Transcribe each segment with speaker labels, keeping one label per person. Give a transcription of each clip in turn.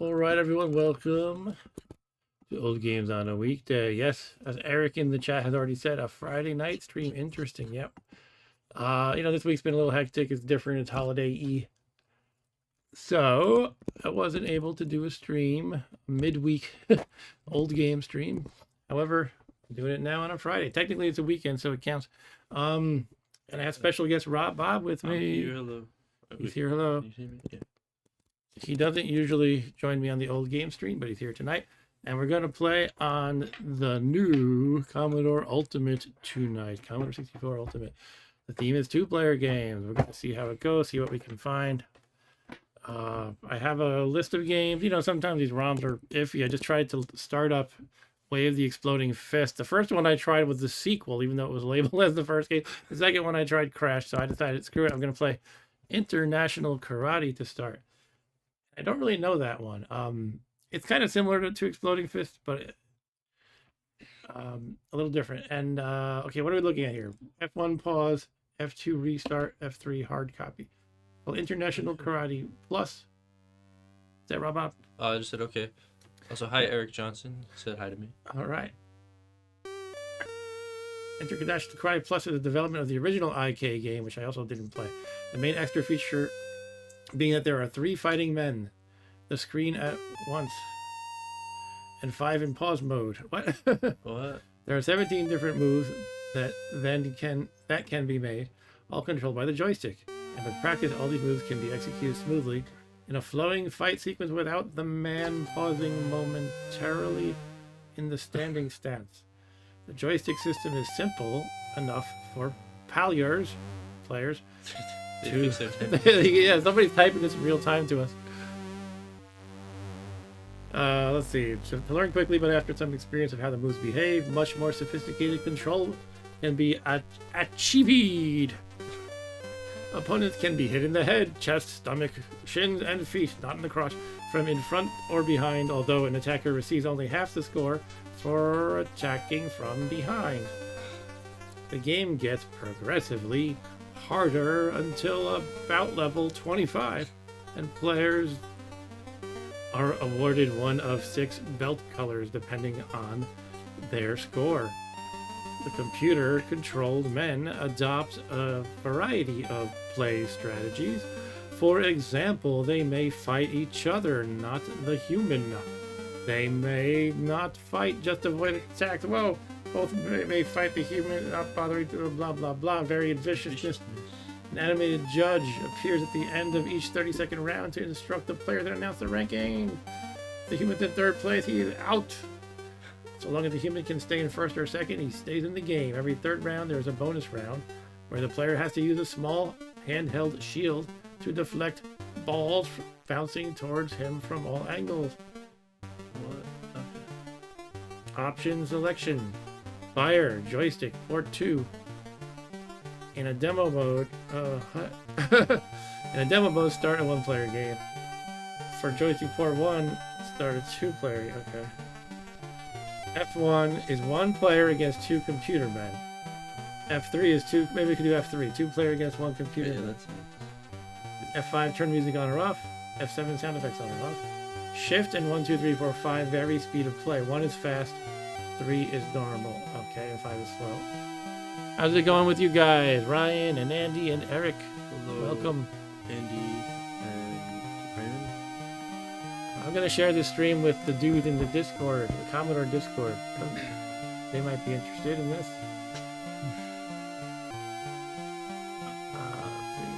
Speaker 1: All right, everyone, welcome to Old Games on a Weekday. Yes, as Eric in the chat has already said, a Friday night stream. Interesting. Yep. This week's been a little hectic. It's different. It's holiday-y. So I wasn't able to do a stream midweek old game stream. However, I'm doing it now on a Friday. Technically, it's a weekend, so it counts. And I have special guest Rob Bob with me.
Speaker 2: Here, hello.
Speaker 1: He's here. Hello.
Speaker 2: Can you see me? Yeah.
Speaker 1: He doesn't usually join me on the old game stream, but he's here tonight. And we're going to play on the new Commodore Ultimate tonight. Commodore 64 Ultimate. The theme is two-player games. We're going to see how it goes, see what we can find. I have a list of games. You know, sometimes these ROMs are iffy. I just tried to start up Way of the Exploding Fist. The first one I tried was the sequel, even though it was labeled as the first game. The second one I tried crashed, so I decided, screw it, I'm going to play International Karate to start. I don't really know that one. It's kind of similar to Exploding Fist, but a little different. And okay, what are we looking at here? F1 pause, F2 restart, F3 hard copy. Well, International Karate Plus. Is that Rob?
Speaker 2: I just said okay. Also, hi, Eric Johnson said hi to me.
Speaker 1: All right. International Karate Plus is the development of the original IK game, which I also didn't play. The main extra feature being that there are 3 fighting men, the screen at once, and 5 in pause mode. What?
Speaker 2: What?
Speaker 1: There are 17 different moves that can be made, all controlled by the joystick. And with practice, all these moves can be executed smoothly in a flowing fight sequence without the man pausing momentarily in the standing stance. The joystick system is simple enough for players. Yeah, somebody's typing this in real time to us. Let's see. To learn quickly, but after some experience of how the moves behave, much more sophisticated control can be achieved. Opponents can be hit in the head, chest, stomach, shins, and feet, not in the crotch, from in front or behind, although an attacker receives only half the score for attacking from behind. The game gets progressively harder until about level 25, and players are awarded one of 6 belt colors depending on their score. The computer-controlled men adopt a variety of play strategies. For example, they may fight each other, not the human. They may not fight, just avoid attacks. Whoa! Both may fight the human, not bothering to blah blah blah. Very viciousness. An animated judge appears at the end of each 30-second round to instruct the player to announce the ranking. The human's in 3rd place, he is out. So long as the human can stay in 1st or 2nd, he stays in the game. Every 3rd round, there is a bonus round where the player has to use a small handheld shield to deflect balls bouncing towards him from all angles.
Speaker 2: What?
Speaker 1: Option selection. Fire, joystick, port 2. In a demo mode, start a 1-player game. For joystick port 1, start a 2-player. Okay. F1 is 1 player against 2 computer men. F3 is 2. Maybe we could do F3. 2 player against 1 computer
Speaker 2: Yeah,
Speaker 1: man.
Speaker 2: that's
Speaker 1: F5 turn music on or off. F7 sound effects on or off. Shift and 1, 2, 3, 4, 5 vary speed of play. 1 is fast. 3 is normal. Okay, and 5 is slow. How's it going with you guys? Ryan and Andy and Eric.
Speaker 2: Hello,
Speaker 1: Welcome.
Speaker 2: Andy and Brandon.
Speaker 1: I'm going to share this stream with the dude in the Discord, the Commodore Discord. They might be interested in this. Let's see.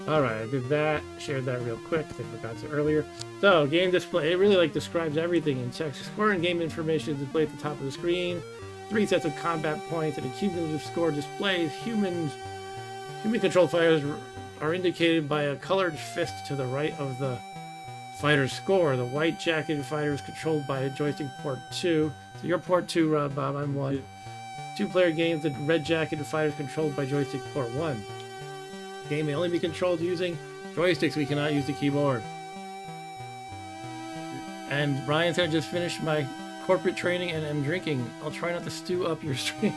Speaker 1: All right, I did that. Shared that real quick. I forgot to earlier. So, game display. It really describes everything in text. Score and game information is displayed at the top of the screen. 3 sets of combat points and a cumulative score displays. Human-controlled fighters are indicated by a colored fist to the right of the fighter's score. The white-jacketed fighter is controlled by a joystick port 2. So you're port 2, Bob. I'm 1. Two-player games, the Red Jacketed Fighters controlled by joystick port 1. Game may only be controlled using joysticks. We cannot use the keyboard. And Brian said, I just finished my corporate training and am drinking. I'll try not to stew up your stream.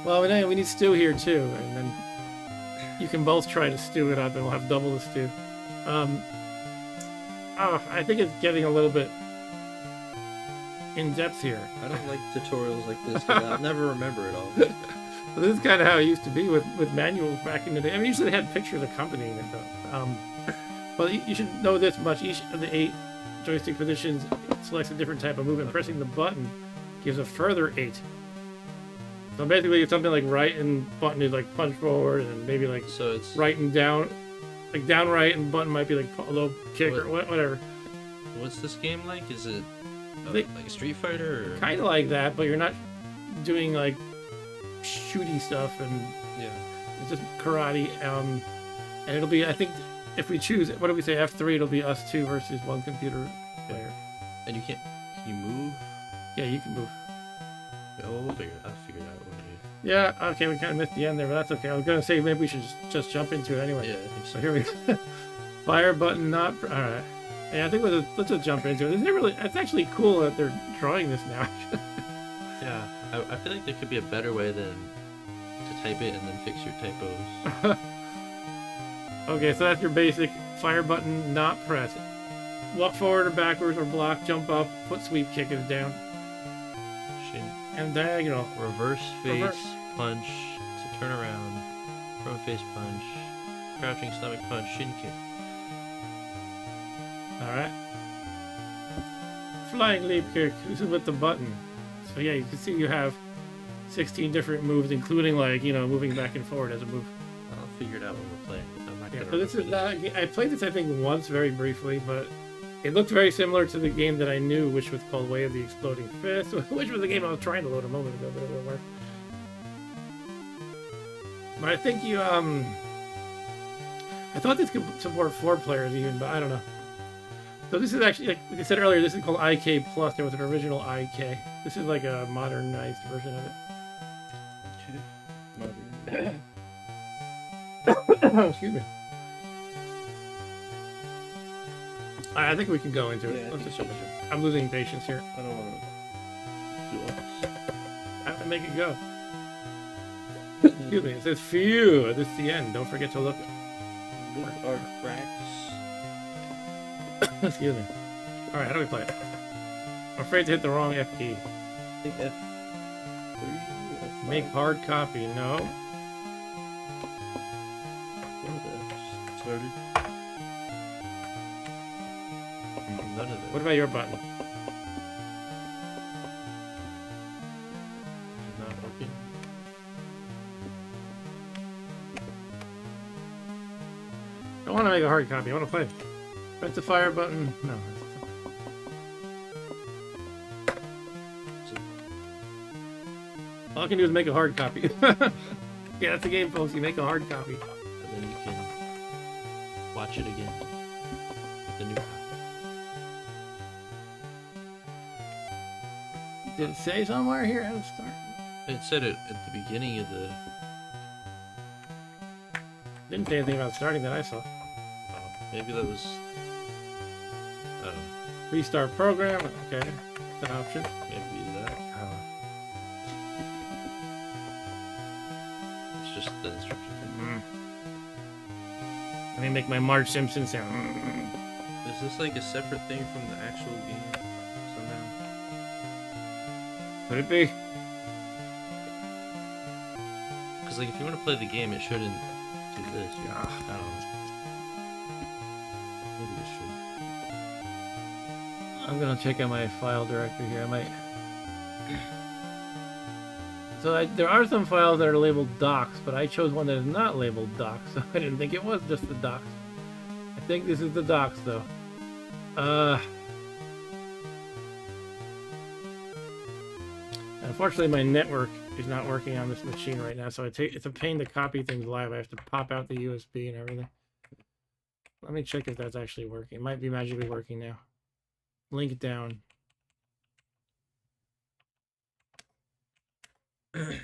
Speaker 1: Well, we need stew here too, and then you can both try to stew it up, and we'll have double the stew. I think it's getting a little bit in depth here.
Speaker 2: I don't like tutorials like this, 'cause I'll never remember it all.
Speaker 1: So this is kind of how it used to be with manuals back in the day. I mean, usually they had pictures accompanying it, though. But you should know this much: each of the 8 joystick positions selects a different type of movement. Pressing the button gives a further 8. So basically, it's something like right and button is like punch forward, and maybe like
Speaker 2: So it's
Speaker 1: right and down, like down right, and button might be like a low kick or whatever.
Speaker 2: What's this game like? Is it
Speaker 1: They-
Speaker 2: like a Street Fighter? Or...
Speaker 1: Kind of like that, but you're not doing like shooty stuff, and
Speaker 2: Yeah.
Speaker 1: it's just karate. And it'll be, I think, if we choose, what do we say, F3, it'll be us 2 versus 1 computer player.
Speaker 2: And you can't. Can you move?
Speaker 1: Yeah, you can move.
Speaker 2: Yeah, well, I'll figure it out.
Speaker 1: Yeah, okay, we kind of missed the end there, but that's okay. I was going to say maybe we should just jump into it anyway.
Speaker 2: Yeah, I think
Speaker 1: So
Speaker 2: so.
Speaker 1: here we go. Fire button not. Alright. Yeah, I think let's just jump into it. It's actually cool that they're drawing this now.
Speaker 2: Yeah, I feel like there could be a better way than to type it and then fix your typos.
Speaker 1: Okay, so that's your basic fire button not press. Walk forward or backwards or block, jump up, foot sweep, kick it down.
Speaker 2: Shin.
Speaker 1: And diagonal.
Speaker 2: Reverse face
Speaker 1: Reverse.
Speaker 2: punch to turn around. Front face punch. Crouching stomach punch. Shin kick.
Speaker 1: Alright. Flying leap kick. This is with the button. So yeah, you can see you have 16 different moves, including like, moving back and forward as a move.
Speaker 2: I'll figure it out when we're playing. I'm not
Speaker 1: Yeah,
Speaker 2: gonna
Speaker 1: so this is
Speaker 2: remember
Speaker 1: not, I played this I think once very briefly, but it looked very similar to the game that I knew, which was called Way of the Exploding Fist, which was the game I was trying to load a moment ago, but it didn't work. But I think I thought this could support 4 players even, but I don't know. So this is actually, like I said earlier, this is called IK Plus. There was an original IK. This is like a modernized version of it. Excuse me. Alright, I think we can go into it.
Speaker 2: Yeah, I
Speaker 1: Let's
Speaker 2: think
Speaker 1: just
Speaker 2: so,
Speaker 1: jump into it. I'm losing patience here.
Speaker 2: I don't want to do all this.
Speaker 1: I have to make it go. Excuse me. It says phew. This is the end. Don't forget to look.
Speaker 2: Look our cracks.
Speaker 1: Excuse me. Alright, how do we play it? I'm afraid to hit the wrong F key.
Speaker 2: I think F3. F5.
Speaker 1: Make hard copy. No.
Speaker 2: Started. None of it.
Speaker 1: What about your button?
Speaker 2: Not working.
Speaker 1: I don't want to make a hard copy. I want to play. Press the fire button. No. All I can do is make a hard copy. Yeah, that's the game, folks. You make a hard copy.
Speaker 2: And then you can watch it again. With the new copy.
Speaker 1: Did it say somewhere here how to start?
Speaker 2: It said it at the beginning of the.
Speaker 1: Didn't say anything about starting that I saw.
Speaker 2: Maybe that was. I don't know.
Speaker 1: Restart program. Okay, that's an option.
Speaker 2: Maybe that. It's just the instruction.
Speaker 1: Let me make my Marge Simpson sound.
Speaker 2: Is this like a separate thing from the actual game somehow?
Speaker 1: Could it be?
Speaker 2: Because like if you want to play the game, it shouldn't do this.
Speaker 1: Yeah.
Speaker 2: I don't know. Maybe it should.
Speaker 1: I'm gonna check out my file directory here. I might. So there are some files that are labeled docs, but I chose one that is not labeled docs, so I didn't think it was just the docs. I think this is the docs, though. Unfortunately, my network is not working on this machine right now, so it's a pain to copy things live. I have to pop out the USB and everything. Let me check if that's actually working. It might be magically working now. Link down. You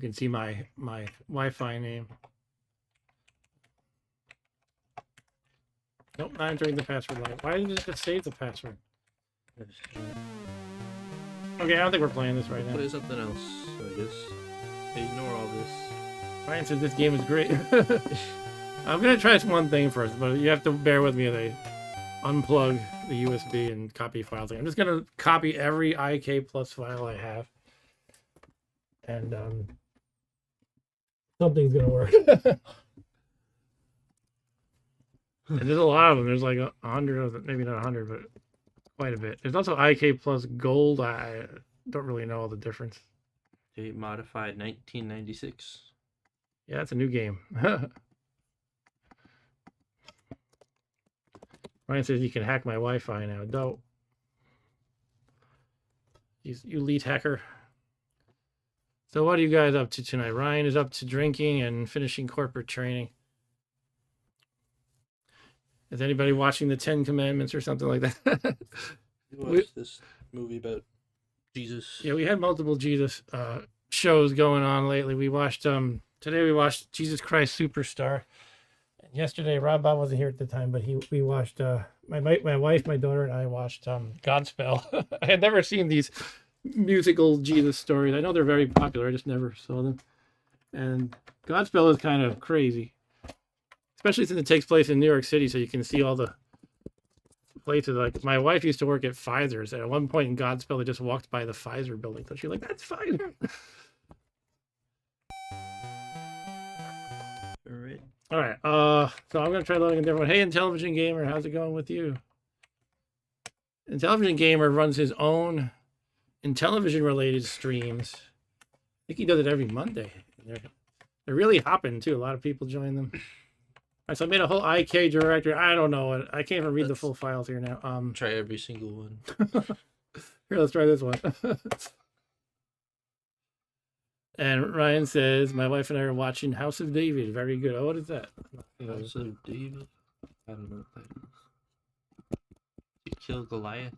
Speaker 1: can see my Wi-Fi name. Nope, not entering the password line. Why didn't it just save the password? Okay, I don't think we're playing this right now.
Speaker 2: Play something else, I guess. Ignore all this.
Speaker 1: Ryan said this game is great. I'm gonna try one thing first, but you have to bear with me as I unplug the USB and copy files. I'm just gonna copy every IK Plus file I have, and something's gonna work. And there's a lot of them. There's like 100 of them, maybe not 100, but quite a bit. There's also IK Plus Gold. I don't really know all the difference.
Speaker 2: Date modified 1996.
Speaker 1: Yeah, it's a new game. Ryan says you can hack my Wi-Fi now. Dope. You elite hacker. So what are you guys up to tonight? Ryan is up to drinking and finishing corporate training. Is anybody watching the 10 Commandments or something like that?
Speaker 2: You watched this movie about Jesus.
Speaker 1: Yeah, we had multiple Jesus shows going on lately. We watched today we watched Jesus Christ Superstar. And yesterday Rob Bob wasn't here at the time, but we watched my wife, my daughter, and I watched Godspell. I had never seen these musical Jesus stories. I know they're very popular. I just never saw them. And Godspell is kind of crazy. Especially since it takes place in New York City, so you can see all the places. Like my wife used to work at Pfizer's, and at one point in Godspell, they just walked by the Pfizer building. So she's like, "That's Pfizer." All right. So I'm gonna try loading a different one. Hey, Intellivision Gamer, how's it going with you? Intellivision Gamer runs his own Intellivision-related streams. I think he does it every Monday. They're really hopping too. A lot of people join them. All right, so I made a whole IK directory. I don't know it. I can't even read the full files here now.
Speaker 2: Try every single one.
Speaker 1: Here, let's try this one. And Ryan says, my wife and I are watching House of David. Very good. Oh, what is that?
Speaker 2: House of David? I don't know what that is. You kill Goliath?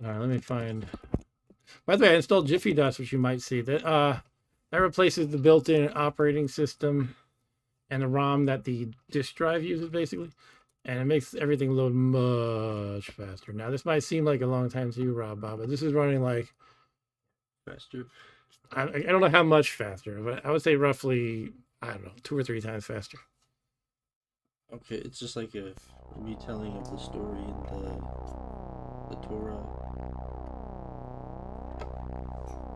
Speaker 1: All right, let me find. By the way, I installed Jiffy Dust, which you might see. That replaces the built-in operating system and the ROM that the disk drive uses, basically. And it makes everything load much faster. Now, this might seem like a long time to you, Rob Bob, but this is running like...
Speaker 2: Faster?
Speaker 1: I don't know how much faster, but I would say roughly, I don't know, 2 or 3 times faster.
Speaker 2: Okay, it's just like a retelling of the story in the Torah.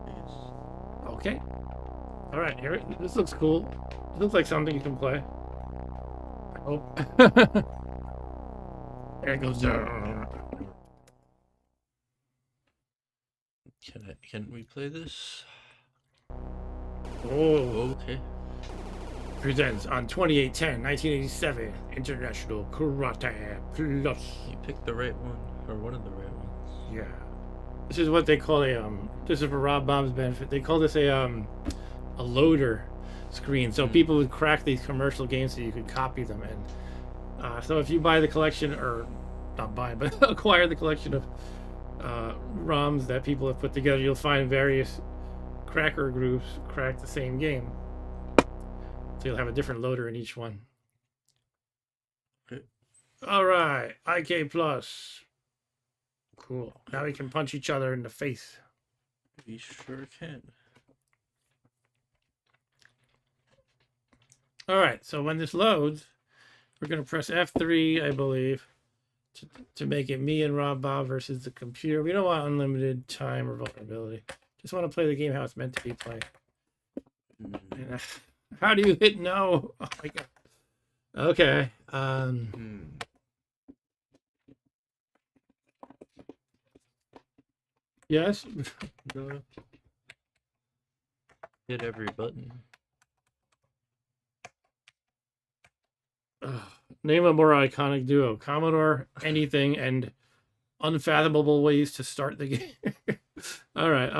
Speaker 2: I guess.
Speaker 1: Okay. All right, here. This looks cool. It looks like something you can play. Oh. There it goes.
Speaker 2: Can we play this?
Speaker 1: Oh.
Speaker 2: Okay.
Speaker 1: Presents on 28/10/1987 International Karate Plus.
Speaker 2: You picked the right one, or one of the right ones.
Speaker 1: Yeah. This is what they call a this is for Rob Bob's benefit. They call this a loader screen. So people would crack these commercial games so you could copy them. And so if you buy the collection, or not buy, but acquire the collection of ROMs that people have put together, you'll find various cracker groups crack the same game. So you'll have a different loader in each one.
Speaker 2: Okay.
Speaker 1: All right, IK Plus. Cool. Now we can punch each other in the face.
Speaker 2: We sure can.
Speaker 1: All right, so when this loads, we're going to press F3, I believe, to make it me and Rob Bob versus the computer. We don't want unlimited time or vulnerability. Just want to play the game how it's meant to be played. And, how do you hit no? Oh my god. Okay. Yes.
Speaker 2: No. Hit every button.
Speaker 1: Name a more iconic duo: Commodore, anything, and unfathomable ways to start the game. All right.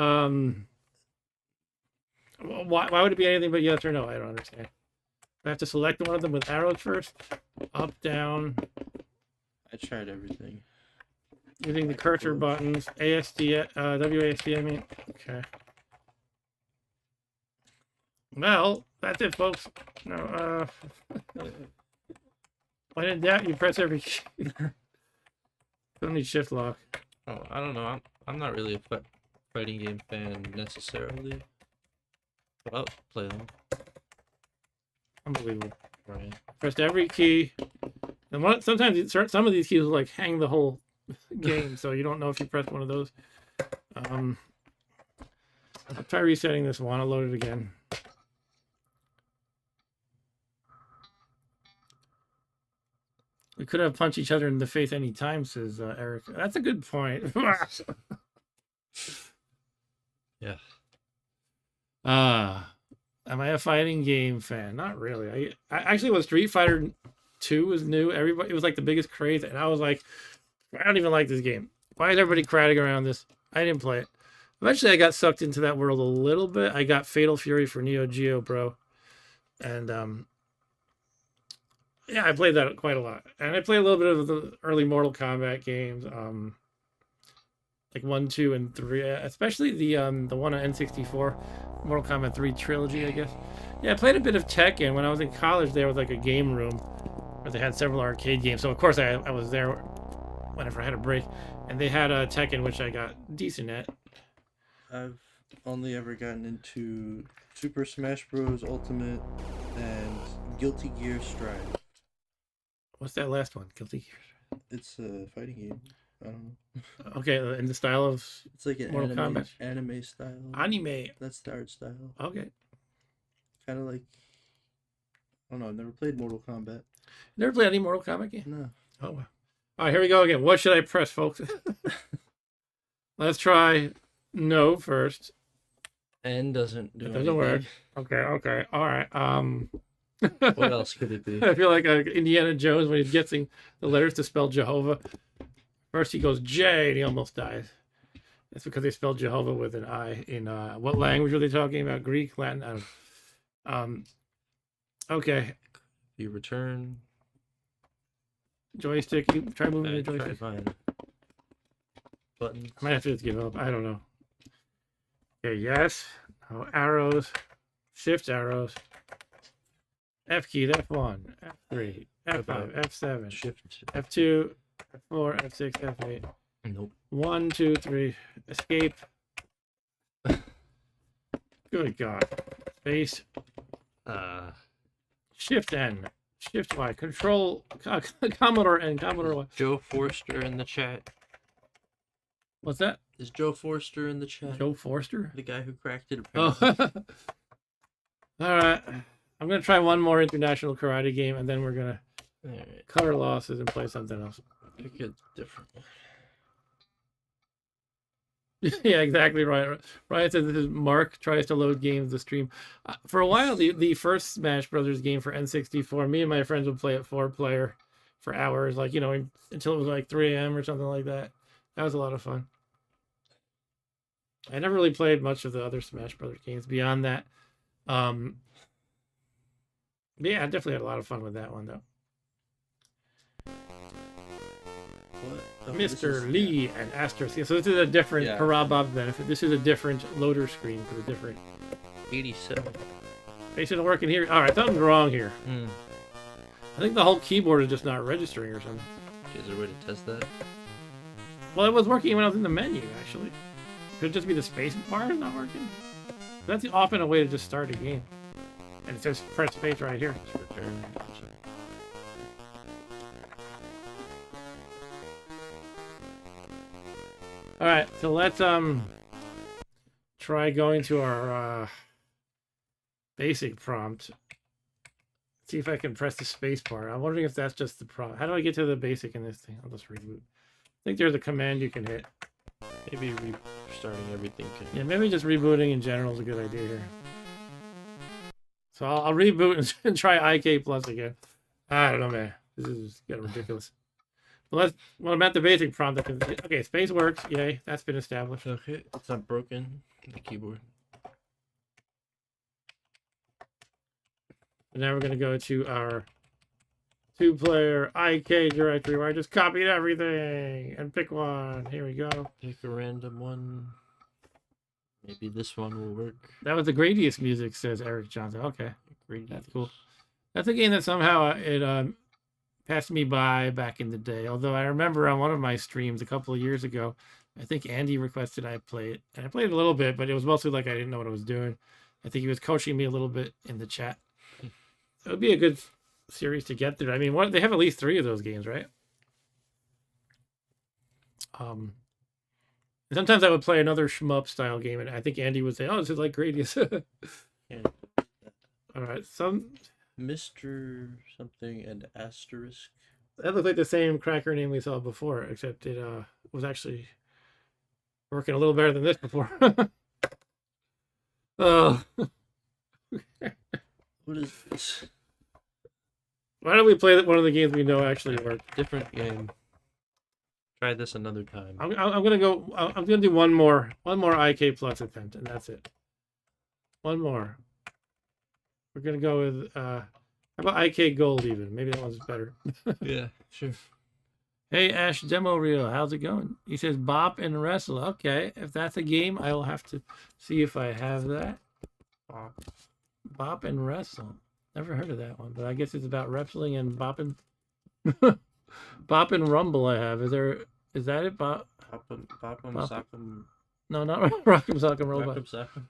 Speaker 1: Why would it be anything but yes or no? I don't understand. I have to select one of them with arrows first. Up, down.
Speaker 2: I tried everything.
Speaker 1: Using the cursor buttons. ASD, WASD, I mean. Okay. Well, that's it, folks. No, when in doubt, you press every key. Don't need shift lock.
Speaker 2: Oh, I don't know. I'm not really a fighting game fan necessarily, but I'll play them.
Speaker 1: Unbelievable.
Speaker 2: Right.
Speaker 1: Pressed every key. And sometimes some of these keys will like hang the whole game, so you don't know if you press one of those. I'll try resetting this one. I'll load it again. We could have punched each other in the face any time, says Eric. That's a good point.
Speaker 2: Yeah.
Speaker 1: Am I a fighting game fan? Not really. I actually, when Street Fighter 2 was new, it was like the biggest craze, and I was like, I don't even like this game. Why is everybody crowding around this? I didn't play it. Eventually, I got sucked into that world a little bit. I got Fatal Fury for Neo Geo, bro, and yeah, I played that quite a lot, and I played a little bit of the early Mortal Kombat games, like 1, 2, and 3, especially the one on N64, Mortal Kombat 3 trilogy, I guess. Yeah, I played a bit of Tekken. When I was in college, there was like a game room where they had several arcade games. So of course I was there whenever I had a break, and they had Tekken, which I got decent at.
Speaker 3: I've only ever gotten into Super Smash Bros. Ultimate and Guilty Gear Strive.
Speaker 1: What's that last one? Guilty Gear?
Speaker 3: It's a fighting game. I don't know.
Speaker 1: Okay, in the style of
Speaker 3: It's like an
Speaker 1: Mortal Kombat.
Speaker 3: anime style.
Speaker 1: Anime.
Speaker 3: That's the art style.
Speaker 1: Okay.
Speaker 3: Kind of like, I don't know. I've never played Mortal Kombat.
Speaker 1: Never played any Mortal Kombat game?
Speaker 3: No.
Speaker 1: Oh, wow. All right, here we go again. What should I press, folks? Let's try no first.
Speaker 2: N doesn't do
Speaker 1: It doesn't work. Okay. All right.
Speaker 2: What else could it be?
Speaker 1: I feel like Indiana Jones when he's guessing the letters to spell Jehovah. First he goes J and he almost dies. That's because they spelled Jehovah with an I. In what language were they talking about? Greek, Latin? I don't know. Okay.
Speaker 2: You return.
Speaker 1: Joystick. You try moving the
Speaker 2: Try
Speaker 1: joystick.
Speaker 2: fine. Buttons.
Speaker 1: I might have to just give up. I don't know. Okay, yes. No arrows. Shift arrows. F key, F1, F3, F5, F7,
Speaker 2: Shift.
Speaker 1: F2, F4, F6, F8.
Speaker 2: Nope.
Speaker 1: 1, 2, 3. Escape. Good God. Space. Shift N. Shift Y. Control Commodore N. Commodore Y.
Speaker 2: Joe Forster in the chat.
Speaker 1: What's that?
Speaker 2: Is Joe Forster in the chat?
Speaker 1: Joe Forster?
Speaker 2: The guy who cracked it.
Speaker 1: Oh.
Speaker 2: Apparently.
Speaker 1: All right. I'm going to try one more international karate game, and then we're going to
Speaker 2: All right.
Speaker 1: cut our losses and play something else.
Speaker 2: Pick a different one.
Speaker 1: Yeah, exactly right. Ryan says this is Mark tries to load games to stream. For a while, the first Smash Brothers game for N64, me and my friends would play it 4-player for hours, like, you know, until it was like 3 a.m. or something like that. That was a lot of fun. I never really played much of the other Smash Brothers games beyond that. Yeah, I definitely had a lot of fun with that one, though.
Speaker 3: What? Oh,
Speaker 1: Mr. Lee and Astros. Yeah, so this is a different Parabab benefit. This is a different loader screen for the different.
Speaker 2: 87.
Speaker 1: Face isn't working here. All right, something's wrong here.
Speaker 2: Hmm.
Speaker 1: I think the whole keyboard is just not registering or something.
Speaker 2: Is there a way to test that?
Speaker 1: Well, it was working when I was in the menu, actually. Could it just be the space bar is not working? That's often a way to just start a game. And it says press space right here.
Speaker 2: Just return.
Speaker 1: All right, so let's try going to our basic prompt. See if I can press the space bar. I'm wondering if that's just the prompt. How do I get to the basic in this thing? I'll just reboot. I think there's a command you can hit.
Speaker 2: Maybe restarting everything can.
Speaker 1: Yeah, maybe just rebooting in general is a good idea here. So I'll reboot and try IK Plus again. I don't know, man. This is getting ridiculous. But when I'm at the basic prompt, okay, space works. Yay, that's been established.
Speaker 2: Okay, it's not broken. The keyboard.
Speaker 1: And now we're going to go to our 2-player IK directory where I just copied everything and pick one. Here we go.
Speaker 2: Pick a random one. Maybe this one will work.
Speaker 1: That was the Gradius music, says Eric Johnson. Okay,
Speaker 2: Gradius.
Speaker 1: that's cool. That's a game that somehow it passed me by back in the day. Although I remember on one of my streams a couple of years ago, I think Andy requested I play it. And I played it a little bit, but it was mostly like I didn't know what I was doing. I think he was coaching me a little bit in the chat. It would be a good series to get through. I mean, they have at least 3 of those games, right? Sometimes I would play another shmup style game, and I think Andy would say, "Oh, this is like Gradius."
Speaker 2: Yeah.
Speaker 1: All right,
Speaker 3: Mr. something and asterisk.
Speaker 1: that looked like the same cracker name we saw before, except it was actually working a little better than this before. Oh,
Speaker 3: What is this?
Speaker 1: why don't we play one of the games we know actually work?
Speaker 2: Different game. Try this another time.
Speaker 1: I'm gonna go. I'm gonna do one more IK Plus attempt, and that's it. One more. We're gonna go with how about IK Gold even? Maybe that one's better.
Speaker 2: Yeah, sure.
Speaker 1: Hey Ash Demo Reel, how's it going? He says Bop and Wrestle. Okay, if that's a game, I will have to see if I have that. Bop and Wrestle. Never heard of that one, but I guess it's about wrestling and bopping. Bop and Rumble. I have. Is that it? Bop.
Speaker 2: Bop'em,
Speaker 1: Bop-
Speaker 2: sock'em,
Speaker 1: No, not Rock'em Sock'em Robot.
Speaker 2: rock'em, sock'em.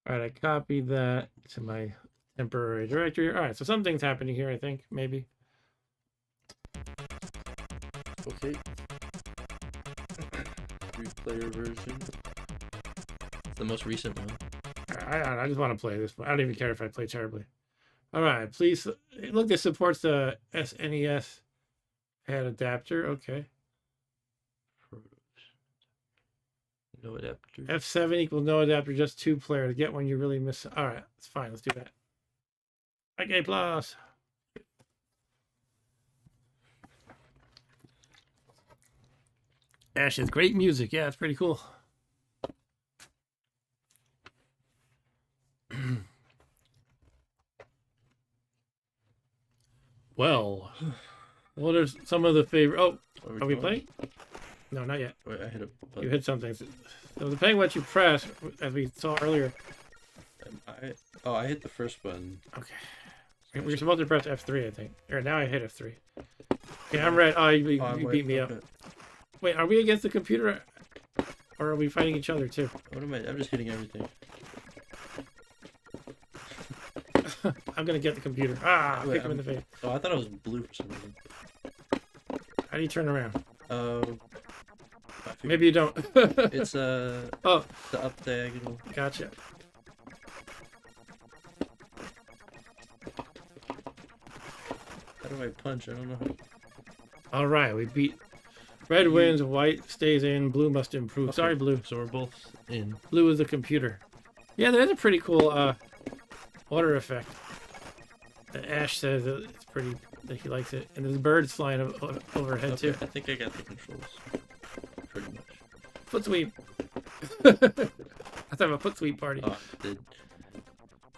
Speaker 1: All right, I copied that to my temporary directory. All right, so something's happening here, I think, maybe.
Speaker 3: Okay. 3-player version.
Speaker 2: It's the most recent one.
Speaker 1: I just want to play this one. I don't even care if I play terribly. All right, please. Look, this supports the SNES pad adapter. Okay.
Speaker 2: No adapter.
Speaker 1: F7 equals no adapter, just 2-player. To get one, you really miss. All right, it's fine. Let's do that. IK Plus. Ash's great music. Yeah, it's pretty cool. Well, what are some of the favorite? Oh, are we playing? No, not yet.
Speaker 2: Wait, I hit a button.
Speaker 1: You hit something. So depending what you press, as we saw earlier.
Speaker 3: I hit the first button.
Speaker 1: Okay. We're supposed to press F3, I think. Or now I hit F3. Okay, I'm ready. Oh, you beat me up. Wait, are we against the computer? Or are we fighting each other too?
Speaker 3: What am I? I'm just hitting everything.
Speaker 1: I'm gonna get the computer. Ah,
Speaker 3: Wait,
Speaker 1: kick him in the face.
Speaker 3: Oh, I thought it was blue for some reason.
Speaker 1: How do you turn around? Maybe you don't.
Speaker 3: It's
Speaker 1: oh,
Speaker 3: the up diagonal.
Speaker 1: gotcha.
Speaker 3: How do I punch? I don't know.
Speaker 1: All right, we beat. Red wins, white stays in, blue must improve.
Speaker 2: Okay.
Speaker 1: Sorry, blue.
Speaker 2: So we're both in.
Speaker 1: Blue is the computer. Yeah, that is a pretty cool water effect. Ash says that it's pretty, that he likes it. And there's birds flying overhead too.
Speaker 3: I think I got the controls. Pretty much.
Speaker 1: Foot sweep. Let's have a foot sweep party.
Speaker 3: Oh, I did.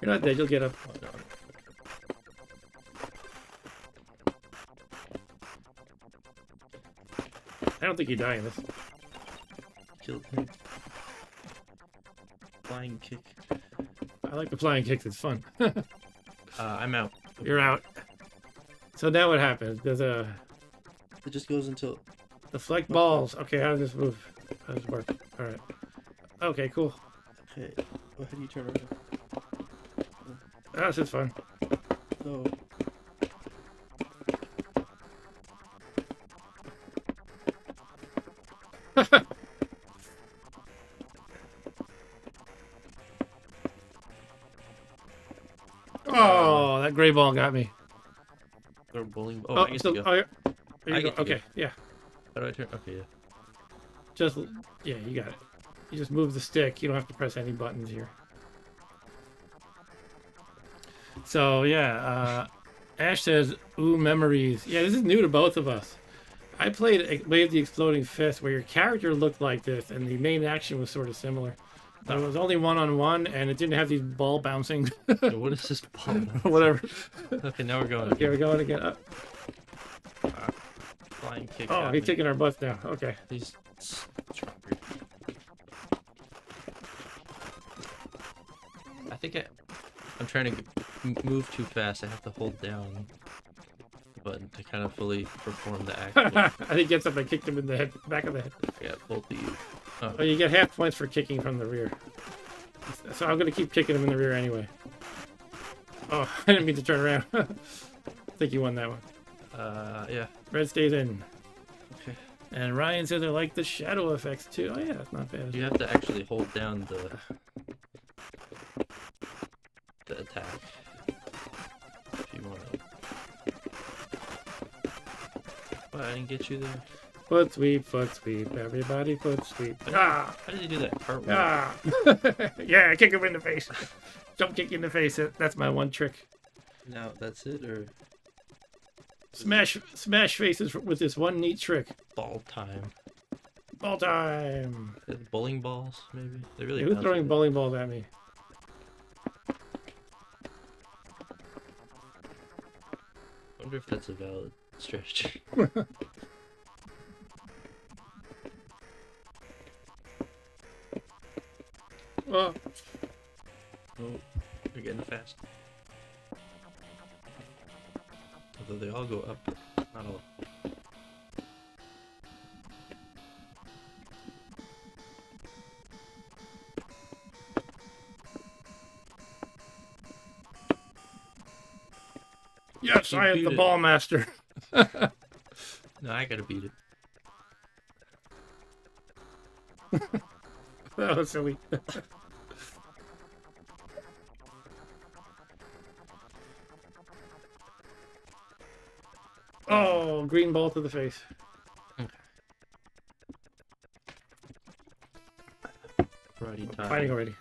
Speaker 1: You're not dead, you'll get up.
Speaker 3: Oh, no.
Speaker 1: I don't think you die in this.
Speaker 3: Killed him. Flying kick.
Speaker 1: I like the flying kicks, it's fun.
Speaker 2: I'm out.
Speaker 1: You're out. So now what happens? There's a
Speaker 3: It just goes until.
Speaker 1: deflect balls. Okay, how does this move? How does this work? Alright. Okay, cool.
Speaker 3: Okay. Well, how do you turn around?
Speaker 1: Oh, this is fun.
Speaker 3: No.
Speaker 1: Oh, that gray ball got me.
Speaker 2: Throw bowling. Oh,
Speaker 1: Oh,
Speaker 2: I get
Speaker 1: so,
Speaker 2: to go.
Speaker 1: oh, here
Speaker 2: I
Speaker 1: you
Speaker 2: get
Speaker 1: go.
Speaker 2: to go.
Speaker 1: Okay, yeah.
Speaker 2: How do I turn? Okay, yeah.
Speaker 1: Just, yeah, you got it. You just move the stick. You don't have to press any buttons here. So, yeah, Ash says, ooh, memories. Yeah, this is new to both of us. I played Wave the Exploding Fist, where your character looked like this, and the main action was sort of similar. But it was only one-on-one, and it didn't have these ball bouncing.
Speaker 2: What is this ball?
Speaker 1: Whatever.
Speaker 2: Okay, now we're going.
Speaker 1: Okay, we're going again.
Speaker 2: Flying kick.
Speaker 1: Oh, he's kicking our butts now. Okay.
Speaker 2: He's stronger. I think I'm trying to move too fast. I have to hold down the button to kind of fully perform the act.
Speaker 1: I think gets up and kicked him in the head, back of the head.
Speaker 2: Yeah, both of you. Oh.
Speaker 1: Oh, you get half points for kicking from the rear. So I'm gonna keep kicking him in the rear anyway. Oh, I didn't mean to turn around. I think you won that one.
Speaker 2: Yeah.
Speaker 1: Red stays in.
Speaker 2: Okay.
Speaker 1: And Ryan says I like the shadow effects too. Oh yeah, that's not bad.
Speaker 2: You have to actually hold down the attack if you want to. Well, I didn't get you there.
Speaker 1: Foot sweep, everybody foot sweep. Ah!
Speaker 2: How did you do that? Cartwheel.
Speaker 1: Ah! Yeah, kick him in the face. Jump kick in the face. That's my one trick.
Speaker 2: Now that's it, or
Speaker 1: smash faces with this one neat trick.
Speaker 2: ball time?
Speaker 1: Ball time.
Speaker 2: Bowling balls, maybe. They really.
Speaker 1: Who's throwing bowling balls at me?
Speaker 2: I wonder if that's a valid strategy.
Speaker 1: Oh.
Speaker 2: Oh, they're getting fast. Although they all go up, not all.
Speaker 1: Yes,
Speaker 2: You
Speaker 1: I am
Speaker 2: beat
Speaker 1: the
Speaker 2: it.
Speaker 1: ball master.
Speaker 2: No, I gotta beat it.
Speaker 1: That was silly. Oh, green ball to the face.
Speaker 2: Karate time.
Speaker 1: Fighting already.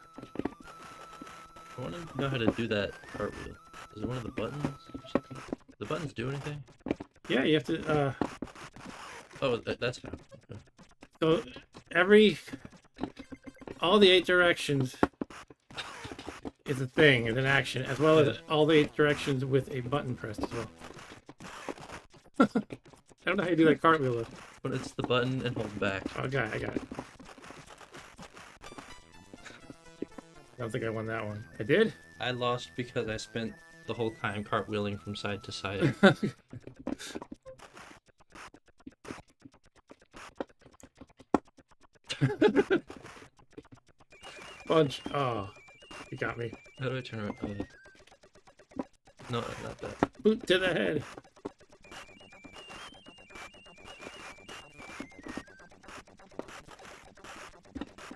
Speaker 2: I want to know how to do that cartwheel. Is it one of the buttons or something? The buttons do anything?
Speaker 1: Yeah, you have to.
Speaker 2: Oh, that's fine. Okay.
Speaker 1: So all the 8 directions is a thing, is an action, as well as all the 8 directions with a button pressed as well. I don't know how you do that cartwheel though.
Speaker 2: But it's the button and hold back.
Speaker 1: Oh, I got it. I don't think I won that one. I did?
Speaker 2: I lost because I spent the whole time cartwheeling from side to side.
Speaker 1: Punch. Oh, you got me.
Speaker 2: How do I turn around? No, not that.
Speaker 1: Boot to the head.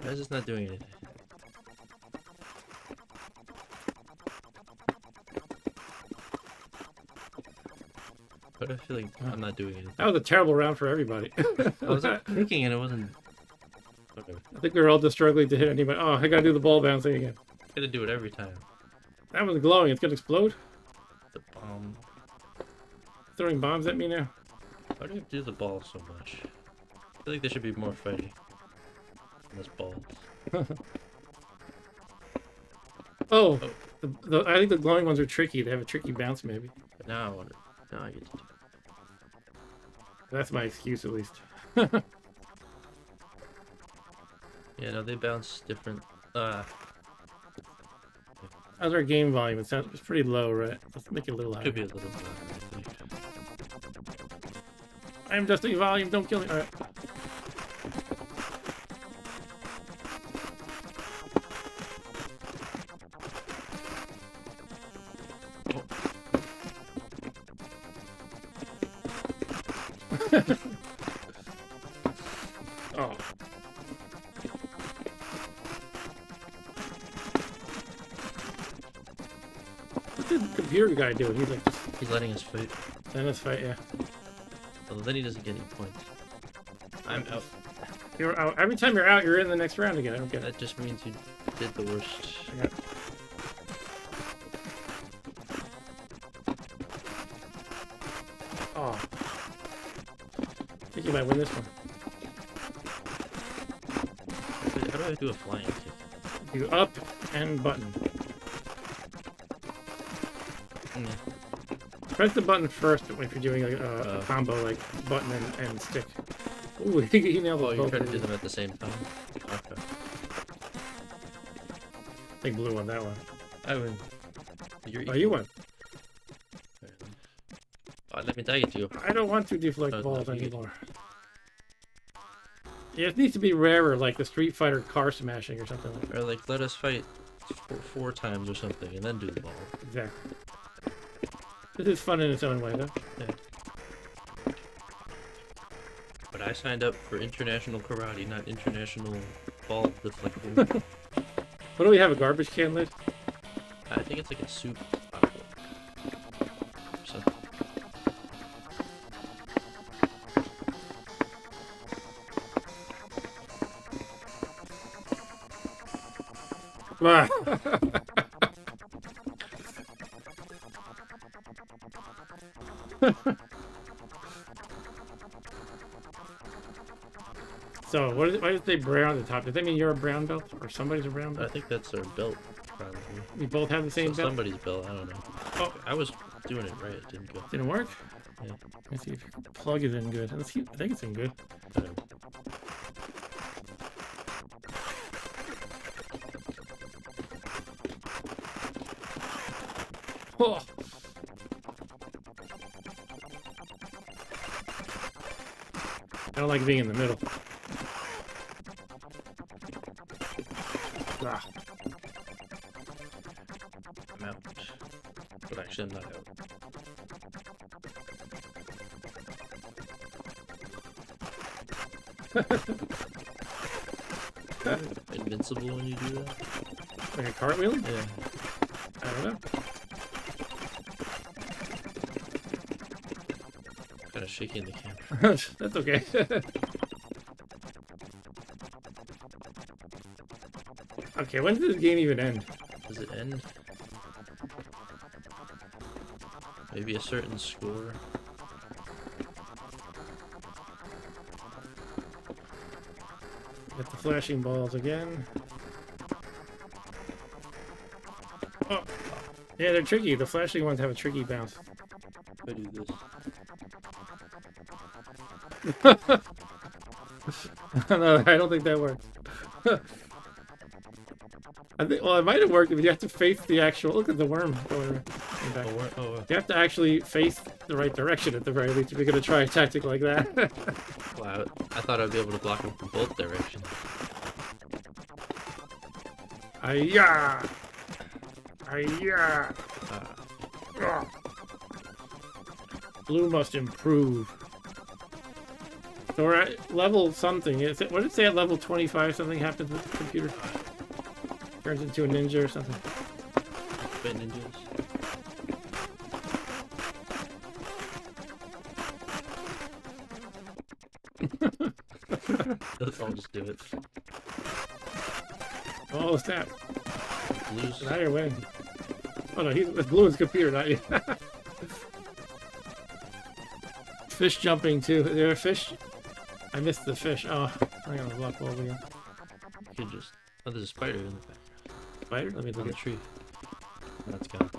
Speaker 2: Why is this not doing anything? But I feel like I'm not doing anything.
Speaker 1: That was a terrible round for everybody.
Speaker 2: I was thinking and it wasn't. Whatever.
Speaker 1: I think we were all just struggling to hit anybody. Oh, I gotta do the ball bouncing again.
Speaker 2: I gotta do it every time.
Speaker 1: That was glowing. It's gonna explode.
Speaker 2: The bomb.
Speaker 1: Throwing bombs at me now.
Speaker 2: Why do you do the ball so much? I feel like there should be more fighting. Less balls.
Speaker 1: Oh, I think the glowing ones are tricky. They have a tricky bounce, maybe.
Speaker 2: But now I wonder. Now I get to do it.
Speaker 1: That's my excuse, at least.
Speaker 2: Yeah, no, they bounce different.
Speaker 1: How's our game volume? It's pretty low, right? Let's make it a little higher.
Speaker 2: Could be a little bit, I think.
Speaker 1: I'm adjusting volume. Don't kill me. All right. Oh. What's the computer guy doing? He's like,
Speaker 2: He's letting us fight.
Speaker 1: let's fight, yeah.
Speaker 2: Although then he doesn't get any points. I'm out.
Speaker 1: You're out. Every time you're out, you're in the next round again. I don't get it.
Speaker 2: That just means you did the worst.
Speaker 1: Yeah. Oh. You think you might win this one.
Speaker 2: Wait, how do I do a flying kick?
Speaker 1: You up and button.
Speaker 2: Mm.
Speaker 1: Press the button first if you're doing a combo like button and stick. Ooh, he nailed
Speaker 2: Oh,
Speaker 1: it.
Speaker 2: you're trying to do them at the same time? Okay.
Speaker 1: I think blue won that one.
Speaker 2: I win. You're
Speaker 1: Oh, you won.
Speaker 2: Oh, let me tag it to you.
Speaker 1: I don't want to deflect
Speaker 2: No,
Speaker 1: balls
Speaker 2: no, you-
Speaker 1: anymore. Yeah, it needs to be rarer, like the Street Fighter car smashing or something like that.
Speaker 2: Or like, let us fight four times or something, and then do the ball.
Speaker 1: Exactly. This is fun in its own way, though.
Speaker 2: Yeah. But I signed up for international karate, not international ball deflecting.
Speaker 1: What do we have, a garbage can lid?
Speaker 2: I think it's like a soup bottle. Something.
Speaker 1: Ah. So, why does it say brown at the top? Does that mean you're a brown belt? Or somebody's a brown
Speaker 2: I
Speaker 1: belt?
Speaker 2: think that's our belt, probably.
Speaker 1: We both have the same
Speaker 2: So
Speaker 1: belt?
Speaker 2: somebody's belt, I don't know.
Speaker 1: Oh.
Speaker 2: I was doing it right, it didn't go.
Speaker 1: Didn't work?
Speaker 2: Yeah.
Speaker 1: Let's see if your plug is in good. Let's see. I think it's in good. Oh. I don't like being in the middle. Ah.
Speaker 2: I'm out. But actually, I'm not out. Invincible when you do that?
Speaker 1: Like a cartwheel?
Speaker 2: Yeah.
Speaker 1: I don't know.
Speaker 2: Kind of shaking the camera.
Speaker 1: That's okay. Okay, when does this game even end?
Speaker 2: Does it end? Maybe a certain score.
Speaker 1: Get the flashing balls again. Oh, yeah, they're tricky. The flashing ones have a tricky bounce.
Speaker 2: If I do this.
Speaker 1: No, I don't think that works. I think, well, it might have worked if you have to face the actual. Look at the worm going in back. You have to actually face the right direction at the very least if you're going to try a tactic like that.
Speaker 2: Wow, I thought I'd be able to block him from both directions.
Speaker 1: Hi-ya! Hi-ya!
Speaker 2: Ah,
Speaker 1: Blue must improve. So we're at level something. Is it, what did it say at level 25 something happens with the computer? Turns into a ninja or something.
Speaker 2: fight ninjas. I'll just do it.
Speaker 1: Oh, snap.
Speaker 2: Blues.
Speaker 1: Now you're winning. Oh no, it's Blue's computer, not you. Fish jumping too. Is there a fish? I missed the fish. Oh, I'm gonna block all again.
Speaker 2: You can just. Oh, there's a spider in the back.
Speaker 1: Spider? Let me
Speaker 2: On
Speaker 1: look
Speaker 2: the
Speaker 1: at.
Speaker 2: tree. That's gone.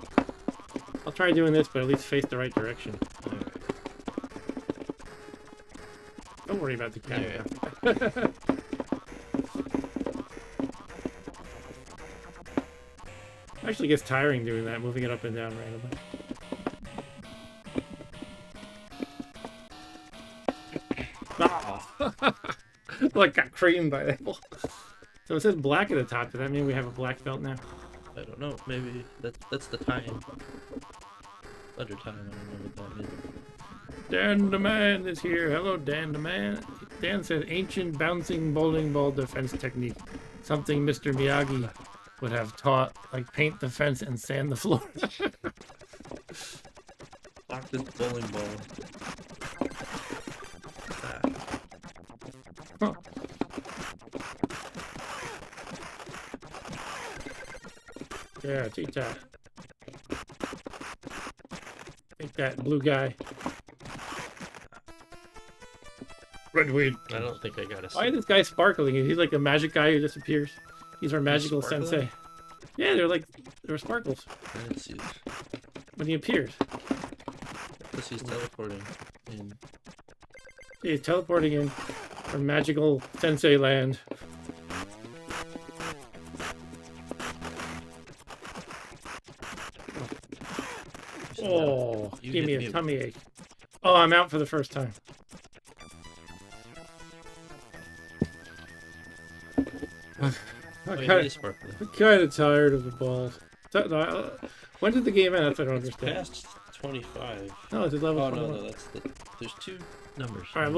Speaker 1: I'll try doing this, but at least face the right direction.
Speaker 2: Alright.
Speaker 1: Don't worry about the camera. Actually gets tiring doing that, moving it up and down randomly. Ah! Like got creamed by that. So it says black at the top. Does that mean we have a black belt now?
Speaker 2: I don't know. Maybe that's the time. Under time. I don't know what that means.
Speaker 1: Dan the Man is here. Hello, Dan the Man. Dan says ancient bouncing bowling ball defense technique. Something Mr. Miyagi would have taught, like paint the fence and sand the floor.
Speaker 2: Block this bowling ball. Ah.
Speaker 1: Huh. Yeah, take that. Take that, blue guy. Red weed.
Speaker 2: I don't think I got a.
Speaker 1: Why is this guy sparkling? He's like a magic guy who disappears. He's our magical
Speaker 2: sparkling?
Speaker 1: sensei. Yeah, they're sparkles
Speaker 2: I didn't see this.
Speaker 1: when he appears.
Speaker 2: Because he's teleporting in.
Speaker 1: He's teleporting in from magical sensei land. Oh,
Speaker 2: You
Speaker 1: give me
Speaker 2: hit
Speaker 1: a
Speaker 2: me.
Speaker 1: tummy ache. Oh, I'm out for the first time.
Speaker 2: Oh,
Speaker 1: I'm
Speaker 2: yeah,
Speaker 1: kind
Speaker 2: he's sparkling.
Speaker 1: of tired of the balls. When did the game end? That's what I don't understand.
Speaker 2: Past 25.
Speaker 1: No, it's at level
Speaker 2: Oh, no,
Speaker 1: 21.
Speaker 2: no, that's the. There's two numbers.
Speaker 1: All right,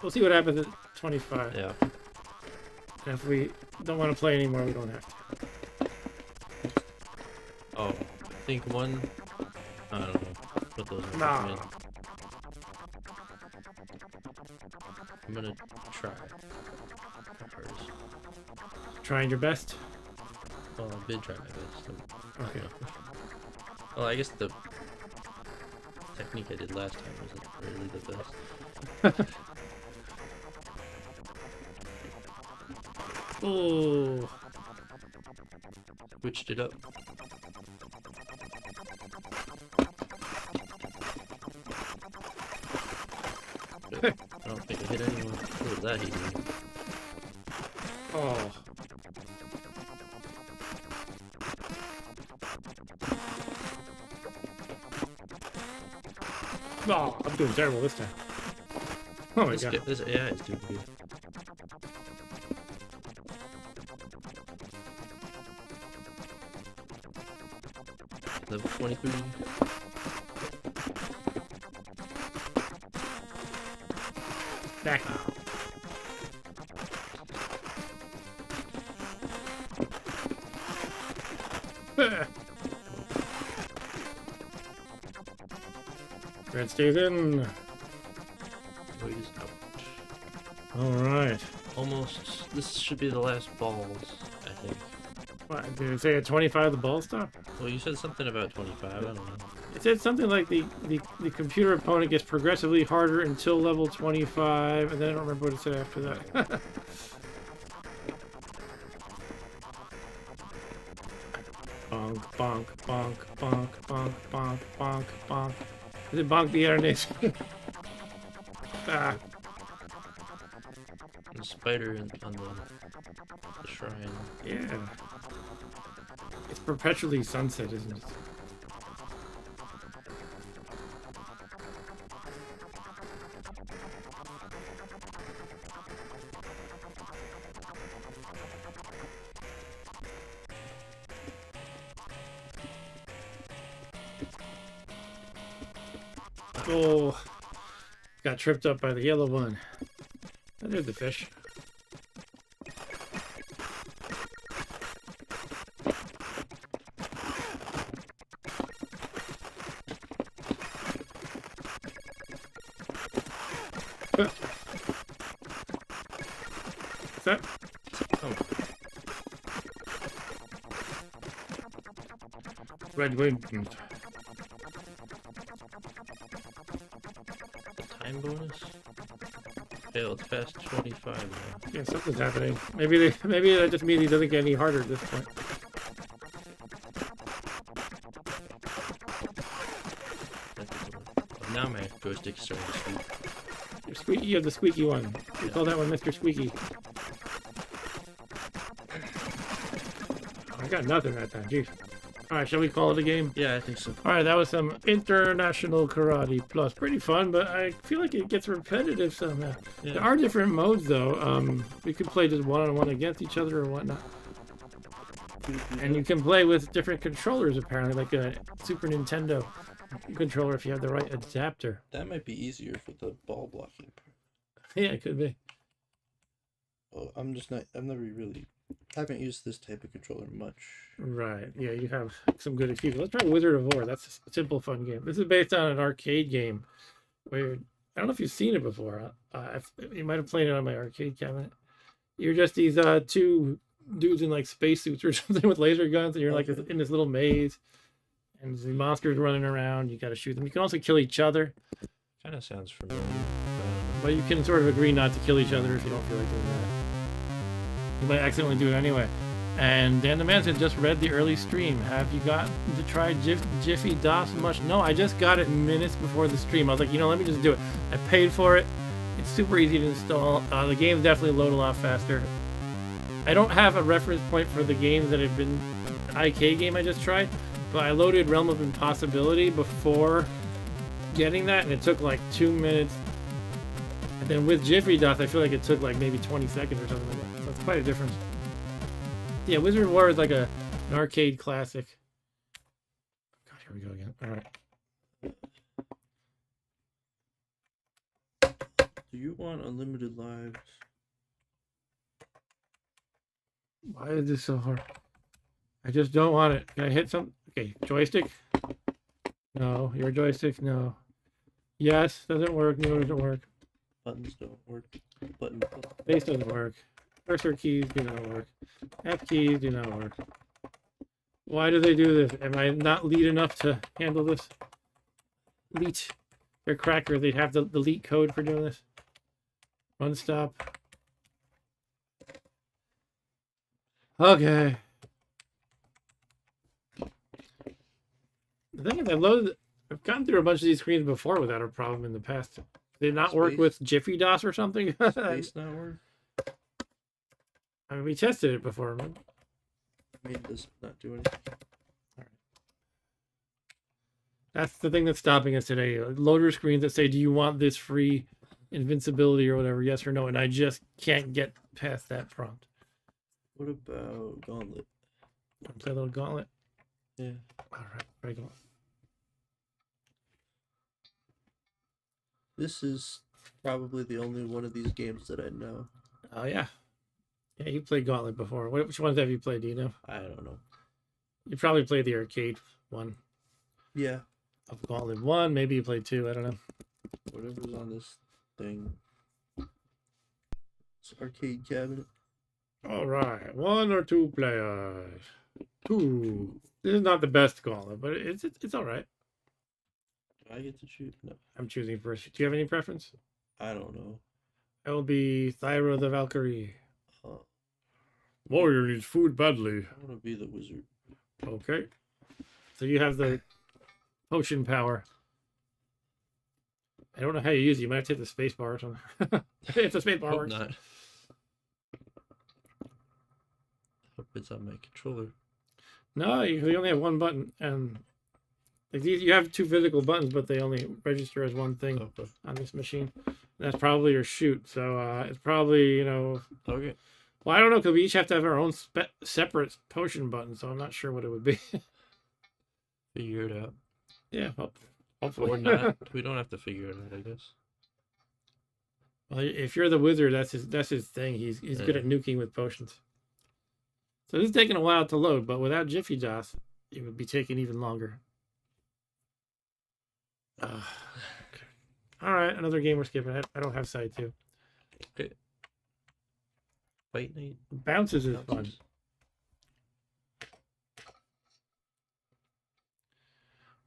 Speaker 1: we'll see what happens at 25.
Speaker 2: Yeah.
Speaker 1: And if we don't want to play anymore, we don't have to.
Speaker 2: Oh, I think one. I don't know what those numbers
Speaker 1: Nah.
Speaker 2: mean. I'm gonna try. First.
Speaker 1: Trying your best.
Speaker 2: Well, I did try my best.
Speaker 1: Okay.
Speaker 2: Well, I guess the technique I did last time wasn't really the best.
Speaker 1: Oh,
Speaker 2: Switched it up. I don't think I hit anyone. What was that he did?
Speaker 1: oh. Oh, I'm doing terrible this time. Oh my god.
Speaker 2: This AI is doing good. Level 23.
Speaker 1: Back. Red stays in.
Speaker 2: Wait, is out.
Speaker 1: Alright.
Speaker 2: Almost. This should be the last balls, I think.
Speaker 1: What, did it say at 25 the ball stop?
Speaker 2: Well, you said something about 25. I don't know.
Speaker 1: It said something like the computer opponent gets progressively harder until level 25, and then I don't remember what it said after that. Bonk, bonk, bonk, bonk, bonk, bonk, bonk, bonk. Is it bonk the internet? Ah,
Speaker 2: The spider on the shrine.
Speaker 1: yeah. It's perpetually sunset, isn't it? Oh, got tripped up by the yellow one. Oh, there's the fish. What's that?
Speaker 2: Oh,
Speaker 1: Red wind.
Speaker 2: time bonus? Failed. It's past 25 now.
Speaker 1: Yeah, something's happening. Maybe that just means he doesn't get any harder at this point.
Speaker 2: Oh, now my joystick's starting to squeak.
Speaker 1: You're squeaky. You have the squeaky one. We call that one Mr. Squeaky. I got nothing that time. Jeez. All right, shall we call it a game?
Speaker 2: Yeah, I think so.
Speaker 1: All right, that was some International Karate Plus. Pretty fun, but I feel like it gets repetitive somehow.
Speaker 2: Yeah.
Speaker 1: There are different modes, though. We could play just one-on-one against each other or whatnot. And you can play with different controllers, apparently, like a Super Nintendo controller if you have the right adapter.
Speaker 3: That might be easier for the ball blocking part.
Speaker 1: Yeah, it could be.
Speaker 3: Oh, I'm just not. I've never really. Haven't used this type of controller much.
Speaker 1: Right. Yeah, you have some good excuses. Let's try Wizard of War. That's a simple, fun game. This is based on an arcade game. Where I don't know if you've seen it before. You might have played it on my arcade cabinet. You're just these two dudes in like spacesuits or something with laser guns, and you're like in this little maze. And the monsters running around. You got to shoot them. You can also kill each other.
Speaker 2: Kind of sounds familiar.
Speaker 1: But you can sort of agree not to kill each other if you don't feel like doing that. You might accidentally do it anyway. And Dan the Man said, just read the early stream. Have you gotten to try Jiffy DOS much? No, I just got it minutes before the stream. I was like, let me just do it. I paid for it. It's super easy to install. The games definitely load a lot faster. I don't have a reference point for the games that have been IK game I just tried, but I loaded Realm of Impossibility before getting that, and it took like 2 minutes. And then with Jiffy DOS, I feel like it took like maybe 20 seconds or something like that. So it's quite a difference. Yeah, Wizard War is like an arcade classic. God, here we go again. All right.
Speaker 3: Do you want unlimited lives?
Speaker 1: Why is this so hard? I just don't want it. Can I hit some? Okay, joystick? No. Your joystick? No. Yes, doesn't work. No, doesn't work.
Speaker 3: Buttons don't work. Button.
Speaker 1: Base doesn't work. Cursor keys do not work. F keys do not work. Why do they do this? Am I not lead enough to handle this? Leet. They're cracker. They have the leet code for doing this. Run stop. Okay. The thing is, I've gone through a bunch of these screens before without a problem in the past. Did it not work with Jiffy DOS or something?
Speaker 3: Space not work?
Speaker 1: I mean, we tested it before, man.
Speaker 3: I mean, does not do anything.
Speaker 1: All right. That's the thing that's stopping us today. Loader screens that say, do you want this free invincibility or whatever, yes or no, and I just can't get past that prompt.
Speaker 3: What about Gauntlet?
Speaker 1: Want to play a little Gauntlet?
Speaker 3: Yeah.
Speaker 1: All right, regular.
Speaker 3: This is probably the only one of these games that I know.
Speaker 1: Oh, yeah. Yeah, you played Gauntlet before. Which ones have you played? Do you know?
Speaker 3: I don't know.
Speaker 1: You probably played the arcade one.
Speaker 3: Yeah.
Speaker 1: Of Gauntlet 1. Maybe you played 2. I don't know.
Speaker 3: Whatever's on this thing. It's arcade cabinet.
Speaker 1: All right. 1 or 2 players. 2. This is not the best Gauntlet, but it's all right.
Speaker 3: Do I get to choose? No.
Speaker 1: I'm choosing first. Do you have any preference?
Speaker 3: I don't know.
Speaker 1: I will be Thyra the Valkyrie.
Speaker 3: Huh.
Speaker 1: Warrior needs food badly.
Speaker 3: I want to be the wizard.
Speaker 1: Okay. So you have the potion power. I don't know how you use it. You might have to hit the space bar or something. If the space bar
Speaker 2: Hope
Speaker 1: works.
Speaker 2: not. Hope it's on my controller.
Speaker 1: No, you only have one button, and like you have 2 physical buttons, but they only register as one thing
Speaker 2: Okay.
Speaker 1: on this machine. That's probably your shoot. So it's probably
Speaker 2: Okay.
Speaker 1: Well, I don't know because we each have to have our own separate potion button, so I'm not sure what it would be.
Speaker 2: Figure it out.
Speaker 1: Yeah, well, hopefully.
Speaker 2: Or not. We don't have to figure it out, I guess.
Speaker 1: Well, if you're the wizard, that's his thing. He's good at nuking with potions. So this is taking a while to load, but without Jiffy DOS, it would be taking even longer. Okay. All right, another game we're skipping. I don't have side 2.
Speaker 2: Okay. Fight night.
Speaker 1: Bounces is fun.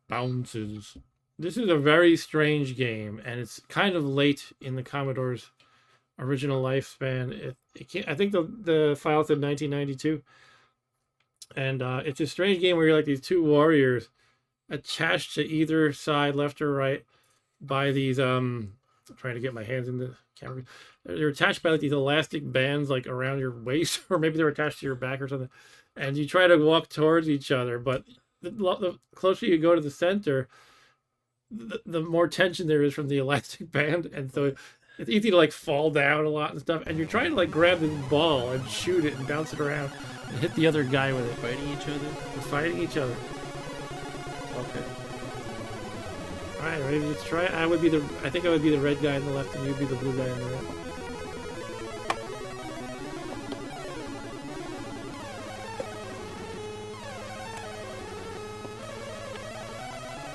Speaker 1: Bounces. This is a very strange game, and it's kind of late in the Commodore's original lifespan. I think the file said 1992, and it's a strange game where you're like these 2 warriors attached to either side, left or right, by these I'm trying to get my hands in the camera. They're attached by like these elastic bands like around your waist, or maybe they're attached to your back or something, and you try to walk towards each other, but the closer you go to the center, the more tension there is from the elastic band, and so it's easy to like fall down a lot and stuff, and you're trying to like grab this ball and shoot it and bounce it around and hit the other guy with it.
Speaker 3: Fighting each other?
Speaker 1: We're fighting each other.
Speaker 3: Okay.
Speaker 1: All right, ready? Let's try it. I think I would be the red guy on the left, and you'd be the blue guy on the right.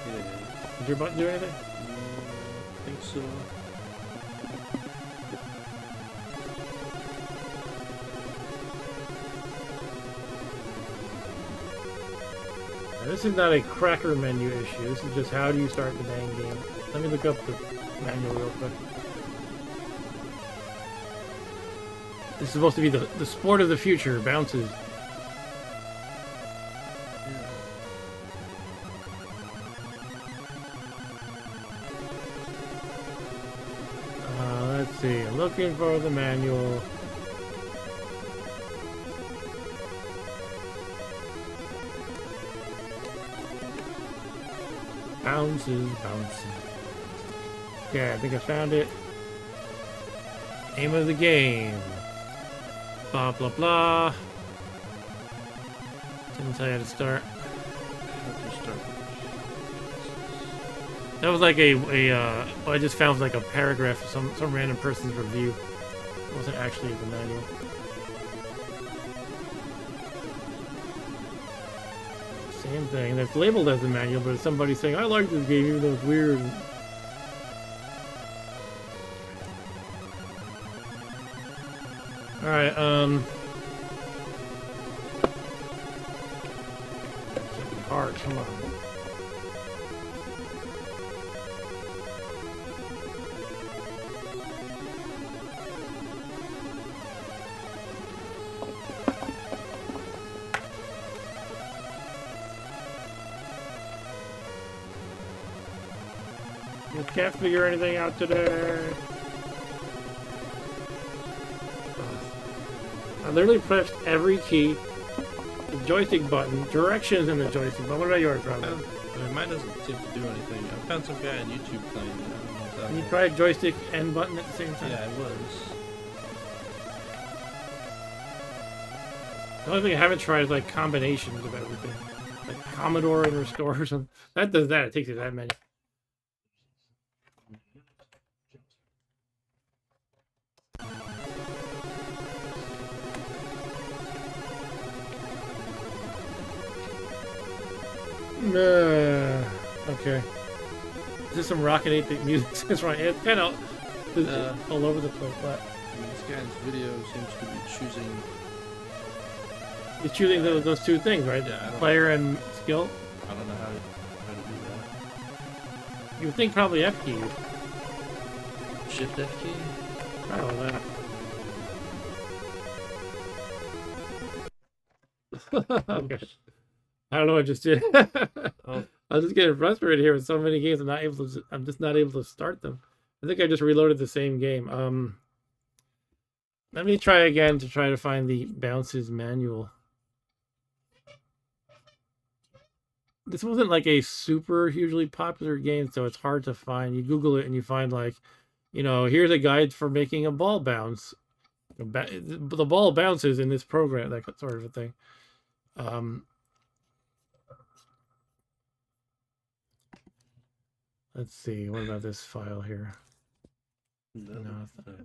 Speaker 3: Yeah.
Speaker 1: Did your button do anything?
Speaker 3: I think so.
Speaker 1: Now, this is not a cracker menu issue. This is just how do you start the dang game. Let me look up the manual real quick. This is supposed to be the sport of the future, bounces. Let's see, I'm looking for the manual. Bounces. Okay, I think I found it. Aim of the game. Blah, blah, blah. Didn't tell you how to start. That was like what I just found was like a paragraph of some random person's review. It wasn't actually the manual. Same thing. That's labeled as the manual, but it's somebody saying, I like this game even though it's weird. Alright, can't be hard, come on. You can't figure anything out today. I literally pressed every key, the joystick button, directions in the joystick button. What about yours, Robin?
Speaker 3: Mine doesn't seem to do anything. I found some guy on YouTube playing it. I don't know if that
Speaker 1: You
Speaker 3: works.
Speaker 1: tried joystick and button at the same time?
Speaker 3: Yeah, I was.
Speaker 1: The only thing I haven't tried is like combinations of everything. Like Commodore and Restore or something. That does that, it takes you that many. Okay. This is some Rocket 8-bit music. That's right. It's kind of all over the place. But
Speaker 3: This guy's video seems to be choosing.
Speaker 1: you're choosing those two things, right?
Speaker 3: Yeah, I don't-
Speaker 1: Player and skill.
Speaker 3: I don't know how to do
Speaker 1: You would think probably F key.
Speaker 2: Shift F key?
Speaker 1: Oh, that. Okay. I don't know what I just did.
Speaker 2: Oh.
Speaker 1: I was just getting frustrated here with so many games. I'm just not able to start them. I think I just reloaded the same game. Let me try again to try to find the bounces manual. This wasn't like a super hugely popular game, so it's hard to find. You Google it and you find like, here's a guide for making a ball bounce. The ball bounces in this program, that sort of a thing. Let's see. What about this file here?
Speaker 3: that.
Speaker 1: No, it's not.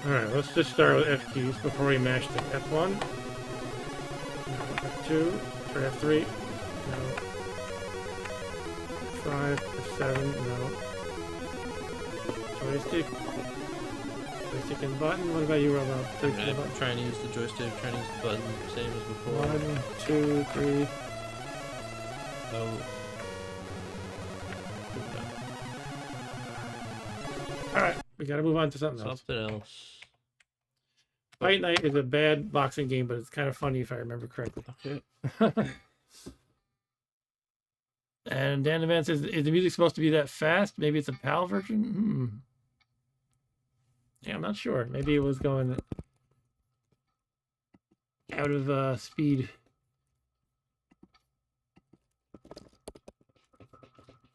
Speaker 1: All right, let's just start with F keys before we mash the F1. No, F2 or F3. No. F5, F7. No. Joystick. Joystick and button. What about you, Robo? Joystick and
Speaker 2: I'm
Speaker 1: button.
Speaker 2: trying to use the joystick, trying to use the button, same as before.
Speaker 1: 1, 2, 3.
Speaker 2: Oh.
Speaker 1: All right, we gotta move on to something else.
Speaker 2: Something else.
Speaker 1: Fight Night is a bad boxing game, but it's kind of funny if I remember correctly.
Speaker 2: Okay.
Speaker 1: And Dan the Man says, is the music supposed to be that fast? Maybe it's a PAL version? Yeah, I'm not sure. Maybe it was going out of speed.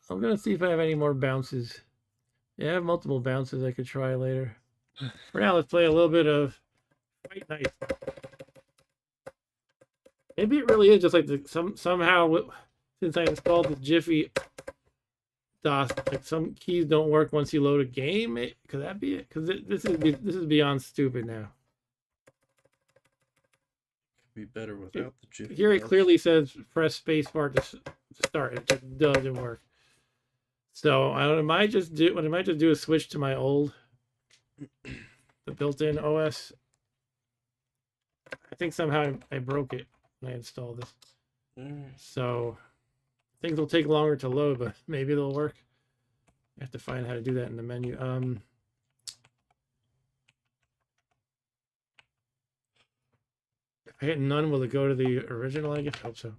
Speaker 1: I'm going to see if I have any more bounces. Yeah, I have multiple bounces I could try later. For now, let's play a little bit of Fight Night. Maybe it really is just like somehow, since I installed the Jiffy DOS, like some keys don't work once you load a game. Could that be it? Because this is beyond stupid now.
Speaker 3: Be better without the Jiffy.
Speaker 1: Here it
Speaker 3: DOS.
Speaker 1: clearly says press spacebar to start. It just doesn't work. So what I might just do is switch to my old, the built-in OS. I think somehow I broke it when I installed this. So things will take longer to load, but maybe they'll work. I have to find how to do that in the menu. I hit none. Will it go to the original? I guess. Hope so.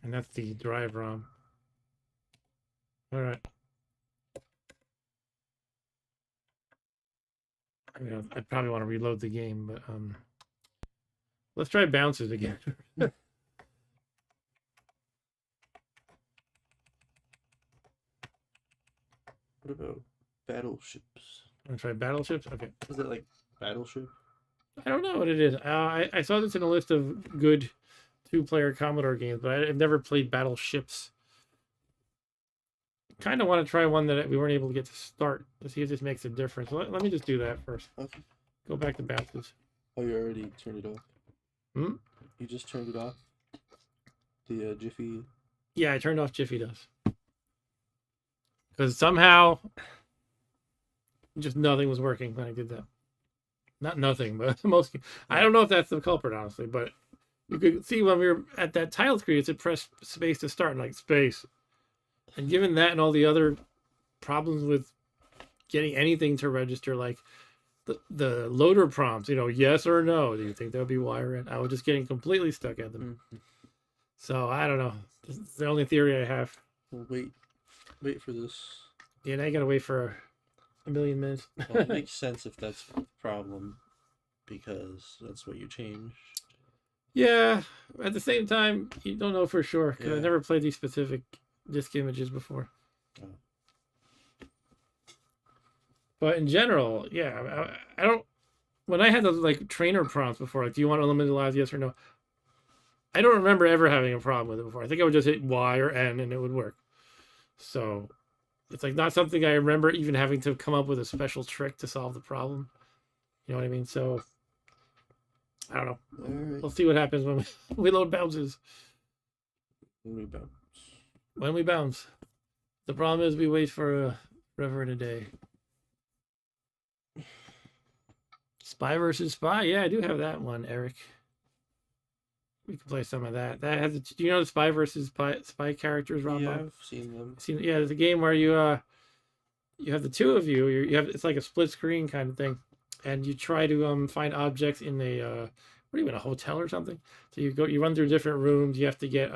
Speaker 1: And that's the drive ROM. All right. I'd probably want to reload the game, but let's try bounces again.
Speaker 3: What about battleships?
Speaker 1: Want to try battleships? Okay.
Speaker 3: Is it like battleship?
Speaker 1: I don't know what it is. I saw this in a list of good two-player Commodore games, but I've never played battleships. Kind of want to try one that we weren't able to get to start to see if this makes a difference. Let me just do that first.
Speaker 3: Okay.
Speaker 1: Go back to bounces.
Speaker 3: Oh, you already turned it off?
Speaker 1: Hmm?
Speaker 3: You just turned it off? The Jiffy?
Speaker 1: Yeah, I turned off Jiffy Dust. Because somehow just nothing was working when I did that. Not nothing, but most. I don't know if that's the culprit, honestly, but you could see when we were at that title screen, it said press space to start, and like space. And given that and all the other problems with getting anything to register, like the loader prompts, yes or no, do you think there'll be wire in? I was just getting completely stuck at them.
Speaker 3: Mm-hmm.
Speaker 1: So I don't know. This is the only theory I have.
Speaker 3: Well, wait for this.
Speaker 1: Yeah, now you gotta wait for a million minutes.
Speaker 3: Well, it makes sense if that's the problem, because that's what you changed.
Speaker 1: Yeah, at the same time, you don't know for sure, because
Speaker 3: Yeah.
Speaker 1: I never played these specific disk images before.
Speaker 3: Oh.
Speaker 1: But in general, yeah, I don't. When I had those like trainer prompts before, like, do you want unlimited lives, yes or no? I don't remember ever having a problem with it before. I think I would just hit Y or N and it would work. So it's like not something I remember even having to come up with a special trick to solve the problem. You know what I mean? So I don't know.
Speaker 3: All right.
Speaker 1: We'll see what happens when we load bounces.
Speaker 3: When we bounce.
Speaker 1: When we bounce. The problem is we wait for forever and a day. Spy versus Spy. Yeah, I do have that one, Eric. We can play some of that. That has. Do you know the Spy versus Spy characters, Rob?
Speaker 3: Yeah, I've seen them.
Speaker 1: Yeah, it's a game where you have the two of you. You have it's like a split screen kind of thing, and you try to find objects in a what even a hotel or something. So you run through different rooms. You have to get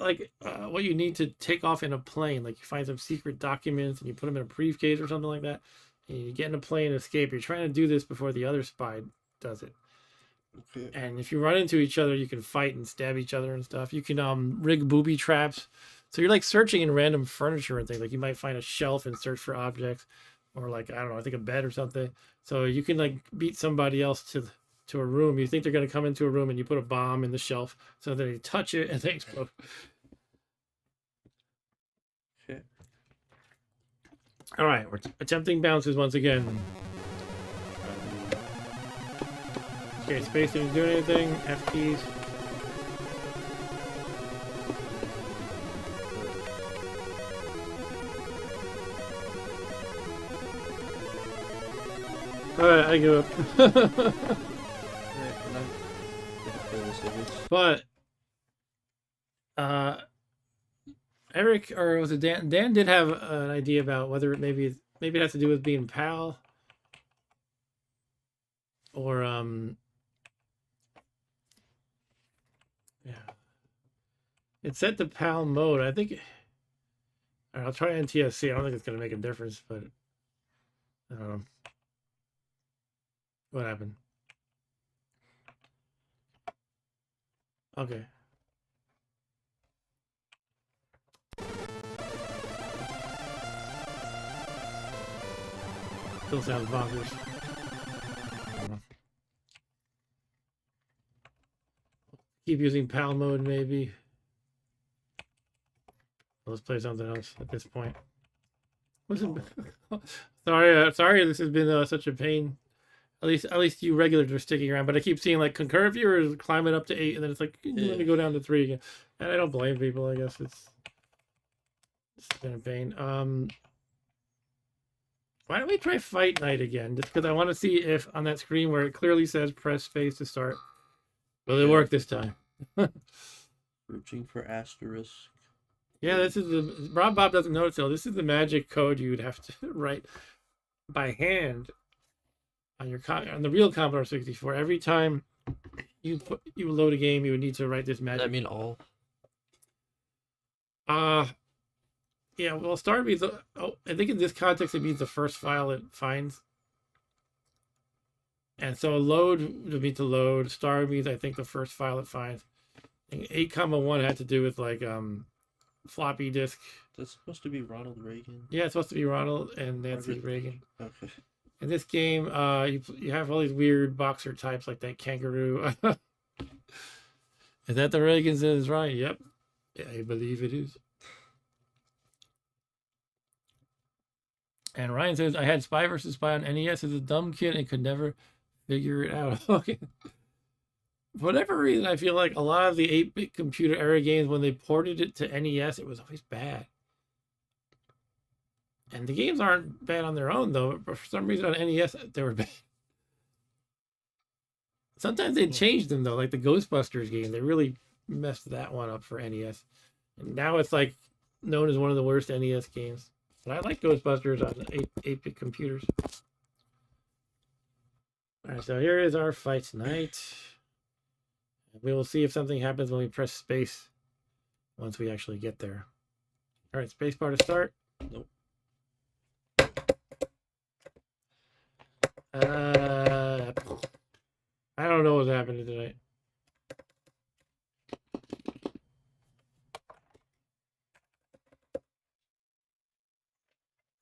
Speaker 1: like what you need to take off in a plane. Like you find some secret documents and you put them in a briefcase or something like that. And you get in a plane and escape. You're trying to do this before the other spy does it.
Speaker 3: Okay.
Speaker 1: And if you run into each other, you can fight and stab each other and stuff. You can rig booby traps. So you're like searching in random furniture and things. Like you might find a shelf and search for objects, or like I don't know, I think a bed or something. So you can like beat somebody else to a room. You think they're gonna come into a room and you put a bomb in the shelf so that they touch it and they explode.
Speaker 3: Okay.
Speaker 1: All right, we're attempting bounces once again. Okay, space didn't do anything. F keys. Alright, I give up. But Eric, or was it Dan? Dan did have an idea about whether maybe it has to do with being PAL or yeah, it's set to PAL mode. I think I'll try NTSC. I don't think it's gonna make a difference, but I don't know what happened. Okay. Still sounds bonkers. I don't know. Keep using PAL mode, maybe. Let's play something else at this point. Listen, sorry, this has been such a pain. At least you regulars are sticking around, but I keep seeing like concurrent viewers climbing up to 8, and then it's like let me go down to 3 again. And I don't blame people. I guess it's been a pain. Why don't we try Fight Night again? Just because I want to see if on that screen where it clearly says press space to start, will it work this time?
Speaker 3: Searching for asterisk.
Speaker 1: Yeah, this is Rob Bob doesn't know it, so this is the magic code you would have to write by hand on your on the real Commodore 64. Every time you load a game, you would need to write this
Speaker 2: Does
Speaker 1: magic.
Speaker 2: that mean all?
Speaker 1: Yeah, well, start means, I think in this context it means the first file it finds. And so load would mean to load. Star means, I think, the first file it finds. And 8,1 had to do with like floppy disk.
Speaker 3: That's supposed to be Ronald Reagan.
Speaker 1: Yeah, it's supposed to be Ronald and Nancy Reagan.
Speaker 3: Okay.
Speaker 1: In this game, you have all these weird boxer types like that kangaroo. Is that the Reagans is right? Yep. Yeah, I believe it is. And Ryan says, I had Spy vs. Spy on NES as a dumb kid and could never figure it out. Okay. For whatever reason, I feel like a lot of the 8-bit computer era games, when they ported it to NES, it was always bad. And the games aren't bad on their own, though. But for some reason on NES, they were bad. Sometimes they changed them, though. Like the Ghostbusters game, they really messed that one up for NES. And now it's like known as one of the worst NES games. But I like Ghostbusters on 8-bit computers. Alright, so here is our fight tonight. We will see if something happens when we press space once we actually get there. Alright, space bar to start.
Speaker 3: Nope.
Speaker 1: I don't know what's happening tonight.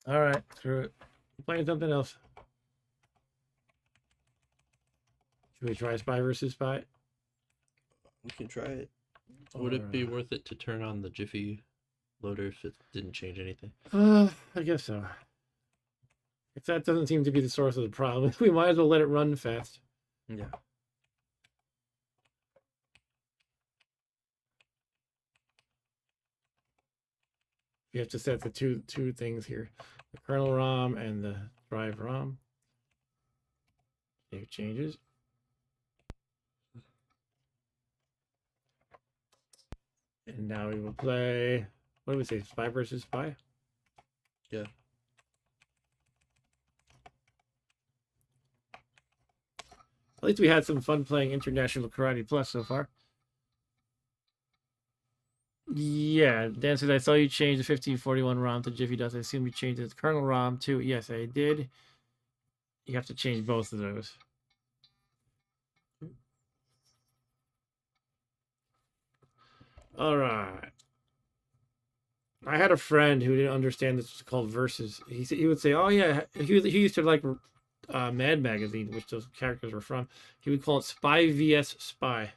Speaker 1: Alright, screw it. I'm playing something else. Should we try Spy vs. Spy?
Speaker 3: We can try it.
Speaker 2: Would it be worth it to turn on the Jiffy loader if it didn't change anything?
Speaker 1: I guess so. If that doesn't seem to be the source of the problem, we might as well let it run fast.
Speaker 2: Yeah.
Speaker 1: You have to set the two things here. The kernel ROM and the drive ROM. Save changes. And now we will play, what do we say, Spy vs. Spy?
Speaker 3: Yeah.
Speaker 1: At least we had some fun playing International Karate Plus so far. Yeah, Dan said, I saw you change the 1541 ROM to Jiffy Dust. I assume you changed it to kernel ROM too. Yes, I did. You have to change both of those. All right. I had a friend who didn't understand this was called Versus. He would say, "Oh yeah," he used to like Mad Magazine, which those characters were from. He would call it Spy vs. Spy.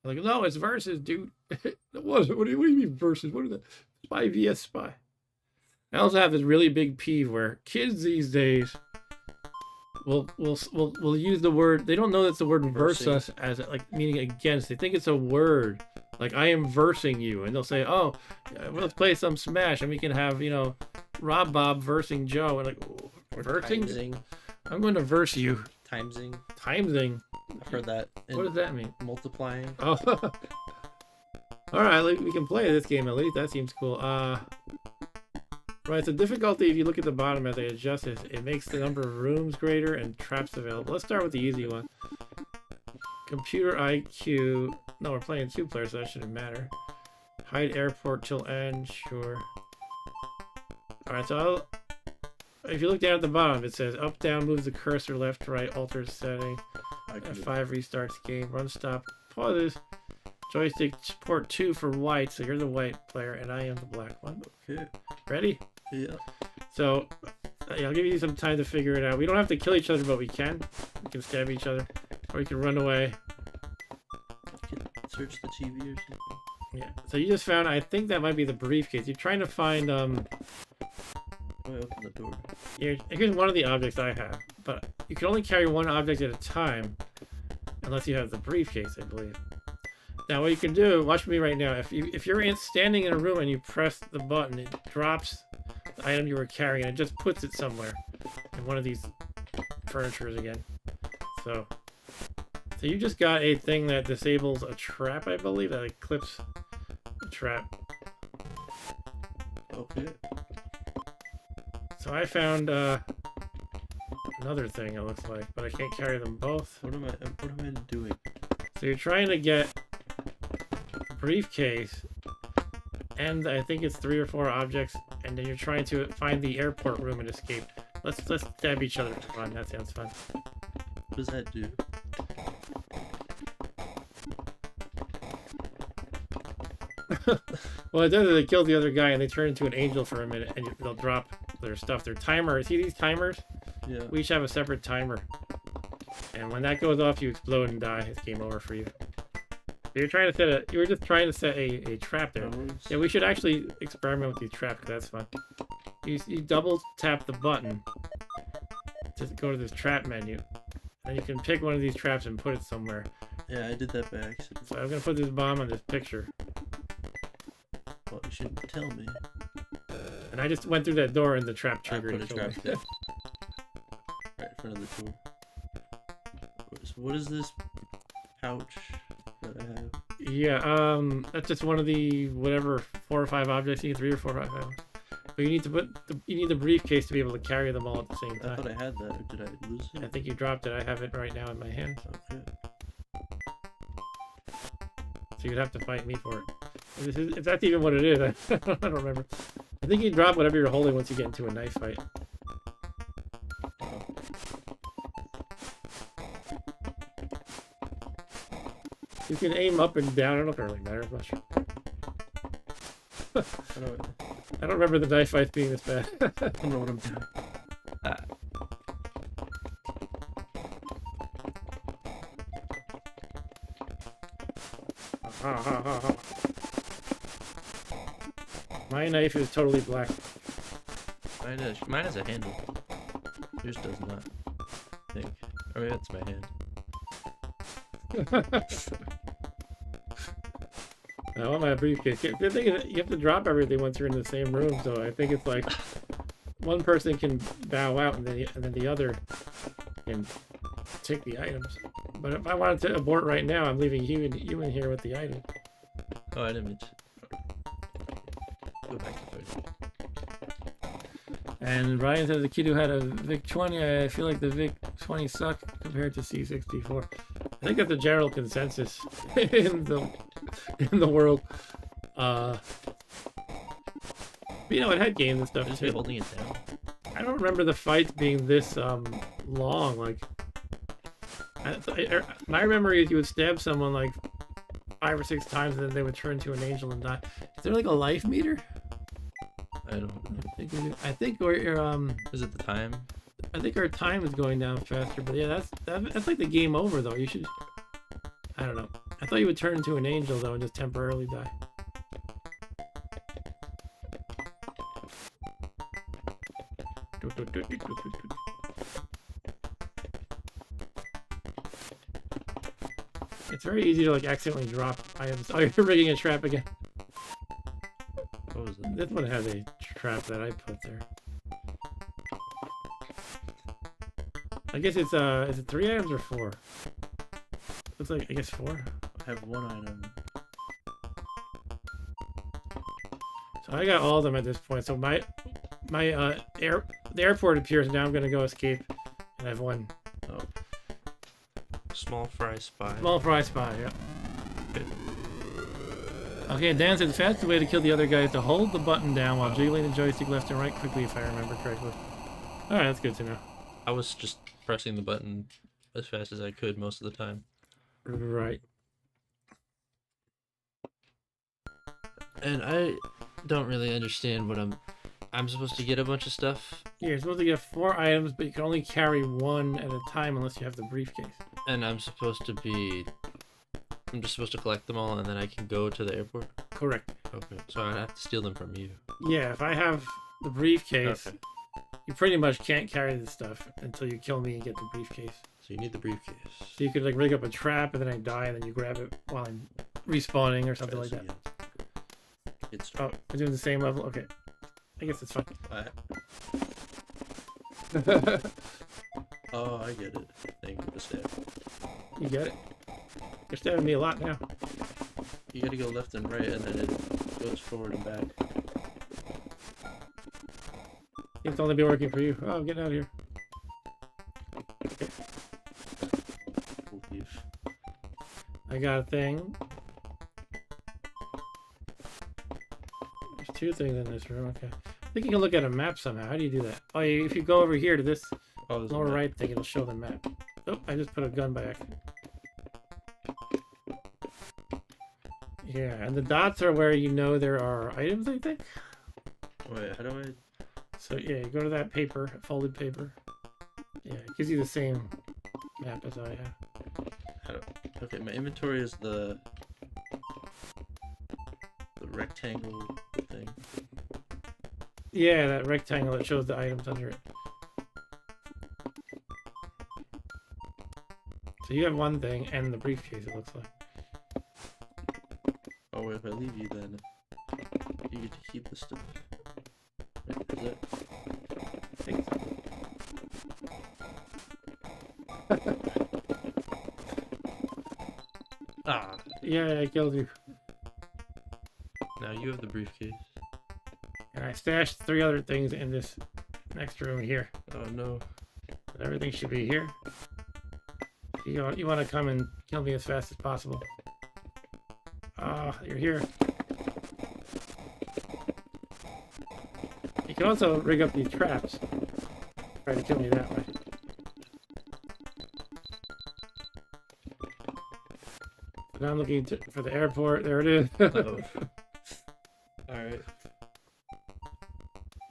Speaker 1: I'm like, no, it's Versus, dude. It wasn't. What do you mean Versus? What is that? Spy vs. Spy. I also have this really big peeve where kids these days will use the word. They don't know that's the word versus as like meaning against. They think it's a word. Like, I am versing you, and they'll say, "Oh, let's play some Smash, and we can have, you know, Rob Bob versing Joe." And like, versing?
Speaker 3: Timesing.
Speaker 1: I'm going to verse you.
Speaker 3: Timesing.
Speaker 1: Timesing.
Speaker 3: I've heard that.
Speaker 1: What does that mean?
Speaker 3: Multiplying.
Speaker 1: Oh, all right. We can play this game at least. That seems cool. Right. So difficulty. If you look at the bottom as they adjust it, it makes the number of rooms greater and traps available. Let's start with the easy one. Computer IQ. No, we're playing 2 players, so that shouldn't matter. Hide airport till end. Sure. Alright, so if you look down at the bottom, it says up, down, moves the cursor, left, right, alters setting. F5 restarts game. Run, stop, pauses. Joystick port 2 for white, so you're the white player, and I am the black one.
Speaker 3: Okay.
Speaker 1: Ready?
Speaker 3: Yeah.
Speaker 1: So, yeah, I'll give you some time to figure it out. We don't have to kill each other, but we can. We can stab each other. Or we can run away.
Speaker 3: Search the TV or something.
Speaker 1: Yeah. So you just found, I think that might be the briefcase. You're trying to find,
Speaker 3: Oh, I opened the door.
Speaker 1: here's one of the objects I have. But you can only carry one object at a time. Unless you have the briefcase, I believe. Now what you can do, watch me right now. If you're standing in a room and you press the button, it drops the item you were carrying and it just puts it somewhere in one of these furnitures again. So you just got a thing that disables a trap, I believe, that like clips a trap.
Speaker 3: Okay.
Speaker 1: So So I found another thing, it looks like, but I can't carry them both.
Speaker 3: What am I doing?
Speaker 1: So you're trying to get a briefcase, and I think it's 3 or 4 objects, and then you're trying to find the airport room and escape. Let's stab each other for fun. That sounds fun.
Speaker 3: What does that do?
Speaker 1: Well, it does is they kill the other guy and they turn into an angel for a minute, and they'll drop their stuff. Their timer. See these timers?
Speaker 3: Yeah.
Speaker 1: We each have a separate timer, and when that goes off, you explode and die. It's game over for you. So you were just trying to set a trap there. Yeah, we should actually experiment with these traps, because that's fun. You double tap the button to go to this trap menu, and you can pick one of these traps and put it somewhere.
Speaker 3: Yeah, I did that by accident.
Speaker 1: So I'm gonna put this bomb on this picture,
Speaker 3: Well, you shouldn't tell me.
Speaker 1: and I just went through that door and the trap
Speaker 3: I
Speaker 1: triggered.
Speaker 3: put a
Speaker 1: and killed
Speaker 3: trap
Speaker 1: me.
Speaker 3: there. Right in front of the door. So what is this pouch that I have?
Speaker 1: Yeah, that's just one of the whatever 4 or 5 objects. You need 3 or 4 or 5 items. But you need to you need the briefcase to be able to carry them all at the same
Speaker 3: I
Speaker 1: time.
Speaker 3: thought I had that. Did I lose it?
Speaker 1: I think you dropped it. I have it right now in my hand.
Speaker 3: Okay.
Speaker 1: So you'd have to fight me for it. If that's even what it is, I don't remember. I think you drop whatever you're holding once you get into a knife fight. You can aim up and down. I don't know if it really matters much. I don't remember the knife fights being this bad.
Speaker 3: I don't know what I'm doing.
Speaker 1: My knife is totally black.
Speaker 2: Mine has a handle. Yours does not. I think. Oh yeah, it's my hand.
Speaker 1: I want my briefcase. The thing is, you have to drop everything once you're in the same room, so I think it's like one person can bow out and then the other can take the items. But if I wanted to abort right now, I'm leaving you in here with the item.
Speaker 2: Oh, I didn't mean to. Go back to 30.
Speaker 1: And Ryan says the kid who had a VIC 20, I feel like the VIC 20 sucked compared to C64. I think that's the general consensus in the world. But, you know, it had games and stuff
Speaker 2: Just be
Speaker 1: too.
Speaker 2: holding it down.
Speaker 1: I don't remember the fights being this long. Like, my memory is you would stab someone like 5 or 6 times, and then they would turn to an angel and die. Is there like a life meter?
Speaker 2: I don't know.
Speaker 1: I think we're
Speaker 2: Is it the time?
Speaker 1: I think our time is going down faster. But yeah, that's like the game over though. You should. I don't know. I thought you would turn into an angel though and just temporarily die. It's very easy to like accidentally drop items. Oh, you're rigging a trap again.
Speaker 2: What was it?
Speaker 1: This one has a trap that I put there. I guess it's is it 3 items or 4? Looks like I guess 4.
Speaker 3: I have 1 item.
Speaker 1: So I got all of them at this point. So the airport appears, and now I'm gonna go escape, and I have 1
Speaker 2: Oh. Small fry spy.
Speaker 1: small fry spy. Yeah. Okay, Dan said the fastest way to kill the other guy is to hold the button down while jiggling the joystick left and right quickly, if I remember correctly. All right, that's good to know.
Speaker 2: I was just pressing the button as fast as I could most of the time.
Speaker 1: Right.
Speaker 2: And I don't really understand what I'm supposed to get a bunch of stuff,
Speaker 1: Yeah, you're supposed to get 4 items, but you can only carry 1 at a time unless you have the briefcase.
Speaker 2: and I'm just supposed to collect them all, and then I can go to the airport.
Speaker 1: Correct.
Speaker 2: Okay, so I have to steal them from you.
Speaker 1: Yeah, if I have the briefcase,
Speaker 2: Okay.
Speaker 1: you pretty much can't carry this stuff until you kill me and get the briefcase.
Speaker 2: So you need the briefcase.
Speaker 1: So you could like rig up a trap and then I die and then you grab it while I'm respawning or something like that.
Speaker 3: It's
Speaker 1: Oh, we're doing the same level? Okay. I guess it's fine.
Speaker 3: Oh, I get it. Thank you for the stab.
Speaker 1: You get it? You're stabbing me a lot now.
Speaker 3: You gotta go left and right, and then it goes forward and back.
Speaker 1: It's only been working for you. Oh, I'm getting out of here.
Speaker 2: We'll leave.
Speaker 1: I got a thing. There's 2 things in this room. Okay. I think you can look at a map somehow. How do you do that? Oh, if you go over here to this
Speaker 2: Oh, there's a
Speaker 1: lower
Speaker 2: map.
Speaker 1: right thing, it'll show the map. Oh, I just put a gun by accident. Yeah, and the dots are where you know there are items, I think.
Speaker 2: Wait, how do I?
Speaker 1: So yeah, you go to that paper, folded paper. Yeah, it gives you the same map as I have.
Speaker 2: How do... Okay, my inventory is the rectangle thing.
Speaker 1: Yeah, that rectangle that shows the items under it. So you have one thing and the briefcase, it looks like.
Speaker 2: Oh wait, if I leave you, then you get to keep the stuff. Wait, is that?
Speaker 1: I think so.
Speaker 2: Ah,
Speaker 1: Yeah, I killed you.
Speaker 2: now you have the briefcase.
Speaker 1: And I stashed 3 other things in this next room here.
Speaker 2: Oh no.
Speaker 1: But everything should be here. You want to come and kill me as fast as possible. Ah, you're here. You can also rig up these traps. Try to kill me that way. Now I'm looking for the airport. There it is.
Speaker 2: Oh. Alright.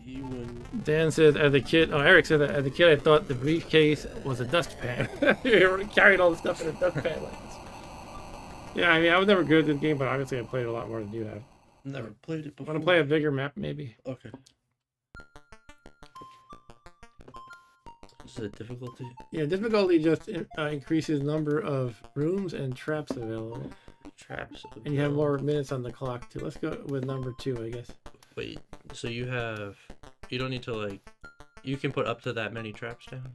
Speaker 2: You and...
Speaker 1: Dan said, as a kid, oh, Eric said that as a kid, I thought the briefcase was a dustpan. You carried all the stuff in a dustpan like this. Yeah, I mean, I was never good at this game, but obviously I played a lot more than you have.
Speaker 3: Never played it before.
Speaker 1: Want to play a bigger map, maybe?
Speaker 3: Okay.
Speaker 2: Is it difficulty?
Speaker 1: Yeah, difficulty just increases number of rooms and traps available.
Speaker 2: Traps.
Speaker 1: And you have more minutes on the clock, too. Let's go with number 2, I guess.
Speaker 2: Wait, so you have... You don't need to, like... You can put up to that many traps down?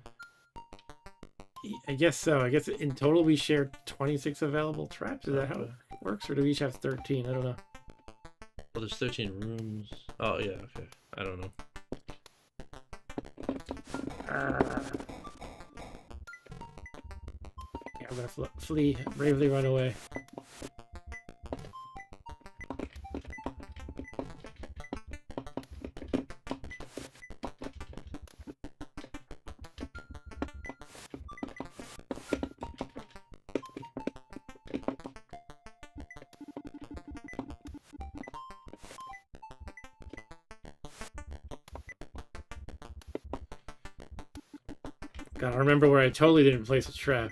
Speaker 1: I guess so. I guess in total we share 26 available traps. Is that how it works? Or do we each have 13? I don't know.
Speaker 2: Well, there's 13 rooms. Oh, yeah, okay. I don't know.
Speaker 1: Yeah, I'm gonna flee, bravely run away. Gotta remember where I totally didn't place a trap.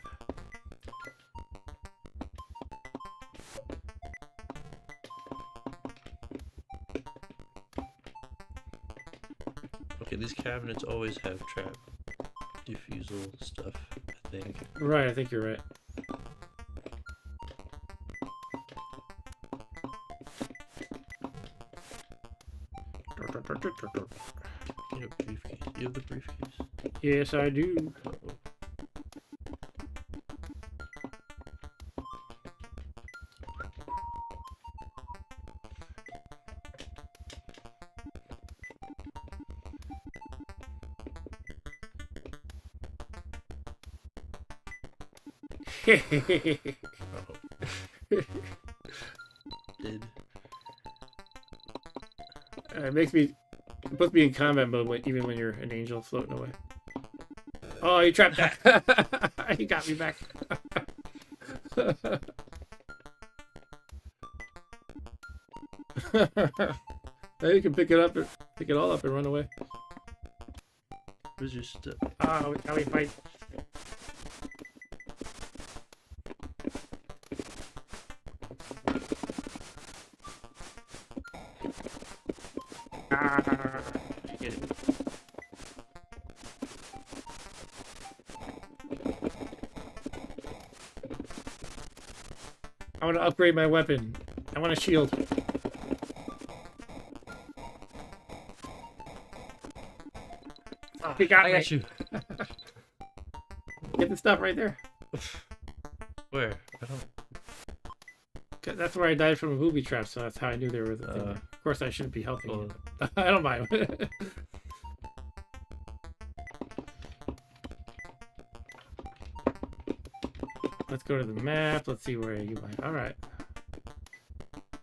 Speaker 2: Okay, these cabinets always have trap defusal stuff, I think.
Speaker 1: Right, I think you're right.
Speaker 2: You have a briefcase. You have the briefcase.
Speaker 1: Yes, I do.
Speaker 2: Uh-oh. Did.
Speaker 1: It makes me... It puts me in combat mode even when you're an angel floating away. Oh, you trapped that! You got me back. Now you can pick it up, pick it all up and run away.
Speaker 2: Where's your stuff?
Speaker 1: Oh, now we fight.
Speaker 2: Get it.
Speaker 1: I want to upgrade my weapon. I want a shield. Oh, he got
Speaker 2: I
Speaker 1: me.
Speaker 2: got you.
Speaker 1: Get the stuff right there.
Speaker 2: Where? I don't.
Speaker 1: 'Cause that's where I died from a booby trap, so that's how I knew there was a thing. Of course, I shouldn't be helping
Speaker 2: Well,
Speaker 1: you. I don't mind. Let's go to the map. Let's see where you might. All right.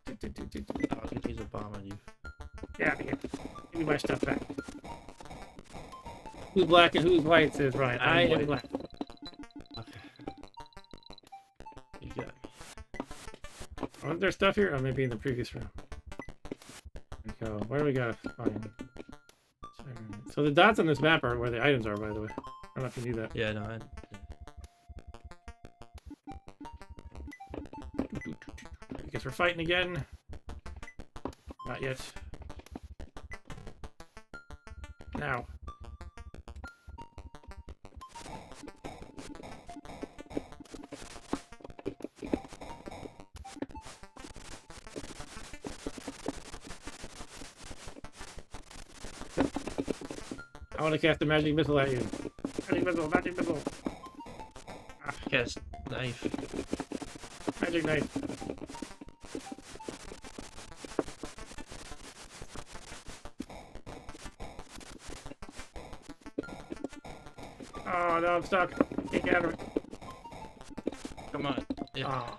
Speaker 2: I was gonna use a bomb on you.
Speaker 1: Yeah, here. Give me my stuff back. Who's black and who's white? Says Ryan. I am black.
Speaker 2: Okay. You got me.
Speaker 1: Wasn't there stuff here? Or maybe in the previous room. There we go. Where do we gotta find? So the dots on this map are where the items are, by the way. I don't know if you knew that.
Speaker 2: Yeah, no,
Speaker 1: I guess we're fighting again. Not yet. Now. I want to cast a magic missile at you. Magic missile, magic missile.
Speaker 2: cast knife.
Speaker 1: Magic knife. Oh no, I'm stuck. Can't get out of it.
Speaker 2: Come on. Yeah.
Speaker 1: Oh.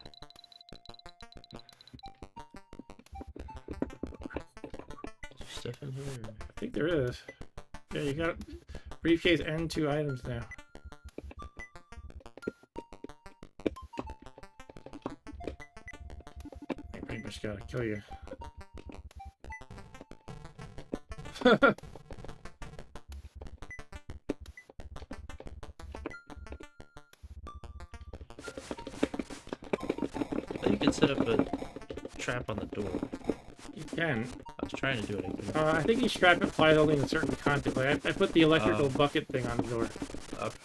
Speaker 2: Stuff in here?
Speaker 1: I think there is. Yeah, you got briefcase and 2 items now. I pretty much gotta kill you.
Speaker 2: You can set up a trap on the door.
Speaker 1: You can.
Speaker 2: I was trying to do it. I couldn't.
Speaker 1: I think you strap it by holding a certain content. Like I put the electrical bucket thing on the door.
Speaker 2: Okay.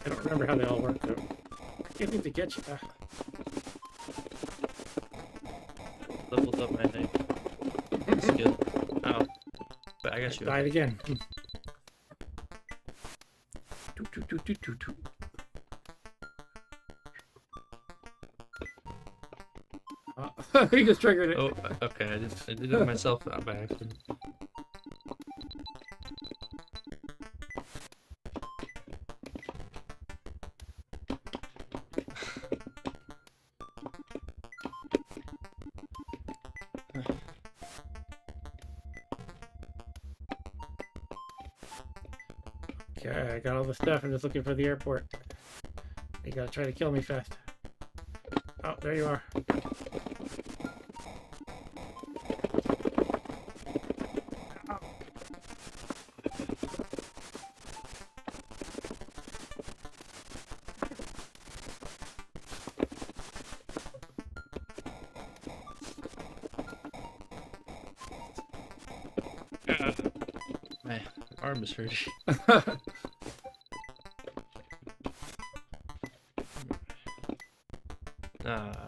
Speaker 1: I don't remember how they all work though. I can't think to get you.
Speaker 2: Leveled up my knife. That's good. Ow. But I got you.
Speaker 1: Died again. He just triggered it.
Speaker 2: Oh, okay. I did it myself by accident.
Speaker 1: Okay, I got all the stuff. I'm just looking for the airport. You gotta try to kill me fast. Oh, there you are.
Speaker 2: My arm is hurting.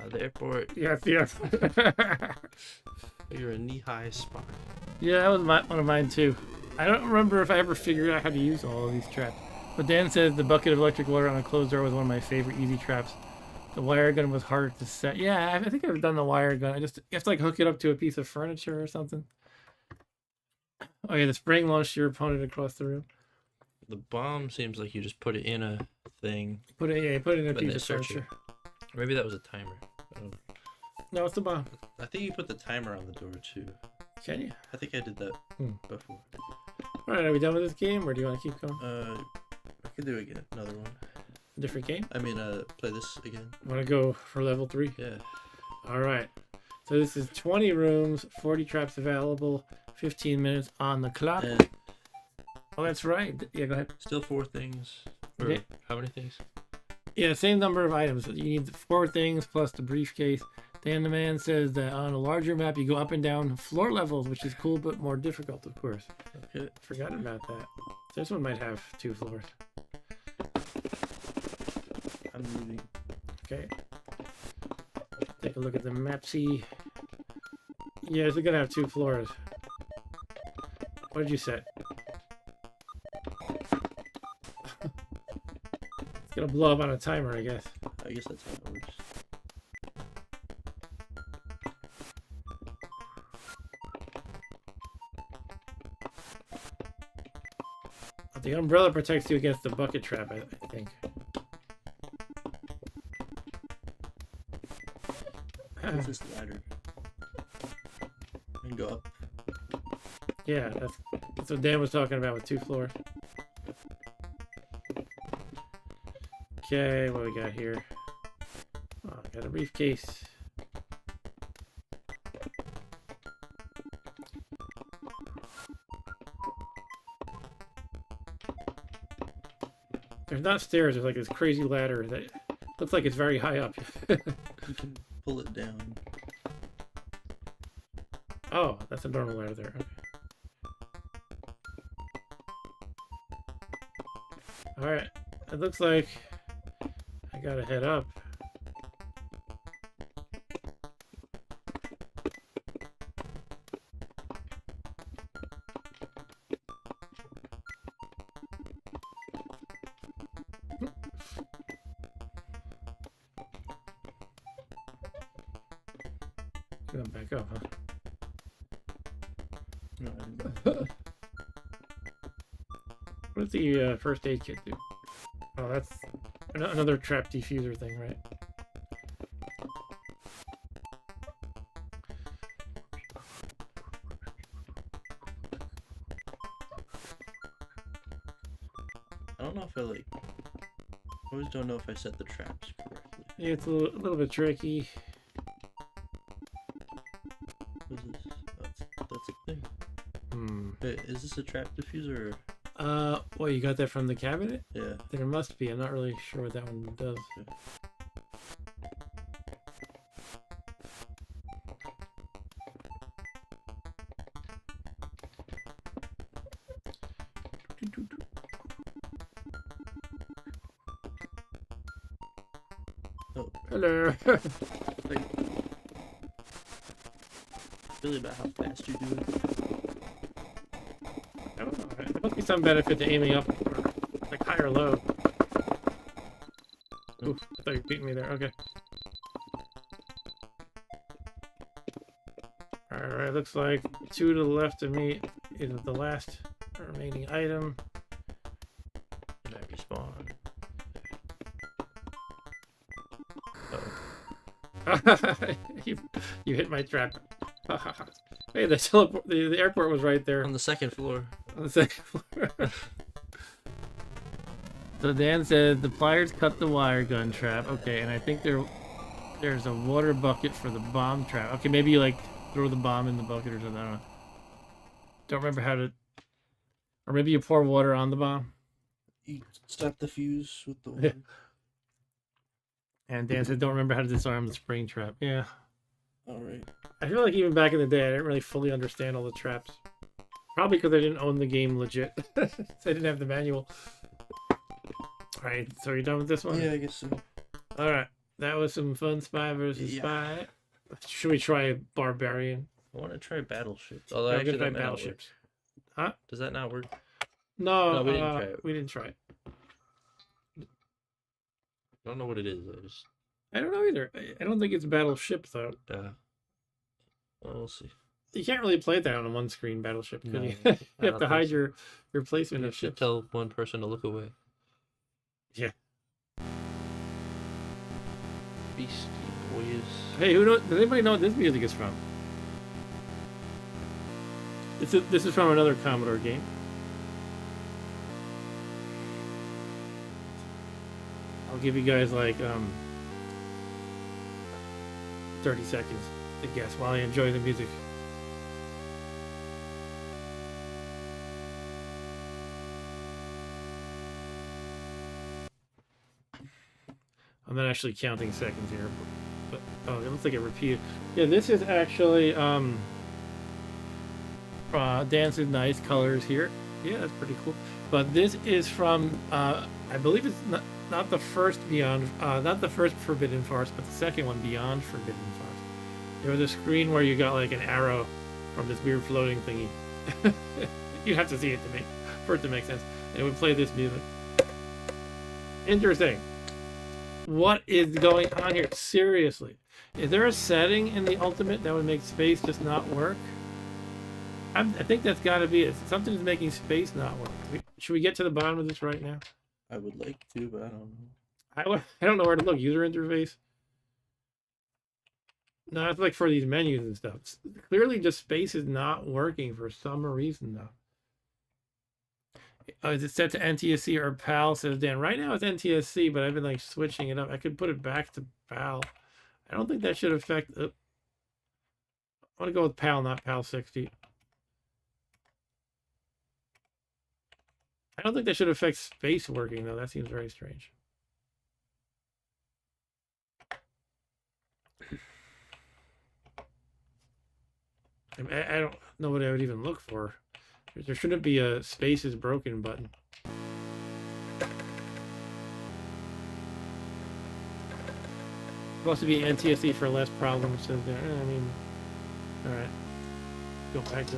Speaker 2: The airport.
Speaker 1: Yes, yes.
Speaker 2: You're a knee-high spot.
Speaker 1: Yeah, that was one of mine too. I don't remember if I ever figured out how to use all of these traps. But Dan says the bucket of electric water on a closed door was one of my favorite easy traps. The wire gun was harder to set. Yeah, I think I've done the wire gun. You have to like hook it up to a piece of furniture or something. Oh yeah, the spring launched your opponent across the room.
Speaker 2: The bomb seems like you just put it in a thing.
Speaker 1: Put it in a
Speaker 2: But
Speaker 1: piece
Speaker 2: they
Speaker 1: of
Speaker 2: search
Speaker 1: furniture.
Speaker 2: Maybe that was a timer.
Speaker 1: No, it's the bomb.
Speaker 3: I think you put the timer on the door too.
Speaker 1: Can you?
Speaker 3: I think I did that before.
Speaker 1: Alright, are we done with this game or do you want to keep going?
Speaker 3: I could do again, another one.
Speaker 1: Different game?
Speaker 3: I mean, play this again.
Speaker 1: Want to go for level 3?
Speaker 3: Yeah.
Speaker 1: Alright. So this is 20 rooms, 40 traps available, 15 minutes on the clock.
Speaker 3: And
Speaker 1: Oh, that's right. Yeah, go ahead.
Speaker 2: Still 4 things. Or
Speaker 1: Okay.
Speaker 2: how many things?
Speaker 1: Yeah, same number of items. You need 4 things plus the briefcase. Dan the Man says that on a larger map, you go up and down floor levels, which is cool, but more difficult, of course.
Speaker 2: Okay.
Speaker 1: Forgot about that. This one might have 2 floors.
Speaker 3: I'm moving.
Speaker 1: Okay. Take a look at the map. See. Yeah, it's gonna have 2 floors. What did you set? It's gonna blow up on a timer, I guess.
Speaker 3: I guess that's how it works.
Speaker 1: The umbrella protects you against the bucket trap, I think.
Speaker 3: What's this ladder? And go up.
Speaker 1: Yeah, that's what Dan was talking about with 2 floors. Okay, what we got here? Oh, I got a briefcase. There's not stairs, there's like this crazy ladder that looks like it's very high up.
Speaker 3: You can pull it down.
Speaker 1: Oh, that's a normal ladder there. Okay. Alright, it looks like I gotta head up. Going back up, huh?
Speaker 3: No, I didn't.
Speaker 1: What does the first aid kit do? Oh, that's another trap diffuser thing, right?
Speaker 3: I don't know if I always don't know if I set the traps correctly.
Speaker 1: Yeah, it's a little bit tricky.
Speaker 3: What is this? That's a thing.
Speaker 1: Hmm.
Speaker 3: Wait, is this a trap diffuser?
Speaker 1: Well, you got that from the cabinet?
Speaker 3: Yeah.
Speaker 1: There must be. I'm not really sure what that one does.
Speaker 3: Oh,
Speaker 1: Hello.
Speaker 3: like, really about how fast you do it.
Speaker 1: I don't know. There must be some benefit to aiming up, or like high or low. Oof, I thought you beat me there. Okay. Alright, looks like 2 to the left of me is the last remaining item. And I respawn. You hit my trap. Hey, the airport was right there.
Speaker 2: On the second floor.
Speaker 1: On the second floor. So Dan said the pliers cut the wire gun trap. Okay, and I think there's a water bucket for the bomb trap. Okay, maybe you like throw the bomb in the bucket or something. I don't know. Don't remember how to. Or maybe you pour water on the bomb.
Speaker 3: You stop the fuse with the water.
Speaker 1: And Dan said, "Don't remember how to disarm the spring trap." Yeah.
Speaker 3: Alright.
Speaker 1: I feel like even back in the day, I didn't really fully understand all the traps. Probably because I didn't own the game legit. So I didn't have the manual. Alright, so are you done with this one?
Speaker 3: Yeah, I guess so.
Speaker 1: Alright, that was some fun spy versus spy. Should we try Barbarian?
Speaker 2: I want to try battleships. Although
Speaker 1: Yeah,
Speaker 2: actually,
Speaker 1: we're gonna
Speaker 2: that
Speaker 1: try
Speaker 2: might not
Speaker 1: battleships.
Speaker 2: work.
Speaker 1: Huh?
Speaker 2: Does that not work?
Speaker 1: No,
Speaker 2: No, we didn't try it.
Speaker 1: We didn't try it.
Speaker 2: I don't know what it is.
Speaker 1: I don't know either. I don't think it's battleship though.
Speaker 2: Well, we'll see.
Speaker 1: You can't really play that on a one-screen battleship.
Speaker 2: No,
Speaker 1: You,
Speaker 2: I
Speaker 1: you have
Speaker 2: don't
Speaker 1: to hide
Speaker 2: think so.
Speaker 1: your placement
Speaker 2: You
Speaker 1: of
Speaker 2: should
Speaker 1: ships.
Speaker 2: tell one person to look away.
Speaker 1: Yeah.
Speaker 2: Beastie Boys.
Speaker 1: Hey, does anybody know what this music is from? This is from another Commodore game. I'll give you guys like 30 seconds to guess while I enjoy the music. I'm not actually counting seconds here, but oh, it looks like it repeated. Yeah, this is actually Dancing Nice colors here. Yeah, that's pretty cool. But this is from I believe it's not the first not the first Forbidden Forest, but the second one, Beyond Forbidden Forest. There was a screen where you got like an arrow from this weird floating thingy. You have to see it for it to make sense. And it would play this music. Interesting. What is going on here? Seriously. Is there a setting in the Ultimate that would make space just not work? I think that's got to be it. Something's making space not work. Should we get to the bottom of this right now?
Speaker 3: I would like to, but I don't know.
Speaker 1: I don't know where to look. User interface. No, it's like for these menus and stuff. Clearly, just space is not working for some reason, though. Is it set to NTSC or PAL? Says Dan. Right now it's NTSC, but I've been like switching it up. I could put it back to PAL. I don't think that should affect. I want to go with PAL, not PAL 60. I don't think that should affect space working, though. That seems very strange. I don't know what I would even look for. There shouldn't be a space is broken button. Supposed to be NTSC for less problems. So there, I mean, all right. Go back to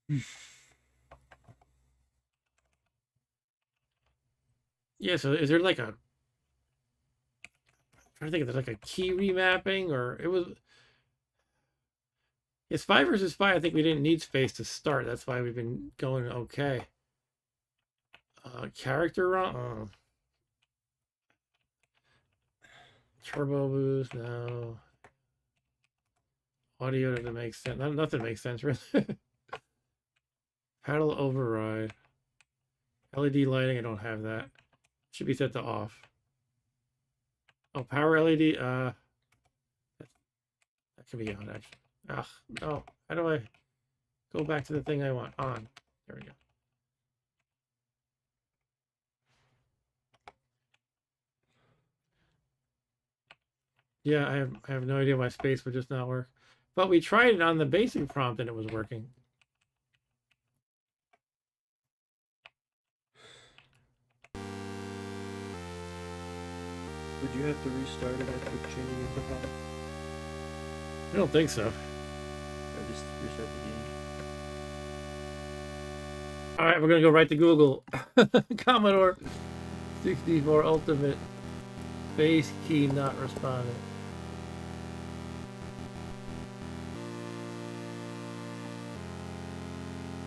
Speaker 1: it. Yeah, so is there like a... I'm trying to think if there's like a key remapping or it was... It's 5 versus 5. I think we didn't need space to start. That's why we've been going okay. Character run. Turbo boost, no. Audio doesn't make sense. Nothing makes sense, really. Paddle override. LED lighting, I don't have that. Should be set to off. Oh, power LED. That can be on, actually. Ugh, no. How do I go back to the thing I want? On. There we go. Yeah, I have no idea why space would just not work. But we tried it on the basic prompt and it was working.
Speaker 3: Would you have to restart it after changing it to PAL?
Speaker 1: I don't think so.
Speaker 3: Or just restart the game?
Speaker 1: All right, we're going to go right to Google. Commodore 64 Ultimate. Space key not responding.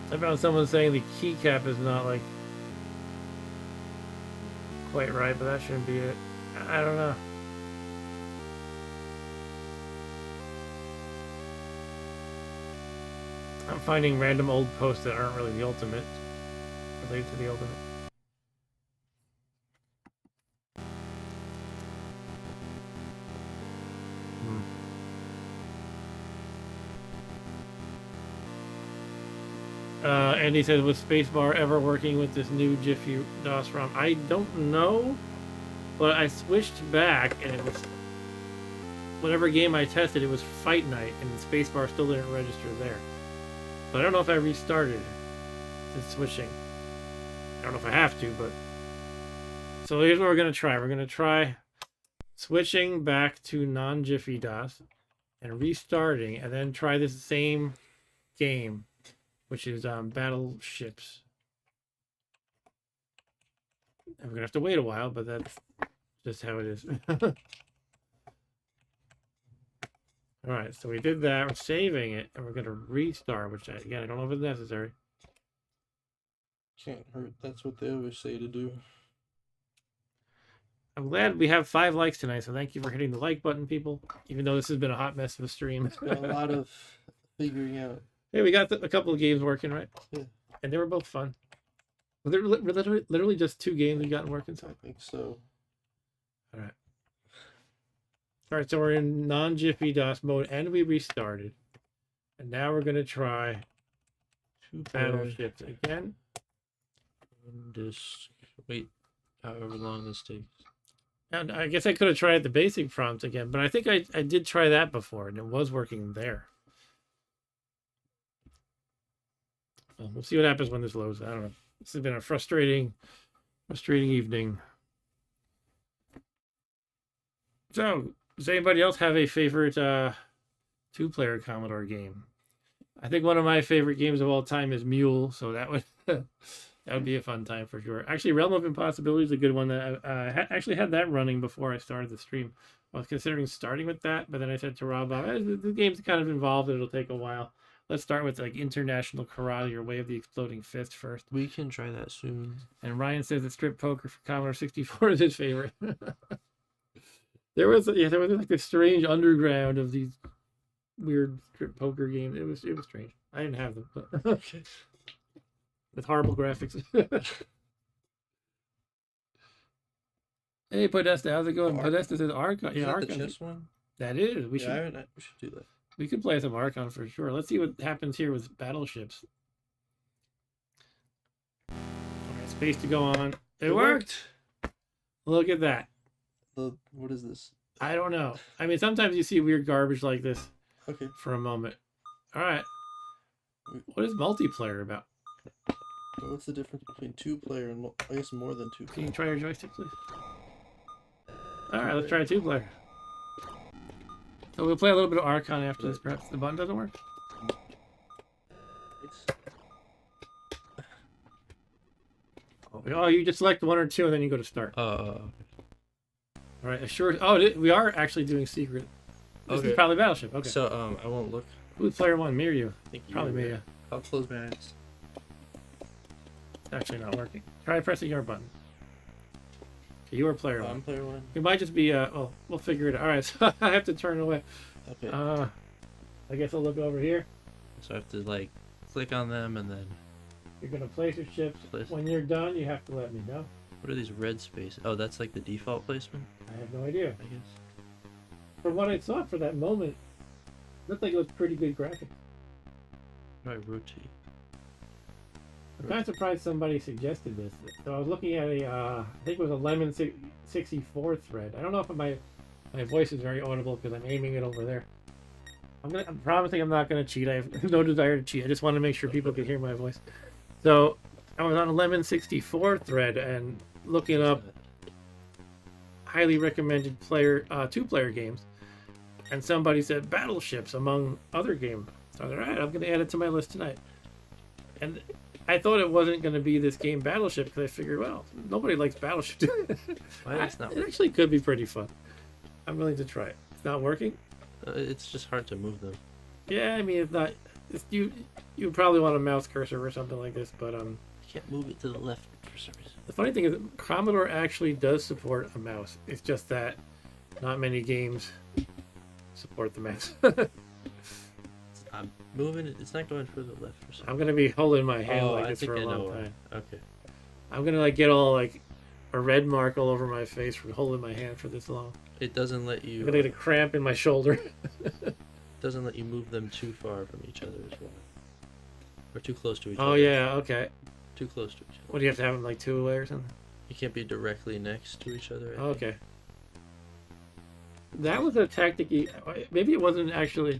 Speaker 1: I found someone saying the keycap is not like quite right, but that shouldn't be it. I don't know. I'm finding random old posts that aren't really the ultimate, related to the ultimate. Andy says, was Spacebar ever working with this new Jiffy DOS ROM? I don't know, but I switched back and it was, whatever game I tested, it was Fight Night and the Spacebar still didn't register there. But I don't know if I restarted the switching. I don't know if I have to, but... So here's what we're going to try. We're going to try switching back to non-Jiffy DOS and restarting, and then try this same game, which is Battleships. And we're gonna have to wait a while, but that's just how it is. All right, so we did that. We're saving it, and we're gonna restart. Which again, I don't know if it's necessary.
Speaker 3: Can't hurt. That's what they always say to do.
Speaker 1: I'm glad we have 5 likes tonight, so thank you for hitting the like button, people. Even though this has been a hot mess of a stream.
Speaker 3: It's been a lot of figuring out.
Speaker 1: Hey, we got a couple of games working, right?
Speaker 3: Yeah.
Speaker 1: And they were both fun. Were there literally just 2 games we gotten working? So
Speaker 3: I think so.
Speaker 1: all right. All right, so we're in non-Jiffy DOS mode, and we restarted. And now we're going to try 2 Battleships again.
Speaker 2: Just wait however long this takes.
Speaker 1: And I guess I could have tried the basic prompt again, but I think I did try that before, and it was working there. Well, we'll see what happens when this loads. I don't know. This has been a frustrating evening. So, does anybody else have a favorite 2-player Commodore game? I think one of my favorite games of all time is Mule, so that would that would be a fun time for sure. Actually, Realm of Impossibility is a good one that I actually had that running before I started the stream. I was considering starting with that, but then I said to Rob, the game's kind of involved, it'll take a while. Let's start with like International Karate or Way of the Exploding Fist first.
Speaker 2: We can try that soon.
Speaker 1: And Ryan says that Strip Poker for Commodore 64 is his favorite. There was like this strange underground of these weird strip poker games. It was strange. I didn't have them, but
Speaker 2: Okay.
Speaker 1: with horrible graphics. Hey, Podesta, how's it going? Podesta says Archon.
Speaker 3: Is
Speaker 1: Yeah,
Speaker 3: that
Speaker 1: Archon.
Speaker 3: the chess one?
Speaker 1: That is. We
Speaker 3: Yeah,
Speaker 1: should
Speaker 3: we should do that.
Speaker 1: we could play some Archon for sure. Let's see what happens here with battleships. All right, space to go on. It worked. Look at that.
Speaker 3: What is this?
Speaker 1: I don't know. I mean, sometimes you see weird garbage like this
Speaker 3: Okay.
Speaker 1: for a moment. All right. What is multiplayer about?
Speaker 3: So what's the difference between 2-player and I guess more than 2?
Speaker 1: Can you try your joystick, please? All right, let's try a 2-player. So we'll play a little bit of Archon after this. Perhaps the button doesn't work. Oh, you just select 1 or 2 and then you go to start. All right, assure. Oh, we are actually doing secret. This is probably Battleship. Okay.
Speaker 2: So I won't look.
Speaker 1: Who's player 1? Me or you?
Speaker 2: I think
Speaker 1: Probably me. Yeah.
Speaker 2: I'll close my eyes.
Speaker 1: It's actually not working. Try pressing your button. Okay, you are player 1.
Speaker 3: I'm player 1.
Speaker 1: It might just be. Oh, we'll figure it out. All right, so I have to turn away.
Speaker 3: Okay.
Speaker 1: I guess I'll look over here.
Speaker 2: So I have to like click on them and then.
Speaker 1: You're gonna place your ships.
Speaker 2: Place.
Speaker 1: When you're done, you have to let me know.
Speaker 2: What are these red spaces? Oh, that's like the default placement,
Speaker 1: I have no idea.
Speaker 2: I guess.
Speaker 1: From what I saw for that moment, looked like it was pretty good graphics.
Speaker 2: How do I rotate?
Speaker 1: I'm kind of surprised somebody suggested this. So I was looking at a, I think it was a Lemon 64 thread. I don't know if my voice is very audible because I'm aiming it over there. I'm promising I'm not gonna cheat. I have no desire to cheat. I just want to make sure people can hear my voice. So I was on a Lemon 64 thread and looking up highly recommended 2-player games, and somebody said battleships among other games. So I was like, all right, I'm gonna add it to my list tonight. And I thought it wasn't going to be this game Battleship because I figured, well, nobody likes Battleship.
Speaker 2: Why is not?
Speaker 1: It actually could be pretty fun. I'm willing to try it. It's not working.
Speaker 2: It's just hard to move them.
Speaker 1: Yeah, I mean, it's not. You probably want a mouse cursor or something like this, but
Speaker 2: You can't move it to the left for some reason.
Speaker 1: the funny thing is, Commodore actually does support a mouse. It's just that not many games support the mouse.
Speaker 2: I'm moving it. It's not going further left for some.
Speaker 1: I'm gonna be holding my hand like
Speaker 2: I
Speaker 1: this
Speaker 2: think
Speaker 1: for a
Speaker 2: I know
Speaker 1: long
Speaker 2: why.
Speaker 1: time.
Speaker 2: Okay.
Speaker 1: I'm gonna like get all like a red mark all over my face for holding my hand for this long.
Speaker 2: It doesn't let
Speaker 1: I'm
Speaker 2: you.
Speaker 1: gonna get a cramp in my shoulder.
Speaker 2: Doesn't let you move them too far from each other as well, or too close to each
Speaker 1: Oh
Speaker 2: other.
Speaker 1: yeah, okay.
Speaker 2: Too close to each other.
Speaker 1: What do you have to have them like 2 away or something?
Speaker 2: You can't be directly next to each other. I think.
Speaker 1: Okay. That was a tactic. Maybe it wasn't actually.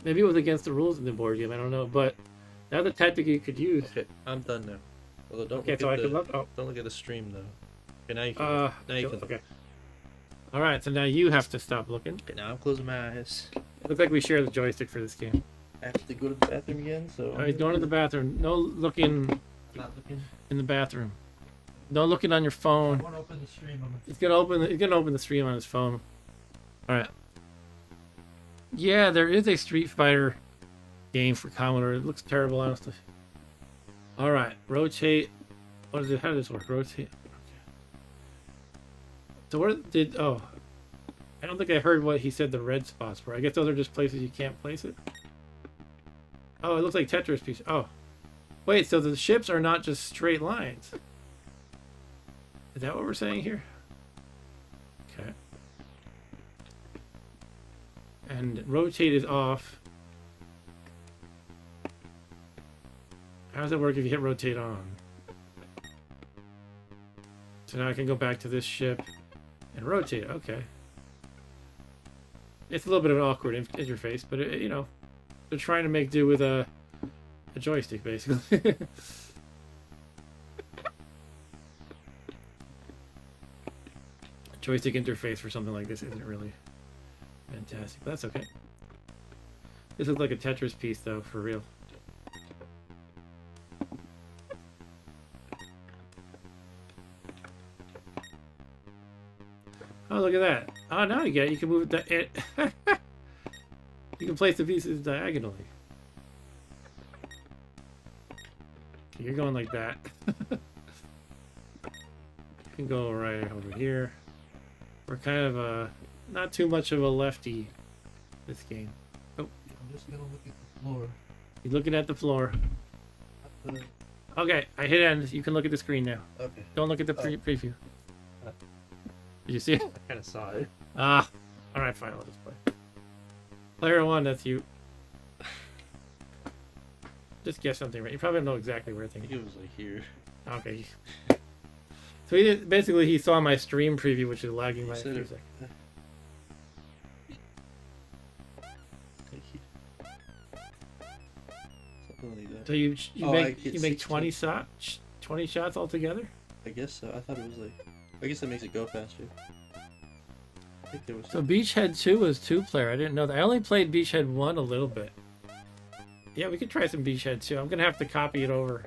Speaker 1: Maybe it was against the rules in the board game. I don't know, but that was a tactic you could use.
Speaker 2: Okay, I'm done now. Although don't
Speaker 1: Okay,
Speaker 2: look
Speaker 1: so
Speaker 2: at
Speaker 1: I
Speaker 2: the,
Speaker 1: can look. Oh,
Speaker 2: don't look at the stream though. Okay, now you can. Now you can.
Speaker 1: okay. All right, so now you have to stop looking.
Speaker 2: Okay, now I'm closing my eyes.
Speaker 1: It looks like we share the joystick for this game.
Speaker 3: I have to go to the bathroom again, so.
Speaker 1: Oh, he's going to the bathroom. No looking
Speaker 3: Not looking.
Speaker 1: in the bathroom. No looking on your phone.
Speaker 3: I want to open the stream on
Speaker 1: He's gonna open the stream on his phone. All right. Yeah, there is a Street Fighter game for Commodore. It looks terrible, honestly. All right, rotate. What is it? How does this work? Rotate. So where did? Oh, I don't think I heard what he said. The red spots were. I guess those are just places you can't place it. Oh, it looks like Tetris piece. Oh, wait. So the ships are not just straight lines. Is that what we're saying here? Okay. And rotate is off. How does it work if you hit rotate on? So now I can go back to this ship and rotate. Okay. It's a little bit of an awkward interface, but you know, they're trying to make do with a joystick, basically. Joystick interface for something like this isn't really fantastic, but that's okay. This looks like a Tetris piece, though, for real. Oh, look at that. Oh, now you get it. You can move it. You can place the pieces diagonally. Okay, you're going like that. You can go right over here. We're kind of not too much of a lefty this game. Oh,
Speaker 3: I'm just gonna look at the floor.
Speaker 1: you're looking at the floor.
Speaker 3: Uh,
Speaker 1: Okay, I hit end. You can look at the screen now.
Speaker 3: Okay.
Speaker 1: Don't look at the preview. Did you see it?
Speaker 2: I kind of saw it.
Speaker 1: Ah, all right, fine. I'll just play. Player 1, that's you. Just guess something, right? You probably don't know exactly where
Speaker 3: I
Speaker 1: things.
Speaker 3: think it was like here.
Speaker 1: Okay. So basically he saw my stream preview, which is lagging by a few seconds.
Speaker 3: Something like that.
Speaker 1: So you
Speaker 3: Oh, I
Speaker 1: make
Speaker 3: get
Speaker 1: you make
Speaker 3: 6
Speaker 1: 20 shots altogether.
Speaker 3: I guess so. I thought it was like. I guess that makes it go faster. I think there was.
Speaker 1: So Beachhead 2 was 2-player. I didn't know that. I only played Beachhead 1 a little bit. Yeah, we could try some Beachhead 2. I'm gonna have to copy it over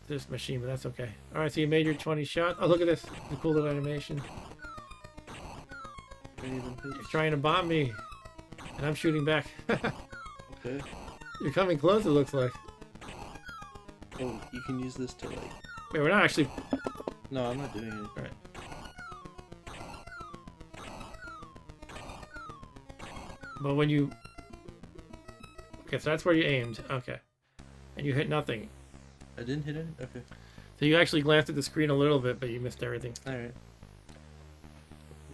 Speaker 1: this machine, but that's okay. All right, so you made your 20 shots. Oh, look at this. The cool little animation. You're trying to bomb me, and I'm shooting back.
Speaker 3: Okay.
Speaker 1: You're coming close, it looks like.
Speaker 3: Oh, you can use this to like.
Speaker 1: Wait, we're not actually.
Speaker 3: No, I'm not doing it.
Speaker 1: All right. But when you. Okay, so that's where you aimed. Okay. And you hit nothing.
Speaker 3: I didn't hit it? Okay.
Speaker 1: So you actually glanced at the screen a little bit, but you missed everything.
Speaker 3: Alright.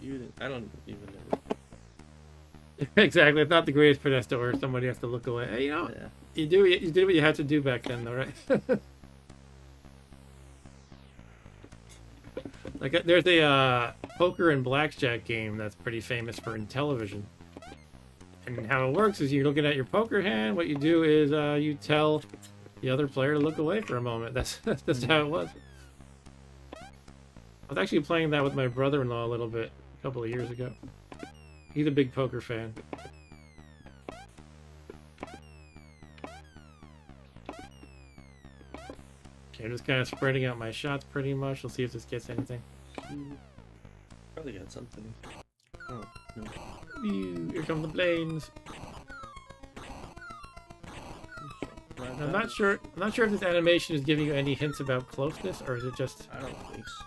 Speaker 3: You didn't. I don't even know.
Speaker 1: Exactly. It's not the greatest Podesta where somebody has to look away. Hey, you know,
Speaker 3: Yeah.
Speaker 1: you did what you had to do back then, though, right? Like, there's a poker and blackjack game that's pretty famous for in television. And how it works is you're looking at your poker hand. What you do is you tell the other player to look away for a moment. That's how it was. I was actually playing that with my brother-in-law a little bit a couple of years ago. He's a big poker fan. Okay, I'm just kind of spreading out my shots pretty much. Let's see if this gets anything.
Speaker 3: Probably got something. Oh, no.
Speaker 1: Here come the planes. I'm not sure if this animation is giving you any hints about closeness, or is it just...
Speaker 3: I don't think so.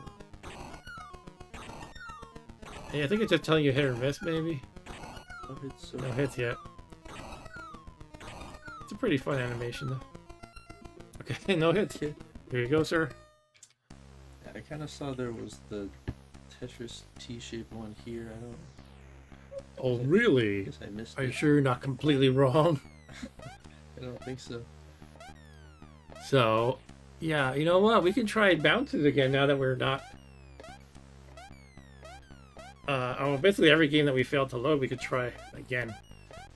Speaker 1: Yeah, I think it's just telling you hit or miss, maybe.
Speaker 3: No hits, so
Speaker 1: No hits yet. It's a pretty fun animation, though. Okay, no hits. Here you go, sir.
Speaker 3: I kind of saw there was the Tetris T-shaped one here. I don't.
Speaker 1: Oh,
Speaker 3: I
Speaker 1: really?
Speaker 3: guess I missed
Speaker 1: Are you
Speaker 3: it.
Speaker 1: sure you're not completely wrong?
Speaker 3: I don't think so.
Speaker 1: So, yeah, you know what? We can try bounces again now that we're not... basically every game that we failed to load, we could try again.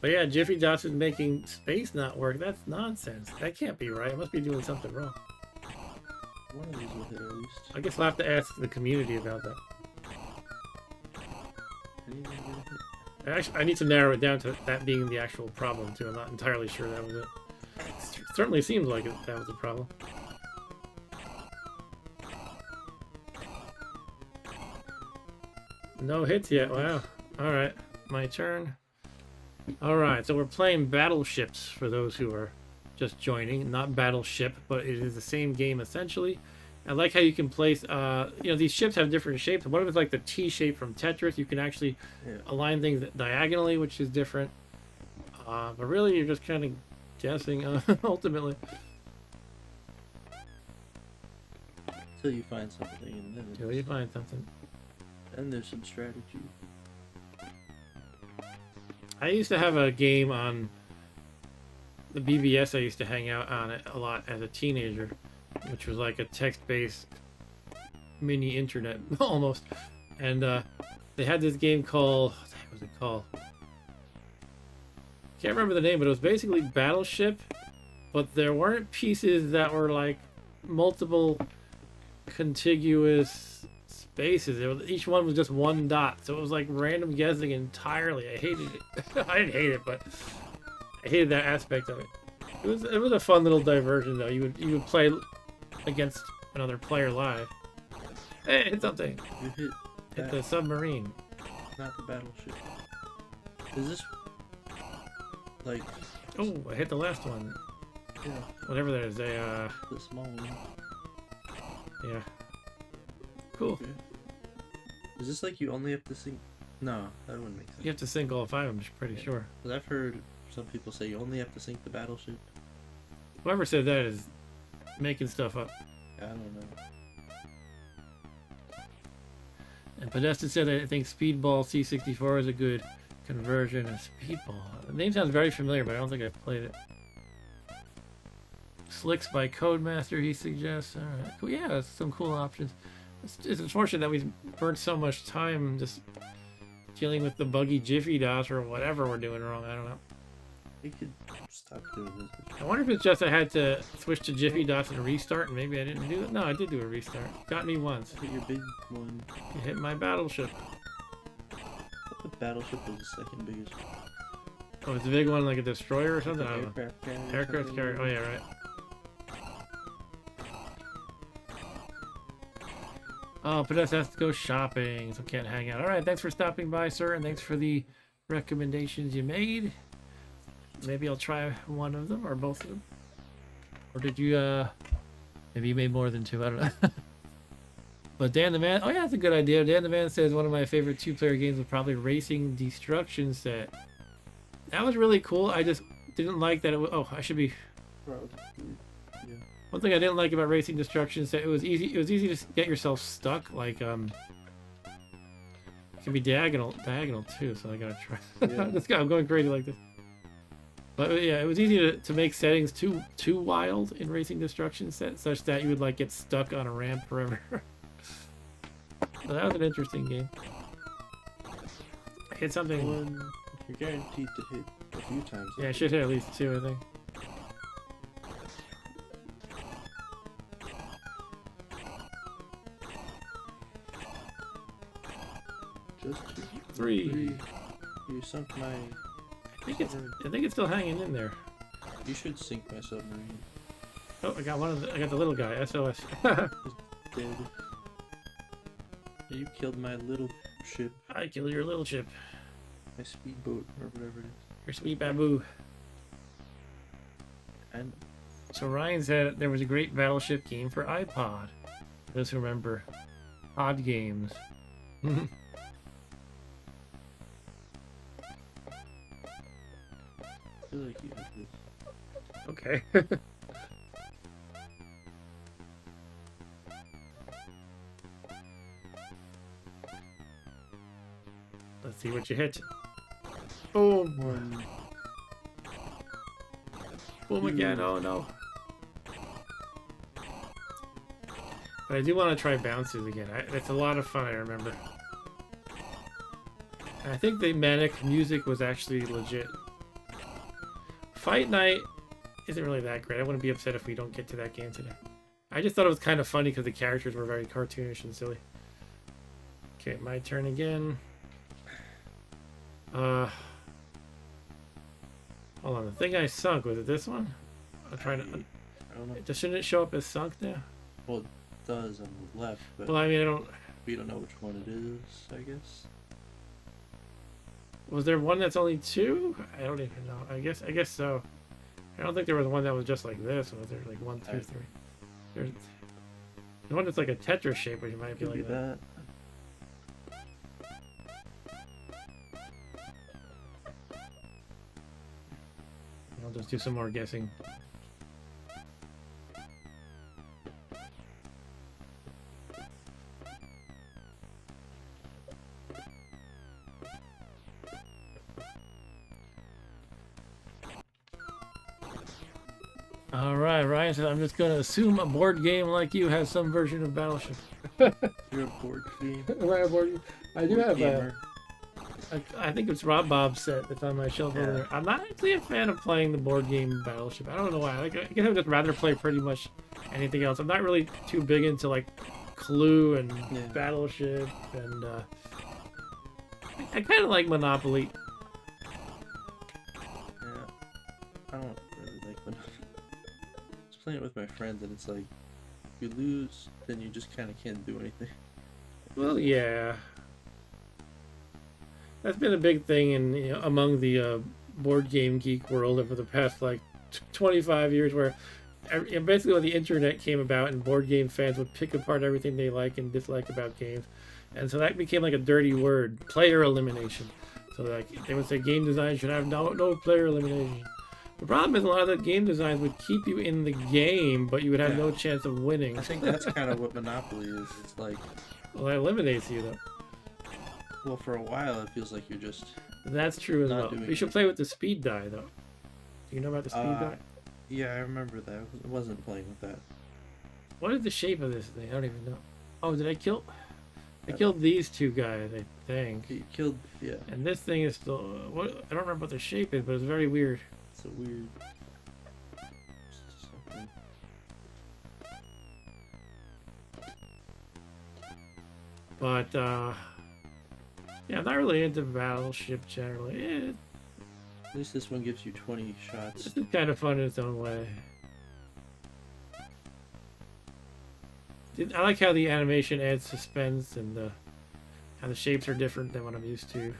Speaker 1: But yeah, Jiffy Dots is making space not work. That's nonsense. That can't be right. I must be doing something wrong.
Speaker 3: One of these will hit at least.
Speaker 1: I guess we'll have to ask the community about that.
Speaker 3: Anything gonna hit?
Speaker 1: Actually, I need to narrow it down to that being the actual problem, too. I'm not entirely sure that was it. It certainly seems like that was the problem. No hits yet. Wow. Alright. My turn. Alright, so we're playing Battleships for those who are just joining. Not Battleship, but it is the same game essentially. I like how you can place, these ships have different shapes. One of it's like the T shape from Tetris. You can actually align things diagonally, which is different. But really, you're just kind of guessing, ultimately.
Speaker 3: Until you find something, and then
Speaker 1: Until you find something.
Speaker 3: and there's some strategy.
Speaker 1: I used to have a game on the BBS. I used to hang out on it a lot as a teenager, which was like a text-based mini internet almost. And they had this game called, what the heck was it called? Can't remember the name, but it was basically Battleship, but there weren't pieces that were like multiple contiguous spaces. Each one was just one dot, so it was like random guessing entirely. I hated it. I didn't hate it, but I hated that aspect of it. It was a fun little diversion though. You would play against another player live. Hey, hit something.
Speaker 3: You
Speaker 1: Hit the submarine.
Speaker 3: not the battleship. Is this like
Speaker 1: Oh, I hit the last one.
Speaker 3: yeah,
Speaker 1: Whatever that is.
Speaker 3: the small one?
Speaker 1: Yeah. Cool.
Speaker 3: Okay. Is this like you only have to sync? No, that wouldn't make sense.
Speaker 1: You have to sync all 5, I'm pretty sure.
Speaker 3: Because I've heard some people say you only have to sync the battleship.
Speaker 1: Whoever said that is making stuff up.
Speaker 3: I don't know.
Speaker 1: And Podesta said, I think Speedball C64 is a good conversion of Speedball. The name sounds very familiar, but I don't think I've played it. Slicks by Codemaster, he suggests. Alright, cool. Yeah, that's some cool options. It's unfortunate that we burnt so much time just dealing with the buggy Jiffy dots or whatever we're doing wrong. I don't know.
Speaker 3: We could stop doing this.
Speaker 1: I wonder if it's just I had to switch to Jiffy dots and restart, and maybe I didn't do it. No, I did do a restart. Got me once.
Speaker 3: Hit your big one.
Speaker 1: You hit my battleship.
Speaker 3: The battleship was the second biggest.
Speaker 1: Oh, it's a big one, like a destroyer or something? I don't know.
Speaker 3: Aircraft carrier.
Speaker 1: Aircraft carrier. Oh, yeah, right. Oh, Podesta has to go shopping, so can't hang out. All right, thanks for stopping by, sir, and thanks for the recommendations you made. Maybe I'll try one of them or both of them. Or did you, maybe you made more than 2, I don't know. But Dan the Man, oh yeah, that's a good idea. Dan the Man says one of my favorite 2-player games was probably Racing Destruction Set. That was really cool. I just didn't like that it was, oh, I should be...
Speaker 3: Yeah.
Speaker 1: One thing I didn't like about Racing Destruction Set, it was easy to get yourself stuck, like, it can be diagonal too, so I gotta try.
Speaker 3: Yeah.
Speaker 1: I'm going crazy like this. But yeah, it was easy to make settings too wild in Racing Destruction Set, such that you would like get stuck on a ramp forever. So that was an interesting game. I hit something.
Speaker 3: One, you're guaranteed to hit a few times.
Speaker 1: Yeah, I should hit at least 2, I think.
Speaker 3: Just
Speaker 1: 3.
Speaker 3: You sunk my.
Speaker 1: I think it's still hanging in there.
Speaker 3: You should sink my submarine.
Speaker 1: Oh, I got the little guy. SOS.
Speaker 3: It's dead. You killed my little ship.
Speaker 1: I killed your little ship.
Speaker 3: My speedboat, or whatever it is.
Speaker 1: Your sweet baboo.
Speaker 3: And
Speaker 1: So Ryan said there was a great battleship game for iPod. Those who remember odd games.
Speaker 3: I feel like you have this.
Speaker 1: Okay. Let's see what you hit. Boom.
Speaker 3: One.
Speaker 1: Boom again. Oh no. But I do want to try bounces again. It's a lot of fun, I remember. And I think the manic music was actually legit. Fight Night isn't really that great. I wouldn't be upset if we don't get to that game today. I just thought it was kind of funny because the characters were very cartoonish and silly. Okay, my turn again. Hold on, the thing I sunk, was it this one? I'm trying to...
Speaker 3: I don't know.
Speaker 1: Shouldn't it show up as sunk now?
Speaker 3: Well, it does on the left, but
Speaker 1: Well, I mean, I don't...
Speaker 3: we don't know which one it is, I guess.
Speaker 1: Was there one that's only 2? I don't even know. I guess so. I don't think there was one that was just like this. Was there like 1, 2, 3? There's one that's like a Tetris shape, which might be
Speaker 3: Could
Speaker 1: like
Speaker 3: be
Speaker 1: that. I'll just do some more guessing. Alright, Ryan said, I'm just going to assume a board game like you has some version of Battleship.
Speaker 3: You're a board game.
Speaker 1: Right, board. I do
Speaker 3: Board
Speaker 1: have
Speaker 3: gamer.
Speaker 1: I think it's Rob Bob's set that's on my shelf over there. I'm not actually a fan of playing the board game Battleship. I don't know why. Like, I guess I'd just rather play pretty much anything else. I'm not really too big into like Clue and Battleship, and I kind of like Monopoly.
Speaker 3: Yeah. I don't really like when I was playing it with my friends, and it's like, if you lose, then you just kind of can't do anything.
Speaker 1: Well, yeah. That's been a big thing in among the board game geek world over the past like 25 years, where basically when the internet came about and board game fans would pick apart everything they like and dislike about games, And so that became like a dirty word, player elimination. So like they would say game design should have no player elimination. The problem is a lot of the game designs would keep you in the game, but you would have no chance of winning.
Speaker 3: I think that's kind of what Monopoly is. It's like,
Speaker 1: well, that eliminates you though.
Speaker 3: well, for a while it feels like you're just.
Speaker 1: That's true as
Speaker 3: Not
Speaker 1: well.
Speaker 3: doing
Speaker 1: We should
Speaker 3: it.
Speaker 1: play with the speed die though. Do you know about the speed die?
Speaker 3: Yeah, I remember that. I wasn't playing with that.
Speaker 1: What is the shape of this thing? I don't even know. Oh, did I kill? I killed these two guys, I think.
Speaker 3: He killed. Yeah,
Speaker 1: And this thing is still. What? I don't remember what the shape is, but it's very weird.
Speaker 3: it's a weird. Something.
Speaker 1: But yeah, I'm not really into Battleship generally.
Speaker 3: At least this one gives you 20 shots.
Speaker 1: This is kind of fun in its own way. I like how the animation adds suspense and how the shapes are different than what I'm used to.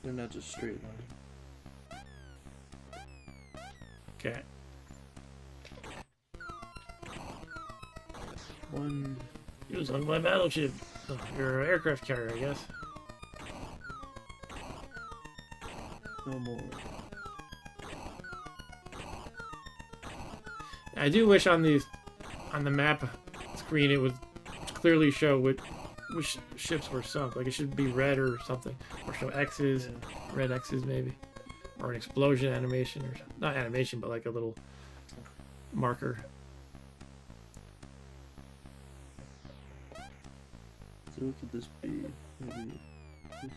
Speaker 3: They're not just straight line.
Speaker 1: Okay.
Speaker 3: One.
Speaker 1: Use on my battleship. Oh, you're an aircraft carrier, I guess.
Speaker 3: No more.
Speaker 1: I do wish on the map screen it would clearly show which ships were sunk. Like it should be red or something, or show X's, red X's maybe, or an explosion animation or not animation, but like a little marker.
Speaker 3: So what could this be? Maybe this.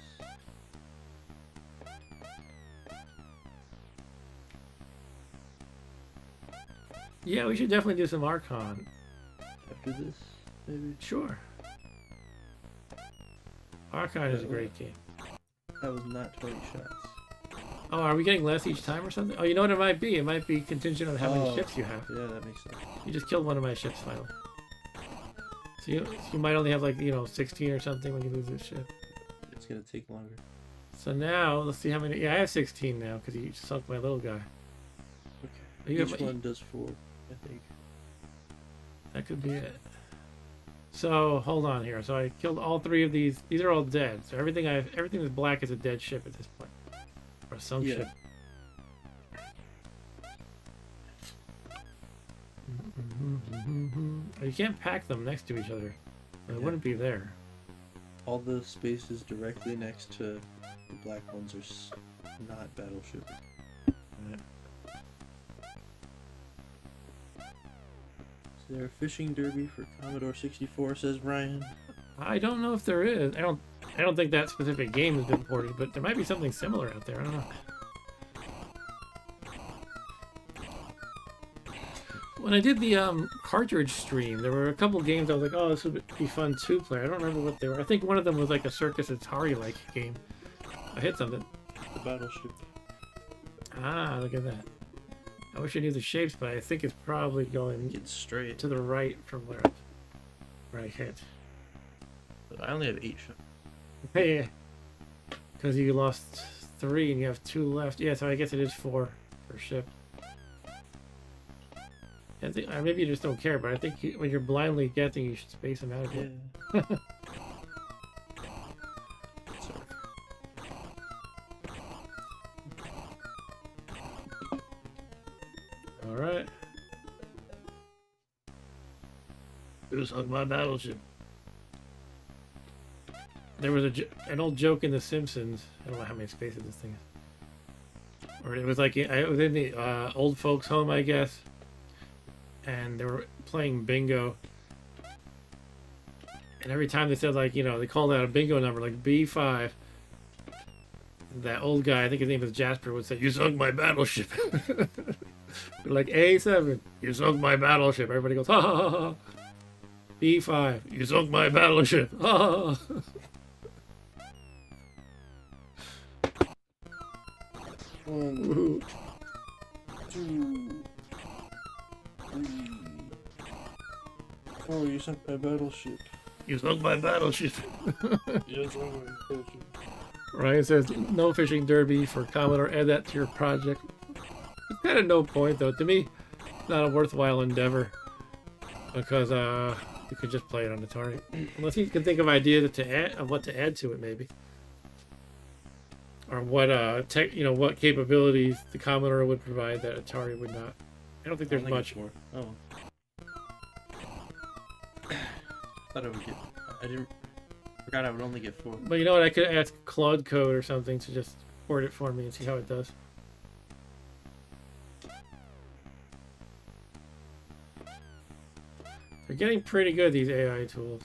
Speaker 1: Yeah, we should definitely do some Archon.
Speaker 3: After this, maybe.
Speaker 1: Sure. Archon is a great game.
Speaker 3: That was not 20 shots.
Speaker 1: Oh, are we getting less each time or something? Oh, you know what it might be? It might be contingent on how many
Speaker 3: Oh.
Speaker 1: ships you have.
Speaker 3: Yeah, that makes sense.
Speaker 1: You just killed one of my ships finally. So you might only have like, 16 or something when you lose this ship.
Speaker 3: It's gonna take longer.
Speaker 1: So now, let's see how many. Yeah, I have 16 now because you sunk my little guy.
Speaker 3: Okay.
Speaker 1: You
Speaker 3: Each
Speaker 1: have-
Speaker 3: one does 4, I think.
Speaker 1: That could be it. So, hold on here. So I killed all 3 of these. These are all dead. So everything that's black is a dead ship at this point. Or a sunk
Speaker 3: Yeah.
Speaker 1: ship. You can't pack them next to each other. They
Speaker 3: Yeah.
Speaker 1: wouldn't be there.
Speaker 3: All the spaces directly next to the black ones are not battleship. Is there a fishing derby for Commodore 64? Says Ryan.
Speaker 1: I don't know if there is. I don't think that specific game has been ported, but there might be something similar out there. I don't know. When I did the cartridge stream, there were a couple games I was like, oh, this would be fun 2-player. I don't remember what they were. I think one of them was like a Circus Atari-like game. I hit something.
Speaker 3: The battleship.
Speaker 1: Ah, look at that. I wish I knew the shapes, but I think it's probably going
Speaker 3: Get straight.
Speaker 1: to the right from where I hit.
Speaker 2: I only have 8 shots.
Speaker 1: Hey, because you lost 3 and you have 2 left. Yeah, so I guess it is 4 per ship. I think, or maybe you just don't care, but I think when you're blindly guessing, you should space them out a bit.
Speaker 3: Yeah. Sorry.
Speaker 1: All right. Who's on my battleship? There was an old joke in The Simpsons. I don't know how many spaces this thing is. Or it was like it was in the old folks' home, I guess. And they were playing bingo. And every time they said, like, they called out a bingo number, like B5. That old guy, I think his name was Jasper, would say, "You sunk my battleship." They're like, A7, "You sunk my battleship." Everybody goes, ha ha ha ha. B5, "You sunk my battleship." Ha ha ha.
Speaker 3: One, 2, 3. Oh, you sunk my battleship.
Speaker 1: You sunk my battleship.
Speaker 3: You sunk my battleship.
Speaker 1: Ryan says, no fishing derby for Commodore. Add that to your project. It's kind of no point, though. To me, it's not a worthwhile endeavor. Because, you could just play it on Atari. Unless you can think of ideas to add, of what to add to it, maybe. Or what what capabilities the Commodore would provide that Atari would not. I don't think there's much.
Speaker 3: More. Oh. Thought I would get. I didn't. Forgot I would only get 4.
Speaker 1: But you know what? I could ask Claude Code or something to just port it for me and see how it does. They're getting pretty good, these AI tools.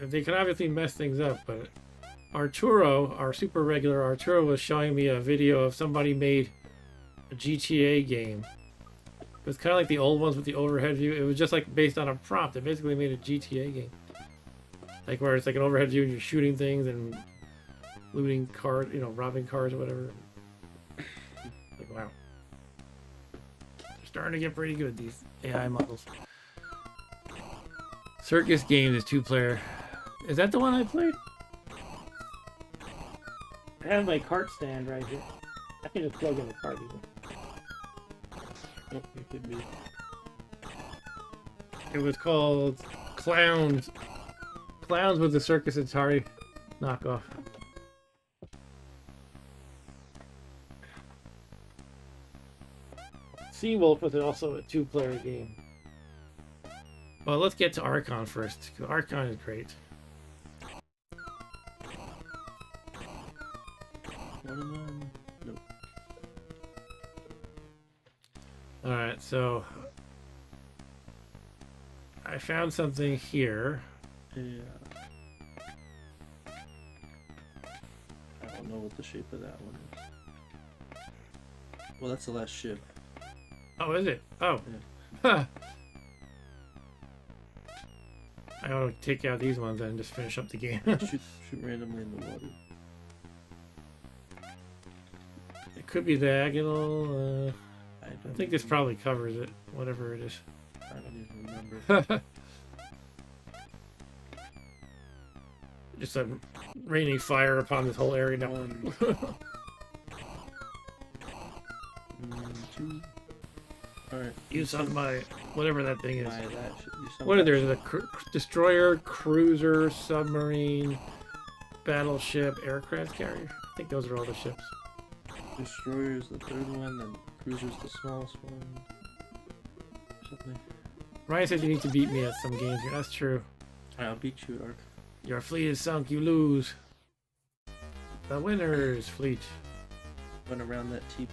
Speaker 1: They can obviously mess things up, but Arturo, our super regular Arturo, was showing me a video of somebody made a GTA game. It was kind of like the old ones with the overhead view. It was just like based on a prompt. It basically made a GTA game. Like where it's like an overhead view and you're shooting things and looting cars, robbing cars or whatever. Like, wow. They're starting to get pretty good, these AI models. Circus Games is 2-player. Is that the one I played? I have my cart stand right here. I can just plug in the cart even.
Speaker 3: Oh, it could be.
Speaker 1: It was called Clowns. Clowns with the Circus Atari knockoff. Seawolf was also a 2-player game. Well, let's get to Archon first. Archon is great.
Speaker 3: One of them. Nope.
Speaker 1: Alright, so I found something here.
Speaker 3: Yeah. I don't know what the shape of that one is. Well, that's the last ship.
Speaker 1: Oh, is it? Oh.
Speaker 3: Yeah.
Speaker 1: I ought to take out these ones and just finish up the game.
Speaker 3: shoot randomly in the water.
Speaker 1: It could be diagonal.
Speaker 3: I
Speaker 1: I think this probably covers it, whatever it is.
Speaker 3: I don't even remember.
Speaker 1: Just a raining fire upon this whole area now.
Speaker 3: 1, 2. Alright.
Speaker 1: Use on my whatever that thing is.
Speaker 3: That should do something.
Speaker 1: What are there? The destroyer, cruiser, submarine, battleship, aircraft carrier. I think those are all the ships.
Speaker 3: Destroyer is the third one, and cruiser's the smallest one. Something.
Speaker 1: Ryan says you need to beat me at some games here. That's true.
Speaker 3: I'll beat you at Ark.
Speaker 1: Your fleet is sunk. You lose. The winner's fleet.
Speaker 3: Went around that TP.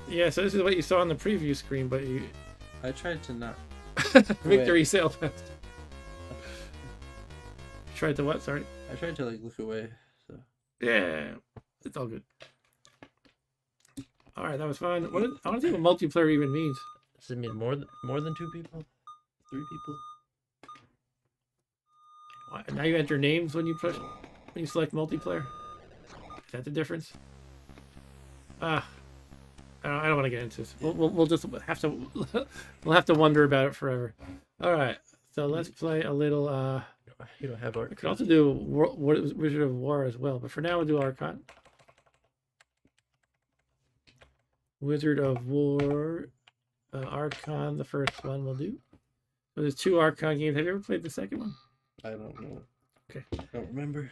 Speaker 1: Yeah, so this is what you saw on the preview screen, but you
Speaker 3: I tried to not.
Speaker 1: victory sailed past. Tried to what? Sorry.
Speaker 3: I tried to look away. So
Speaker 1: Yeah, it's all good. All right, that was fun. I want to see what multiplayer even means.
Speaker 2: Does it mean more than 2 people?
Speaker 3: 3 people.
Speaker 1: Now you enter names when you select multiplayer. Is that the difference? I don't want to get into this. We'll just have to we'll have to wonder about it forever. All right, so let's play a little.
Speaker 2: You don't have
Speaker 1: We
Speaker 2: Archon.
Speaker 1: could also do Wizard of War as well, but for now we'll do Archon. Wizard of War, Archon, the first one we'll do. So there's 2 Archon games. Have you ever played the second one?
Speaker 3: I don't know.
Speaker 1: Okay.
Speaker 3: I don't remember.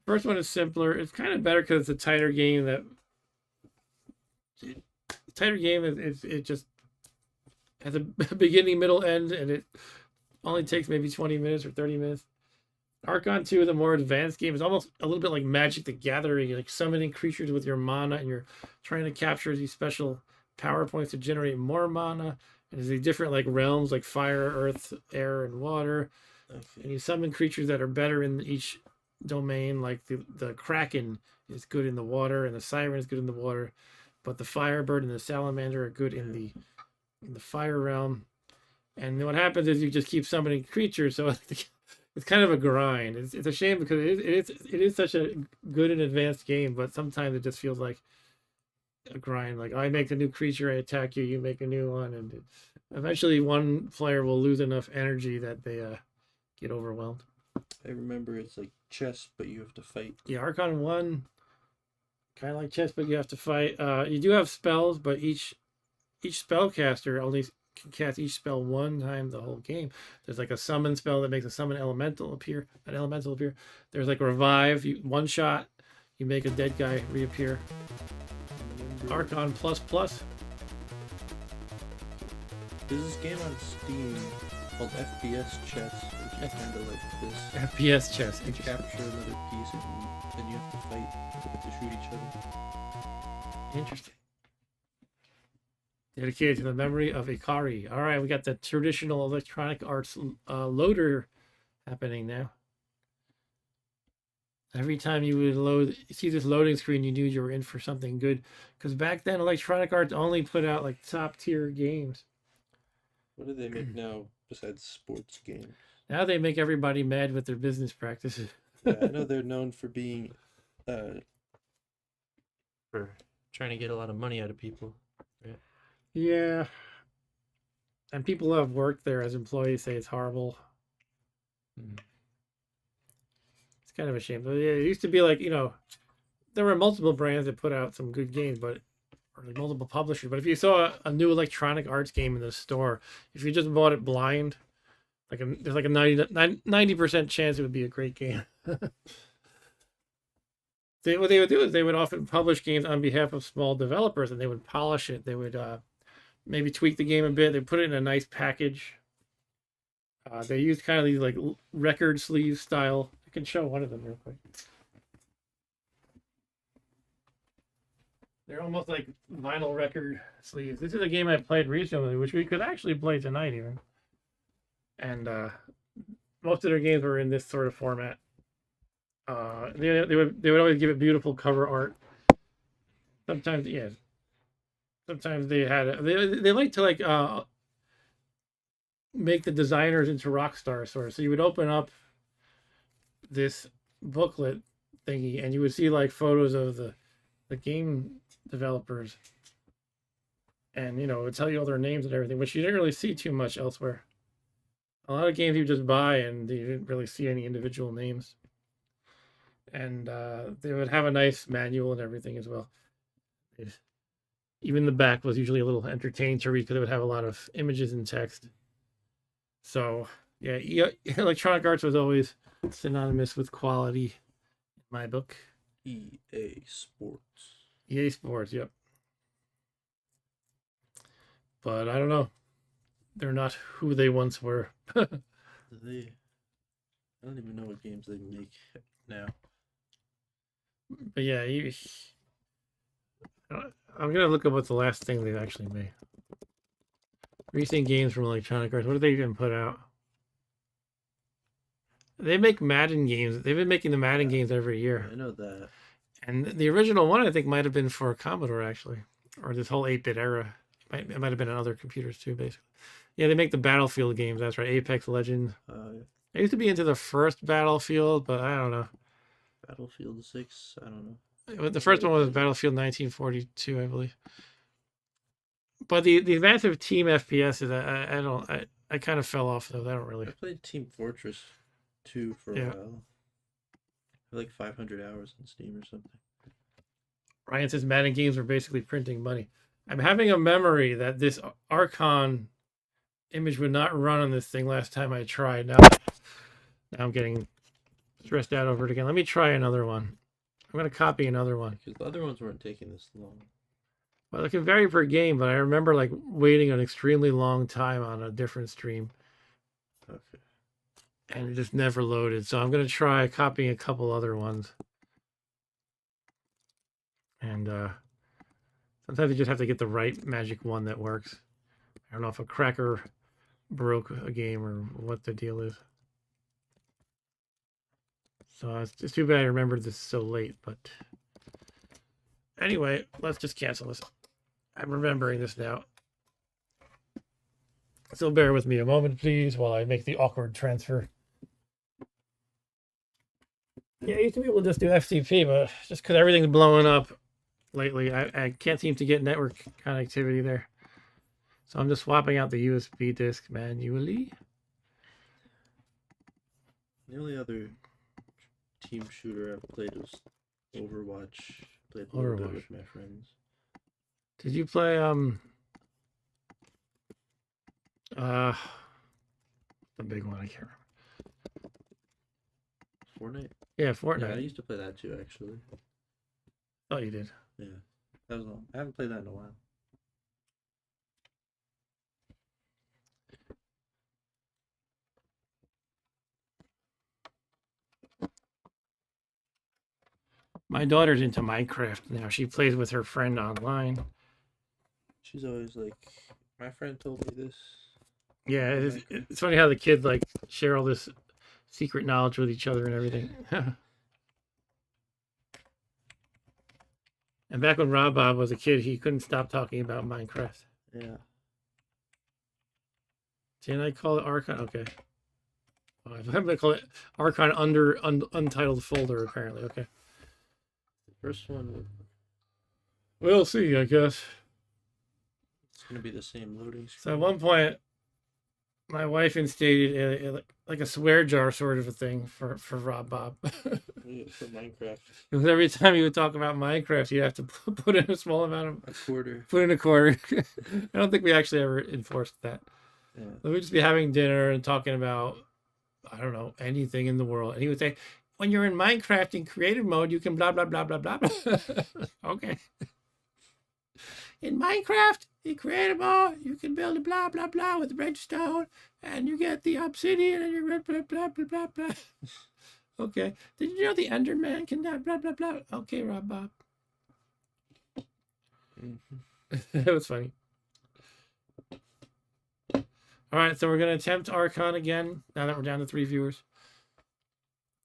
Speaker 1: First one is simpler. It's kind of better because it's a tighter game. It just has a beginning, middle, end, and it only takes maybe 20 minutes or 30 minutes. Archon 2, the more advanced game, is almost a little bit like Magic the Gathering. You're like summoning creatures with your mana, and you're trying to capture these special power points to generate more mana. And there's these different like realms, like fire, earth, air, and water.
Speaker 3: Okay.
Speaker 1: And you summon creatures that are better in each domain. Like the Kraken is good in the water, and the Siren is good in the water, but the Firebird and the Salamander are good in the fire realm. And what happens is you just keep summoning creatures, so it's kind of a grind. It's a shame because it is such a good and advanced game, but sometimes it just feels like a grind. Like, I make a new creature, I attack you, you make a new one, and eventually one player will lose enough energy that they get overwhelmed.
Speaker 3: I remember it's like chess, but you have to fight.
Speaker 1: Yeah, Archon 1, kind of like chess, but you have to fight. You do have spells, but each spellcaster only can cast each spell one time the whole game. There's like a summon spell that makes a summon elemental appear. An elemental appear. There's like revive. One shot, you make a dead guy reappear. Archon plus plus.
Speaker 3: There's this game on Steam called FPS Chess, which is kind of like this.
Speaker 1: FPS chess.
Speaker 3: You capture another piece and then you have to fight to shoot each other.
Speaker 1: Interesting. Dedicated to the memory of Ikari. All right, we got the traditional Electronic Arts loader happening now. Every time you would see this loading screen, you knew you were in for something good. Because back then, Electronic Arts only put out like top tier games.
Speaker 3: What do they make now besides sports games?
Speaker 1: Now they make everybody mad with their business practices.
Speaker 3: Yeah, I know they're known for being
Speaker 2: For trying to get a lot of money out of people.
Speaker 1: Yeah. And people who have worked there as employees say it's horrible. It's kind of a shame. But yeah, it used to be like, there were multiple brands that put out some good games, or like multiple publishers. But if you saw a new Electronic Arts game in the store, if you just bought it blind, there's like a 90% chance it would be a great game. What they would do is they would often publish games on behalf of small developers, and they would polish it. They would maybe tweak the game a bit. They put it in a nice package. They used kind of these like record sleeve style. I can show one of them real quick. They're almost like vinyl record sleeves. This is a game I played recently, which we could actually play tonight even. And most of their games were in this sort of format. They would always give it beautiful cover art. Sometimes, yeah. Sometimes they had they like to like make the designers into rock stars sort of. So you would open up this booklet thingy, and you would see like photos of the game developers, and it would tell you all their names and everything, which you didn't really see too much elsewhere. A lot of games you just buy, and you didn't really see any individual names. And they would have a nice manual and everything as well. Even the back was usually a little entertaining to read because it would have a lot of images and text. So, yeah, Electronic Arts was always synonymous with quality in my book.
Speaker 3: EA Sports.
Speaker 1: EA Sports, yep. But I don't know. They're not who they once were.
Speaker 3: I don't even know what games they make now.
Speaker 1: But yeah, I'm gonna look up what the last thing they've actually made. Recent games from Electronic Arts. What did they even put out? They make Madden games. They've been making the Madden games every year.
Speaker 3: I know that.
Speaker 1: And the original one, I think, might have been for Commodore, actually. Or this whole 8-bit era. It might have been on other computers, too, basically. Yeah, they make the Battlefield games. That's right. Apex Legends. I used to be into the first Battlefield, but I don't know.
Speaker 3: Battlefield 6? I don't know.
Speaker 1: The first one was Battlefield 1942, I believe. But the massive team FPS, I kind of fell off, though. I don't really.
Speaker 3: I played Team Fortress 2 for a while. I had like 500 hours on Steam or something.
Speaker 1: Ryan says Madden games were basically printing money. I'm having a memory that this Archon image would not run on this thing last time I tried. Now I'm getting stressed out over it again. Let me try another one. I'm going to copy another one.
Speaker 3: Because the other ones weren't taking this long.
Speaker 1: Well, it can vary per game, but I remember like waiting an extremely long time on a different stream.
Speaker 3: Okay.
Speaker 1: And it just never loaded. So I'm going to try copying a couple other ones. And sometimes you just have to get the right magic one that works. I don't know if a cracker broke a game or what the deal is. So it's just too bad I remembered this so late. But anyway, let's just cancel this. I'm remembering this now. So bear with me a moment, please, while I make the awkward transfer. Yeah, I used to be able to just do FTP, but just because everything's blowing up lately, I can't seem to get network connectivity there. So I'm just swapping out the USB disk manually.
Speaker 3: The only other team shooter I've played was Overwatch. Played a little bit with my friends.
Speaker 1: Did you play The big one, I can't remember.
Speaker 3: Fortnite.
Speaker 1: Yeah,
Speaker 3: Yeah, I
Speaker 1: Fortnite.
Speaker 3: used to play that too, actually.
Speaker 1: Oh, you did.
Speaker 3: Yeah, that was long. I haven't played that in a while.
Speaker 1: My daughter's into Minecraft now. She plays with her friend online.
Speaker 3: She's always like, my friend told me this.
Speaker 1: Yeah,
Speaker 3: about
Speaker 1: it's,
Speaker 3: Minecraft."
Speaker 1: it's funny how the kids like share all this secret knowledge with each other and everything. And back when Rob Bob was a kid, he couldn't stop talking about Minecraft.
Speaker 3: Yeah.
Speaker 1: Didn't I call it Archon? Okay. Oh, I'm going to call it Archon under Untitled folder, apparently. Okay.
Speaker 3: The first one,
Speaker 1: We'll see, I guess.
Speaker 3: it's gonna be the same loading
Speaker 1: So at
Speaker 3: screen.
Speaker 1: one point, my wife instated like a swear jar sort of a thing for Rob Bob.
Speaker 3: Yeah, for Minecraft,
Speaker 1: Because every time he would talk about Minecraft, you'd have to put in a small amount of
Speaker 3: a quarter.
Speaker 1: put in a quarter. I don't think we actually ever enforced that.
Speaker 3: Yeah.
Speaker 1: So we'd just be having dinner and talking about, I don't know, anything in the world. And he would say, when you're in Minecraft in creative mode, you can blah, blah, blah, blah, blah. Okay. In Minecraft, in creative mode, you can build a blah, blah, blah with redstone, and you get the obsidian, and you blah, blah, blah, blah, blah. Okay. Did you know the Enderman can blah, blah, blah? Okay, Rob Bob. It was funny. All right, so we're going to attempt Archon again, now that we're down to 3 viewers.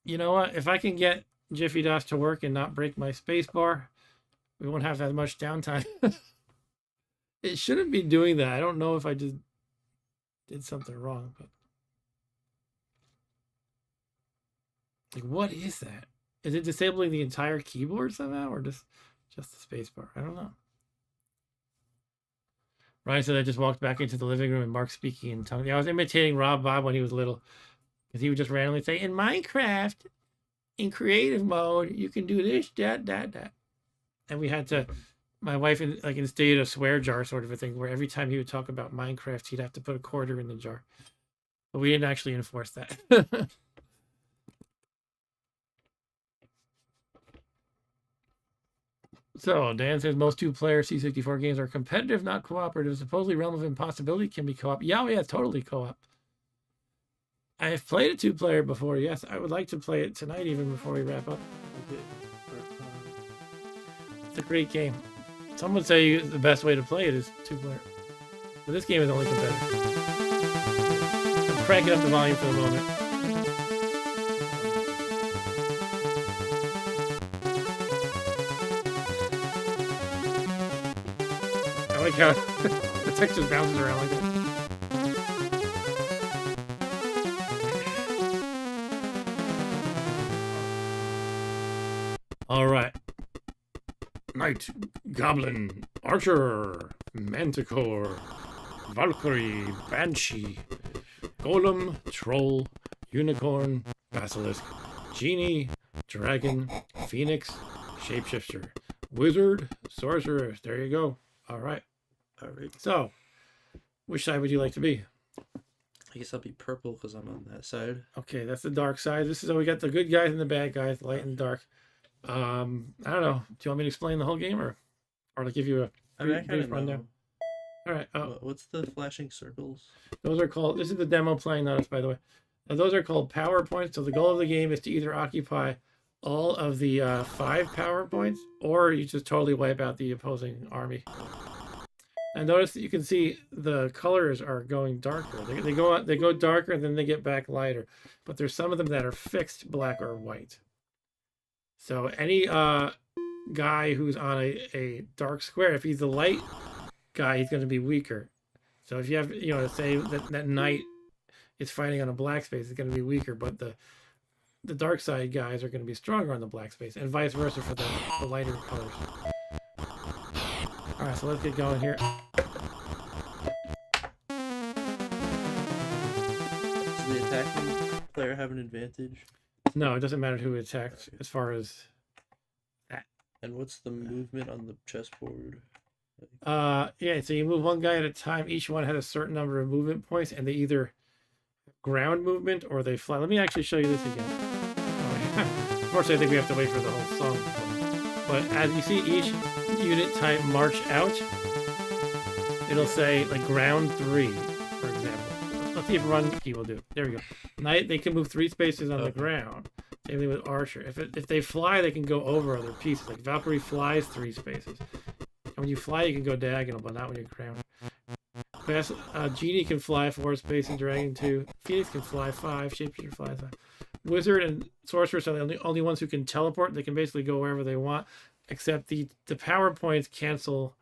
Speaker 1: You know what? If I can get Jiffy DOS to work and not break my space bar, we won't have that much downtime. It shouldn't be doing that. I don't know if I just did something wrong, but like, what is that? Is it disabling the entire keyboard somehow, or just the space bar? I don't know. Ryan said I just walked back into the living room and Mark speaking in tongue. Yeah, I was imitating Rob Bob when he was little, because he would just randomly say, "In Minecraft, in creative mode, you can do this, that, and we had to. My wife instated a swear jar sort of a thing where every time he would talk about Minecraft, he'd have to put a quarter in the jar. But we didn't actually enforce that. So, Dan says most 2-player C64 games are competitive, not cooperative. Supposedly, Realm of Impossibility can be co-op. Yeah, totally co-op. I have played a 2-player before. Yes, I would like to play it tonight, even before we wrap up. It's a great game. Some would say the best way to play it is 2-player. But this game is only competitive. I'm cranking up the volume for the moment. I like how the text just bounces around like that. All right. Knight, Goblin, Archer, Manticore, Valkyrie, Banshee, Golem, Troll, Unicorn, Basilisk, Genie, Dragon, Phoenix, Shapeshifter, Wizard, Sorcerer. There you go. All right. So, which side would you like to be?
Speaker 3: I guess I'll be purple because I'm on that side.
Speaker 1: Okay, that's the dark side. This is how we got the good guys and the bad guys, light and dark. I don't know. Do you want me to explain the whole game, or to give you a
Speaker 3: I mean, I kind
Speaker 1: brief
Speaker 3: of
Speaker 1: rundown?
Speaker 3: know.
Speaker 1: All right.
Speaker 3: What's the flashing circles?
Speaker 1: Those are called. This is the demo playing on us, by the way. And those are called power points. So the goal of the game is to either occupy all of the 5 power points, or you just totally wipe out the opposing army. And notice that you can see the colors are going darker. They go darker, and then they get back lighter. But there's some of them that are fixed black or white. So any guy who's on a dark square, if he's the light guy, he's going to be weaker. So if you have, say that knight is fighting on a black space, it's going to be weaker. But the dark side guys are going to be stronger on the black space, and vice versa for the lighter colors. All right, so let's get going here.
Speaker 3: Does the attacking player have an advantage?
Speaker 1: No, it doesn't matter who attacks as far as that.
Speaker 3: And what's the movement on the chessboard?
Speaker 1: Yeah, so you move one guy at a time. Each one has a certain number of movement points, and they either ground movement or they fly. Let me actually show you this again. Unfortunately, I think we have to wait for the whole song. But as you see each unit type march out, it'll say like ground 3, for example. Let's see if run key will do. There we go. Knight, they can move 3 spaces on the ground. Same thing with Archer. If they fly, they can go over other pieces. Like Valkyrie flies 3 spaces. And when you fly, you can go diagonal, but not when you're ground. Genie can fly 4 spaces, Dragon 2. Phoenix can fly 5. Shapeshifter flies 5. Wizard and Sorceress are the only ones who can teleport. They can basically go wherever they want, except the power points cancel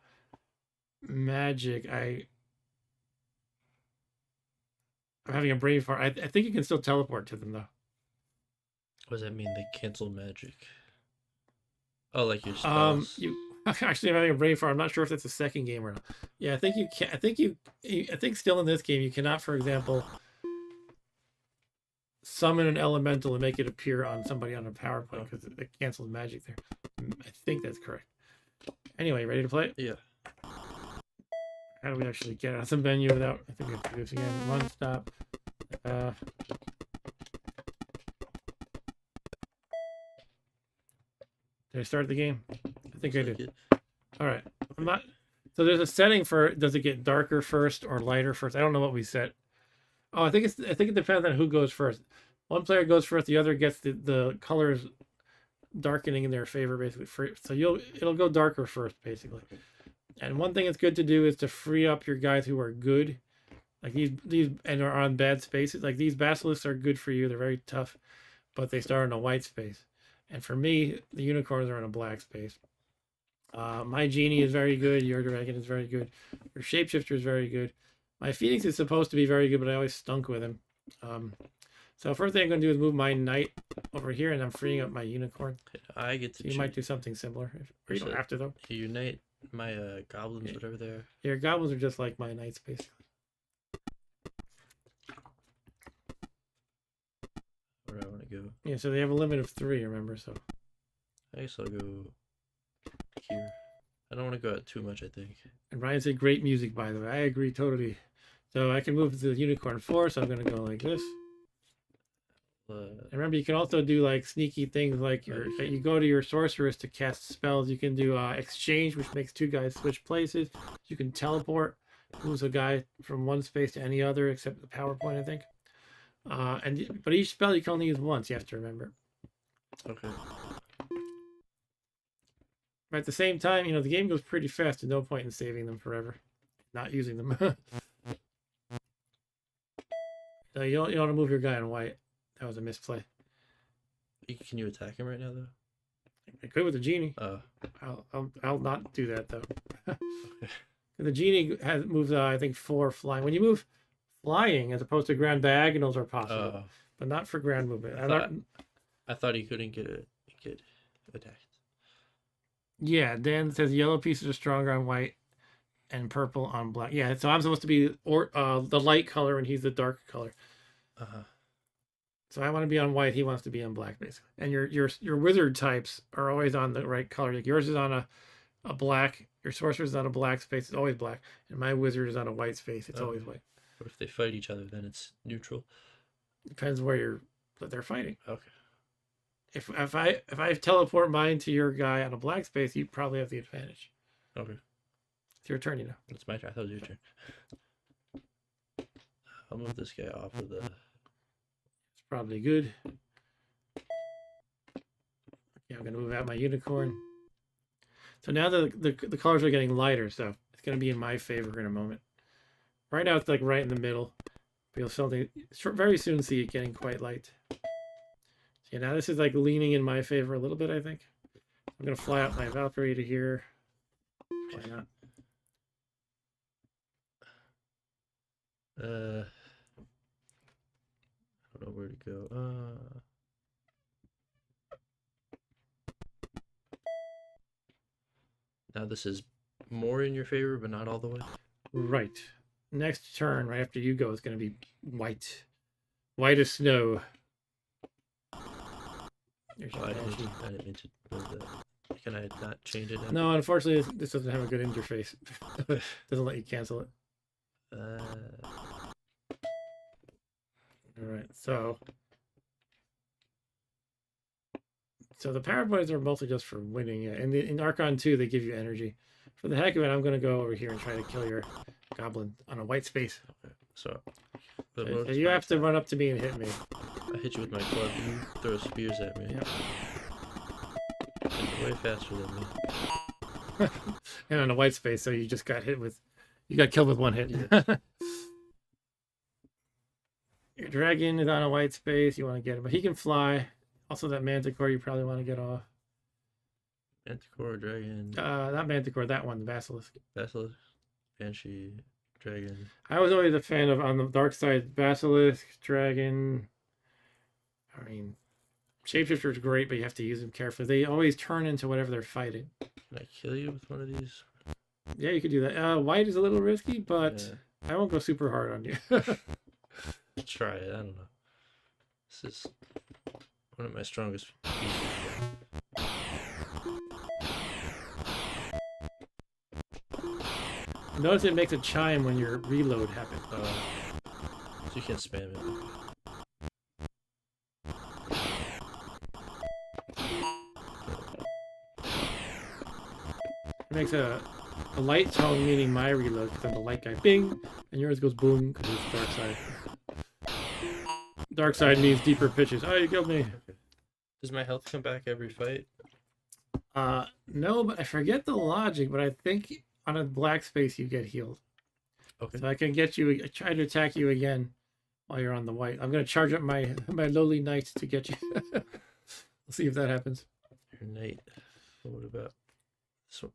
Speaker 1: magic. I'm having a brain fart. I think you can still teleport to them though.
Speaker 2: What does that mean? They cancel magic. Oh, like your spells.
Speaker 1: Actually, I'm having a brain fart. I'm not sure if that's a second game or not. Yeah, I think you can. I think still in this game you cannot, for example, summon an elemental and make it appear on somebody on a PowerPoint because it cancels magic there. I think that's correct. Anyway, ready to play?
Speaker 2: Yeah.
Speaker 1: How do we actually get out of the menu without? I think we have to do this again. One stop. Did I start the game? I think I did. All right. I'm not. So there's a setting for does it get darker first or lighter first? I don't know what we set. Oh, I think it depends on who goes first. One player goes first, the other gets the colors darkening in their favor, basically. So it'll go darker first, basically. And one thing it's good to do is to free up your guys who are good, like these and are on bad spaces. Like these basilisks are good for you; they're very tough, but they start in a white space. And for me, the unicorns are in a black space. My genie is very good. Your dragon is very good. Your shapeshifter is very good. My Phoenix is supposed to be very good, but I always stunk with him. So first thing I'm going to do is move my knight over here, and I'm freeing up my unicorn.
Speaker 2: I get to.
Speaker 1: So you might do something similar. Or you don't have to, though.
Speaker 2: You unite my goblins, whatever they are.
Speaker 1: Your goblins are just like my knights, basically.
Speaker 2: Where do I want to go?
Speaker 1: Yeah, so they have a limit of 3, remember? So
Speaker 2: I guess I'll go here. I don't want to go out too much, I think.
Speaker 1: And Ryan said great music, by the way. I agree totally. So I can move to the unicorn 4, so I'm going to go like this. And remember, you can also do like sneaky things like you go to your sorceress to cast spells. You can do exchange, which makes 2 guys switch places. You can teleport, moves a guy from one space to any other except the PowerPoint, I think. But each spell you can only use once. You have to remember.
Speaker 2: Okay.
Speaker 1: But at the same time, the game goes pretty fast. There's no point in saving them forever, not using them. So you don't want to move your guy in white. That was a misplay.
Speaker 2: Can you attack him right now, though?
Speaker 1: I could with the genie. I'll not do that though. Okay. The genie moves I think 4 flying. When you move flying as opposed to ground, diagonals are possible, but not for ground movement.
Speaker 2: I thought he couldn't get attacked.
Speaker 1: Yeah, Dan says yellow pieces are stronger on white and purple on black. Yeah, so I'm supposed to be the light color and he's the dark color. So I want to be on white. He wants to be on black, basically. And your wizard types are always on the right color. Like yours is on a black. Your sorcerer is on a black space. It's always black. And my wizard is on a white space. It's always white.
Speaker 2: But if they fight each other, then it's neutral.
Speaker 1: Depends where they're fighting.
Speaker 2: Okay.
Speaker 1: If I teleport mine to your guy on a black space, you probably have the advantage.
Speaker 2: Okay.
Speaker 1: It's your turn,
Speaker 2: It's my turn. I thought it was your turn. I'll move this guy off of the.
Speaker 1: It's probably good. Yeah, I'm gonna move out my unicorn. So now the colors are getting lighter, so it's gonna be in my favor in a moment. Right now it's like right in the middle. But you'll very soon see it getting quite light. Yeah, now this is like leaning in my favor a little bit, I think. I'm going to fly out my Valkyrie to here. Why not?
Speaker 2: I don't know where to go. Now this is more in your favor, but not all the way.
Speaker 1: Right. Next turn, right after you go, is going to be white. White as snow.
Speaker 2: I didn't mean to move that. Can I not change it?
Speaker 1: No, unfortunately, this doesn't have a good interface. Doesn't let you cancel it. All right, so the power points are mostly just for winning. Yeah. In Archon 2, they give you energy. For the heck of it, I'm going to go over here and try to kill your goblin on a white space.
Speaker 2: Okay. So
Speaker 1: you have to run up to me and hit me.
Speaker 2: I hit you with my club. You throw spears at me.
Speaker 1: Yep.
Speaker 2: You're way faster than me.
Speaker 1: And on a white space, so you just got hit with... You got killed with one hit.
Speaker 2: Yeah.
Speaker 1: Your dragon is on a white space. You want to get him. But he can fly. Also, that manticore you probably want to get off.
Speaker 2: Manticore, dragon.
Speaker 1: Not manticore, that one, the basilisk.
Speaker 2: Basilisk, banshee, dragon.
Speaker 1: I was always a fan of, on the dark side, basilisk, dragon. I mean, shapeshifter is great, but you have to use them carefully. They always turn into whatever they're fighting.
Speaker 2: Can I kill you with one of these?
Speaker 1: Yeah, you could do that. White is a little risky, but
Speaker 2: Yeah.
Speaker 1: I won't go super hard on you.
Speaker 2: Try it. I don't know. This is one of my strongest pieces.
Speaker 1: Notice it makes a chime when your reload happens.
Speaker 2: So you can spam it.
Speaker 1: It makes a light tone, meaning my reload, because I'm the light guy. Bing! And yours goes boom, because it's dark side. Dark side means deeper pitches. Oh, you killed me.
Speaker 2: Okay. Does my health come back every fight?
Speaker 1: No, but I forget the logic, but I think on a black space you get healed.
Speaker 2: Okay.
Speaker 1: So I can get you, try to attack you again while you're on the white. I'm going to charge up my lowly knight to get you. We'll see if that happens.
Speaker 2: Your knight. What about this one?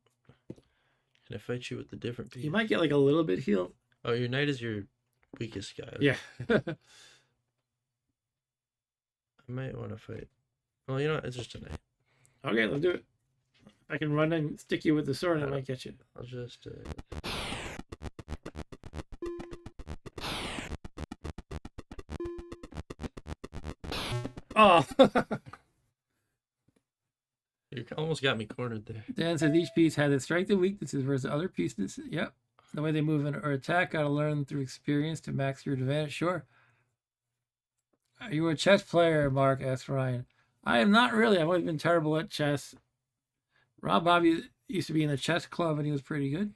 Speaker 2: Can I fight you with the different piece?
Speaker 1: You might get like a little bit healed.
Speaker 2: Oh, your knight is your weakest guy.
Speaker 1: Yeah.
Speaker 2: I might want to fight. Well, you know what? It's just a knight.
Speaker 1: Okay, let's do it. I can run and stick you with the sword, I might get you.
Speaker 2: I'll just...
Speaker 1: Oh!
Speaker 2: You almost got me cornered there.
Speaker 1: Dan says each piece has its strengths and weaknesses versus other pieces. Yep. The way they move or attack, gotta learn through experience to max your advantage. Sure. Are you a chess player, Mark? Asked Ryan. I am not really. I've always been terrible at chess. Rob Bobby used to be in the chess club and he was pretty good.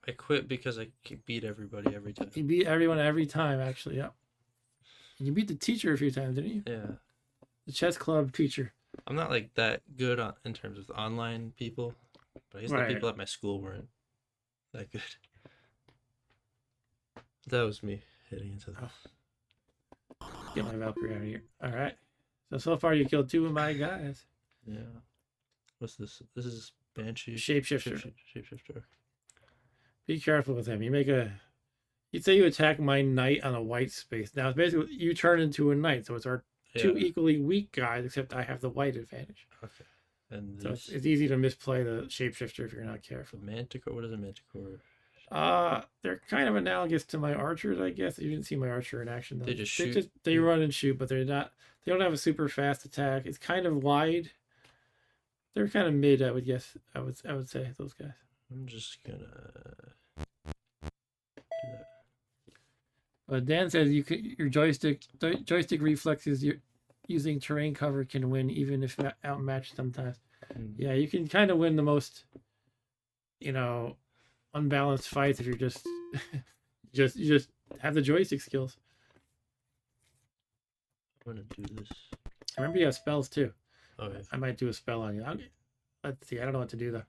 Speaker 2: I quit because I beat everybody every time.
Speaker 1: He beat everyone every time, actually. Yep. And you beat the teacher a few times, didn't you?
Speaker 2: Yeah.
Speaker 1: The chess club teacher.
Speaker 2: I'm not like that good in terms of online people, but I guess the people at my school weren't that good. That was me hitting into this.
Speaker 1: Get my Valkyrie out of here. All right. So far you killed 2 of my guys.
Speaker 2: Yeah. What's this? This is Banshee.
Speaker 1: Shapeshifter.
Speaker 2: Shapeshifter.
Speaker 1: Be careful with him. You'd say you attack my knight on a white space. Now it's basically you turn into a knight, so it's our 2 equally weak guys, except I have the white advantage.
Speaker 2: Okay. And
Speaker 1: so it's easy to misplay the shapeshifter if you're not careful.
Speaker 2: Manticore. What is a manticore?
Speaker 1: They're kind of analogous to my archers, I guess. You didn't see my archer in action though.
Speaker 2: They just shoot.
Speaker 1: They run and shoot, but they're not. They don't have a super fast attack. It's kind of wide. They're kind of mid, I would guess. I would say those guys.
Speaker 2: I'm just gonna do that.
Speaker 1: But Dan says your joystick reflexes using terrain cover can win even if outmatched sometimes. Yeah, you can kind of win the most, unbalanced fights if you're just you just have the joystick skills.
Speaker 2: I'm gonna do this.
Speaker 1: I remember you have spells too.
Speaker 2: Okay.
Speaker 1: I might do a spell on you. Let's see. I don't know what to do though.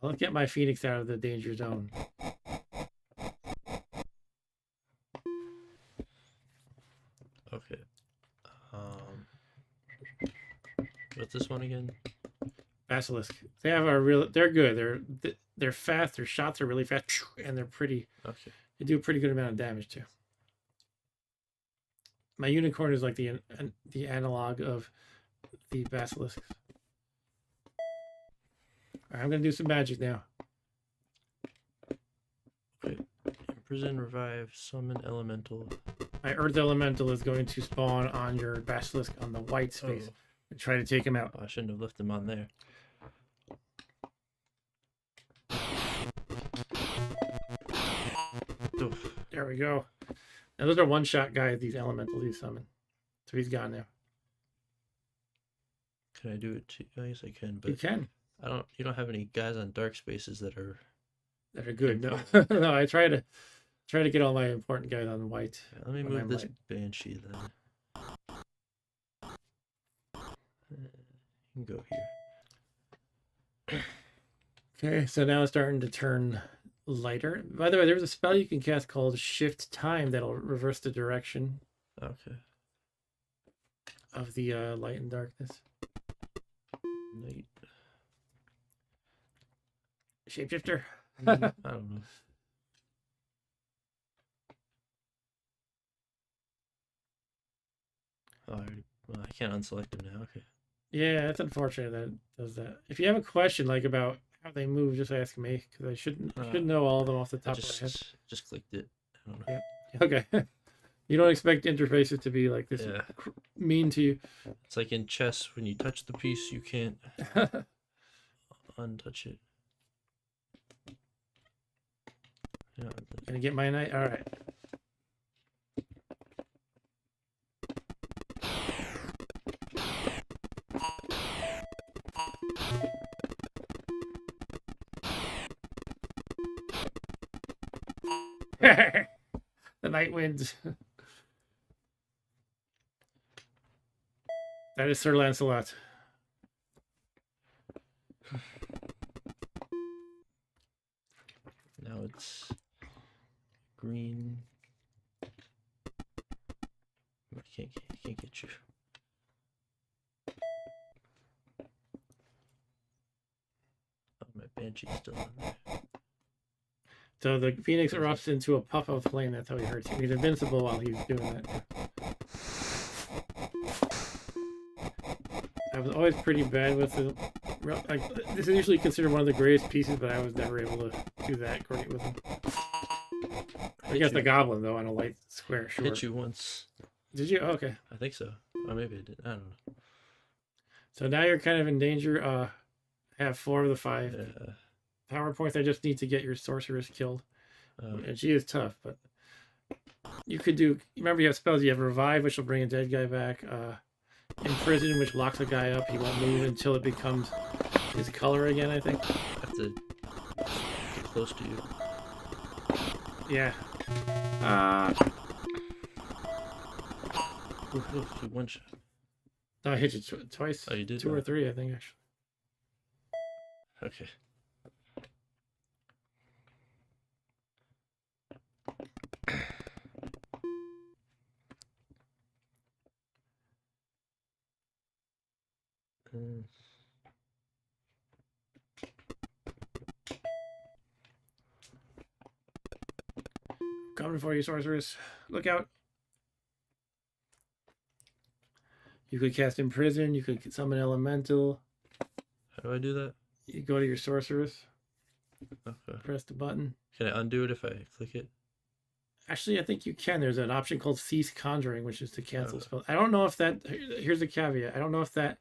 Speaker 1: Let's get my Phoenix out of the danger zone.
Speaker 2: Okay. What's this one again?
Speaker 1: Basilisk. They have they're good. They're fast. Their shots are really fast, and they're pretty.
Speaker 2: Okay.
Speaker 1: They do a pretty good amount of damage too. My unicorn is like the analog of the basilisks. All right, I'm gonna do some magic now.
Speaker 2: Okay. Imprison, revive, summon elemental.
Speaker 1: My earth elemental is going to spawn on your basilisk on the white space and try to take him out.
Speaker 2: Oh, I shouldn't have left him on there.
Speaker 1: There we go. Now those are one-shot guys, these elementals you summon. So he's gone now.
Speaker 2: Can I do it too? I guess I can, but
Speaker 1: You can.
Speaker 2: I don't. You don't have any guys on dark spaces that are
Speaker 1: good. No, no. I try to get all my important guys on white.
Speaker 2: Yeah, let me
Speaker 1: when
Speaker 2: move
Speaker 1: I'm
Speaker 2: this
Speaker 1: light.
Speaker 2: banshee then. You can go here.
Speaker 1: Okay, so now it's starting to turn lighter. By the way, there's a spell you can cast called Shift Time that'll reverse the direction
Speaker 2: Okay.
Speaker 1: of the light and darkness.
Speaker 2: Night.
Speaker 1: Shapeshifter.
Speaker 2: I don't know. Oh, well, I can't unselect him now. Okay.
Speaker 1: Yeah, it's unfortunate that it does that. If you have a question like about how they move, just ask me because I should know all of them off the
Speaker 2: I
Speaker 1: top of my head.
Speaker 2: just clicked it. I don't know.
Speaker 1: Yeah. Okay. You don't expect interfaces to be like this
Speaker 2: Yeah.
Speaker 1: mean to you.
Speaker 2: It's like in chess, when you touch the piece, you can't untouch it. Yeah.
Speaker 1: Gonna get my knight. All right. The night wins. That is Sir Lancelot.
Speaker 2: Now it's green. I can't get you. Oh, my banshee's still on there.
Speaker 1: So the phoenix erupts into a puff of flame. That's how he hurts you. He's invincible while he's doing that. I was always pretty bad with the. Like, this is usually considered one of the greatest pieces, but I was never able to do that great with him. I guess the goblin though on a light square. Sure.
Speaker 2: Hit you once.
Speaker 1: Did you? Oh, okay.
Speaker 2: I think so. Or maybe I did. I don't know.
Speaker 1: So now you're kind of in danger. Have 4 of the 5
Speaker 2: Yeah.
Speaker 1: power points. I just need to get your sorceress killed, and she is tough. But you could do. Remember, you have spells. You have revive, which will bring a dead guy back. Imprison, which locks a guy up. He won't move until it becomes his color again. I think.
Speaker 2: I have to get close to you.
Speaker 1: Yeah.
Speaker 2: Ooh, one shot.
Speaker 1: No, I hit you twice.
Speaker 2: Oh, you did?
Speaker 1: 2 or 3, I think, actually.
Speaker 2: Okay.
Speaker 1: Coming for you, sorceress. Look out. You could cast Imprison. You could summon Elemental.
Speaker 2: How do I do that?
Speaker 1: You go to your sorceress.
Speaker 2: Okay.
Speaker 1: Press the button.
Speaker 2: Can I undo it if I click it?
Speaker 1: Actually, I think you can. There's an option called Cease Conjuring, which is to cancel spells. I don't know if that... Here's a caveat. I don't know if that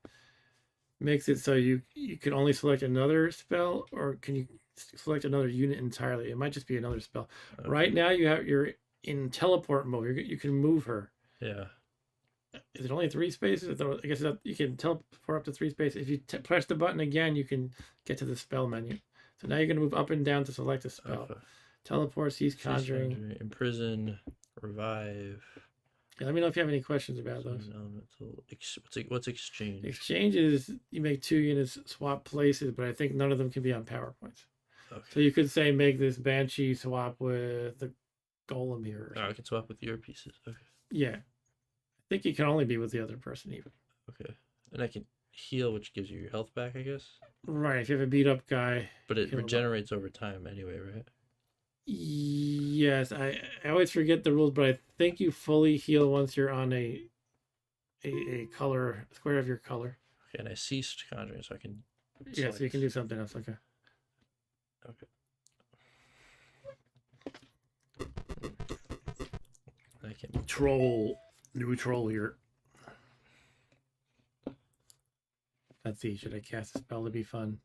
Speaker 1: makes it so you can only select another spell, or can you select another unit entirely? It might just be another spell.
Speaker 2: Okay.
Speaker 1: Right now, you're in teleport mode. You can move her.
Speaker 2: Yeah.
Speaker 1: Is it only 3 spaces? I guess you can teleport up to 3 spaces. If you press the button again, you can get to the spell menu. So now you're going to move up and down to select a spell.
Speaker 2: Okay.
Speaker 1: Teleport, Cease Conjuring.
Speaker 2: Imprison, revive.
Speaker 1: Yeah, let me know if you have any questions about those.
Speaker 2: What's exchange?
Speaker 1: Exchange is you make 2 units swap places, but I think none of them can be on power points.
Speaker 2: Okay.
Speaker 1: So you could say make this Banshee swap with the Golem here.
Speaker 2: Oh, I can swap with your pieces. Okay.
Speaker 1: Yeah. I think it can only be with the other person even.
Speaker 2: Okay. And I can heal, which gives you your health back, I guess?
Speaker 1: Right, if you have a beat up guy.
Speaker 2: But it regenerates over time anyway, right?
Speaker 1: Yes, I always forget the rules, but I think you fully heal once you're on a color square of your color.
Speaker 2: Okay, and I ceased conjuring, so I can.
Speaker 1: Yeah, so you can do something else. Okay.
Speaker 2: I can
Speaker 1: troll, new troll here. Let's see. Should I cast a spell to be fun?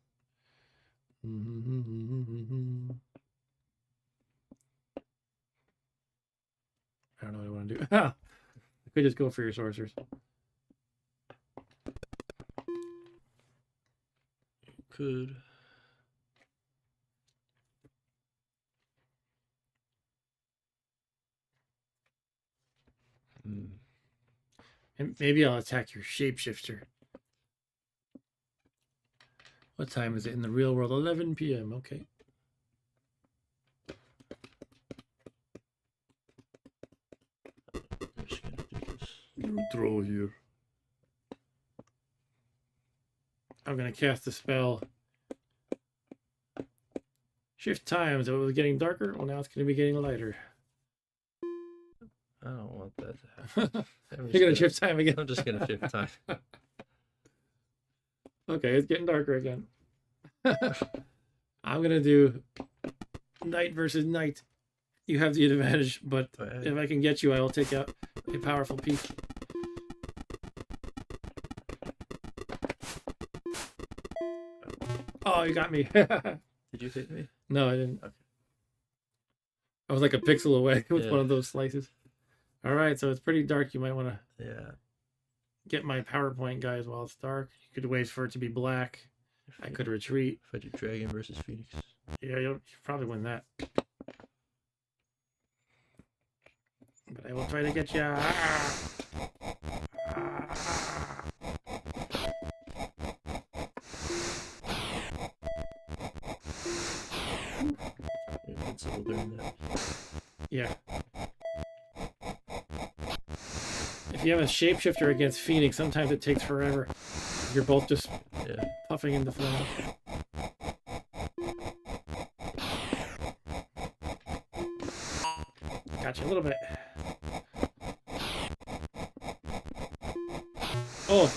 Speaker 1: don't know what I want to do. I could just go for your sorcerers.
Speaker 2: Could.
Speaker 1: And maybe I'll attack your shapeshifter. What time is it in the real world? 11 p.m. Okay.
Speaker 2: I'm just gonna do this.
Speaker 1: You throw here. I'm gonna cast the spell. Shift time. So it was getting darker. Well, now it's gonna be getting lighter.
Speaker 2: I don't want that to happen.
Speaker 1: You're gonna shift time again.
Speaker 2: I'm just gonna shift time.
Speaker 1: Okay, it's getting darker again. I'm gonna do knight versus knight. You have the advantage, but if I can get you, I will take out a powerful piece. Oh, you got me.
Speaker 2: Did you hit me?
Speaker 1: No, I didn't.
Speaker 2: Okay.
Speaker 1: I was like a pixel away with
Speaker 2: Yeah.
Speaker 1: one of those slices. All right, so it's pretty dark. You might want to
Speaker 2: Yeah.
Speaker 1: get my PowerPoint, guys, while it's dark. You could wait for it to be black. I could retreat.
Speaker 2: If I do Dragon versus Phoenix.
Speaker 1: Yeah, you'll probably win that. But I will try to get you.
Speaker 2: Invincible during that.
Speaker 1: Yeah. If you have a shapeshifter against Phoenix, sometimes it takes forever. You're both just
Speaker 2: Yeah.
Speaker 1: puffing in the flame. Gotcha a little bit. Oh.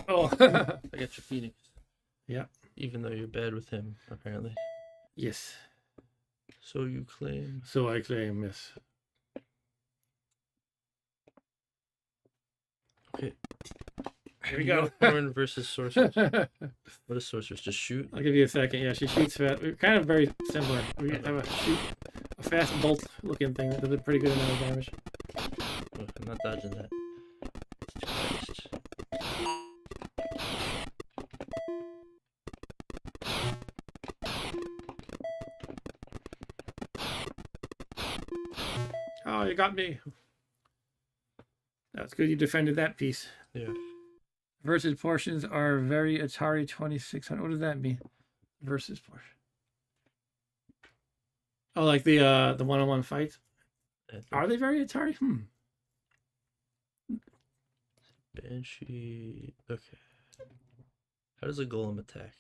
Speaker 1: Oh.
Speaker 2: I got your Phoenix.
Speaker 1: Yeah.
Speaker 2: Even though you're bad with him, apparently.
Speaker 1: Yes.
Speaker 2: So you claim.
Speaker 1: So I claim, yes.
Speaker 2: Okay.
Speaker 1: Here we go.
Speaker 2: Unicorn versus sorceress.
Speaker 1: I'll
Speaker 2: What is sorceress? Just shoot?
Speaker 1: give you a second. Yeah, she shoots fast. We're kind of very similar. We have a fast bolt looking thing that does a pretty good amount of damage.
Speaker 2: Oh, I'm not dodging that. Jesus Christ.
Speaker 1: Oh, you got me. That's good. You defended that piece.
Speaker 2: Yeah.
Speaker 1: Versus portions are very Atari 2600. What does that mean? Versus portion. Oh, like the one-on-one fights. Are they very Atari?
Speaker 2: Banshee. Okay. How does a golem attack?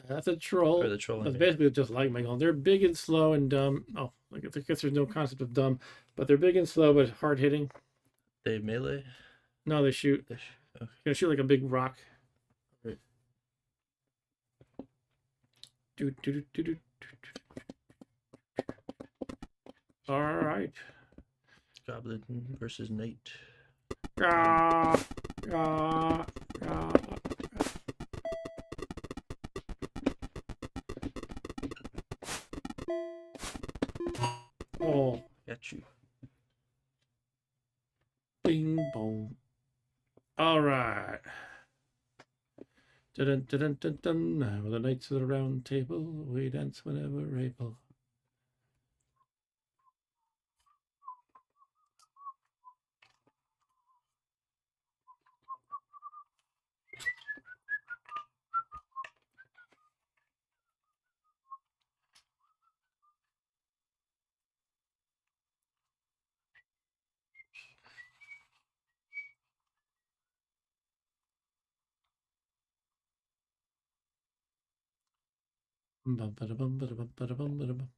Speaker 1: That's a troll.
Speaker 2: Or the troll, I
Speaker 1: That's
Speaker 2: mean.
Speaker 1: basically just like my golem. They're big and slow and dumb. Oh, I guess there's no concept of dumb, but they're big and slow but hard hitting.
Speaker 2: They melee?
Speaker 1: No, they shoot.
Speaker 2: Okay.
Speaker 1: You're gonna shoot like a big rock.
Speaker 2: Right.
Speaker 1: All right.
Speaker 2: Goblin versus knight.
Speaker 1: Ah, ah, ah. Oh,
Speaker 2: Got you.
Speaker 1: bing bong. All right. Dun dun dun dun dun. With the knights of the round table, we dance whenever able.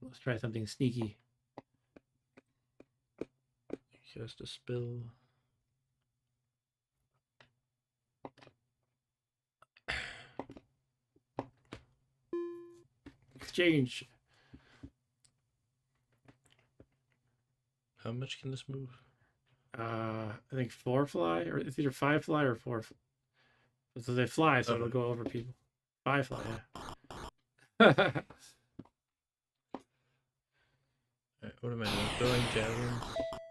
Speaker 1: Let's try something sneaky.
Speaker 2: Cast a spell.
Speaker 1: Exchange.
Speaker 2: How much can this move?
Speaker 1: I think 4 fly, or it's either 5 fly or 4. So they fly, so it'll go over people. 5 fly, yeah.
Speaker 2: What am I doing? Throwing javelins?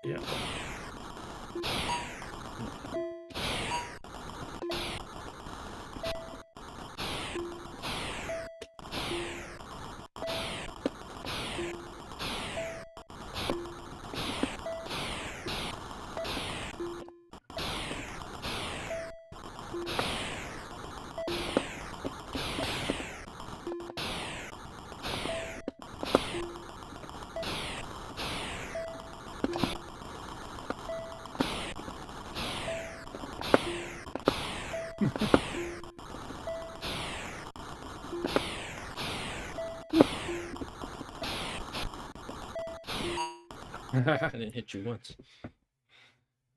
Speaker 1: Yeah.
Speaker 2: I didn't hit you once.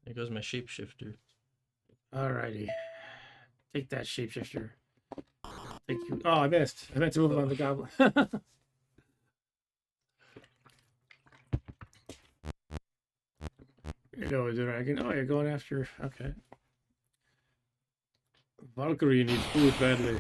Speaker 2: There goes my shapeshifter.
Speaker 1: Alrighty. Take that shapeshifter. Thank you. Oh, I missed. I meant to move on the goblin. You know, the dragon. Oh, you're going after. Okay. Valkyrie needs food badly.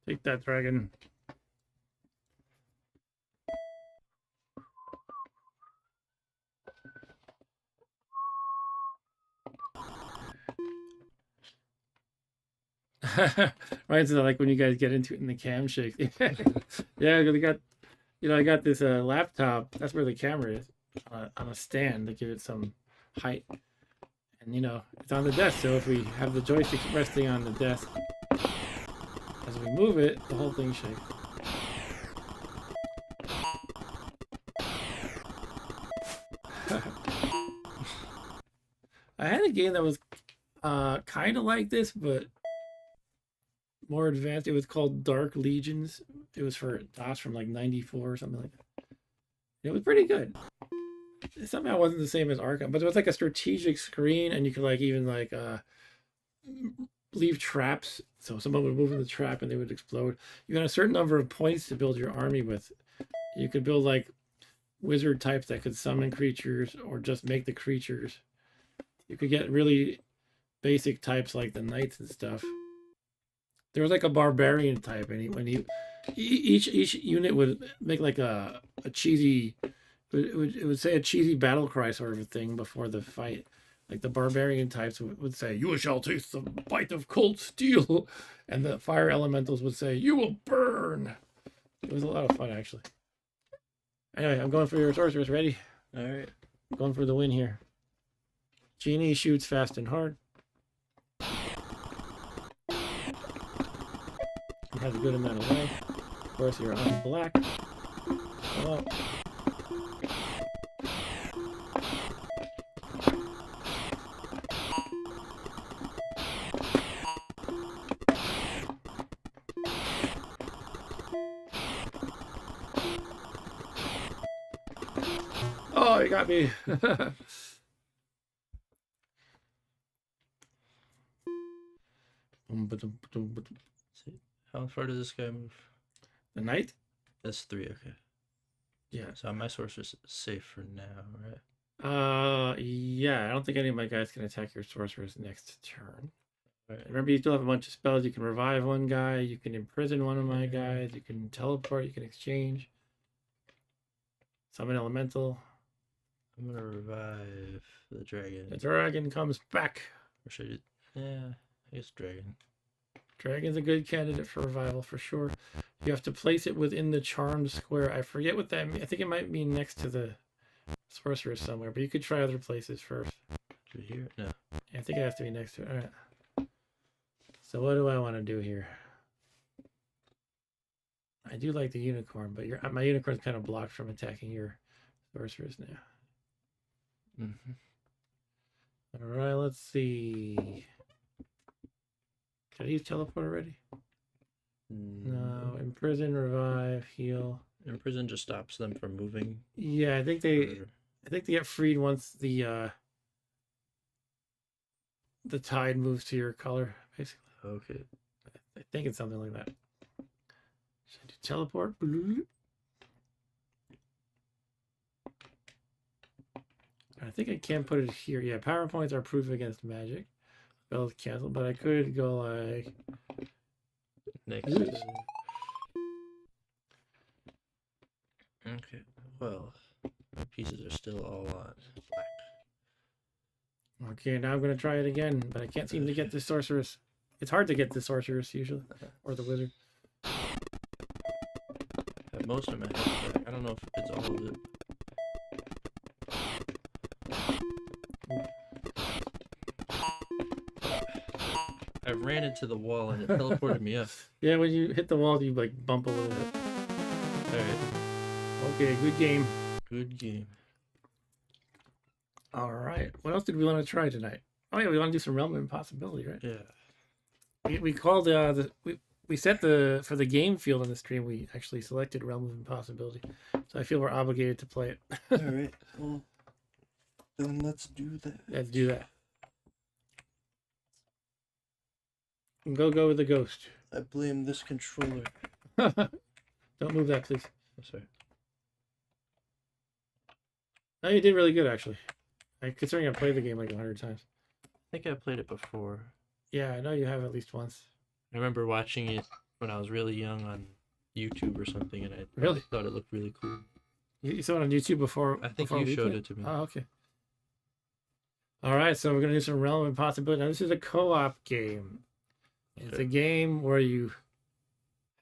Speaker 1: Take that, dragon. Right, so like when you guys get into it in the cam shake. Yeah, we got, I got this laptop. That's where the camera is on a stand to give it some height, and it's on the desk. So if we have the joystick resting on the desk, as we move it, the whole thing shakes. I had a game that was kind of like this, but more advanced. It was called Dark Legions. It was for DOS from like '94 or something like that. It was pretty good. It somehow wasn't the same as Archon, but it was like a strategic screen, and you could like even like leave traps. So someone would move in the trap and they would explode. You had a certain number of points to build your army with. You could build like wizard types that could summon creatures or just make the creatures. You could get really basic types like the knights and stuff. There was like a barbarian type, and each unit would make like a cheesy, it would say a cheesy battle cry sort of a thing before the fight. Like the barbarian types would say, "You shall taste the bite of cold steel," and the fire elementals would say, "You will burn." It was a lot of fun, actually. Anyway, I'm going for your sorceress. Ready?
Speaker 3: All right.
Speaker 1: I'm going for the win here. Genie shoots fast and hard. It has a good amount of life. Of course, you're on black. Oh. Oh, you got me.
Speaker 2: How far does this guy move?
Speaker 1: The knight?
Speaker 2: That's 3, okay.
Speaker 1: Yeah.
Speaker 2: So my sorceress is safe for now, right?
Speaker 1: Yeah, I don't think any of my guys can attack your sorceress next turn.
Speaker 2: Right.
Speaker 1: Remember, you still have a bunch of spells. You can revive one guy, you can imprison one of my guys, you can teleport, you can exchange. Summon elemental.
Speaker 2: I'm gonna revive the dragon.
Speaker 1: The dragon comes back.
Speaker 2: Or should I just... Yeah, I guess dragon.
Speaker 1: Dragon's a good candidate for revival for sure. You have to place it within the charmed square. I forget what that means. I think it might be next to the sorceress somewhere, but you could try other places first.
Speaker 2: Should here? No.
Speaker 1: Yeah, I think it has to be next to it. All right. So what do I want to do here? I do like the unicorn, but my unicorn's kind of blocked from attacking your sorceress now. All right, let's see. Did I use teleport already? No. Imprison, revive, heal.
Speaker 2: Imprison just stops them from moving.
Speaker 1: Yeah, I think they get freed once the tide moves to your color, basically.
Speaker 2: Okay.
Speaker 1: I I think it's something like that. Should I do teleport? I think I can put it here. Yeah, PowerPoints are proof against magic. Spells cancel, but I could go like
Speaker 2: Next.
Speaker 1: Oops.
Speaker 2: Okay. Well, my pieces are still all on black.
Speaker 1: Okay, now I'm gonna try it again, but I can't seem to get the sorceress. It's hard to get the sorceress usually, or the wizard.
Speaker 2: Have most of my health back. I don't know if it's all of it. I ran into the wall and it teleported me up.
Speaker 1: Yeah, when you hit the wall, you like bump a little bit.
Speaker 2: Alright.
Speaker 1: Okay, good game.
Speaker 2: Good game.
Speaker 1: All right, what else did we want to try tonight? Oh yeah, we want to do some Realm of Impossibility, right?
Speaker 2: Yeah.
Speaker 1: We called we set for the game field on the stream. We actually selected Realm of Impossibility, so I feel we're obligated to play it.
Speaker 3: Alright, well, then let's do that.
Speaker 1: Let's do that. Go with the ghost.
Speaker 3: I blame this controller.
Speaker 1: Don't move that, please.
Speaker 2: I'm sorry.
Speaker 1: No, you did really good, actually. Considering I played the game like 100 times.
Speaker 2: I think I played it before.
Speaker 1: Yeah, I know you have at least once.
Speaker 2: I remember watching it when I was really young on YouTube or something, and I
Speaker 1: Really?
Speaker 2: thought it looked really cool.
Speaker 1: You saw it on YouTube before?
Speaker 2: I think
Speaker 1: before
Speaker 2: you
Speaker 1: we
Speaker 2: showed
Speaker 1: played?
Speaker 2: it to me.
Speaker 1: Oh, okay. All right, so we're going to do some Realm of Impossibility. Now, this is a co-op game. It's
Speaker 2: Okay.
Speaker 1: a game where you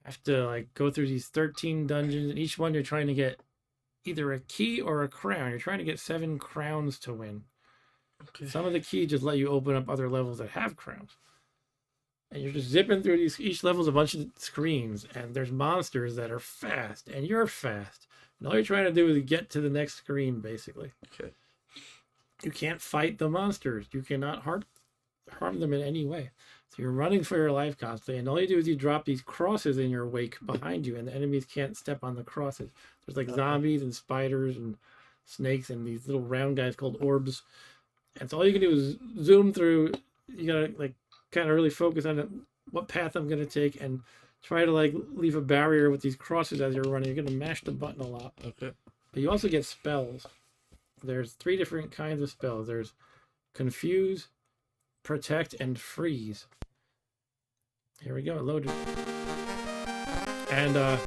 Speaker 1: have to like go through these 13 dungeons, and each one you're trying to get either a key or a crown. You're trying to get 7 crowns to win.
Speaker 2: Okay.
Speaker 1: Some of the keys just let you open up other levels that have crowns. And you're just zipping through these. Each level's a bunch of screens, and there's monsters that are fast, and you're fast. And all you're trying to do is get to the next screen, basically.
Speaker 2: Okay.
Speaker 1: You can't fight the monsters. You cannot harm them in any way. So you're running for your life constantly, and all you do is you drop these crosses in your wake behind you, and the enemies can't step on the crosses. There's like zombies and spiders and snakes and these little round guys called orbs. And so all you can do is zoom through. You gotta like kind of really focus on it, what path I'm gonna take, and try to like leave a barrier with these crosses as you're running. You're gonna mash the button a lot.
Speaker 2: Okay.
Speaker 1: But you also get spells. There's 3 different kinds of spells. There's confuse, protect, and freeze. Here we go, it loaded. And the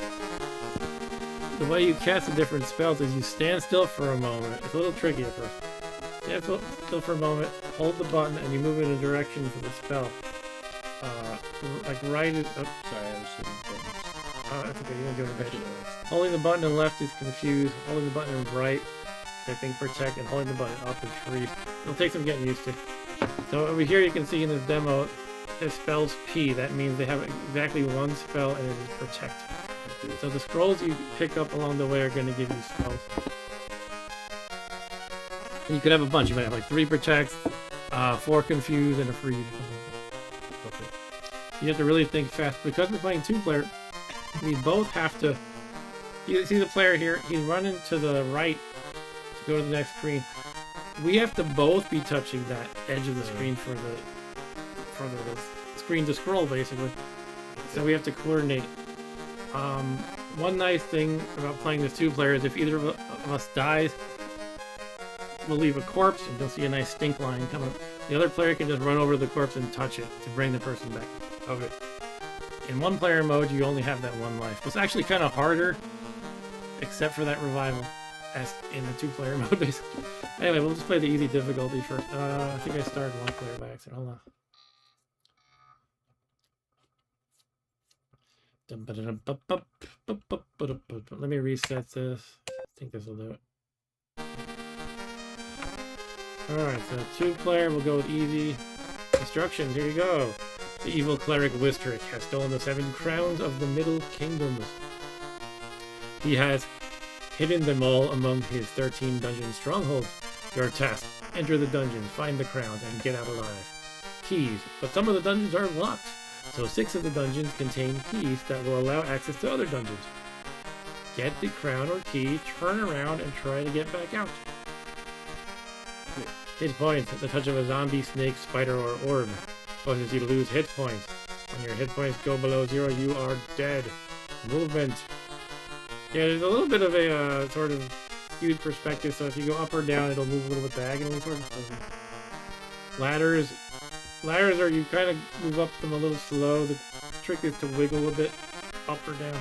Speaker 1: way you cast the different spells is you stand still for a moment. It's a little tricky at first. Stand still for a moment, hold the button, and you move in a direction for the spell. Like right at... Oh,
Speaker 3: Sorry, I was hitting buttons.
Speaker 1: that's okay, you don't do it. Holding the button in left is confuse. Holding the button in right, I think protect, and holding the button up is freeze. It'll take some getting used to. So over here you can see in this demo, it spells P. That means they have exactly one spell, and it is protect. So the scrolls you pick up along the way are going to give you spells. And you could have a bunch. You might have like 3 protects, 4 confuse, and a freeze.
Speaker 2: Okay.
Speaker 1: You have to really think fast. Because we're playing 2-player, we both have to... You see the player here? He's running to the right to go to the next screen. We have to both be touching that edge of the screen for the screen to scroll, basically. So we have to coordinate. One nice thing about playing this 2-player is if either of us dies, we'll leave a corpse, and you'll see a nice stink line coming. The other player can just run over the corpse and touch it to bring the person back.
Speaker 2: Okay.
Speaker 1: In 1-player mode, you only have that 1 life. It's actually kind of harder, except for that revival, as in the 2-player mode, basically. Anyway, we'll just play the easy difficulty first. I think I started 1-player by accident. Hold on. Let me reset this. I think this will do it. Alright, so 2-player, we'll go with easy. Instructions, here you go. The evil cleric Wistrick has stolen the 7 crowns of the Middle Kingdoms. He has hidden them all among his 13 dungeon strongholds. Your task, enter the dungeons, find the crowns, and get out alive. Keys, but some of the dungeons are locked, so 6 of the dungeons contain keys that will allow access to other dungeons. Get the crown or key, turn around, and try to get back out. Hit points. At the touch of a zombie, snake, spider, or orb causes you to lose hit points. When and your hit points go below 0, you are dead. Movement. Yeah, there's a little bit of a sort of skewed perspective, so if you go up or down, it'll move a little bit diagonally, sort of. Ladders are you kind of move up them a little slow. The trick is to wiggle a bit up or down.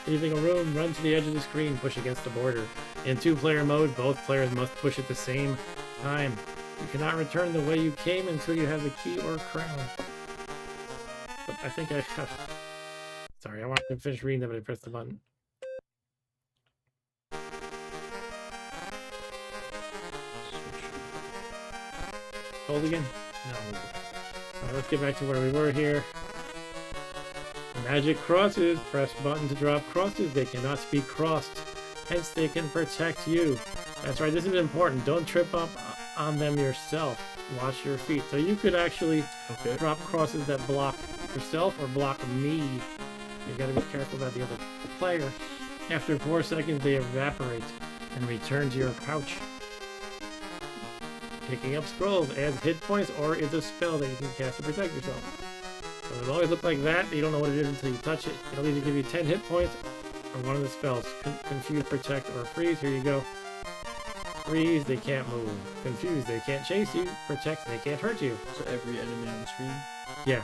Speaker 1: Leaving a room, run to the edge of the screen, push against the border. In 2-player mode, both players must push at the same time. You cannot return the way you came until you have the key or crown. But I think I have... Sorry, I wanted to finish reading that, but I pressed the button. Hold again?
Speaker 2: No.
Speaker 1: Alright, let's get back to where we were here. Magic crosses. Press button to drop crosses. They cannot be crossed. Hence, they can protect you. That's right, this is important. Don't trip up on them yourself. Watch your feet. So you could actually drop crosses that block yourself or block me. You gotta be careful about the other player. After 4 seconds, they evaporate and return to your pouch. Picking up scrolls adds hit points or is a spell that you can cast to protect yourself. So it'll always look like that, but you don't know what it is until you touch it. It'll either give you 10 hit points or one of the spells. Confuse, protect, or freeze. Here you go. Freeze, they can't move. Confuse, they can't chase you. Protect, they can't hurt you.
Speaker 3: So every enemy on the screen?
Speaker 1: Yeah.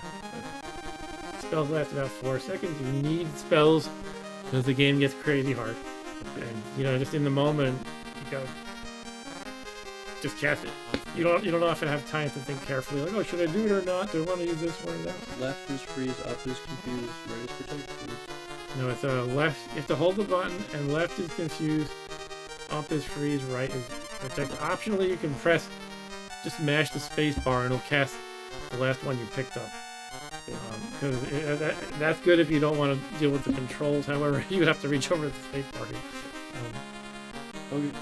Speaker 1: Spells last about 4 seconds. You need spells because the game gets crazy hard. And, you know, just in the moment, you go... Just cast it. You don't often have time to think carefully, like, oh, should I do it or not? Do I want to use this one or that?
Speaker 3: Left is freeze, up is confused, right is protect, freeze.
Speaker 1: No, it's left. You have to hold the button, and left is confused, up is freeze, right is protect. Optionally, you can press, just mash the space bar, and it'll cast the last one you picked up. Because that's good if you don't want to deal with the controls. However, you would have to reach over to the space bar here.
Speaker 3: Okay.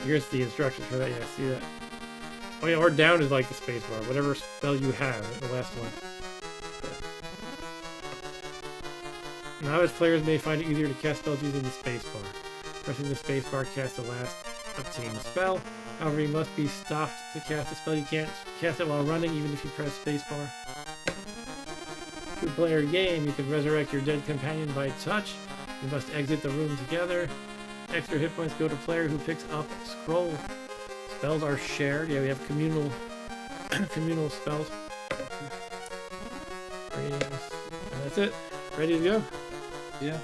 Speaker 1: Here's the instructions for that. Yeah, see that? Oh yeah, or down is like the space bar. Whatever spell you have, the last one. Novice players may find it easier to cast spells using the space bar. Pressing the space bar casts the last obtained spell. However, you must be stopped to cast a spell. You can't cast it while running, even if you press space bar. 2-player game. You can resurrect your dead companion by touch. You must exit the room together. Extra hit points go to player who picks up scroll. Spells are shared. Yeah, we have communal communal spells. And that's it. Ready to go?
Speaker 3: Yeah.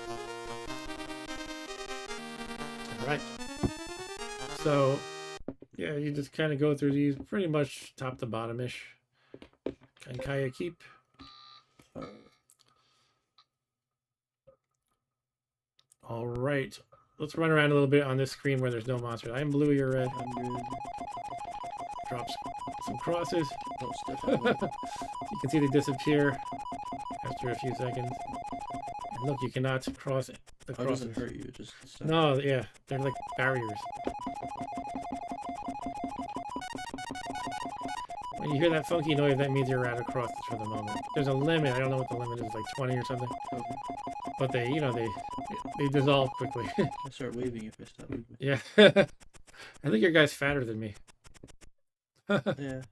Speaker 1: Alright. So, yeah, you just kind of go through these pretty much top to bottom-ish. Kankaya keep. Alright. Let's run around a little bit on this screen where there's no monsters. I'm blue, you're red.
Speaker 3: 100.
Speaker 1: Drops some crosses.
Speaker 3: Don't step on me.
Speaker 1: You can see they disappear after a few seconds. And look, you cannot cross the
Speaker 3: Oh, it
Speaker 1: crosses.
Speaker 3: doesn't hurt you, it just stops.
Speaker 1: No, yeah, they're like barriers. When you hear that funky noise, that means you're out of crosses for the moment. There's a limit. I don't know what the limit is, like 20 or something.
Speaker 3: Okay.
Speaker 1: But they, you know, they dissolve quickly.
Speaker 3: I start waving if I stop moving.
Speaker 1: Yeah. I think your guy's fatter than me.
Speaker 3: Yeah.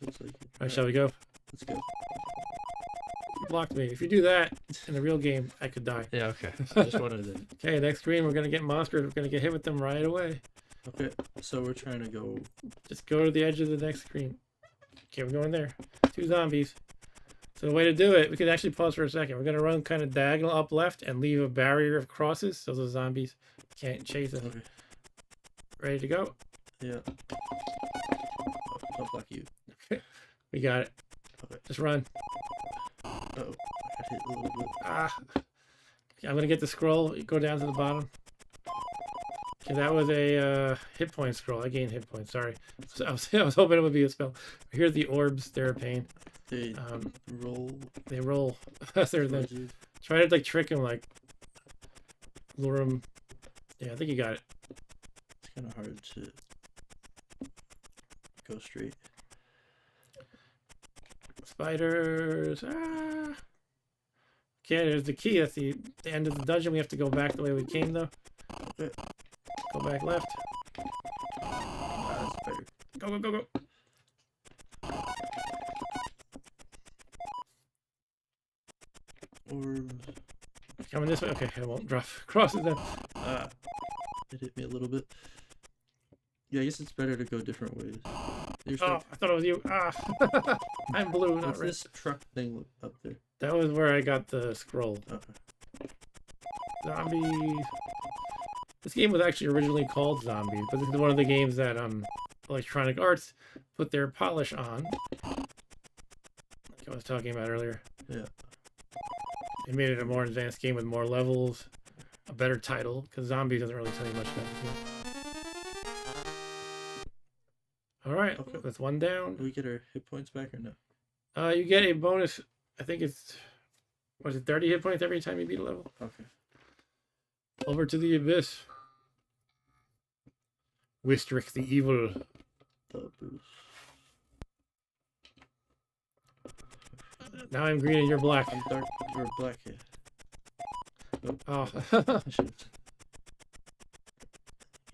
Speaker 3: Looks like it.
Speaker 1: Alright, shall we go?
Speaker 3: Let's go.
Speaker 1: You blocked me. If you do that in a real game, I could die.
Speaker 2: Yeah, okay. I just wanted to...
Speaker 1: Okay, next screen, we're going to get monstered. We're going to get hit with them right away.
Speaker 3: Okay, so we're trying to go...
Speaker 1: Just go to the edge of the next screen. Okay, we're going there. 2 zombies. So the way to do it, we could actually pause for a second. We're going to run kind of diagonal up left and leave a barrier of crosses so those zombies can't chase us.
Speaker 3: Okay.
Speaker 1: Ready to go?
Speaker 3: Yeah. I'll block you.
Speaker 1: We got it.
Speaker 3: Okay.
Speaker 1: Just run.
Speaker 3: Uh-oh. I got hit a little bit.
Speaker 1: Ah. Okay, I'm going to get the scroll. Go down to the bottom. Okay, that was a hit point scroll. I gained hit points. Sorry. So I was hoping it would be a spell. Here's the orbs. They're a pain.
Speaker 3: They roll.
Speaker 1: They roll. They're the,
Speaker 3: You.
Speaker 1: try to like trick him, like lure him. Yeah, I think you got it.
Speaker 3: It's kind of hard to go straight.
Speaker 1: Spiders. Ah. Okay, there's the key. That's the end of the dungeon. We have to go back the way we came, though.
Speaker 3: Okay.
Speaker 1: Go back left.
Speaker 3: That's better.
Speaker 1: Go, go, go, go.
Speaker 3: Orbs.
Speaker 1: Coming this way. Okay, I won't drop crosses then.
Speaker 3: It hit me a little bit. Yeah, I guess it's better to go different ways. You're
Speaker 1: Oh, I thought it was you. Ah, I'm blue, not
Speaker 3: What's
Speaker 1: red.
Speaker 3: this truck thing up there?
Speaker 1: That was where I got the scroll.
Speaker 3: Okay.
Speaker 1: Zombies. This game was actually originally called Zombies, but this is one of the games that Electronic Arts put their polish on. Like I was talking about earlier.
Speaker 3: Yeah.
Speaker 1: They made it a more advanced game with more levels, a better title, because Zombies doesn't really tell you much about the game. Alright,
Speaker 3: Okay.
Speaker 1: that's one down.
Speaker 3: Do we get our hit points back or no?
Speaker 1: You get a bonus, I think it's, was it 30 hit points every time you beat a level?
Speaker 3: Okay.
Speaker 1: Over to the abyss. Wistrix the evil.
Speaker 3: The boost.
Speaker 1: Now I'm green and you're black.
Speaker 3: I'm dark. You're black. Yeah.
Speaker 1: Oh.
Speaker 3: I should.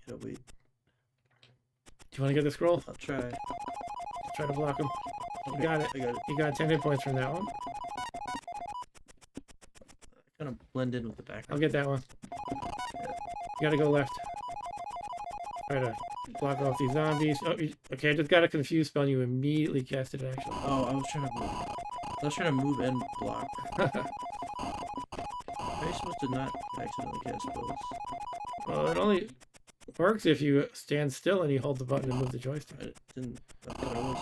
Speaker 3: Gotta wait.
Speaker 1: Do you want to get the scroll?
Speaker 3: I'll try.
Speaker 1: Try to block him.
Speaker 3: Okay,
Speaker 1: You got it.
Speaker 3: I got it.
Speaker 1: You got 10 hit points from that one.
Speaker 3: Kind of blend in with the
Speaker 1: I'll
Speaker 3: background.
Speaker 1: get that one. You gotta go left. Try to block off these zombies. Oh, okay, I just got a confused spell and you immediately casted it actually.
Speaker 3: Oh, I was trying to move. I was trying to move and block. How are you supposed to not accidentally cast spells?
Speaker 1: Well, it only works if you stand still and you hold the button to move the joystick.
Speaker 3: I didn't. I thought I was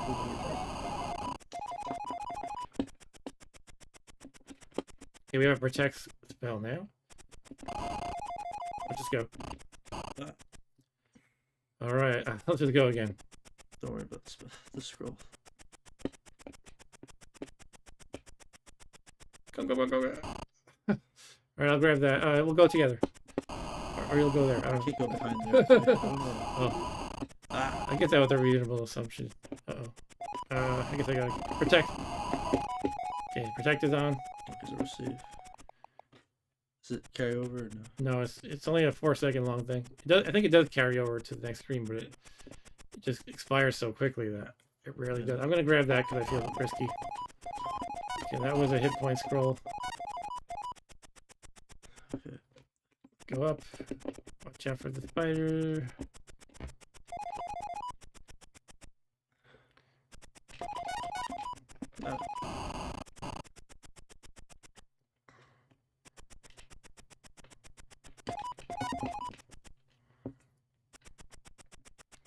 Speaker 3: moving it.
Speaker 1: Okay, we have a protect spell now. Let's just go.
Speaker 3: Ah.
Speaker 1: Alright, let's just go again.
Speaker 3: Don't worry about the scroll.
Speaker 1: Go. Alright, I'll grab that. We'll go together. Or you'll go there. I
Speaker 3: I
Speaker 1: don't
Speaker 3: can't go behind there.
Speaker 1: Oh,
Speaker 3: Ah,
Speaker 1: I guess that was a reasonable assumption. Uh-oh. I guess I gotta protect. Okay, protect is on.
Speaker 3: because we're safe. Does it carry over or no?
Speaker 1: No, it's only a 4-second long thing. It does. I think it does carry over to the next screen, but it just expires so quickly that it rarely does. I'm gonna grab that because I feel risky. Okay, that was a hit point scroll.
Speaker 3: Okay.
Speaker 1: Go up. Watch out for the spider.
Speaker 3: Ah.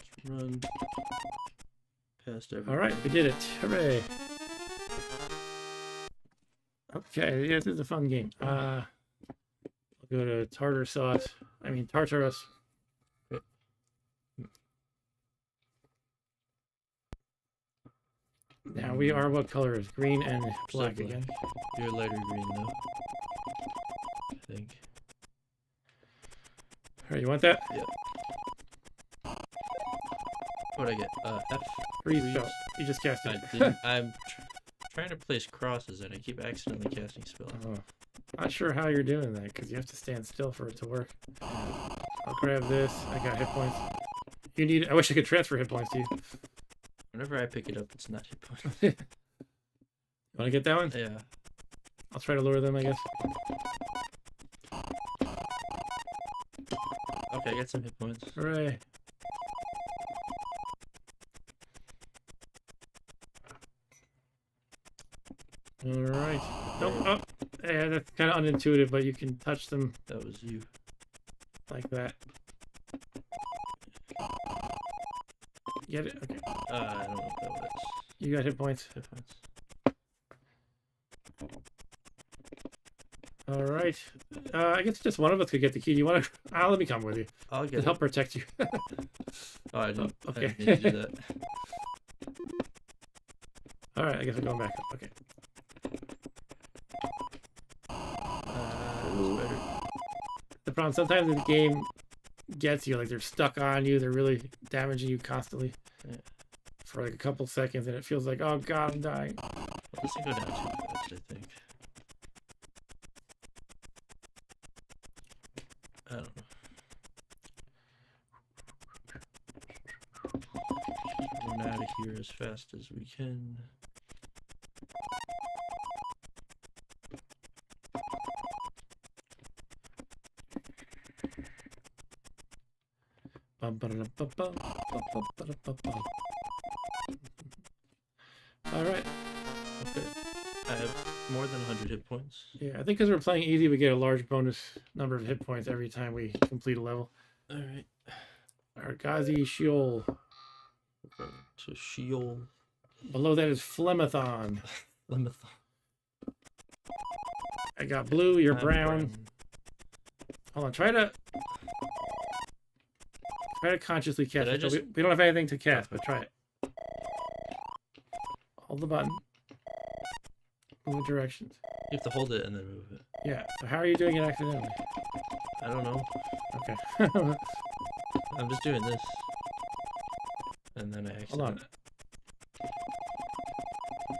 Speaker 3: Just run past everything.
Speaker 1: All right, we did it. Hooray! Okay, yeah, this is a fun game. I'll go to tartar sauce. I mean Tartarus. Now we are what color is green and black
Speaker 2: black.
Speaker 1: again.
Speaker 2: You're lighter green though. I think.
Speaker 1: All right, you want that?
Speaker 2: What'd I get? F.
Speaker 1: Freeze
Speaker 2: Freeze.
Speaker 1: spell. You just cast
Speaker 2: I
Speaker 1: it.
Speaker 2: didn't, trying to place crosses and I keep accidentally casting spells.
Speaker 1: Oh, not sure how you're doing that because you have to stand still for it to work. I'll grab this. I got hit points. You need. I wish I could transfer hit points to you.
Speaker 2: Whenever I pick it up, it's not hit point.
Speaker 1: You want to get that one?
Speaker 2: Yeah.
Speaker 1: I'll try to lure them, I guess.
Speaker 2: Okay, I got some hit points.
Speaker 1: Hooray. Alright. Nope. Oh, yeah, that's kind of unintuitive, but you can touch them
Speaker 2: That was you.
Speaker 1: like that. Get it? Okay.
Speaker 2: I don't know what that was.
Speaker 1: You got hit points.
Speaker 2: Hit points.
Speaker 1: Alright. I guess just one of us could get the key. Do you want to? Let me come with you.
Speaker 2: I'll
Speaker 1: To
Speaker 2: get
Speaker 1: help
Speaker 2: it.
Speaker 1: protect you.
Speaker 2: Oh, I didn't.
Speaker 1: Oh,
Speaker 2: I
Speaker 1: okay.
Speaker 2: didn't need to do that.
Speaker 1: Alright, I guess we're going back up. Okay.
Speaker 2: That's better.
Speaker 1: The problem, sometimes the game gets you, like they're stuck on you, they're really damaging you constantly
Speaker 2: Yeah.
Speaker 1: for like a couple seconds, and it feels like, oh god, I'm dying.
Speaker 2: Well, this didn't go down too fast, I think. I don't know. Run out of here as fast as we can.
Speaker 1: Alright.
Speaker 2: Okay. I have more than 100 hit points.
Speaker 1: Yeah, I think because we're playing easy, we get a large bonus number of hit points every time we complete a level.
Speaker 2: Alright.
Speaker 1: Argazi Sheol.
Speaker 2: To Sheol.
Speaker 1: Below that is Flemathon.
Speaker 2: Lemethon.
Speaker 1: I got blue, you're
Speaker 2: I'm
Speaker 1: brown. Hold on, try to consciously cast
Speaker 2: Did I
Speaker 1: it.
Speaker 2: just-
Speaker 1: We don't have anything to cast, but try it. Hold the button. Move directions.
Speaker 2: You have to hold it and then move it.
Speaker 1: Yeah, so how are you doing it accidentally?
Speaker 2: I don't know.
Speaker 1: Okay.
Speaker 2: I'm just doing this. And then I accidentally...
Speaker 1: Hold on.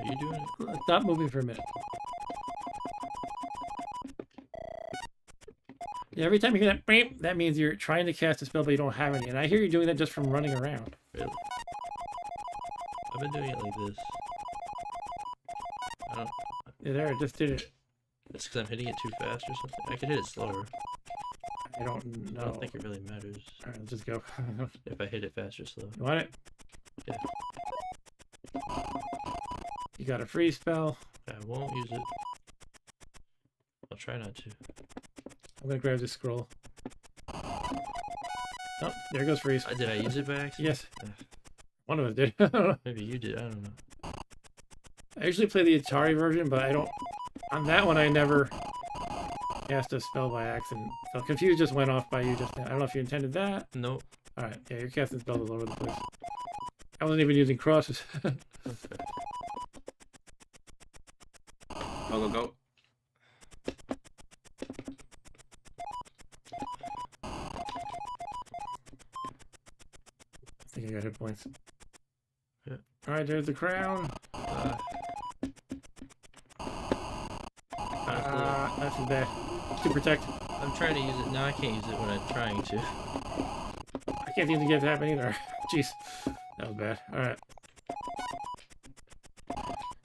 Speaker 2: Are you doing it?
Speaker 1: Stop moving for a minute. Yeah, every time you hear that, beep, that means you're trying to cast a spell, but you don't have any. And I hear you doing that just from running around.
Speaker 2: Really? I've been doing it like this. I don't...
Speaker 1: Yeah, there, I just did it.
Speaker 2: It's because I'm hitting it too fast or something. I could hit it slower.
Speaker 1: I don't know.
Speaker 2: I don't think it really matters
Speaker 1: Alright, let's just go.
Speaker 2: if I hit it fast or slow.
Speaker 1: You want it?
Speaker 2: Yeah.
Speaker 1: You got a free spell.
Speaker 2: I won't use it. I'll try not to.
Speaker 1: I'm gonna grab this scroll. Oh, there goes freeze.
Speaker 2: Did I use it by accident?
Speaker 1: Yes.
Speaker 2: Uh,
Speaker 1: One of us did. I don't know.
Speaker 2: Maybe you did. I don't know.
Speaker 1: I usually play the Atari version, but I don't... On that one, I never cast a spell by accident. So Confused just went off by you just now. I don't know if you intended that.
Speaker 2: Nope.
Speaker 1: Alright, yeah, you're casting spells all over the place. I wasn't even using crosses.
Speaker 2: Okay.
Speaker 3: Go, go, go.
Speaker 1: I think I got hit points.
Speaker 2: Yeah.
Speaker 1: Alright, there's the crown. That's too bad. To protect.
Speaker 2: I'm trying to use it. No, I can't use it when I'm trying to.
Speaker 1: I can't seem to get it to happen either. Jeez. That was bad. Alright.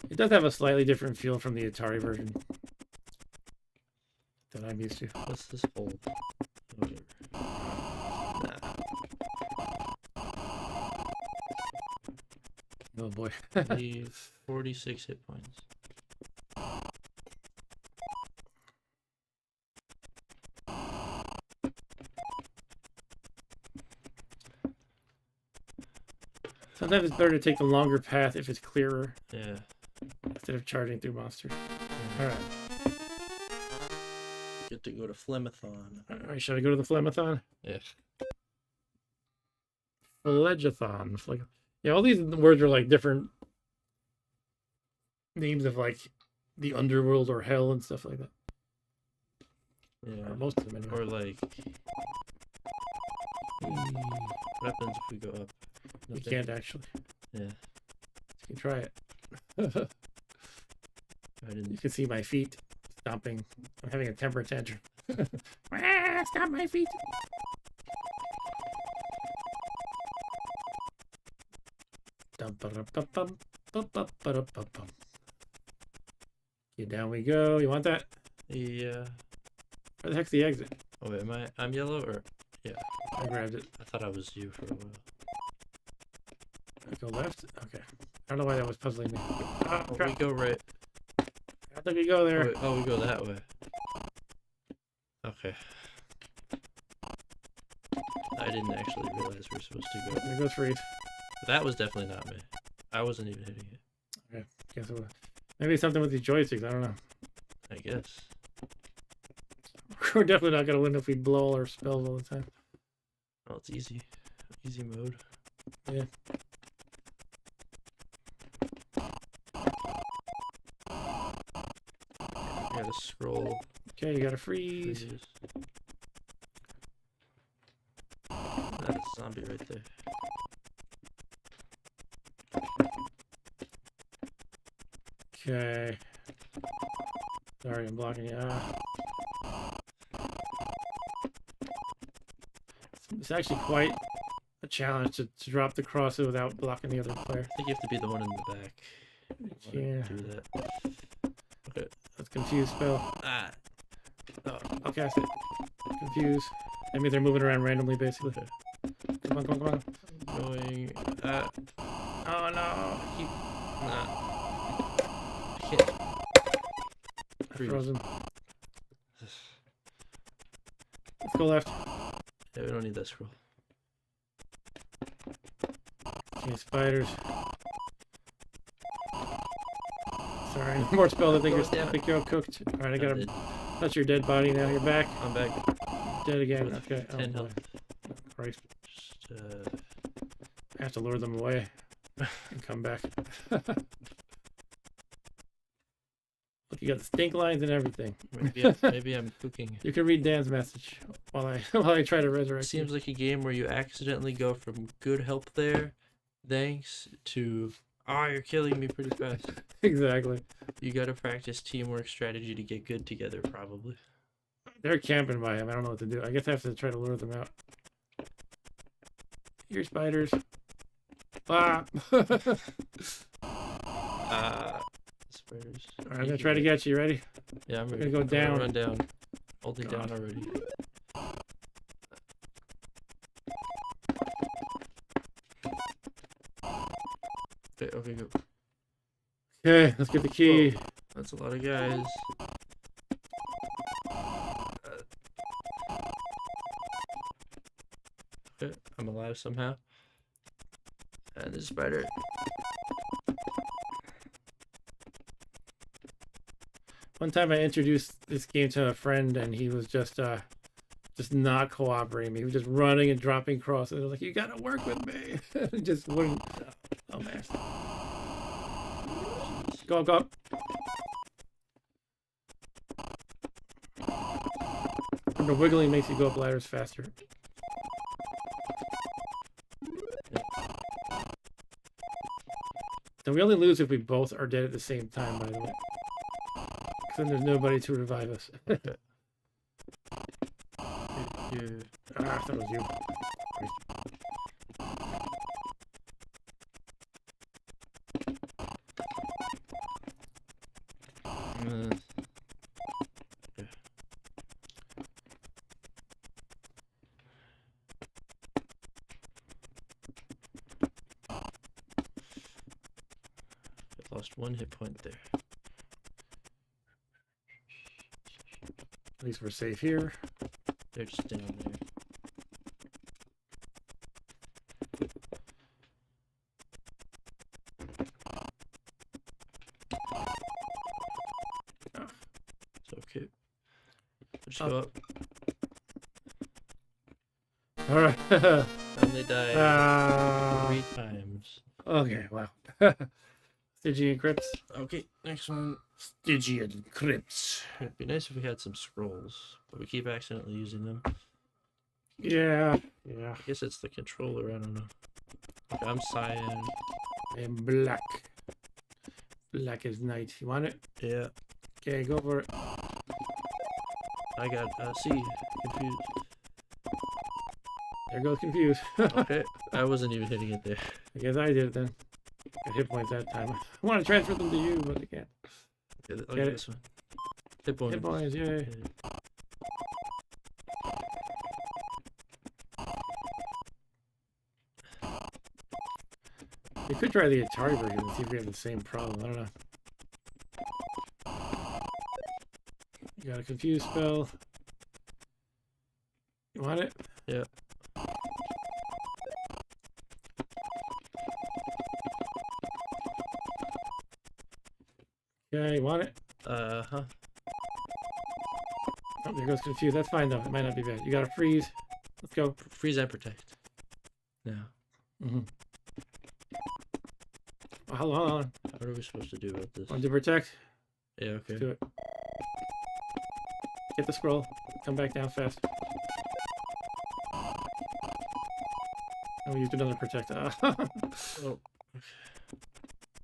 Speaker 1: It does have a slightly different feel from the Atari version that I'm used to.
Speaker 2: What's this hold? Whatever. Nah.
Speaker 1: Oh boy.
Speaker 2: Leave 46 hit points.
Speaker 1: Sometimes it's better to take the longer path if it's clearer
Speaker 2: Yeah.
Speaker 1: instead of charging through monsters.
Speaker 2: Yeah.
Speaker 1: Alright.
Speaker 2: Get to go to Flemathon.
Speaker 1: Alright, should I go to the Flemathon?
Speaker 2: Yeah.
Speaker 1: Phlegathon. Yeah, all these words are like different names of like the underworld or hell and stuff like that.
Speaker 2: Yeah.
Speaker 1: Or most of them anyway.
Speaker 2: Or like, what happens if we go up?
Speaker 1: You
Speaker 2: Nothing.
Speaker 1: can't actually.
Speaker 2: Yeah.
Speaker 1: You can try it.
Speaker 2: I
Speaker 1: You
Speaker 2: didn't.
Speaker 1: can see my feet stomping. I'm having a temper tantrum. Stop my feet. Okay, down we go. You want that?
Speaker 2: Yeah.
Speaker 1: Where the heck's the exit?
Speaker 2: Oh wait, I'm yellow or? Yeah.
Speaker 1: I grabbed it.
Speaker 2: I thought I was you for a while.
Speaker 1: I go left? Okay. I don't know why that was puzzling me. Ah,
Speaker 2: Oh, we
Speaker 1: crap.
Speaker 2: go right.
Speaker 1: I think we go
Speaker 2: Oh,
Speaker 1: there.
Speaker 2: wait, oh, we go that way. Okay. I didn't actually realize we were supposed to go.
Speaker 1: There goes freeze.
Speaker 2: That was definitely not me. I wasn't even hitting it.
Speaker 1: Guess it was. Maybe it's something with these joysticks. I don't know.
Speaker 2: I guess.
Speaker 1: We're definitely not gonna win if we blow all our spells all the time.
Speaker 2: Oh, it's easy. Easy mode.
Speaker 1: Yeah.
Speaker 2: I gotta scroll.
Speaker 1: Okay, you gotta freeze.
Speaker 2: Freeze. That's a zombie right there.
Speaker 1: Okay. Sorry, I'm blocking you. It's actually quite a challenge to drop the crosses without blocking the other player.
Speaker 2: I think you have to be the one in the back.
Speaker 1: Yeah.
Speaker 2: Do that. Okay.
Speaker 1: That's confused spell.
Speaker 2: Ah. Oh,
Speaker 1: I'll cast it. Confuse. That means they're moving around randomly, basically.
Speaker 2: okay.
Speaker 1: Come on, come on, come on.
Speaker 2: Going.
Speaker 1: Oh no!
Speaker 2: Nah. I can't. Freeze.
Speaker 1: Frozen. Let's go left.
Speaker 2: Yeah, we don't need that scroll.
Speaker 1: Okay, spiders. Sorry, more spells. I think you're all cooked. All right, I gotta touch your dead body now. You're back.
Speaker 2: I'm back.
Speaker 1: Dead again.
Speaker 2: With
Speaker 1: Okay.
Speaker 2: 10
Speaker 1: boy.
Speaker 2: health.
Speaker 1: Christ.
Speaker 2: Just,
Speaker 1: I have to lure them away and come back. Look, you got the stink lines and everything.
Speaker 2: maybe I'm cooking.
Speaker 1: You can read Dan's message while I try to resurrect.
Speaker 2: Seems like a game where you accidentally go from good help there, thanks, to you're killing me pretty fast.
Speaker 1: Exactly.
Speaker 2: You gotta practice teamwork strategy to get good together, probably.
Speaker 1: They're camping by him. I don't know what to do. I guess I have to try to lure them out. Here, spiders. Ah!
Speaker 2: Spiders.
Speaker 1: Alright, I'm gonna try to get you. Ready?
Speaker 2: Yeah, I'm
Speaker 1: gonna go down.
Speaker 2: Run down. Holding down already. Okay, go.
Speaker 1: Okay, let's get the key.
Speaker 2: Whoa, that's a lot of guys. Okay, I'm alive somehow. And there's a spider.
Speaker 1: One time I introduced this game to a friend and he was just not cooperating. He was just running and dropping crosses. I was like, you gotta work with me. Just wouldn't. Oh man. Go, go. The wiggling makes you go up ladders faster. And we only lose if we both are dead at the same time, by the way. Because then there's nobody to revive us. I thought it was you.
Speaker 2: Lost 1 hit point there.
Speaker 1: At least we're safe here.
Speaker 2: They're just down there. It's okay. Just go up.
Speaker 1: Alright.
Speaker 2: And they die 3 times.
Speaker 1: Okay, wow. Stygian Crypts.
Speaker 2: Okay, next one.
Speaker 1: Stygian Crypts.
Speaker 2: It'd be nice if we had some scrolls, but we keep accidentally using them.
Speaker 1: Yeah.
Speaker 2: I guess it's the controller, I don't know. Okay, I'm cyan.
Speaker 1: And black. Black is night. You want it?
Speaker 2: Yeah.
Speaker 1: Okay, go for it.
Speaker 2: I got C. Confused.
Speaker 1: There goes confused.
Speaker 2: Okay, I wasn't even hitting it there.
Speaker 1: I guess I did it then. Got hit points that time. I want to transfer them to you, but I can't.
Speaker 2: Okay, I'll
Speaker 1: Get
Speaker 2: get
Speaker 1: it.
Speaker 2: this one. Hit points.
Speaker 1: Hit points, yay.
Speaker 2: Okay.
Speaker 1: We could try the Atari version and see if we have the same problem. I don't know. You got a confuse spell. You want it?
Speaker 2: Yeah.
Speaker 1: Yeah, you want it?
Speaker 2: Huh.
Speaker 1: Oh, there goes confused. That's fine though. It might not be bad. You got to freeze. Let's go.
Speaker 2: Freeze and protect. Now.
Speaker 1: Mm-hmm. Oh, hold on, hold on.
Speaker 2: What are we supposed to do about this?
Speaker 1: Want to protect?
Speaker 2: Yeah, okay.
Speaker 1: Let's do it. Get the scroll. Come back down fast. Oh, we used another protect.
Speaker 2: Oh. Okay.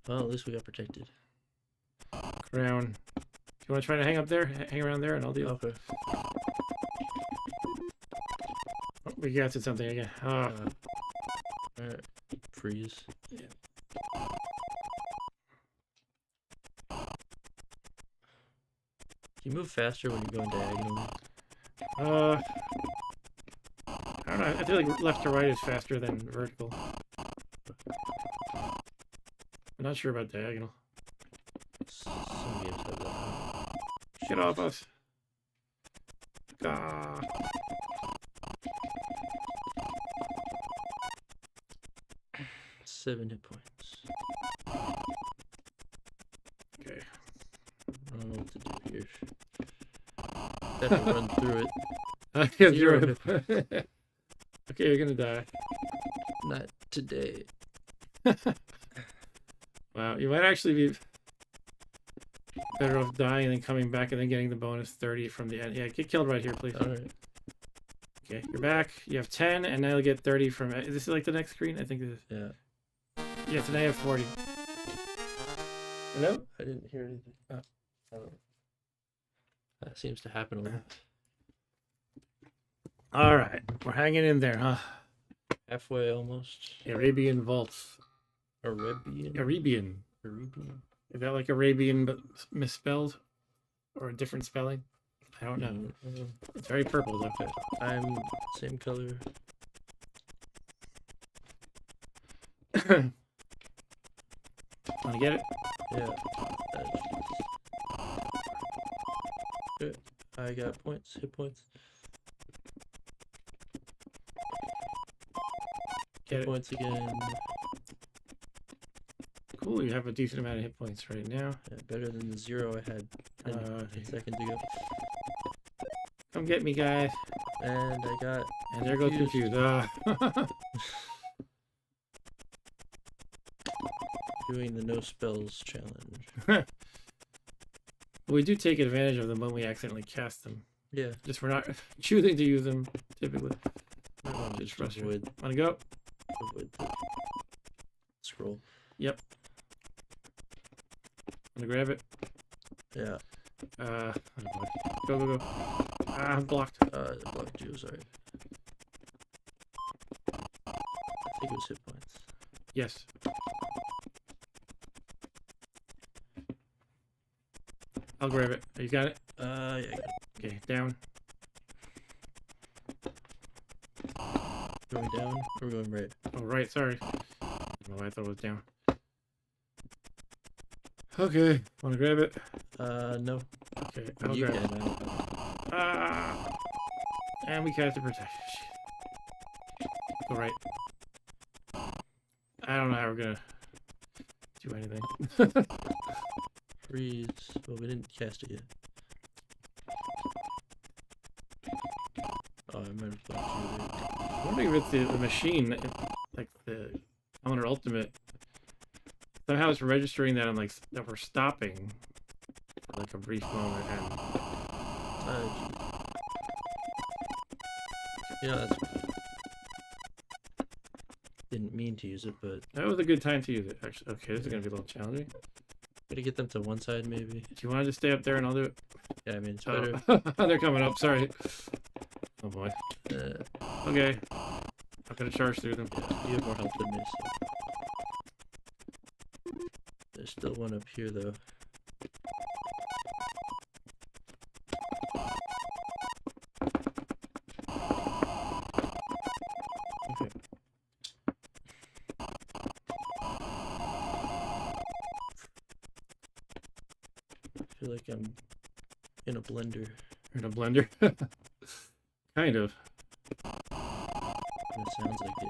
Speaker 2: Well, at least we got protected.
Speaker 1: Crown. Do you want to try to hang up there? Hang around there and I'll deal.
Speaker 2: Okay.
Speaker 1: Oh, we got to something again. Oh.
Speaker 2: Alright. Freeze.
Speaker 1: Yeah.
Speaker 2: You move faster when you're going diagonally.
Speaker 1: don't know. I feel like left to right is faster than vertical. I'm not sure about diagonal.
Speaker 2: Some games have that.
Speaker 1: Get off us. Ah.
Speaker 2: 7 hit points.
Speaker 1: Okay.
Speaker 2: I don't know what to do here. I have to run through it.
Speaker 1: Yeah,
Speaker 2: Zero
Speaker 1: zero.
Speaker 2: hit
Speaker 1: Okay, you're gonna die.
Speaker 2: Not today.
Speaker 1: Wow, you might actually be better off dying and then coming back and then getting the bonus 30 from the end. Yeah, get killed right here, please.
Speaker 2: Alright.
Speaker 1: Okay, you're back. You have 10, and now you'll get 30 from... Is this like the next screen? I think this is...
Speaker 2: Yeah.
Speaker 1: Yeah, so now you have 40. Hello?
Speaker 2: I didn't hear anything.
Speaker 1: Oh.
Speaker 2: I don't know. That seems to happen a lot.
Speaker 1: All right, we're hanging in there, huh?
Speaker 2: Halfway almost.
Speaker 1: Arabian Vaults.
Speaker 2: Arabian?
Speaker 1: Arabian.
Speaker 2: Arabian?
Speaker 1: Is that like Arabian but misspelled? Or a different spelling? I don't know. It's very purple, though.
Speaker 2: Okay. I'm same color.
Speaker 1: Want to get it?
Speaker 2: Yeah. Good. I got points. Hit points.
Speaker 1: Get
Speaker 2: Hit
Speaker 1: it.
Speaker 2: points again.
Speaker 1: Cool, you have a decent amount of hit points right now.
Speaker 2: Yeah, better than the 0 I had 10 seconds ago.
Speaker 1: Come get me, guys.
Speaker 2: And I got...
Speaker 1: And there goes confused.
Speaker 2: doing the no spells challenge.
Speaker 1: We do take advantage of them when we accidentally cast them.
Speaker 2: Yeah.
Speaker 1: Just we're not choosing to use them, typically.
Speaker 2: I want to
Speaker 1: Just
Speaker 2: just
Speaker 1: frustrating.
Speaker 2: avoid
Speaker 1: Want to go?
Speaker 2: the scroll.
Speaker 1: Yep. Want to grab it?
Speaker 2: Yeah.
Speaker 1: Oh boy. Go, go, go. Ah, I'm blocked.
Speaker 2: I blocked you, sorry. I think it was hit points.
Speaker 1: Yes. I'll grab it. You got it?
Speaker 2: Yeah, I got it.
Speaker 1: Okay, down.
Speaker 2: Going down or going right?
Speaker 1: Oh, right, sorry. I don't know why I thought it was down. Okay, want to grab it?
Speaker 2: No.
Speaker 1: Okay, I'll
Speaker 2: You
Speaker 1: grab
Speaker 2: can.
Speaker 1: it.
Speaker 2: I don't.
Speaker 1: Ah! And we cast the protection. Go right. I don't know how we're gonna do anything.
Speaker 2: Freeze. Well, we didn't cast it yet. Oh, I might have blocked you there.
Speaker 1: I'm wondering if it's the machine, like the Commodore Ultimate. Somehow it's registering that I'm like that we're stopping for like a brief moment, and
Speaker 2: Yeah, that's... Didn't mean to use it, but...
Speaker 1: that was a good time to use it. Actually, okay, this is gonna be a little challenging.
Speaker 2: Gotta get them to one side, maybe.
Speaker 1: Do you want to just stay up there and I'll do it?
Speaker 2: Yeah, I mean, it's better.
Speaker 1: Oh, they're coming up. Sorry. Oh boy. Okay. I'm gonna charge through them.
Speaker 2: Yeah, you have more health than me, so... There's still one up here, though.
Speaker 1: Okay.
Speaker 2: I feel like I'm in a blender.
Speaker 1: You're in a blender. Kind of.
Speaker 2: It sounds like it.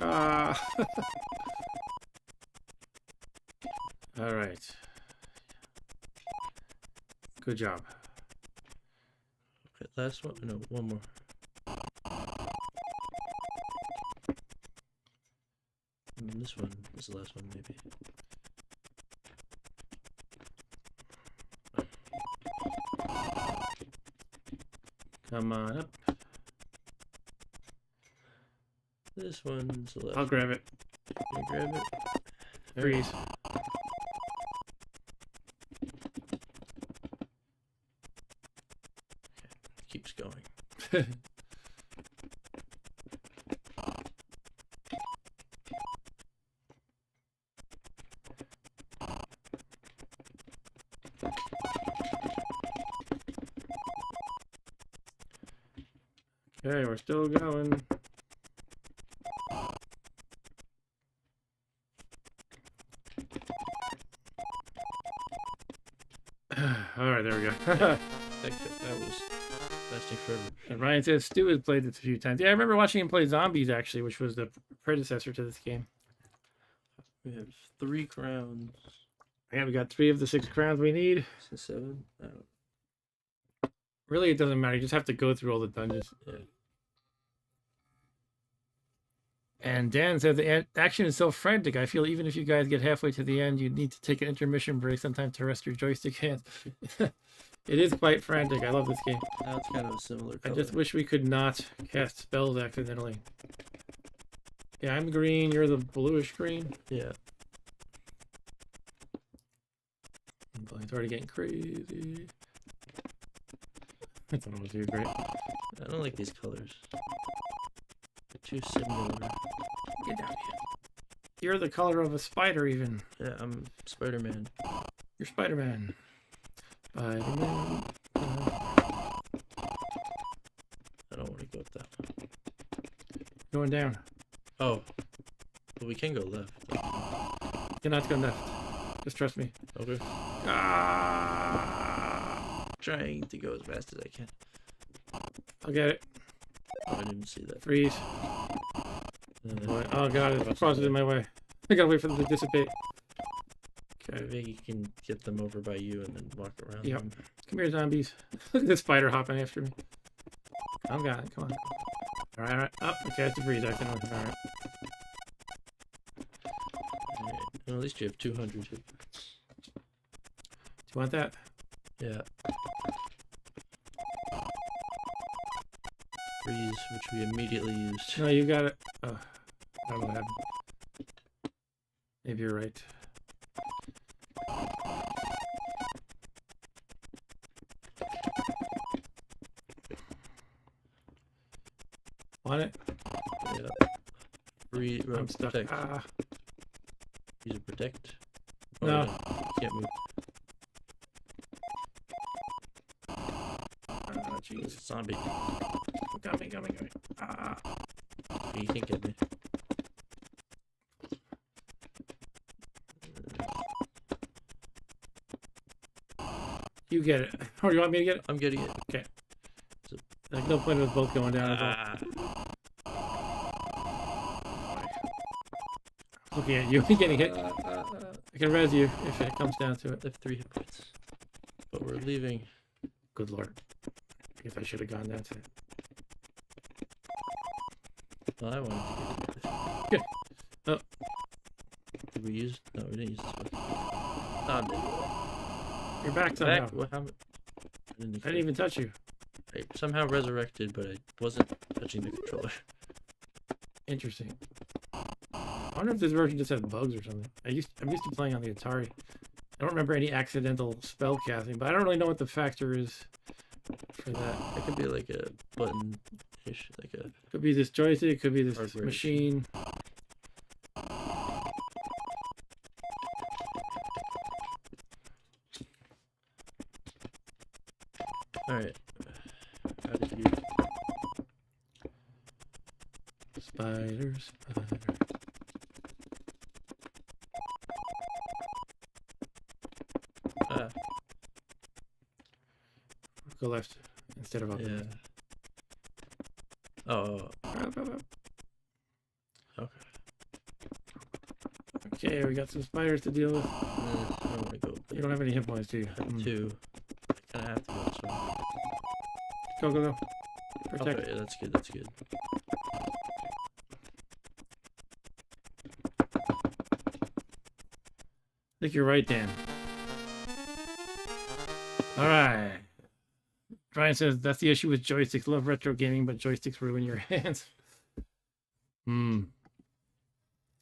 Speaker 1: Ah. All right. Good job.
Speaker 2: Okay, last one. No, one more. And this one is the last one, maybe.
Speaker 1: Come on up.
Speaker 2: This one's the last.
Speaker 1: I'll grab it.
Speaker 2: Can you grab it?
Speaker 1: Freeze.
Speaker 2: Keeps going.
Speaker 1: Okay, we're still going. All right, there we go.
Speaker 2: that was lasting forever.
Speaker 1: And Ryan says Stu has played this a few times. Yeah, I remember watching him play Zombies, actually, which was the predecessor to this game.
Speaker 2: We have 3 crowns.
Speaker 1: Yeah, we got 3 of the 6 crowns we need.
Speaker 2: 7. I don't.
Speaker 1: Really, it doesn't matter. You just have to go through all the dungeons.
Speaker 2: Yeah.
Speaker 1: And Dan said the action is so frantic. I feel even if you guys get halfway to the end, you need to take an intermission break sometime to rest your joystick hands. It is quite frantic. I love this game.
Speaker 2: Now it's kind of a similar
Speaker 1: I
Speaker 2: color.
Speaker 1: just wish we could not cast spells accidentally. Yeah, I'm green. You're the bluish green.
Speaker 2: Yeah.
Speaker 1: It's already getting crazy. I thought it was too great.
Speaker 2: I don't like these colors. They're too similar.
Speaker 1: Get down here. You're the color of a spider, even.
Speaker 2: Yeah, I'm Spider-Man.
Speaker 1: You're Spider-Man. Spider-Man.
Speaker 2: I don't want to go up that one.
Speaker 1: Going down.
Speaker 2: Oh. Well, we can go left.
Speaker 1: You're not going left. Just trust me.
Speaker 2: Okay.
Speaker 1: Ah!
Speaker 2: Trying to go as fast as I can.
Speaker 1: I'll get it.
Speaker 2: Oh, I didn't even see that.
Speaker 1: Freeze. Oh god, it's crosses in my way. I gotta wait for them to dissipate.
Speaker 2: I think you can get them over by you and then walk around
Speaker 1: Yep.
Speaker 2: them.
Speaker 1: Come here, zombies. Look at this spider hopping after me. Oh god, come on. Alright. Oh, okay, it's a breeze. Accidentally. Alright.
Speaker 2: Alright. Well, at least you have 200 hit points.
Speaker 1: Do you want that?
Speaker 2: Yeah. Freeze, which we immediately used.
Speaker 1: No, you got it. Oh, I don't know what happened. Maybe you're right. Want it?
Speaker 2: Yeah. Freeze.
Speaker 1: I'm stuck.
Speaker 2: Protect.
Speaker 1: Ah.
Speaker 2: Use a protect.
Speaker 1: No.
Speaker 2: Can't move.
Speaker 1: Oh, jeez.
Speaker 2: Zombie.
Speaker 1: Got me. Ah.
Speaker 2: You can't get me.
Speaker 1: You get it. Or do you want me to get it?
Speaker 2: I'm getting it.
Speaker 1: Okay. Like, no point in us both going down at all. Looking at you, getting hit. I can res you if it comes down to it.
Speaker 2: I have 3 hit points. But we're leaving.
Speaker 1: Good lord. I guess I should have gone down to it.
Speaker 2: Well, I wanted to get it.
Speaker 1: Good. Oh.
Speaker 2: Did we use? No, we didn't use this one. Oh, no.
Speaker 1: You're back somehow.
Speaker 2: Back? What happened? I
Speaker 1: didn't even touch you.
Speaker 2: I somehow resurrected, but I wasn't touching the controller.
Speaker 1: Interesting. I wonder if this version just has bugs or something. I'm used to playing on the Atari. I don't remember any accidental spell casting, but I don't really know what the factor is for that.
Speaker 2: It could be like a button-ish, like a...
Speaker 1: Could be this joystick, could be this
Speaker 2: Hardware
Speaker 1: machine.
Speaker 2: Alright. How did you...
Speaker 1: Spider.
Speaker 2: Ah,
Speaker 1: Go left instead of up.
Speaker 2: yeah. Oh, okay.
Speaker 1: Okay, we got some spiders to deal with.
Speaker 2: I don't want to go up there.
Speaker 1: You don't have any hit points, do you?
Speaker 2: I have 2. I kind of have to go this way.
Speaker 1: Go. Protect.
Speaker 2: Okay, yeah, that's good, that's good.
Speaker 1: I think you're right, Dan. Alright. Brian says that's the issue with joysticks. Love retro gaming, but joysticks ruin your hands.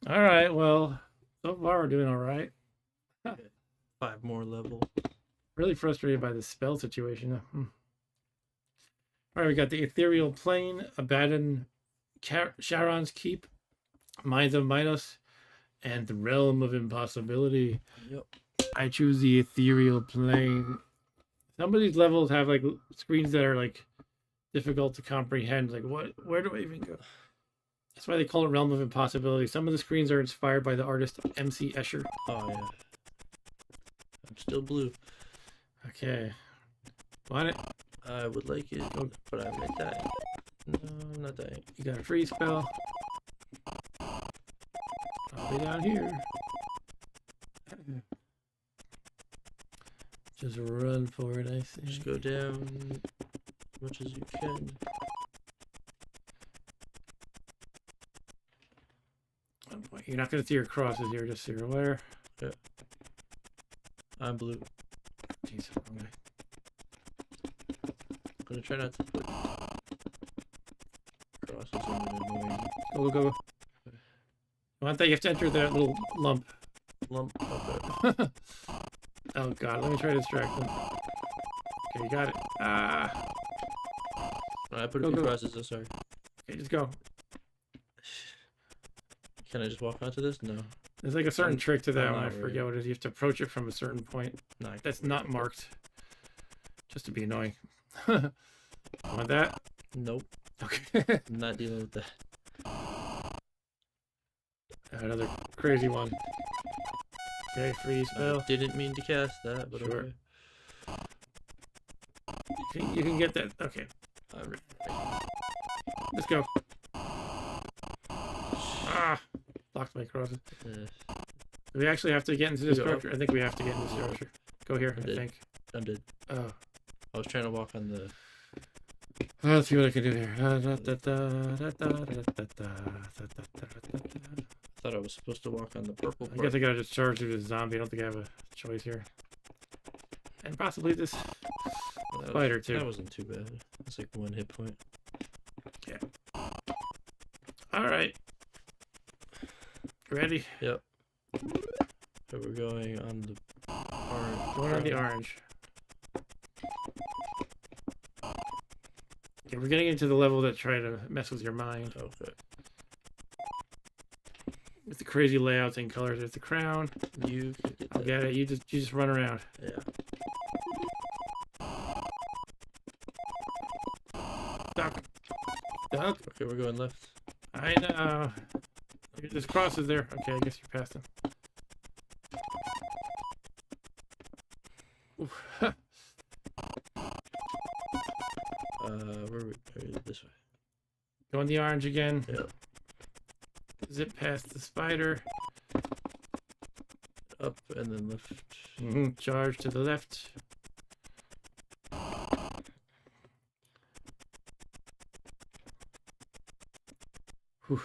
Speaker 1: Alright, well, so far we're doing alright.
Speaker 2: 5 more level.
Speaker 1: Really frustrated by the spell situation. Alright, we got the Ethereal Plane, Abaddon, Charon's Keep, Mines of Minos, and the Realm of Impossibility.
Speaker 2: Yep.
Speaker 1: I choose the Ethereal Plane. Some of these levels have like screens that are like difficult to comprehend. Like, where do I even go? That's why they call it Realm of Impossibility. Some of the screens are inspired by the artist MC Escher.
Speaker 2: Oh yeah. I'm still blue.
Speaker 1: Okay. Want it?
Speaker 2: I would like it, but I'm not dying. No, I'm not dying.
Speaker 1: You got a free spell. I'll be down here. Just run for it, I think.
Speaker 2: Just go down as much as you can.
Speaker 1: Oh boy, you're not going to see your crosses here, just so you're aware.
Speaker 2: Yeah. I'm blue.
Speaker 1: Jeez, okay.
Speaker 2: I'm gonna try not to put crosses in an annoying
Speaker 1: Go, go, go. You want that? You have to enter that little lump.
Speaker 2: lump. Okay.
Speaker 1: Oh god, let me try to distract them. Okay, you got it. Ah.
Speaker 2: I put a
Speaker 1: Go,
Speaker 2: few
Speaker 1: go.
Speaker 2: crosses, I'm sorry.
Speaker 1: Okay, just go.
Speaker 2: Can I just walk onto this? No.
Speaker 1: There's like a certain trick to that
Speaker 2: I'm
Speaker 1: one. I
Speaker 2: not
Speaker 1: forget
Speaker 2: worried.
Speaker 1: what it is. You have to approach it from a certain point.
Speaker 2: No, I can't
Speaker 1: That's
Speaker 2: worry
Speaker 1: not
Speaker 2: about
Speaker 1: marked. Just to be annoying. Want that?
Speaker 2: that. Nope.
Speaker 1: Okay.
Speaker 2: I'm not dealing with that.
Speaker 1: Another crazy one. Okay, free spell.
Speaker 2: I didn't mean to cast that, but
Speaker 1: Sure.
Speaker 2: okay.
Speaker 1: You can get that. Okay, let's go. Ah, blocked my crosses.
Speaker 2: Uh,
Speaker 1: Do we actually have to get into the
Speaker 2: Go up.
Speaker 1: structure? I think we have to get into the structure. Go here,
Speaker 2: I
Speaker 1: I
Speaker 2: did.
Speaker 1: think.
Speaker 2: I'm dead.
Speaker 1: Oh.
Speaker 2: I was trying to walk on the.
Speaker 1: Let's see what I can do here.
Speaker 2: I thought I was supposed to walk on the purple
Speaker 1: I
Speaker 2: part.
Speaker 1: guess I gotta just charge through the zombie. I don't think I have a choice here. And possibly this
Speaker 2: Well,
Speaker 1: spider too.
Speaker 2: That wasn't too bad. It's like 1 hit point.
Speaker 1: Alright. Ready?
Speaker 2: Yep. So we're going on the orange.
Speaker 1: Going on the orange. Okay, we're getting into the level that try to mess with your mind.
Speaker 2: Okay.
Speaker 1: With the crazy layouts and colors. There's the crown.
Speaker 2: You can get
Speaker 1: I'll
Speaker 2: that.
Speaker 1: get it. You just run around.
Speaker 2: Yeah.
Speaker 1: Duck. Duck.
Speaker 2: Okay, we're going left.
Speaker 1: I know. There's crosses there. Okay, I guess you're past them. Oof.
Speaker 2: Where are we? This way.
Speaker 1: Go on the orange again.
Speaker 2: Yep.
Speaker 1: Zip past the spider.
Speaker 2: Up and then left.
Speaker 1: Charge to the left. Whew.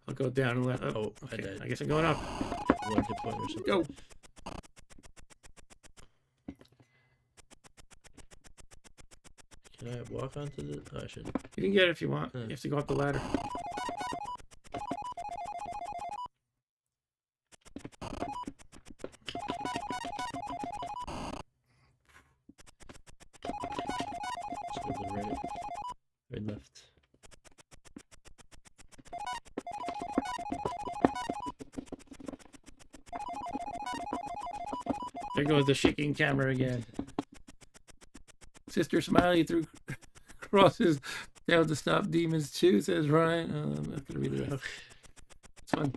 Speaker 1: I'll go down and left.
Speaker 2: Oh, I
Speaker 1: okay.
Speaker 2: died.
Speaker 1: I guess I'm going up.
Speaker 2: 1 hit point or something.
Speaker 1: Go.
Speaker 2: Can I walk onto the? Oh, I should.
Speaker 1: You can get it if you want.
Speaker 2: Yeah.
Speaker 1: You have to go up the ladder.
Speaker 2: Let's go to the right. Right, left.
Speaker 1: There goes the shaking camera again. Sister Smiley threw crosses down to stop demons too, says Ryan. Oh, I'm not gonna read it. It's fun.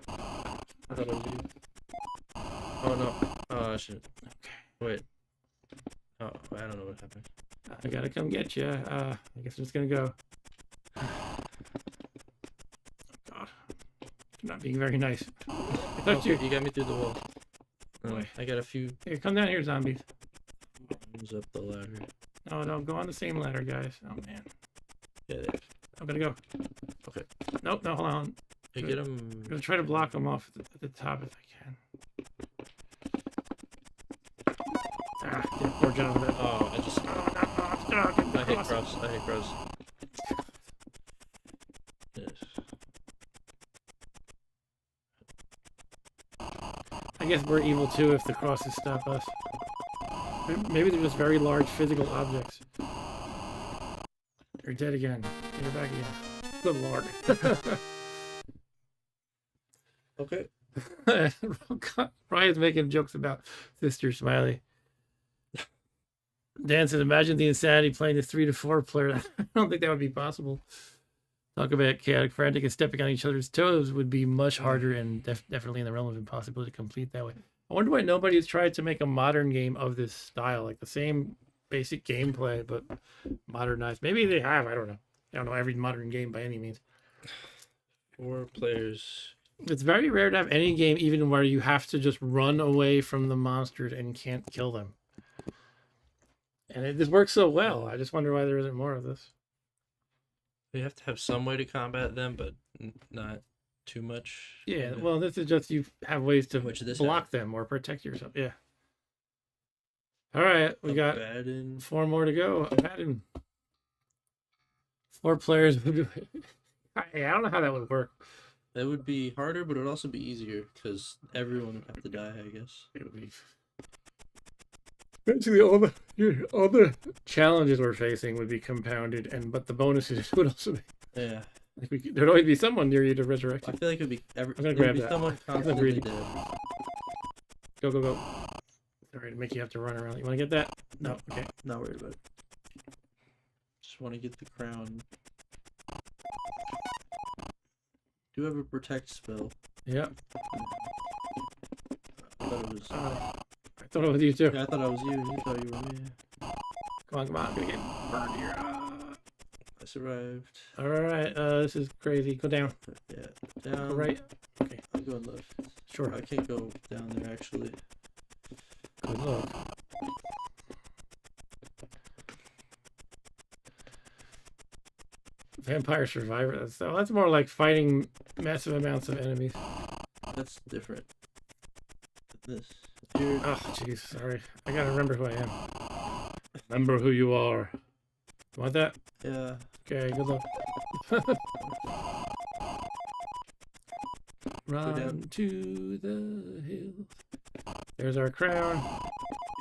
Speaker 2: I thought I was you. Oh no. Oh, I should. Wait. Oh, I don't know what happened.
Speaker 1: I gotta come get you. I guess I'm just gonna go. Oh God, you're not being very nice. I thought
Speaker 2: Okay, you got me through the wall.
Speaker 1: Boy.
Speaker 2: I got a few
Speaker 1: Here, come down here, zombies.
Speaker 2: ones up the ladder.
Speaker 1: No, no, go on the same ladder, guys. Oh man,
Speaker 2: Yeah, there.
Speaker 1: I'm gonna go.
Speaker 2: Okay.
Speaker 1: Nope, no, hold on.
Speaker 2: I
Speaker 1: Good.
Speaker 2: get them.
Speaker 1: I'm gonna try to block them off at the top if I can. Ah, yeah, poor gentleman.
Speaker 2: Oh, I just.
Speaker 1: Oh, no, no, no,
Speaker 2: I hit cross. I hit cross. Yes.
Speaker 1: I guess we're evil too if the crosses stop us. Maybe they're just very large physical objects. You're dead again. You're back again. Good lord.
Speaker 2: Okay.
Speaker 1: Ryan's making jokes about Sister Smiley. Dan says, imagine the insanity playing this 3 to 4 player. I don't think that would be possible. Talk about chaotic frantic and stepping on each other's toes would be much harder and definitely in the realm of impossibility to complete that way. I wonder why nobody has tried to make a modern game of this style, like the same basic gameplay, but modernized. Maybe they have. I don't know. I don't know every modern game by any means.
Speaker 2: 4 players.
Speaker 1: It's very rare to have any game even where you have to just run away from the monsters and can't kill them. And it just works so well. I just wonder why there isn't more of this.
Speaker 2: You have to have some way to combat them, but not too much.
Speaker 1: Yeah, well, this is just you have ways to block
Speaker 2: have?
Speaker 1: them or protect yourself. Yeah. All right, we got
Speaker 3: Abaddon.
Speaker 1: 4 more to go. Abaddon. 4 players. I don't know how that would work.
Speaker 3: That would be harder, but it would also be easier because everyone would have to die, I guess.
Speaker 1: It would be basically all the challenges we're facing would be compounded, but the bonuses would also be.
Speaker 3: Yeah.
Speaker 1: Like there'd always be someone near you to resurrect
Speaker 3: I
Speaker 1: you.
Speaker 3: feel like it would be
Speaker 1: I'm gonna
Speaker 3: there'd
Speaker 1: grab
Speaker 3: be
Speaker 1: that.
Speaker 3: someone
Speaker 1: I'm gonna
Speaker 3: constantly
Speaker 1: breathe.
Speaker 3: dead.
Speaker 1: Go, go, go. All right, to make you have to run around. You want to get that? No. Okay.
Speaker 3: Not worried about it. Just want to get the crown. Do have a protect spell.
Speaker 1: Yeah.
Speaker 3: I thought it was.
Speaker 1: I thought it was you too.
Speaker 3: Yeah, I thought I was you. You thought you were me.
Speaker 1: Come on, come on. I'm gonna get burned here.
Speaker 3: I survived.
Speaker 1: All right. This is crazy. Go down.
Speaker 3: Yeah.
Speaker 1: Go
Speaker 3: Down.
Speaker 1: right. Okay.
Speaker 3: I'm going left.
Speaker 1: Sure.
Speaker 3: I can't go down there actually.
Speaker 1: Good luck. Vampire Survivor. That's more like fighting massive amounts of enemies.
Speaker 3: That's different. This. You're...
Speaker 1: Oh, jeez. Sorry. I gotta remember who I am. Remember who you are. Want that?
Speaker 3: Yeah.
Speaker 1: Okay. Good luck. Run to the hills. There's our crown.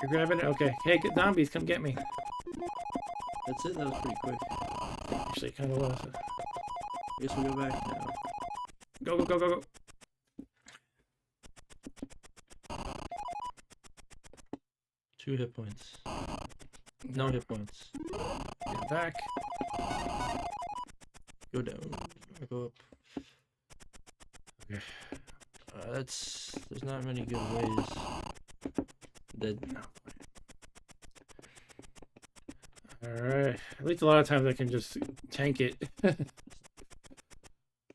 Speaker 1: You're grabbing it? Okay. Hey, zombies, come get me.
Speaker 3: That's it. That was pretty quick.
Speaker 1: Actually, it kind of was.
Speaker 3: I guess we go back now.
Speaker 1: Go, go, go, go, go.
Speaker 2: Two hit points. No hit points.
Speaker 1: Get back.
Speaker 2: Go down. Or go up.
Speaker 1: Okay.
Speaker 2: There's not many good ways. That
Speaker 1: Alright. At least a lot of times I can just tank it.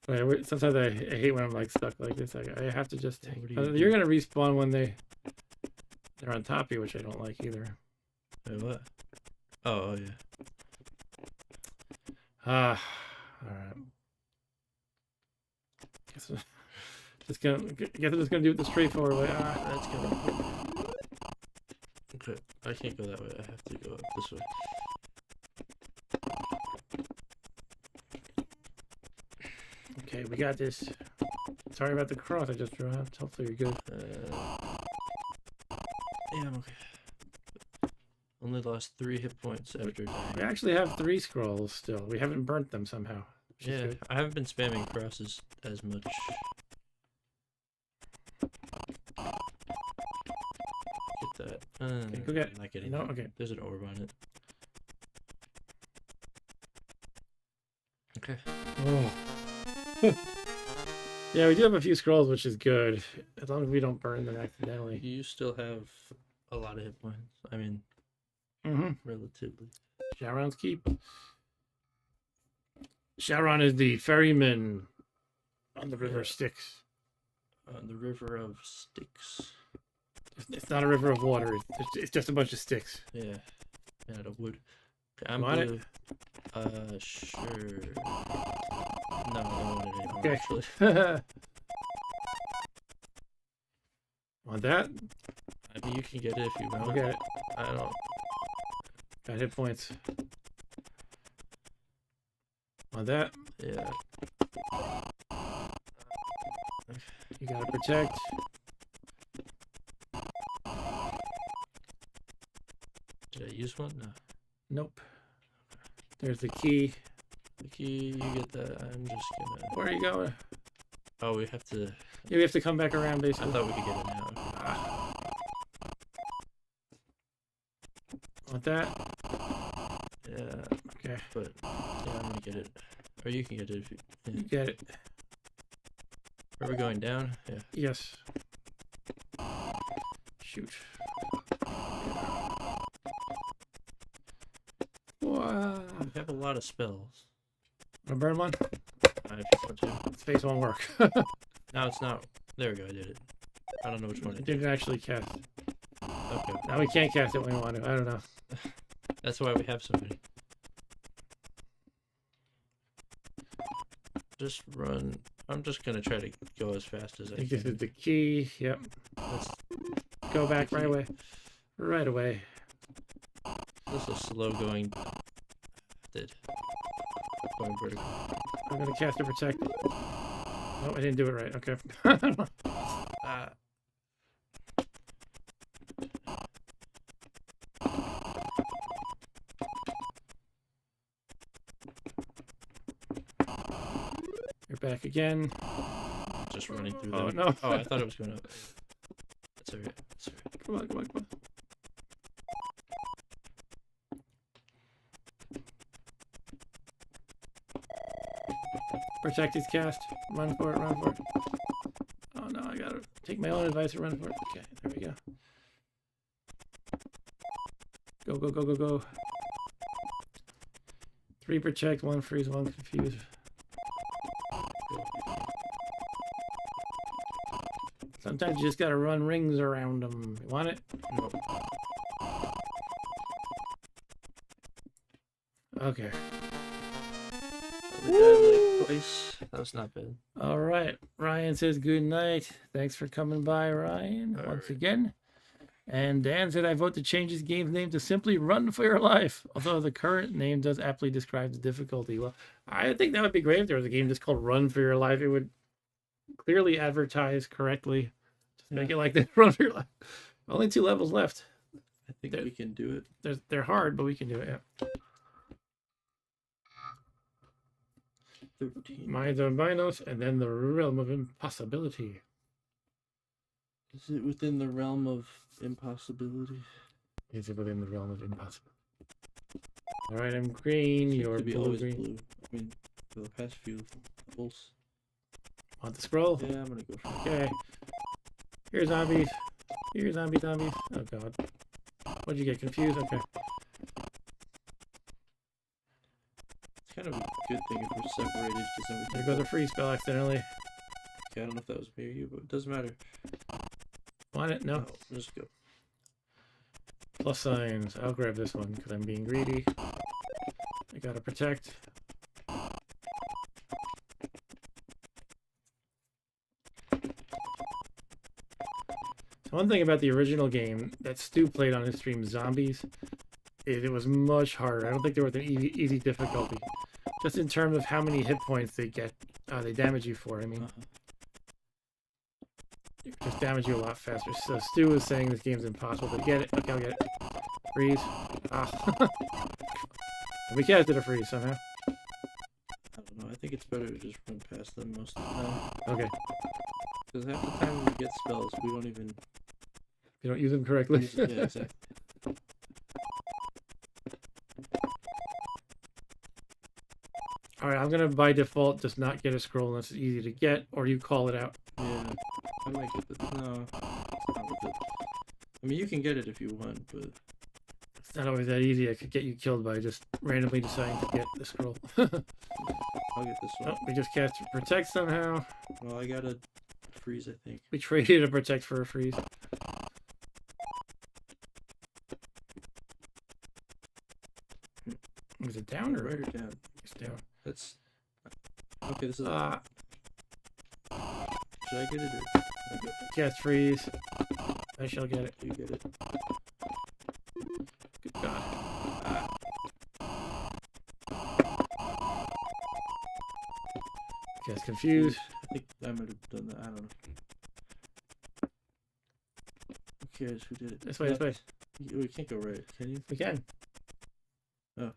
Speaker 1: But sometimes I hate when I'm like stuck like this. I have to just tank.
Speaker 2: What do you
Speaker 1: You're
Speaker 2: do?
Speaker 1: gonna respawn when they're on top of you, which I don't like either.
Speaker 2: wait, what? Oh yeah.
Speaker 1: Alright. Guess I'm just gonna do it the straightforward way.
Speaker 2: That's gonna. Okay, I can't go that way. I have to go up this way.
Speaker 1: Okay, we got this. Sorry about the cross I just drew out. Hopefully you're good.
Speaker 2: Yeah, I'm okay. Only lost 3 hit points after
Speaker 1: We
Speaker 2: dying.
Speaker 1: actually have 3 scrolls still. We haven't burnt them somehow. Which is
Speaker 2: Yeah,
Speaker 1: good.
Speaker 2: I haven't been spamming crosses as much. Get that.
Speaker 1: Okay, go get it.
Speaker 2: I'm not getting
Speaker 1: No,
Speaker 2: it.
Speaker 1: okay.
Speaker 2: There's an orb on it. Okay.
Speaker 1: Oh. Yeah, we do have a few scrolls, which is good. As long as we don't burn them accidentally.
Speaker 2: You still have a lot of hit points. I mean,
Speaker 1: Mm-hmm.
Speaker 2: relatively.
Speaker 1: Sharon's Keep. Sharon is the ferryman on the River Styx.
Speaker 2: On the River of Styx.
Speaker 1: It's not a river of water. It's just a bunch of sticks.
Speaker 2: Yeah. Out of wood. Okay, I'm
Speaker 1: Want it?
Speaker 2: blue. Sure. No, I don't want it anymore,
Speaker 1: Okay.
Speaker 2: actually.
Speaker 1: Want that?
Speaker 2: I mean, you can get it if you want.
Speaker 1: I'll get it.
Speaker 2: I don't.
Speaker 1: Got hit points. Want that?
Speaker 2: Yeah.
Speaker 1: You gotta protect.
Speaker 2: Did I use one? No.
Speaker 1: Nope. There's the key.
Speaker 2: The key, you get that. I'm just gonna.
Speaker 1: Where are you going?
Speaker 2: Oh, we have to.
Speaker 1: Yeah, we have to come back around,
Speaker 2: I
Speaker 1: basically.
Speaker 2: thought we could get it now.
Speaker 1: Want that?
Speaker 2: Yeah,
Speaker 1: Okay.
Speaker 2: but yeah, I'm gonna get it. Or you can get it if you. Yeah.
Speaker 1: You get it.
Speaker 2: Are we going down? Yeah.
Speaker 1: Yes. Shoot. Wow.
Speaker 2: We have a lot of spells.
Speaker 1: Wanna burn one?
Speaker 2: I just want to.
Speaker 1: Space won't work.
Speaker 2: No, it's not. There we go. I did it. I don't know which one
Speaker 1: It
Speaker 2: it did.
Speaker 1: didn't actually cast.
Speaker 2: Okay.
Speaker 1: Now we can't cast it when we want to. I don't know.
Speaker 2: That's why we have so many. Just run. I'm just gonna try to go as fast as
Speaker 1: I
Speaker 2: I
Speaker 1: think this
Speaker 2: can.
Speaker 1: is the key. Yep.
Speaker 2: Let's,
Speaker 1: Go back right
Speaker 2: key.
Speaker 1: away. Right away.
Speaker 2: this is a slow going. Did. Going vertical.
Speaker 1: I'm gonna cast a protect. No, I didn't do it right. Okay. You're back again.
Speaker 2: Just running through
Speaker 1: Oh
Speaker 2: them.
Speaker 1: no.
Speaker 2: Oh, I thought it was going up. That's alright. That's alright.
Speaker 1: Come on, come on, come on. Protect is cast. Run for it, run for it. Oh no, I gotta take my own advice and run for it. Okay, there we go. Go, go, go, go, go. 3 protect, 1 freeze, 1 confuse. Sometimes you just gotta run rings around them. You want it?
Speaker 2: Nope.
Speaker 1: Okay.
Speaker 2: We died like twice. That was not bad.
Speaker 1: All right. Ryan says good night. Thanks for coming by, Ryan,
Speaker 2: All
Speaker 1: once
Speaker 2: right.
Speaker 1: again. And Dan said, I vote to change his game's name to simply Run for Your Life, although the current name does aptly describe the difficulty. Well, I think that would be great if there was a game just called Run for Your Life. It would clearly advertise correctly. Just make it like that, Run for Your Life. Only 2 levels left.
Speaker 3: I think we can do it.
Speaker 1: They're hard, but we can do it, yeah.
Speaker 3: 13.
Speaker 1: Minds of Minos, and then the Realm of Impossibility.
Speaker 3: Is it within the realm of impossibility?
Speaker 1: Is it within the realm of impossible? All right, I'm green.
Speaker 3: Seems
Speaker 1: You're
Speaker 3: to be
Speaker 1: blue,
Speaker 3: always
Speaker 1: green.
Speaker 3: blue. I mean, for the past few levels.
Speaker 1: Want the scroll?
Speaker 3: Yeah, I'm gonna go for it.
Speaker 1: Okay. Here, zombies. Here, zombies. Oh god. What'd you get? Confused? Okay.
Speaker 3: It's kind of a good thing if we're separated, because then we
Speaker 1: There
Speaker 3: can
Speaker 1: goes a free spell accidentally.
Speaker 3: Okay, I don't know if that was me or you, but it doesn't matter.
Speaker 1: Want it? No.
Speaker 3: Just go.
Speaker 1: Plus signs. I'll grab this one because I'm being greedy. I gotta protect. So one thing about the original game that Stu played on his stream, Zombies, is it was much harder. I don't think there was an easy difficulty. Just in terms of how many hit points they get, they damage you for. I mean, it just damage you a lot faster. So Stu was saying this game's impossible, but get it. Okay, I'll get it. Freeze. Ah. We casted a freeze somehow.
Speaker 3: I don't know. I think it's better to just run past them most of the time.
Speaker 1: Okay.
Speaker 3: Because half the time when we get spells, we don't even
Speaker 1: You don't use them correctly.
Speaker 3: use it. Yeah, exactly.
Speaker 1: Alright, I'm gonna by default just not get a scroll unless it's easy to get, or you call it out.
Speaker 3: Yeah, I might get the. No, it's not worth it. I mean, you can get it if you want, but
Speaker 1: It's not always that easy. I could get you killed by just randomly deciding to get the scroll.
Speaker 3: I'll get this one.
Speaker 1: Oh, we just cast protect somehow.
Speaker 3: Well, I got a freeze, I think.
Speaker 1: We traded a protect for a freeze. Was it down or
Speaker 3: Right or down?
Speaker 1: it's down?
Speaker 3: That's okay. This is.
Speaker 1: Uh,
Speaker 3: Should I get it or okay,
Speaker 1: cast freeze. I shall get it.
Speaker 3: you get it?
Speaker 1: Good God. Cast confused.
Speaker 3: I think I might have done that. I don't know. Who cares who did it?
Speaker 1: This way, this way.
Speaker 3: We can't go right, can you?
Speaker 1: We can.
Speaker 3: Oh.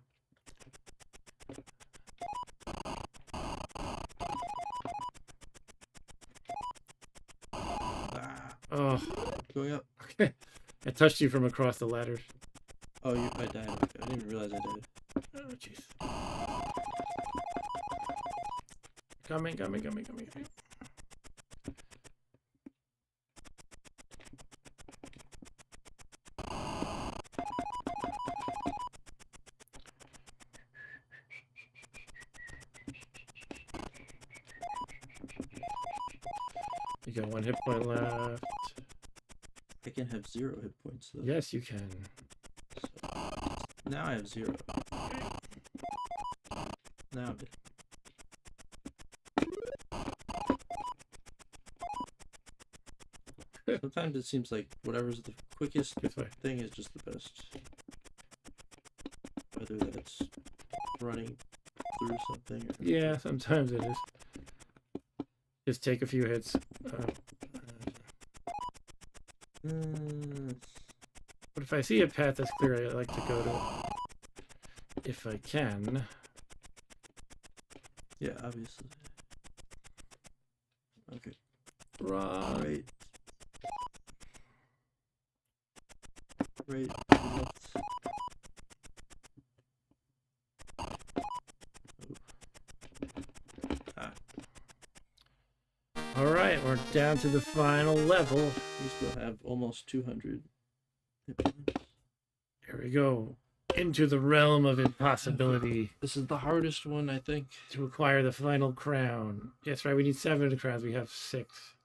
Speaker 3: Ah,
Speaker 1: Oh,
Speaker 3: going up.
Speaker 1: okay. I touched you from across the ladders.
Speaker 3: Oh, I died. Okay. I didn't even realize I died.
Speaker 1: Oh, jeez. Coming. You got 1 hit point left.
Speaker 3: I can have 0 hit points though.
Speaker 1: Yes, you can.
Speaker 3: So, now I have 0. Now I'm dead. Sometimes it seems like whatever's the quickest
Speaker 1: This way.
Speaker 3: thing is just the best. Whether that's running through something or...
Speaker 1: Yeah, sometimes it is. Just take a few hits. But if I see a path that's clear, I like to go to it. If I can.
Speaker 3: Yeah, obviously. Okay.
Speaker 1: Run.
Speaker 3: Right. Right. Left.
Speaker 1: Alright, we're down to the final level.
Speaker 3: We still have almost 200 hit points.
Speaker 1: Here we go. Into the realm of impossibility.
Speaker 3: This is the hardest one, I think.
Speaker 1: To acquire the final crown. Yes, right, we need 7 crowns. We have 6.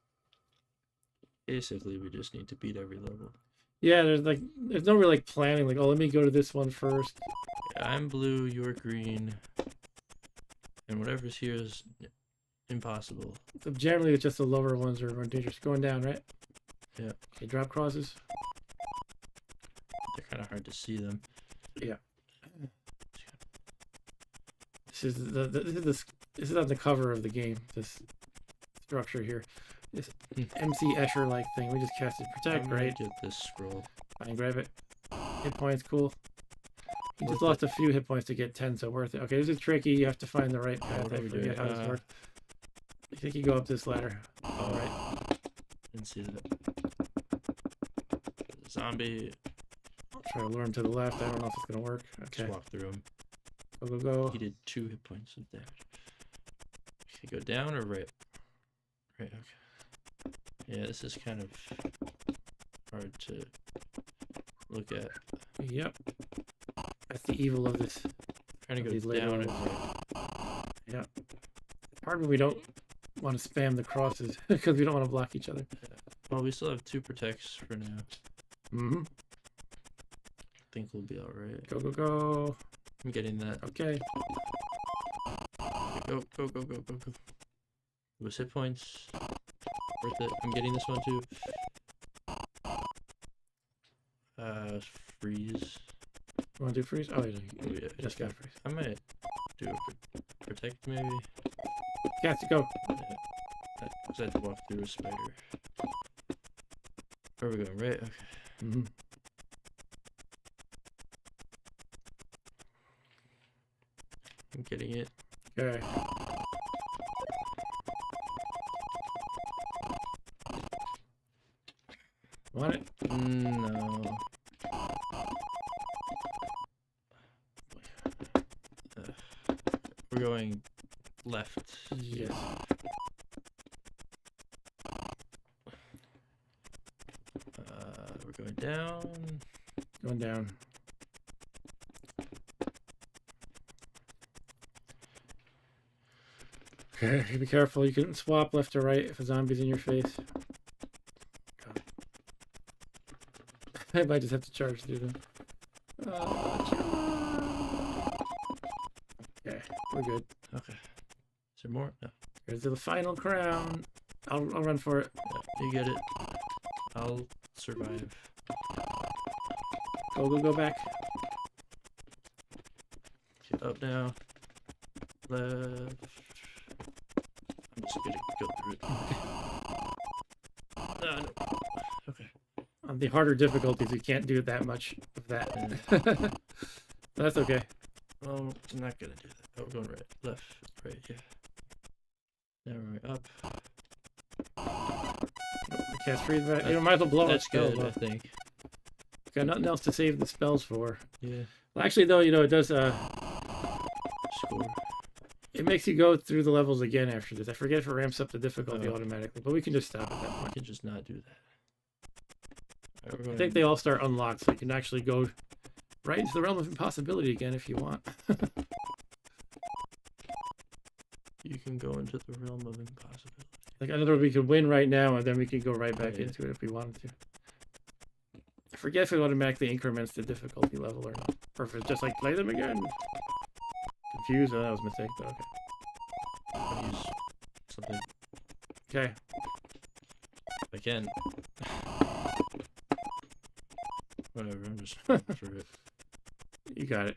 Speaker 3: Basically, we just need to beat every level.
Speaker 1: Yeah, there's no real planning. Like, oh, let me go to this one first.
Speaker 3: Yeah, I'm blue, you're green. And whatever's here is impossible.
Speaker 1: So generally, it's just the lower ones are more dangerous. Going down, right?
Speaker 3: Yeah.
Speaker 1: Okay, drop crosses.
Speaker 3: They're kind of hard to see them.
Speaker 1: Yeah. This is on the cover of the game. This structure here, this MC Escher like thing. We just casted protect,
Speaker 3: I'm
Speaker 1: right?
Speaker 3: gonna get this scroll.
Speaker 1: Fine, grab it. Hit points, cool. You just
Speaker 3: Worth
Speaker 1: lost a few hit points to get 10, so worth it. Okay, this is tricky. You have to find the right path.
Speaker 3: what
Speaker 1: I
Speaker 3: are we
Speaker 1: forget
Speaker 3: doing?
Speaker 1: how this works. I think you go up this ladder.
Speaker 3: Oh,
Speaker 1: Right.
Speaker 3: Didn't see that. Zombie.
Speaker 1: Try to lure him to the left. I don't know if it's gonna work.
Speaker 3: Just
Speaker 1: Okay.
Speaker 3: walk through him.
Speaker 1: Go.
Speaker 3: He did 2 hit points of damage. Okay, go down or right? Right, okay. Yeah, this is kind of hard to look at.
Speaker 1: Yep. That's the evil of this.
Speaker 3: Trying to
Speaker 1: These
Speaker 3: go
Speaker 1: later
Speaker 3: down and
Speaker 1: ones.
Speaker 3: right.
Speaker 1: Yep. Part when we don't want to spam the crosses because we don't want to block each other.
Speaker 3: Well, we still have 2 protects for now.
Speaker 1: Mm-hmm.
Speaker 3: I think we'll be alright.
Speaker 1: Go.
Speaker 3: I'm getting that.
Speaker 1: Okay.
Speaker 3: Go. Those hit points. Worth it. I'm getting this one too. Freeze.
Speaker 1: You want to do freeze? Oh, yeah.
Speaker 3: Oh, yeah.
Speaker 1: Just got freeze.
Speaker 3: I might do a protect maybe.
Speaker 1: Cast it, go.
Speaker 3: Yeah. I had to walk through a spider. Where are we going? Right? Okay.
Speaker 1: Mm-hmm.
Speaker 3: I'm getting it.
Speaker 1: Okay. Want it?
Speaker 3: No. We're going left.
Speaker 1: Yes.
Speaker 3: We're going down.
Speaker 1: Going down. Okay, be careful. You can swap left to right if a zombie's in your face. God. I might just have to charge through them. Okay, we're good.
Speaker 3: Okay. Is there more? No.
Speaker 1: Here's the final crown. I'll run for it.
Speaker 3: Yeah, you get it. I'll survive.
Speaker 1: Go back.
Speaker 3: Get up now. Left. I'm just gonna go through it. No. Okay.
Speaker 1: On the harder difficulties, you can't do that much of that. That's okay.
Speaker 3: Oh, I'm not gonna do that. Oh, we're going right. Left. Right, yeah. Now we're going up.
Speaker 1: You can't freeze that. You might as well blow
Speaker 3: That's
Speaker 1: it still.
Speaker 3: good, I think.
Speaker 1: Got nothing else to save the spells for.
Speaker 3: Yeah.
Speaker 1: Well, actually, though, you know, it does.
Speaker 3: Score.
Speaker 1: It makes you go through the levels again after this. I forget if it ramps up the difficulty
Speaker 3: Oh.
Speaker 1: automatically, but we can just stop at that
Speaker 3: I
Speaker 1: point.
Speaker 3: can just not do that. Alright, we're
Speaker 1: I
Speaker 3: going
Speaker 1: think they all start unlocked, so you can actually go right into the realm of impossibility again if you want.
Speaker 3: You can go into the realm of impossibility.
Speaker 1: Like, in other words, we could win right now, and then we could go right back
Speaker 3: Yeah.
Speaker 1: into it if we wanted to. I forget if it automatically increments the difficulty level or not. Or if it's just like, play them again. Confused? Oh, that was a mistake, but okay.
Speaker 3: I'll use something
Speaker 1: Okay.
Speaker 3: if I can. Whatever, I'm just going through it.
Speaker 1: You got it.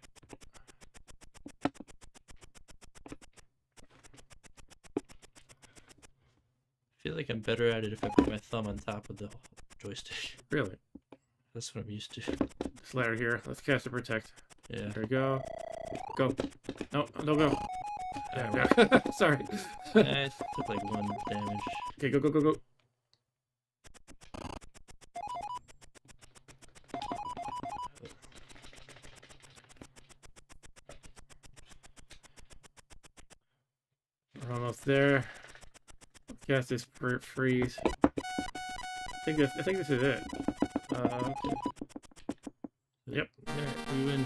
Speaker 3: I feel like I'm better at it if I put my thumb on top of the joystick.
Speaker 1: Really?
Speaker 3: That's what I'm used to.
Speaker 1: This ladder here. Let's cast a protect.
Speaker 3: Yeah.
Speaker 1: There we go. Go. No, don't go. There we go. Sorry.
Speaker 3: I took like 1 damage.
Speaker 1: Okay, go, go, go, go. We're almost there. Let's cast this freeze. I think this is it. Okay. Yep.
Speaker 3: Alright, we win.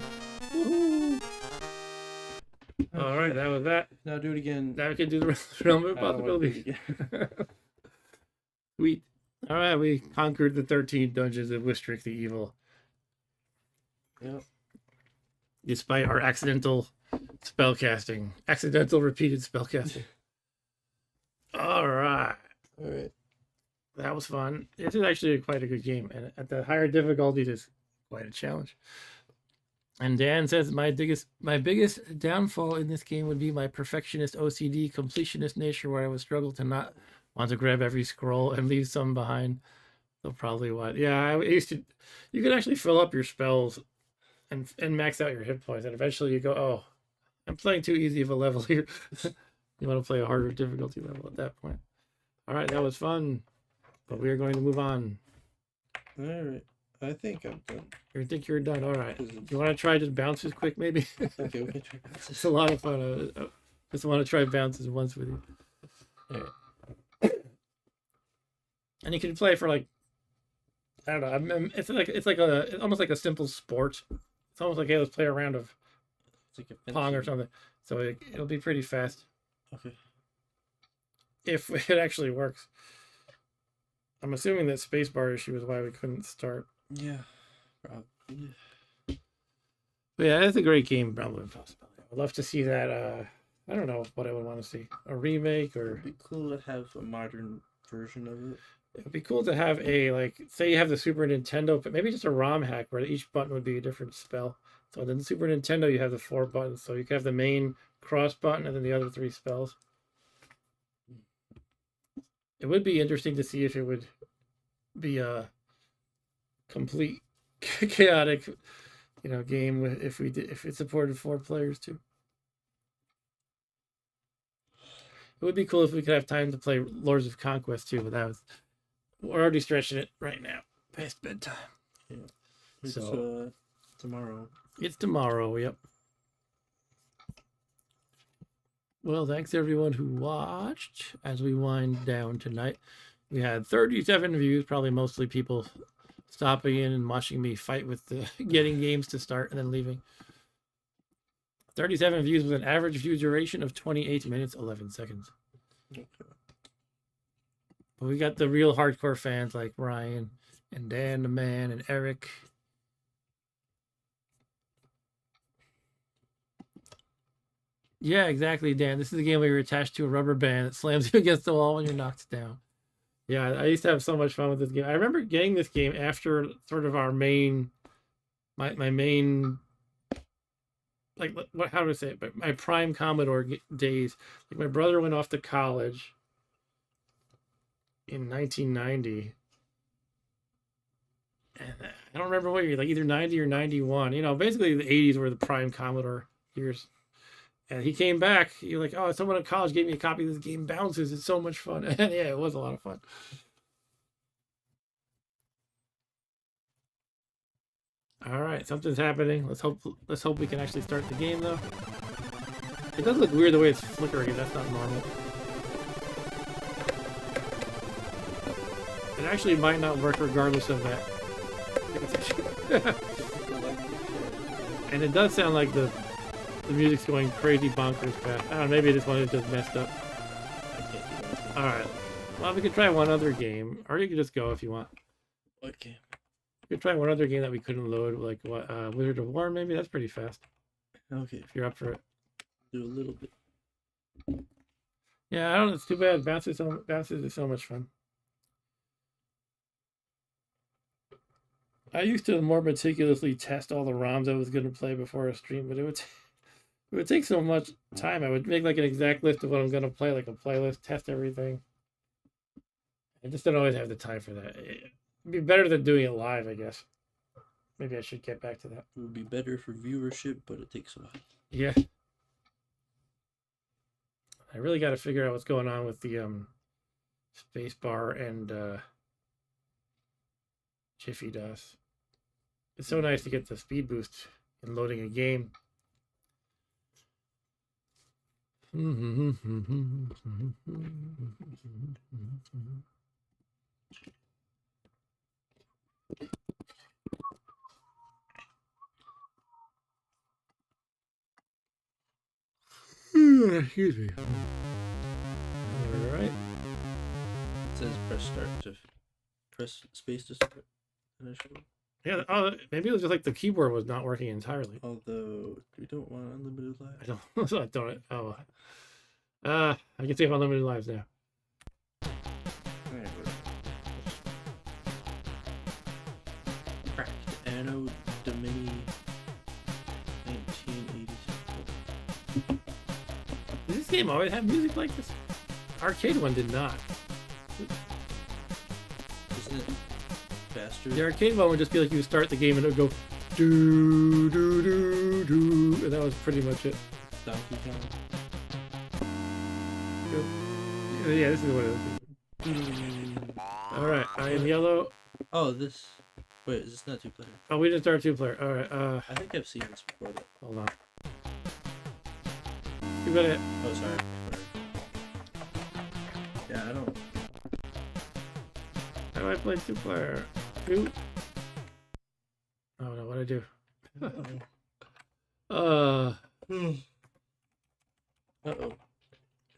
Speaker 1: Woohoo! All right, that was that.
Speaker 3: Now do it again.
Speaker 1: Now we can do the realm of
Speaker 3: I don't wanna do it
Speaker 1: possibility.
Speaker 3: again.
Speaker 1: Sweet. All right, we conquered the 13 dungeons of Wistrick the Evil,
Speaker 3: Yep.
Speaker 1: despite our accidental repeated spellcasting. All right,
Speaker 3: Alright.
Speaker 1: that was fun. This is actually quite a good game, and at the higher difficulties, it's quite a challenge. And Dan says my biggest downfall in this game would be my perfectionist OCD completionist nature, where I would struggle to not want to grab every scroll and leave some behind. So probably what? Yeah, I used to. You could actually fill up your spells and max out your hit points, and eventually you go, oh, I'm playing too easy of a level here. You want to play a harder difficulty level at that point. All right, that was fun, but we are going to move on.
Speaker 3: Alright. I think I'm done.
Speaker 1: You think you're done? All right. You want to try just bounces quick, maybe?
Speaker 3: Okay, we can try that.
Speaker 1: It's a lot of fun. I just want to try bounces once with you.
Speaker 3: Alright.
Speaker 1: And you can play for like, I don't know. It's almost like a simple sport. It's almost like, hey, let's play a round of
Speaker 3: It's like a
Speaker 1: Pong or
Speaker 3: fencing.
Speaker 1: something. So it'll be pretty fast
Speaker 3: Okay.
Speaker 1: if it actually works. I'm assuming that spacebar issue is why we couldn't start.
Speaker 3: Yeah. Probably.
Speaker 1: But yeah, it's a great game, Realm of Impossibility. I'd love to see that. I don't know what I would want to see. A remake, or
Speaker 3: It'd be cool to have a modern version of it.
Speaker 1: it'd be cool to have a, like, say you have the Super Nintendo, but maybe just a ROM hack where each button would be a different spell. So then the Super Nintendo, you have the 4 buttons. So you can have the main cross button and then the other 3 spells. It would be interesting to see if it would be a complete chaotic, game if it supported 4 players too. It would be cool if we could have time to play Lords of Conquest too, but we're already stretching it right now past bedtime.
Speaker 3: Yeah. It's
Speaker 1: So
Speaker 3: tomorrow.
Speaker 1: it's tomorrow. Yep. Well, thanks everyone who watched as we wind down tonight. We had 37 views, probably mostly people stopping in and watching me fight with the getting games to start and then leaving. 37 views with an average view duration of 28 minutes, 11 seconds.
Speaker 3: Okay.
Speaker 1: But we got the real hardcore fans like Ryan and Dan the Man and Eric. Yeah, exactly, Dan. This is the game where you're attached to a rubber band that slams you against the wall when you're knocked down. Yeah, I used to have so much fun with this game. I remember getting this game after sort of our main, my main, like, how do I say it? But my prime Commodore days. Like, my brother went off to college in 1990. And I don't remember what year, like either 90 or 91. Basically the 80s were the prime Commodore years. And he came back. You're like, oh, someone at college gave me a copy of this game, Bounces. It's so much fun. And yeah, it was a lot of fun. All right, something's happening. Let's hope we can actually start the game though. It does look weird the way it's flickering. That's not normal. It actually might not work regardless of that. And it does sound like the music's going crazy bonkers fast. I don't know, maybe this one is just messed up. Alright. Well, we could try one other game. Or you could just go if you want.
Speaker 3: Okay.
Speaker 1: We could try one other game that we couldn't load, like what, Wizard of War maybe? That's pretty fast.
Speaker 3: Okay.
Speaker 1: If you're up for it.
Speaker 3: Do a little bit.
Speaker 1: Yeah, I don't know, it's too bad. Bounces is so much fun. I used to more meticulously test all the ROMs I was going to play before a stream, but it would take so much time. I would make like an exact list of what I'm going to play, like a playlist, test everything. I just don't always have the time for that. It'd be better than doing it live, I guess. Maybe I should get back to that.
Speaker 3: It would be better for viewership, but it takes a while.
Speaker 1: Yeah. I really got to figure out what's going on with the space bar and Jiffy DOS. It's so nice to get the speed boost in loading a game. Excuse me. All right.
Speaker 3: It says press space to start initially.
Speaker 1: Yeah. Oh, maybe it was just like the keyboard was not working entirely.
Speaker 3: Although we don't want unlimited lives.
Speaker 1: I don't. I don't. Oh. I can see if unlimited lives now.
Speaker 3: Cracked Anno Domini 1986.
Speaker 1: Does this game always have music like this? Arcade one did not.
Speaker 3: Isn't it faster?
Speaker 1: The arcade one would just be like you would start the game and it would go do do do do, and that was pretty much it.
Speaker 3: Donkey Kong.
Speaker 1: Yeah, this is what it is. All right, I am yellow.
Speaker 3: Oh, this. Wait, is this not two player?
Speaker 1: Oh, we didn't start 2-player. All right.
Speaker 3: I think I've seen this before. But...
Speaker 1: Hold on. You got it.
Speaker 3: Oh, sorry. Yeah, I don't.
Speaker 1: How do I play 2-player? Ooh. Oh no, what'd I do?
Speaker 3: Uh-oh.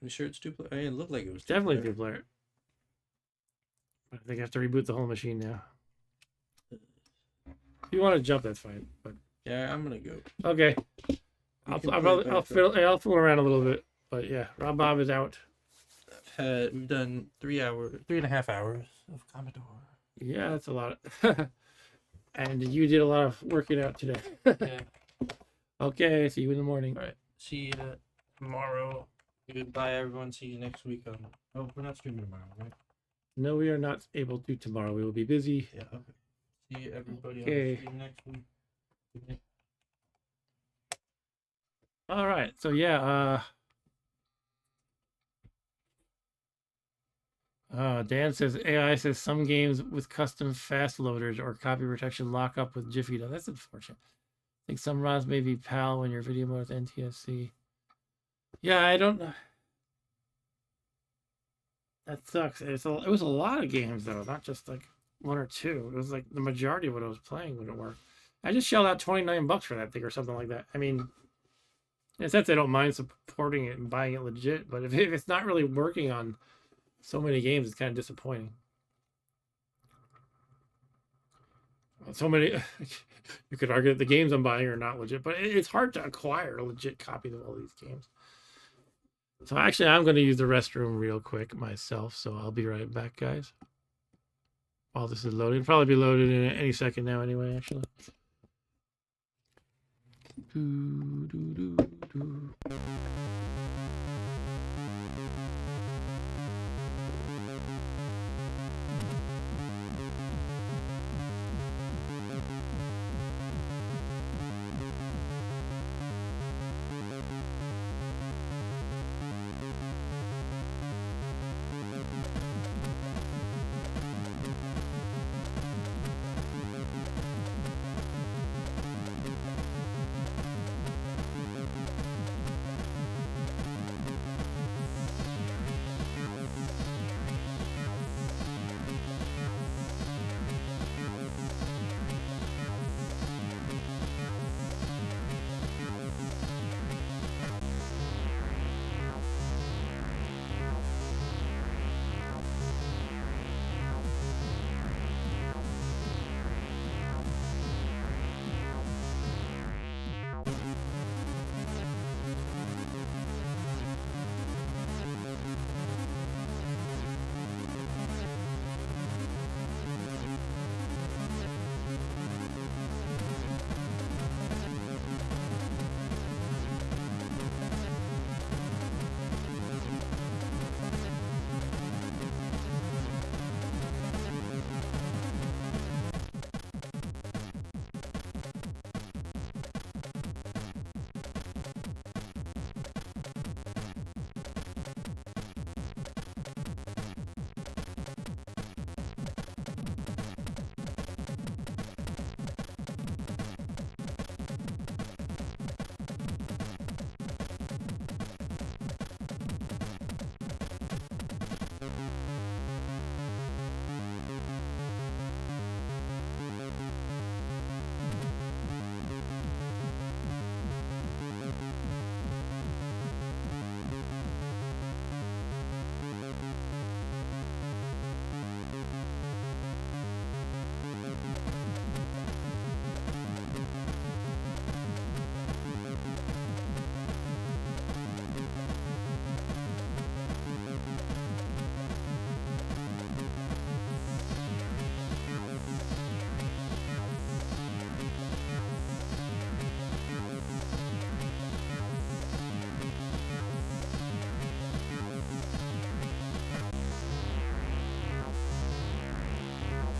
Speaker 3: You sure it's two player? I mean, it looked like it was
Speaker 1: Definitely 2-player. I think I have to reboot the whole machine now. If you want to jump, that's fine. But
Speaker 3: Yeah, I'm gonna go.
Speaker 1: okay, I'll fool around a little bit. But yeah, Rob Bob is out.
Speaker 3: We've done 3.5 hours of Commodore.
Speaker 1: Yeah, that's a lot. And you did a lot of working out today.
Speaker 3: Yeah.
Speaker 1: Okay, see you in the morning.
Speaker 3: All right. See you tomorrow. Goodbye, everyone. See you next week. Oh, we're not streaming tomorrow, right?
Speaker 1: No, we are not able to tomorrow. We will be busy.
Speaker 3: Yeah. Okay. See you, everybody.
Speaker 1: Okay.
Speaker 3: On the stream next week. Good night.
Speaker 1: All right. So yeah, Dan says AI says some games with custom fast loaders or copy protection lock up with Jiffy. That's unfortunate. I think some ROMs may be PAL when your video mode is NTSC. Yeah, I don't know. That sucks. It was a lot of games though, not just like one or two. It was like the majority of what I was playing wouldn't work. I just shelled out $29 for that thing or something like that. I mean, in a sense, I don't mind supporting it and buying it legit, but if it's not really working on so many games, it's kind of disappointing. So many, you could argue that the games I'm buying are not legit, but it's hard to acquire a legit copy of all these games. So actually, I'm going to use the restroom real quick myself, so I'll be right back, guys. While this is loading. It'll probably be loaded in any second now anyway, actually. Do, do, do, do.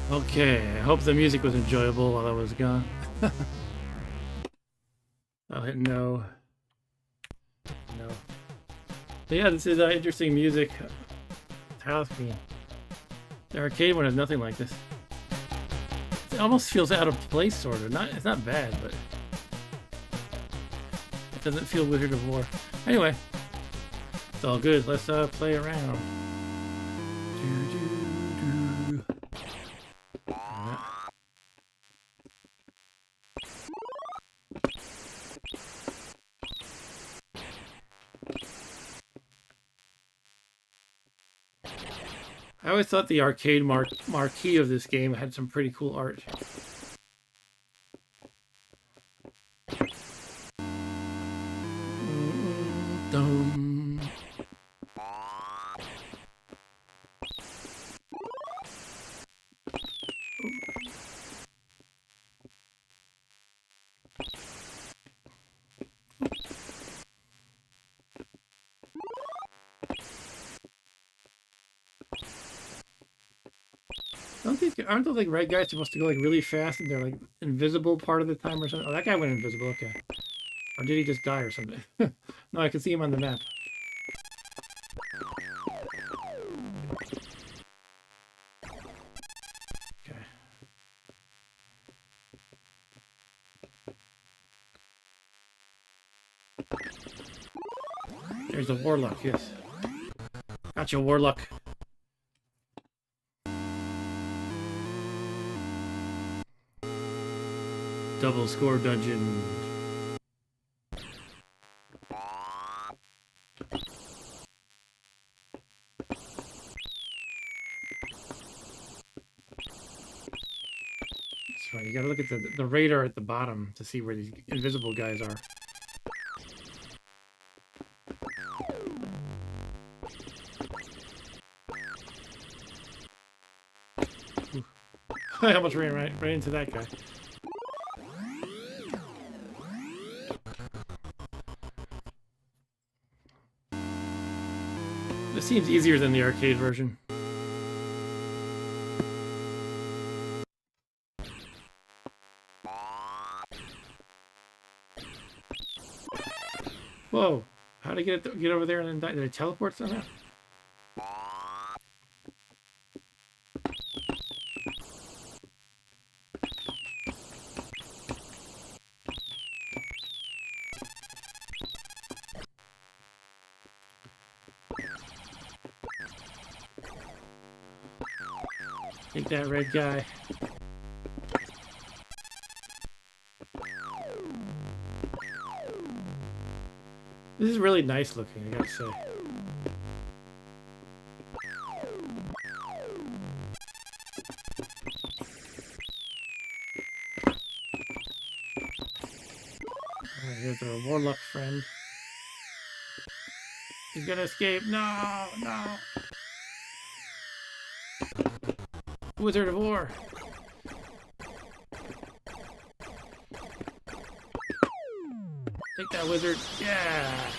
Speaker 1: Okay, I hope the music was enjoyable while I was gone. I'll hit no. No. But yeah, this is interesting music. House theme. The arcade one has nothing like this. It almost feels out of place, sort of. It's not bad, but it doesn't feel Wizard of War. Anyway, it's all good. Let's play around. I always thought the arcade marquee of this game had some pretty cool art. Dum. Aren't those like red guys supposed to go like really fast and they're like invisible part of the time or something? Oh, that guy went invisible. Okay. Or did he just die or something? No, I can see him on the map. Okay. There's the warlock, yes. Gotcha, warlock. Double score dungeon. That's right, you gotta look at the radar at the bottom to see where these invisible guys are. Ooh. I almost ran right into that guy. This seems easier than the arcade version. Whoa! How to get over there and then die? Did I teleport somehow? Take that red guy. This is really nice looking, I gotta say. Alright, here's our warlock friend. He's gonna escape. No, no. Wizard of War. Take that, wizard. Yeah.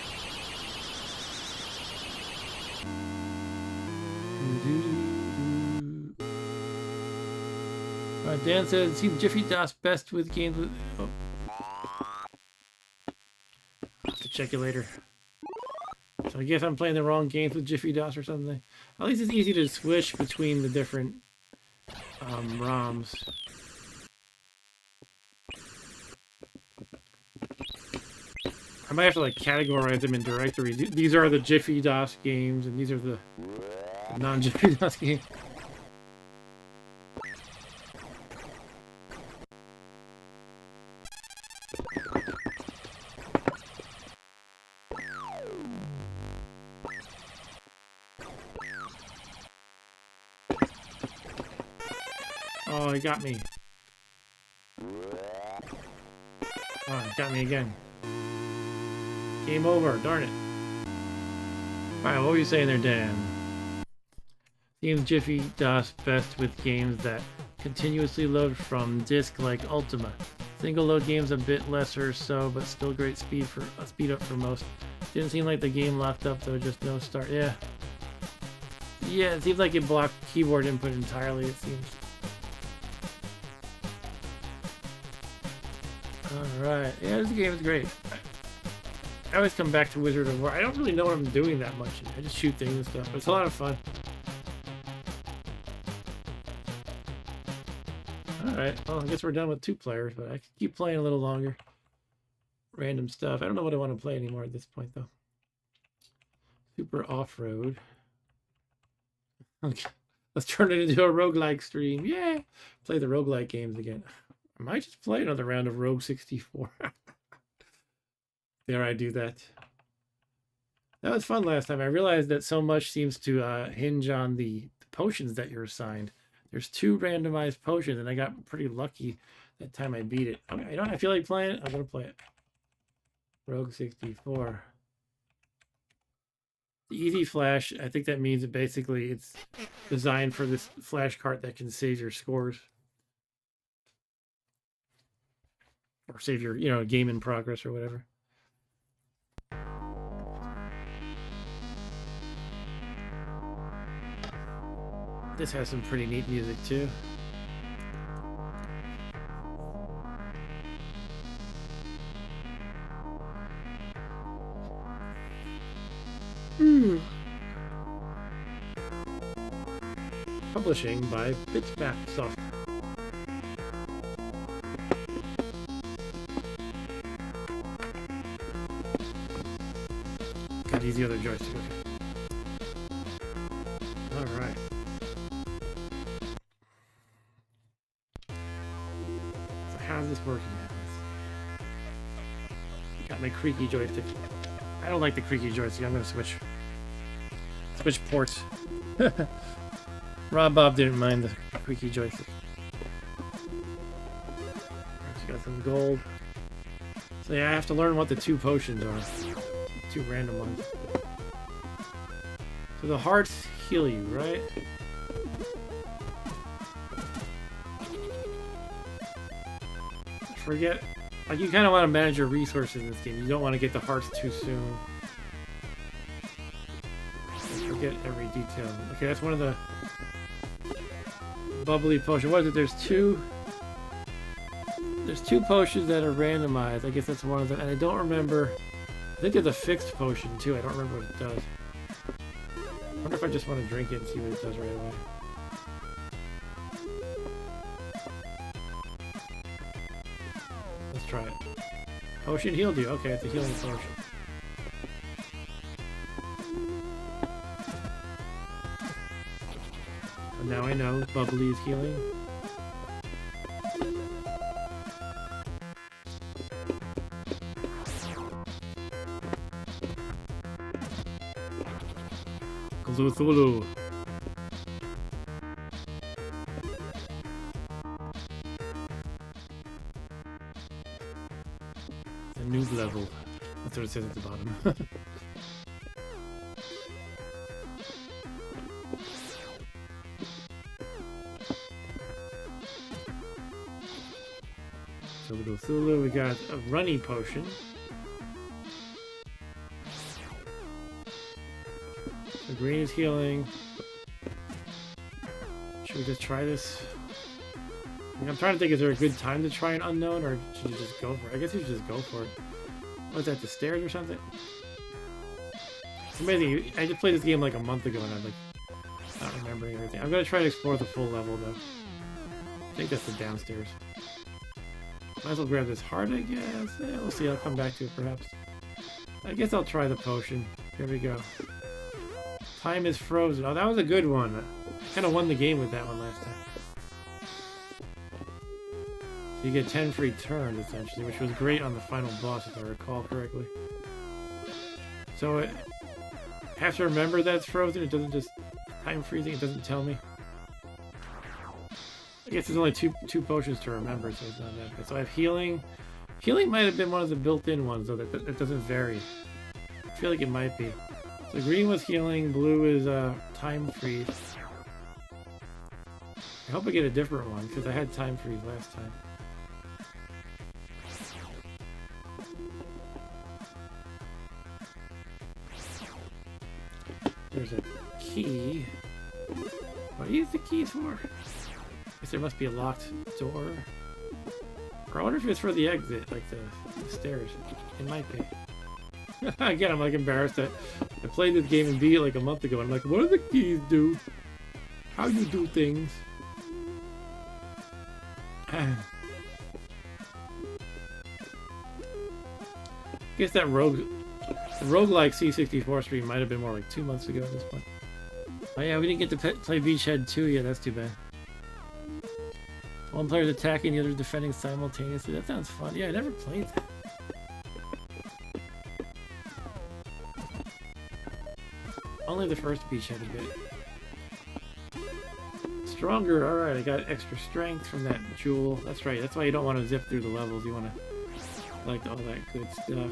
Speaker 1: Dan says, see Jiffy DOS best with games with... Oh. I'll have to check it later. So I guess I'm playing the wrong games with Jiffy DOS or something. At least it's easy to switch between the different ROMs. I might have to like categorize them in directories. These are the Jiffy DOS games, and these are the non-Jiffy DOS games. Oh, he got me. Oh, he got me again. Game over, darn it. Alright, what were you saying there, Dan? Seems Jiffy DOS best with games that continuously load from disk like Ultima. Single load games a bit lesser so, but still great speed up for most. Didn't seem like the game locked up though, just no start. Yeah. Yeah, it seems like it blocked keyboard input entirely, it seems. Alright. Yeah, this game is great. I always come back to Wizard of War. I don't really know what I'm doing that much. I just shoot things and stuff, but it's a lot of fun. Alright, well, I guess we're done with 2 players, but I can keep playing a little longer. Random stuff. I don't know what I want to play anymore at this point, though. Super off-road. Okay, let's turn it into a roguelike stream. Yay! Play the roguelike games again. I might just play another round of Rogue 64. There I do that. That was fun last time. I realized that so much seems to hinge on the potions that you're assigned. There's 2 randomized potions, and I got pretty lucky that time I beat it. Okay, you know what? I feel like playing it. I'm going to play it. Rogue 64. The easy flash, I think that means that basically it's designed for this flash cart that can save your scores. Or save your, you know, game in progress or whatever. This has some pretty neat music too. Publishing by Bitmap Software. Gotta use the other joystick. Okay. All right. So how's this working now? Got my creaky joystick. I don't like the creaky joystick. I'm gonna switch ports. Rob Bob didn't mind the creaky joystick. Got some gold. So yeah, I have to learn what the 2 potions are. 2 random ones. So the hearts heal you, right? Forget, like, you kind of want to manage your resources in this game. You don't want to get the hearts too soon. Forget every detail. Okay, that's one of the bubbly potion. What is it? There's 2 potions that are randomized. I guess that's one of them. And I don't remember. I think there's a fixed potion too. I don't remember what it does. I wonder if I just want to drink it and see what it does right away. Let's try it. Potion healed you. Okay, it's a healing potion. And now I know bubbly is healing. Cthulhu. The noob level. That's what it says at the bottom. So we go Cthulhu. We got a runny potion. The green is healing. Should we just try this? I'm trying to think, is there a good time to try an unknown, or should you just go for it? I guess you should just go for it. What is that, the stairs or something? It's amazing. I just played this game like a month ago and I'm like not remembering everything. I'm gonna try to explore the full level though. I think that's the downstairs. Might as well grab this heart, I guess. Yeah, we'll see. I'll come back to it perhaps. I guess I'll try the potion. Here we go. Time is frozen. Oh, that was a good one. I kind of won the game with that one last time. So you get 10 free turns, essentially, which was great on the final boss, if I recall correctly. So I have to remember that it's frozen. It doesn't just time freezing. It doesn't tell me. I guess there's only two potions to remember, so it's not that bad. So I have healing. Healing might have been one of the built-in ones, though. That doesn't vary. I feel like it might be. So green was healing, blue is time freeze. I hope I get a different one, because I had time freeze last time. There's a key. What do you use the keys for? I guess there must be a locked door. Or I wonder if it's for the exit, like the stairs. It might be. Again, I'm like embarrassed that I played this game and beat it like a month ago. And I'm like, what do the keys do? How you do things? Guess that roguelike C64 stream might have been more like 2 months ago at this point. Oh yeah, we didn't get to play Beachhead 2 yet. That's too bad. One player's attacking, the other defending simultaneously. That sounds fun. Yeah, I never played that. Only the first Beachhead a bit. Stronger. Alright, I got extra strength from that jewel. That's right. That's why you don't want to zip through the levels. You want to collect all that good stuff.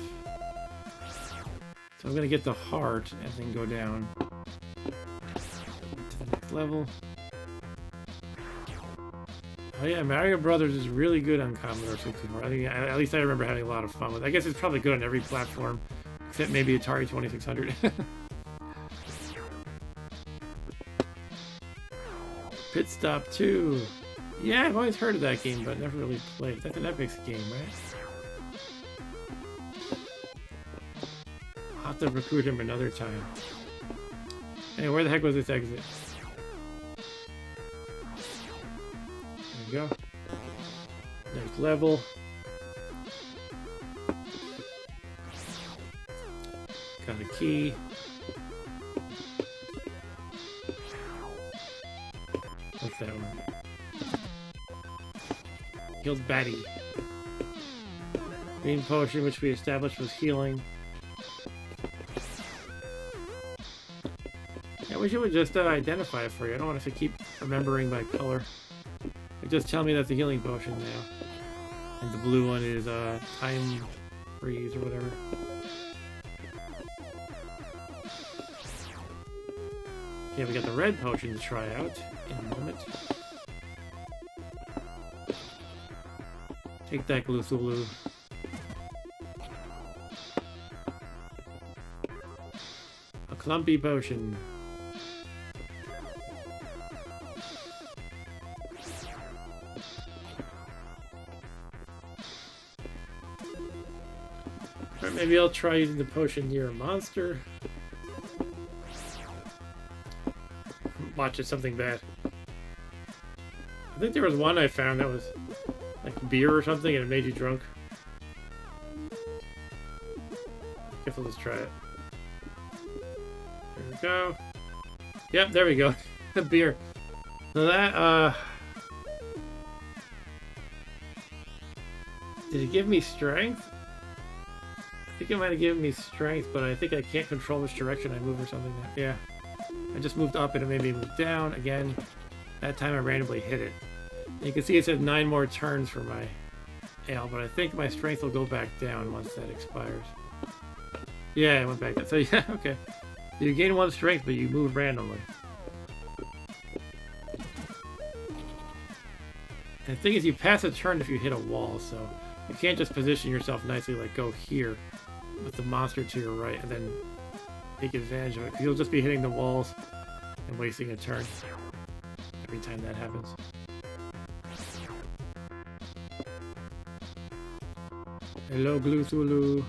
Speaker 1: So I'm going to get the heart and then go down to the next level. Oh yeah, Mario Brothers is really good on Commodore 64. I think, at least I remember having a lot of fun with it. I guess it's probably good on every platform, except maybe Atari 2600. Pit Stop 2. Yeah, I've always heard of that game, but never really played. That's an Epic's game, right? I'll have to recruit him another time. Hey, where the heck was this exit? There we go. Next level. Got a key. What's that one? Healed Batty. Green potion, which we established was healing. I wish it would just identify it for you. I don't want to keep remembering by color. It just tell me that's a healing potion now. And the blue one is time freeze or whatever. Okay, we got the red potion to try out in a moment. Take that, Gluthulu. A clumpy potion. Or maybe I'll try using the potion near a monster. Watch it, something bad. I think there was one I found that was like beer or something and it made you drunk. I guess I'll just try it. There we go. Yep, there we go. Beer. So that, did it give me strength? I think it might have given me strength, but I think I can't control which direction I move or something. Yeah. I just moved up and it made me move down. Again, that time I randomly hit it. And you can see it says 9 more turns for my ale, but I think my strength will go back down once that expires. Yeah, it went back down. So yeah, okay. You gain 1 strength, but you move randomly. And the thing is, you pass a turn if you hit a wall, so you can't just position yourself nicely like go here with the monster to your right and then take advantage of it, because you'll just be hitting the walls and wasting a turn every time that happens. Hello, Gluthulu.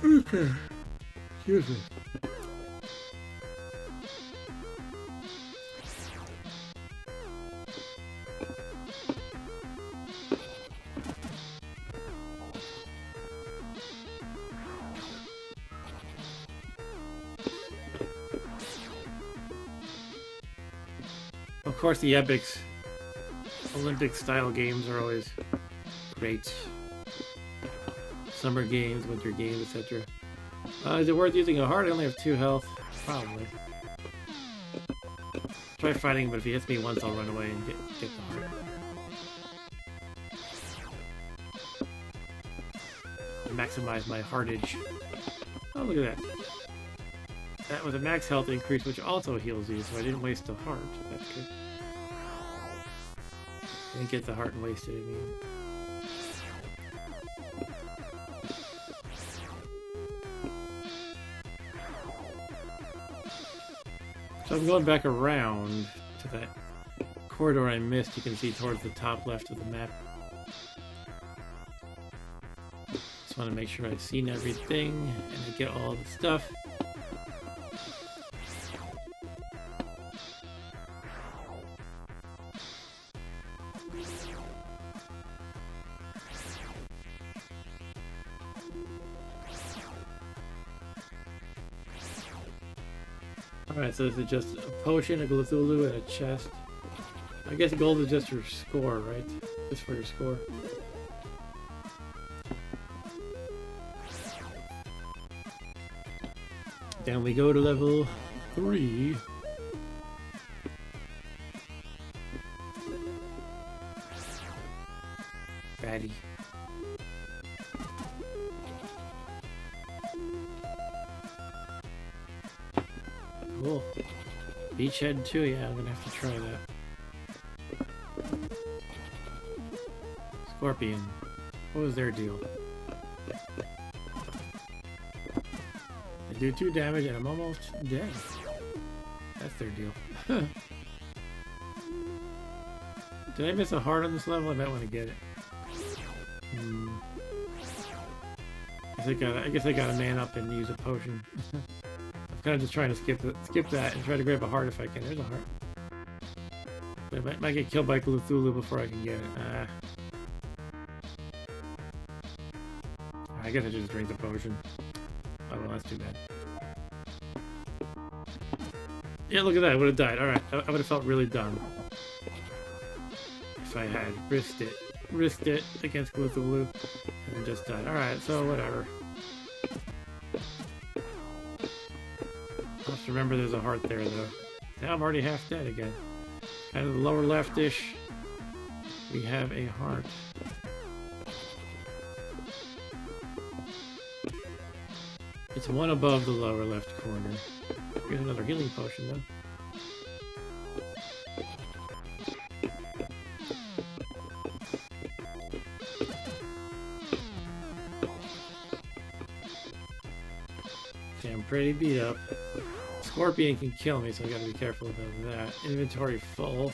Speaker 1: Okay. Excuse me. Of course, the Epics Olympic style games are always great. Summer games, winter games, etc. Is it worth using a heart? I only have 2 health. Probably. Try fighting, but if he hits me once, I'll run away and get the heart. Maximize my heartage. Oh, look at that. That was a max health increase, which also heals you, so I didn't waste a heart. That's good. I didn't get the heart and wasted it, I mean. So I'm going back around to that corridor I missed. You can see towards the top left of the map. Just want to make sure I've seen everything and I get all the stuff. Alright, so this is just a potion, a Cthulhu, and a chest. I guess gold is just your score, right? Just for your score. Then we go to level 3. Fatty. Cool. Beachhead too, yeah, I'm gonna have to try that. Scorpion. What was their deal? They do 2 damage and I'm almost dead. That's their deal. Did I miss a heart on this level? I might want to get it. I guess I gotta man up and use a potion. I'm kind of just trying to skip that and try to grab a heart if I can. There's a heart. But I might get killed by Cthulhu before I can get it. I guess I should just drink the potion. Oh well, that's too bad. Yeah, look at that. I would have died. Alright, I would have felt really dumb if I had risked it against Cthulhu and just died. Alright, so whatever. I'll have to remember there's a heart there though. Now I'm already half dead again. Kind of the lower left-ish. We have a heart. It's one above the lower left corner. Here's another healing potion though. Okay, I'm pretty beat up. Scorpion can kill me, so I gotta be careful about that. Inventory full.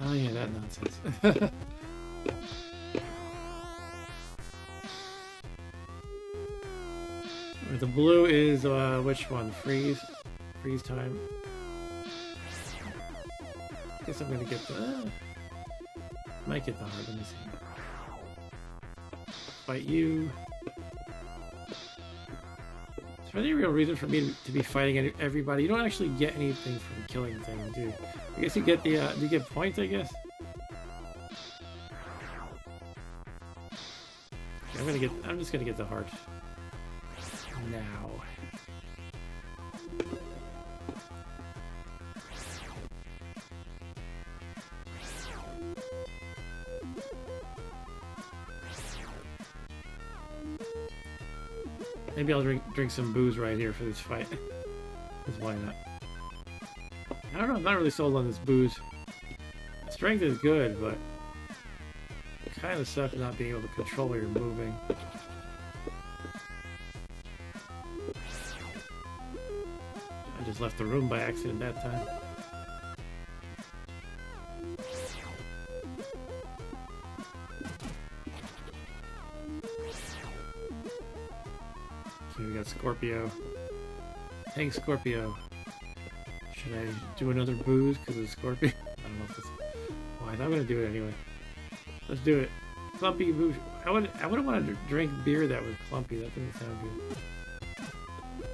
Speaker 1: Oh yeah, that nonsense. The blue is, which one? Freeze? Freeze time. I guess I'm gonna get the... might get the heart, let me see. Fight you. Is there any real reason for me to be fighting everybody? You don't actually get anything from killing things, do you? I guess you get the, do you get points, I guess? Okay, I'm just gonna get the heart. Now. Maybe I'll drink some booze right here for this fight. Because why not? I don't know, I'm not really sold on this booze. Strength is good, but it kind of sucks not being able to control where you're moving. I just left the room by accident that time. Okay, we got Scorpio. Hey, Scorpio. Should I do another booze because of Scorpio? I don't know if it's wise. I'm gonna do it anyway. Let's do it. Clumpy booze. I wouldn't want to drink beer that was clumpy. That doesn't sound good.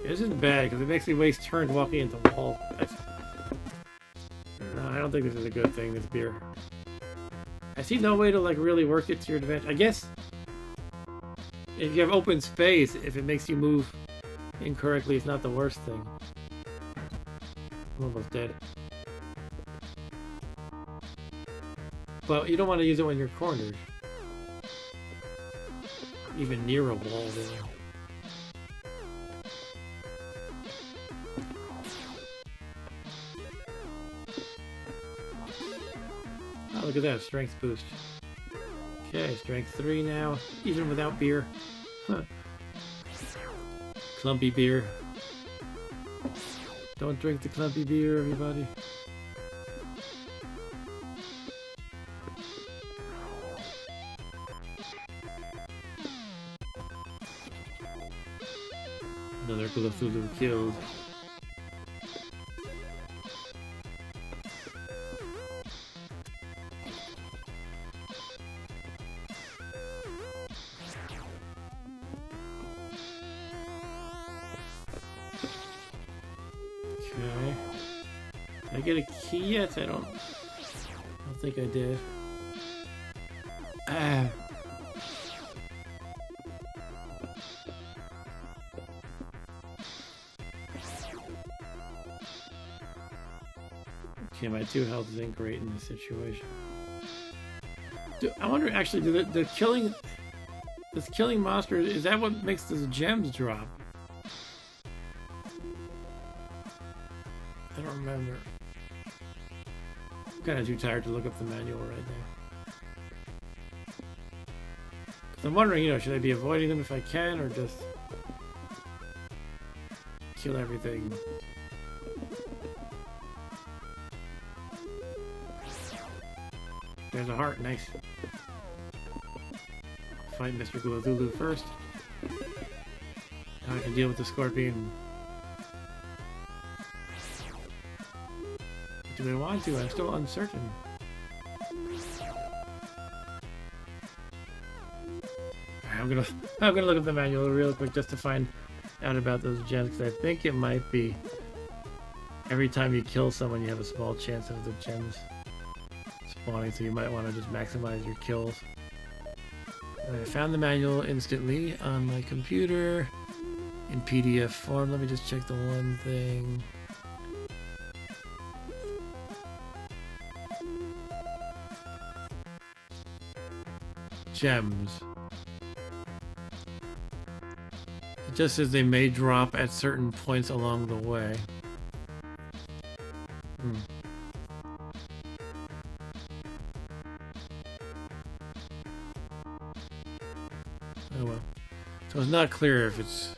Speaker 1: This isn't bad because it makes me waste turns walking into walls. No, I don't think this is a good thing, this beer. I see no way to like really work it to your advantage. I guess if you have open space, if it makes you move incorrectly, it's not the worst thing. I'm almost dead. But you don't want to use it when you're cornered. Even near a wall there. Oh, look at that, strength boost. Okay, strength 3 now, even without beer. Huh. Clumpy beer. Don't drink the clumpy beer, everybody. Another Cthulhu killed. Okay. Did I get a key yet? I don't think I did. Ah. Okay, my 2 health isn't great in this situation. I wonder, actually, this killing monster, is that what makes those gems drop? I don't remember. I'm kind of too tired to look up the manual right now. 'Cause I'm wondering, you know, should I be avoiding them if I can, or just kill everything? There's a heart, nice. Fight Mr. Cthulhu first. Now I can deal with the scorpion. Do I want to? I'm still uncertain. I'm gonna look at the manual real quick just to find out about those gems, because I think it might be every time you kill someone you have a small chance of the gems spawning, so you might want to just maximize your kills. I found the manual instantly on my computer in PDF form. Let me just check the one thing. Gems. It just says they may drop at certain points along the way. Oh well. So it's not clear if it's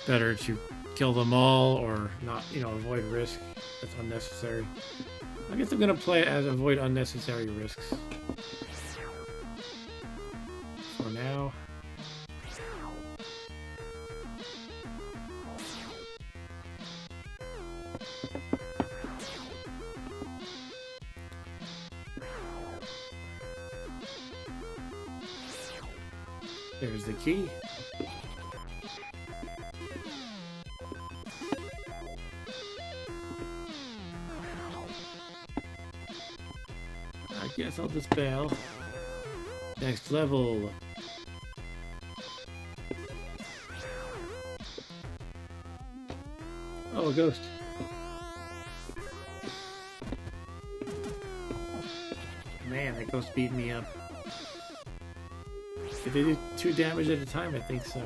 Speaker 1: better to kill them all or not, you know, avoid risk that's unnecessary. I guess I'm gonna play it as avoid unnecessary risks. For now. There's the key. I guess I'll just bail. Next level. Oh, a ghost. Man, that ghost beat me up. Did they do 2 damage at a time? I think so.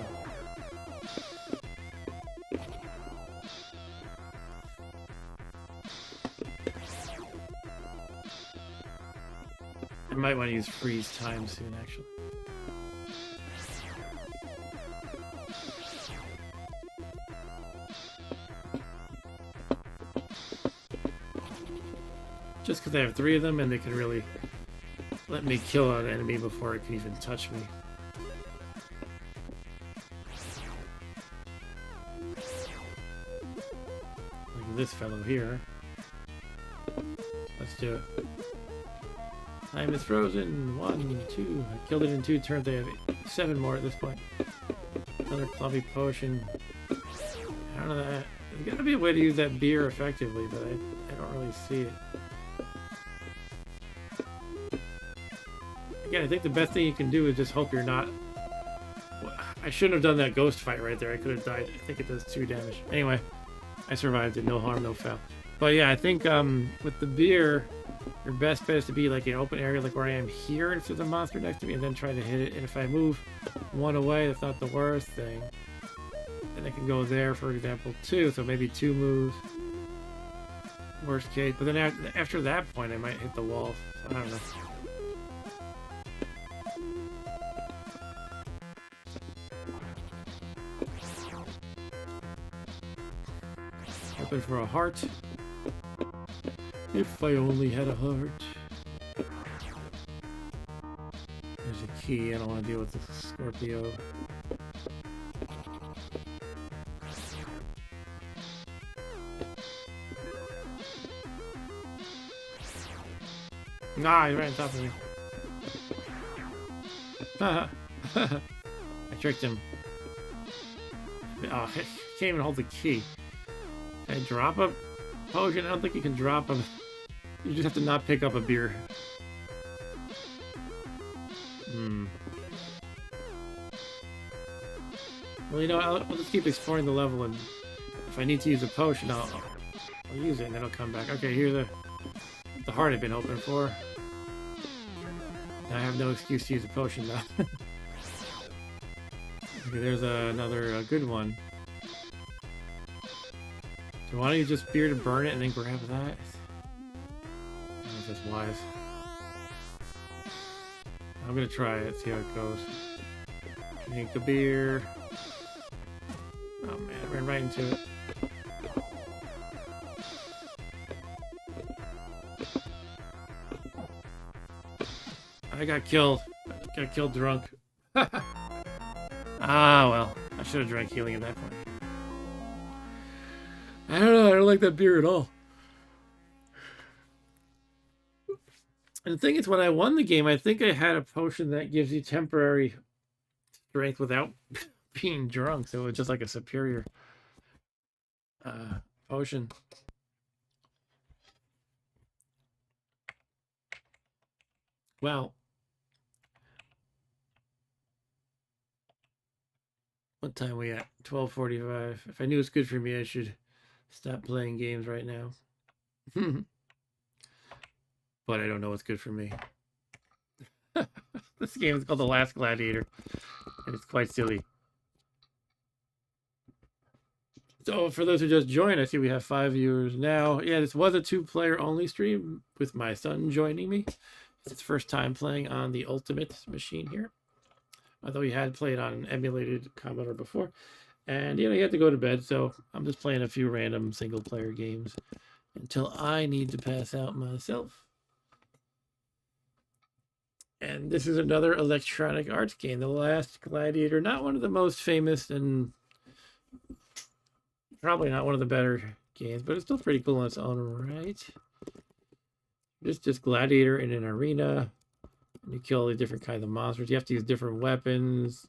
Speaker 1: I might want to use freeze time soon, actually. Just because I have 3 of them and they can really let me kill an enemy before it can even touch me. Like this fellow here. Let's do it. Time is frozen. 1, 2. I killed it in 2 turns. I have 7 more at this point. Another clumpy potion. I don't know that. There's gotta be a way to use that beer effectively, but I don't really see it. Again, I think the best thing you can do is just hope you're not... I shouldn't have done that ghost fight right there. I could have died. I think it does 2 damage. Anyway, I survived it. No harm, no foul. But yeah, I think with the beer, your best bet is to be like in an open area like where I am here if there's a monster next to me, and then try to hit it. And if I move 1 away, that's not the worst thing. And I can go there, for example, too. So maybe 2 moves. Worst case. But then after that point, I might hit the wall. So I don't know. Hoping for a heart. If I only had a heart. There's a key. I don't want to deal with the Scorpio. Nah, he ran on top of me. I tricked him. Oh, I can't even hold the key. Can I drop a potion? I don't think you can drop them. You just have to not pick up a beer. Well, you know, I'll just keep exploring the level, and if I need to use a potion, I'll use it, and then I'll come back. Okay, here's the heart I've been hoping for. I have no excuse to use a potion now. Okay, there's another good one. So why don't you just beer to burn it and then grab that? I don't know if that's wise. I'm gonna try it, see how it goes. Drink a beer. Oh man, I ran right into it. I got killed. Got killed drunk. Ah, well. I should have drank healing at that point. I don't know. I don't like that beer at all. And the thing is, when I won the game, I think I had a potion that gives you temporary strength without being drunk. So it was just like a superior potion. Well, what time are we at? 12:45. If I knew it's good for me, I should stop playing games right now. But I don't know what's good for me. This game is called The Last Gladiator, and it's quite silly. So for those who just joined, I see we have 5 viewers now. Yeah, this was a 2-player only stream with my son joining me. It's his first time playing on the Ultimate machine here, although he had played on an emulated Commodore before. And, you know, he had to go to bed, so I'm just playing a few random single-player games until I need to pass out myself. And this is another Electronic Arts game, The Last Gladiator. Not one of the most famous and probably not one of the better games, but it's still pretty cool on its own right. It's just Gladiator in an arena. And you kill all the different kinds of monsters. You have to use different weapons.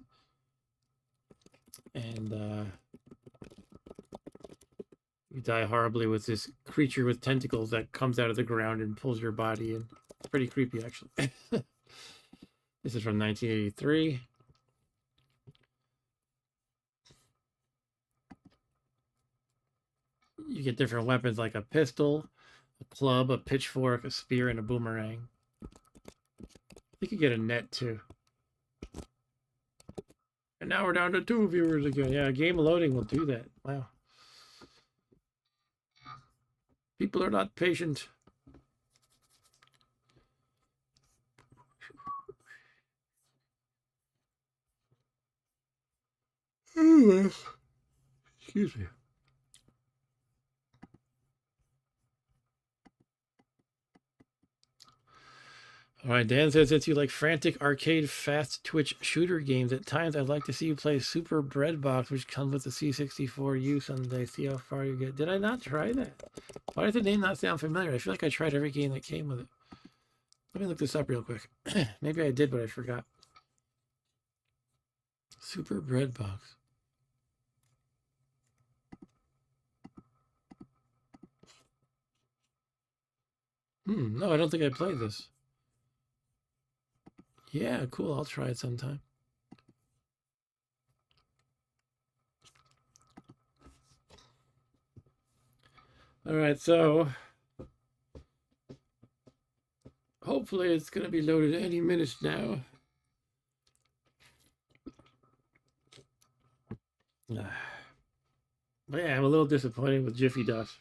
Speaker 1: And you die horribly with this creature with tentacles that comes out of the ground and pulls your body in. It's pretty creepy, actually. This is from 1983. You get different weapons like a pistol, a club, a pitchfork, a spear, and a boomerang. I think you get a net too. And now we're down to 2 viewers again. Yeah, game loading will do that. Wow. People are not patient. Excuse me. All right, Dan says, since you like frantic arcade fast twitch shooter games, at times I'd like to see you play Super Bread Box, which comes with the C64 someday. See how far you get. Did I not try that? Why does the name not sound familiar? I feel like I tried every game that came with it. Let me look this up real quick. Maybe I did, but I forgot. Super Bread Box. No, I don't think I played this. Yeah, cool. I'll try it sometime. All right, so hopefully it's going to be loaded any minute now. But yeah, I'm a little disappointed with Jiffy Dust.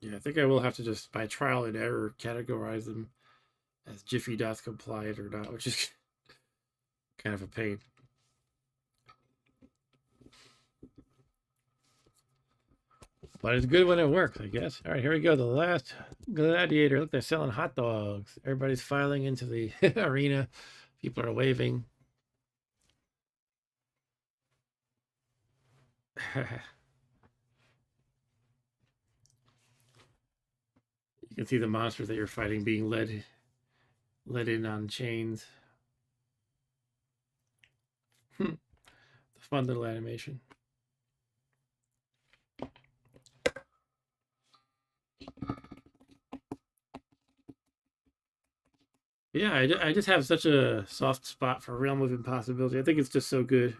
Speaker 1: Yeah, I think I will have to just, by trial and error, categorize them as Jiffy Dust compliant or not, which is Kind of a pain. But it's good when it works, I guess. All right, here we go. The Last Gladiator. Look, they're selling hot dogs. Everybody's filing into the arena. People are waving. You can see the monsters that you're fighting being led in on chains. The fun little animation. Yeah, I just have such a soft spot for Realm of Impossibility. I think it's just so good.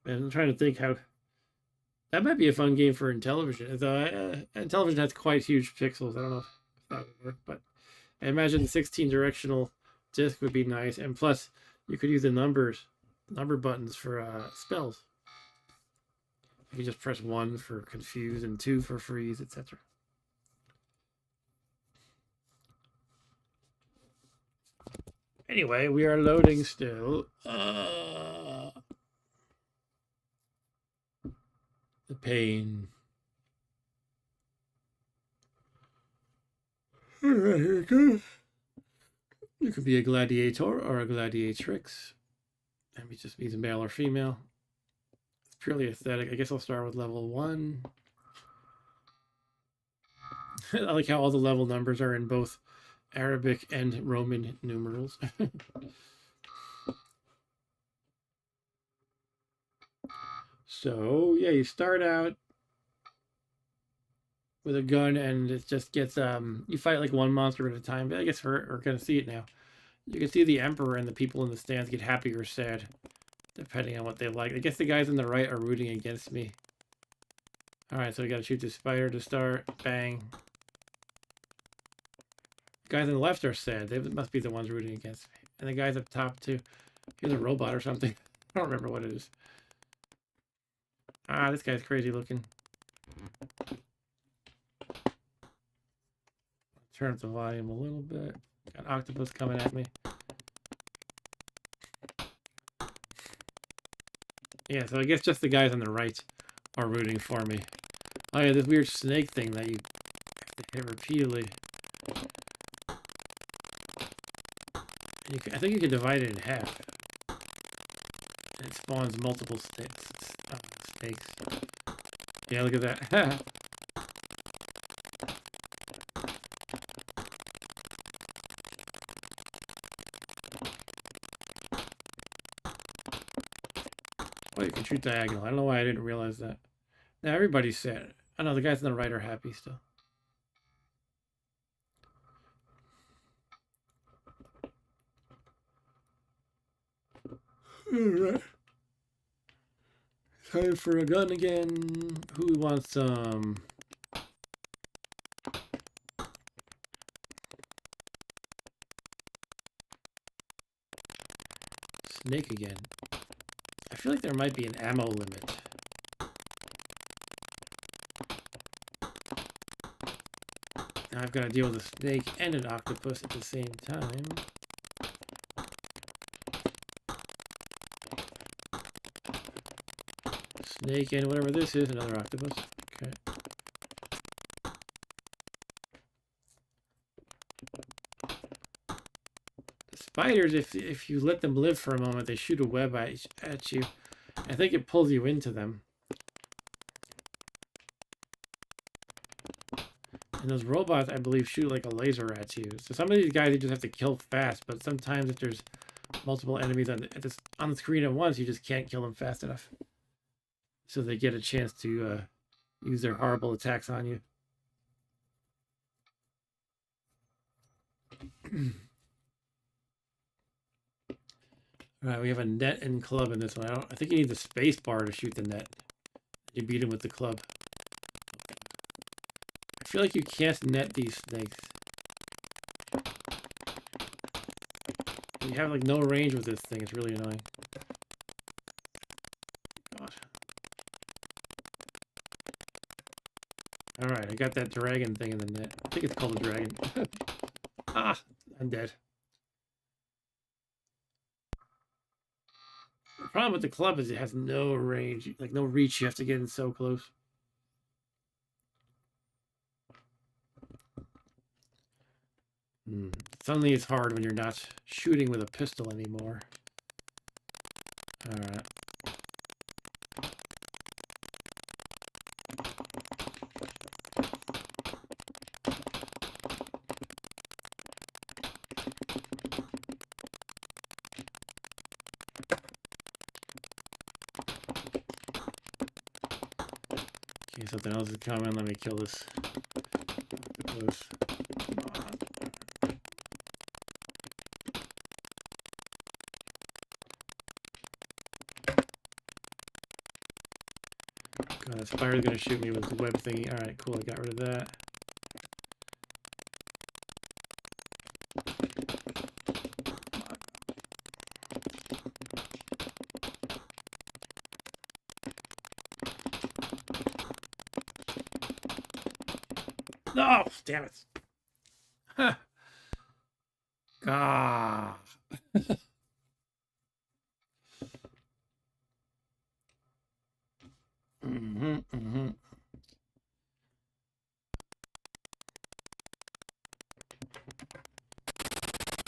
Speaker 1: And I'm trying to think how that might be a fun game for Intellivision. Though Intellivision has quite huge pixels. I don't know if that would work, but I imagine the 16 directional disc would be nice. And plus, you could use the number buttons for spells. You can just press 1 for confuse and 2 for freeze, etc. Anyway, we are loading still. The pain. Alright, here it goes. You could be a gladiator or a gladiatrix. And we just means male or female. It's purely aesthetic. I guess I'll start with level 1. I like how all the level numbers are in both Arabic and Roman numerals. So, yeah, you start out with a gun and it just gets, you fight like one monster at a time. But I guess we're going to see it now. You can see the Emperor and the people in the stands get happy or sad, depending on what they like. I guess the guys on the right are rooting against me. Alright, so we got to shoot this spider to start. Bang. The guys on the left are sad. They must be the ones rooting against me. And the guys up top, too. Here's a robot or something. I don't remember what it is. Ah, this guy's crazy looking. Turn up the volume a little bit. Got an octopus coming at me. Yeah, so I guess just the guys on the right are rooting for me. Oh yeah, this weird snake thing that you hit repeatedly. I think you can divide it in half. And it spawns multiple snakes. Yeah, look at that. Oh, you can shoot diagonal. I don't know why I didn't realize that. Now everybody's sad. I know the guys on the right are happy still. Alright. Time for a gun again. Who wants some? Snake again. I feel like there might be an ammo limit. Now I've got to deal with a snake and an octopus at the same time. Snake and whatever this is, another octopus. Okay. The spiders, if you let them live for a moment, they shoot a web at you. I think it pulls you into them. And those robots, I believe, shoot like a laser at you. So some of these guys you just have to kill fast, but sometimes if there's multiple enemies on the screen at once, you just can't kill them fast enough. So they get a chance to use their horrible attacks on you. Alright, we have a net and club in this one. I think you need the space bar to shoot the net. You beat him with the club. I feel like you can't net these snakes. You have like no range with this thing. It's really annoying. God. Alright, I got that dragon thing in the net. I think it's called a dragon. Ah, I'm dead. The problem with the club is it has no range, like no reach. You have to get in so close. Suddenly it's hard when you're not shooting with a pistol anymore. All right. Okay, something else is coming. Let me kill this octopus. God, that spider's gonna shoot me with the web thingy. All right, cool. I got rid of that. No, damn it. Huh. Ah.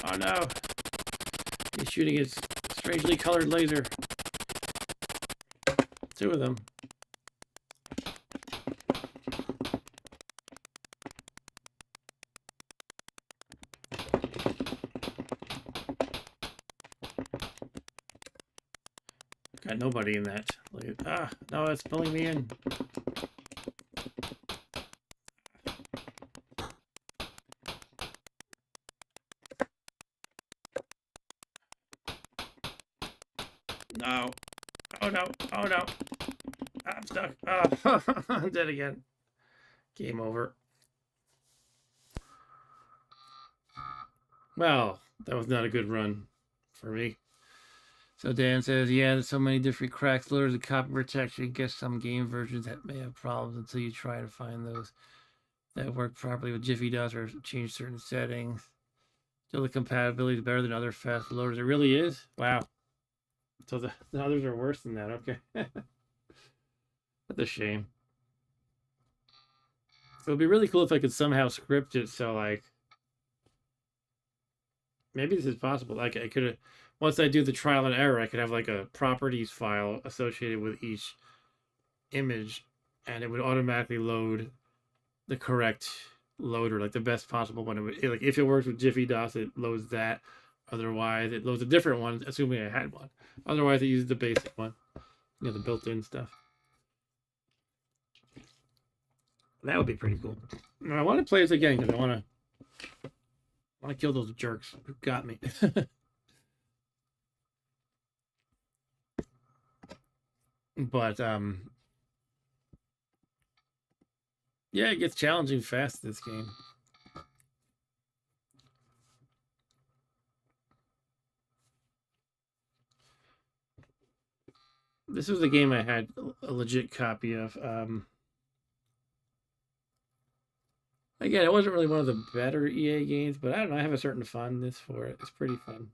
Speaker 1: Oh no. He's shooting his strangely colored laser. Two of them. Got nobody in that. No, it's pulling me in. No. Oh no. Oh no. I'm stuck. Oh, I'm dead again. Game over. Well, that was not a good run for me. So Dan says, yeah, there's so many different cracks, loaders, and copy protection. Guess some game versions that may have problems until you try to find those that work properly with Jiffy DOS or change certain settings. Still, the compatibility is better than other fast loaders. It really is? Wow. So the others are worse than that. Okay. That's a shame. So it'd be really cool if I could somehow script it so, like, maybe this is possible. Like, I could have, once I do the trial and error, I could have like a properties file associated with each image, and it would automatically load the correct loader, like the best possible one. It would, like, if it works with Jiffy DOS, it loads that. Otherwise, it loads a different one, assuming I had one. Otherwise, it uses the basic one, you know, the built-in stuff. That would be pretty cool. I want to play this again because I want to kill those jerks who got me. But yeah, it gets challenging fast, this game. This was the game I had a legit copy of. Again, it wasn't really one of the better EA games, but I don't know, I have a certain fondness for it. It's pretty fun.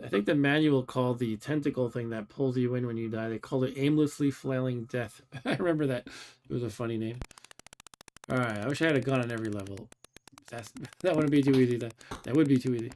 Speaker 1: I think the manual called the tentacle thing that pulls you in when you die, they called it aimlessly flailing death. I remember that. It was a funny name. Alright, I wish I had a gun on every level. That wouldn't be too easy. That would be too easy.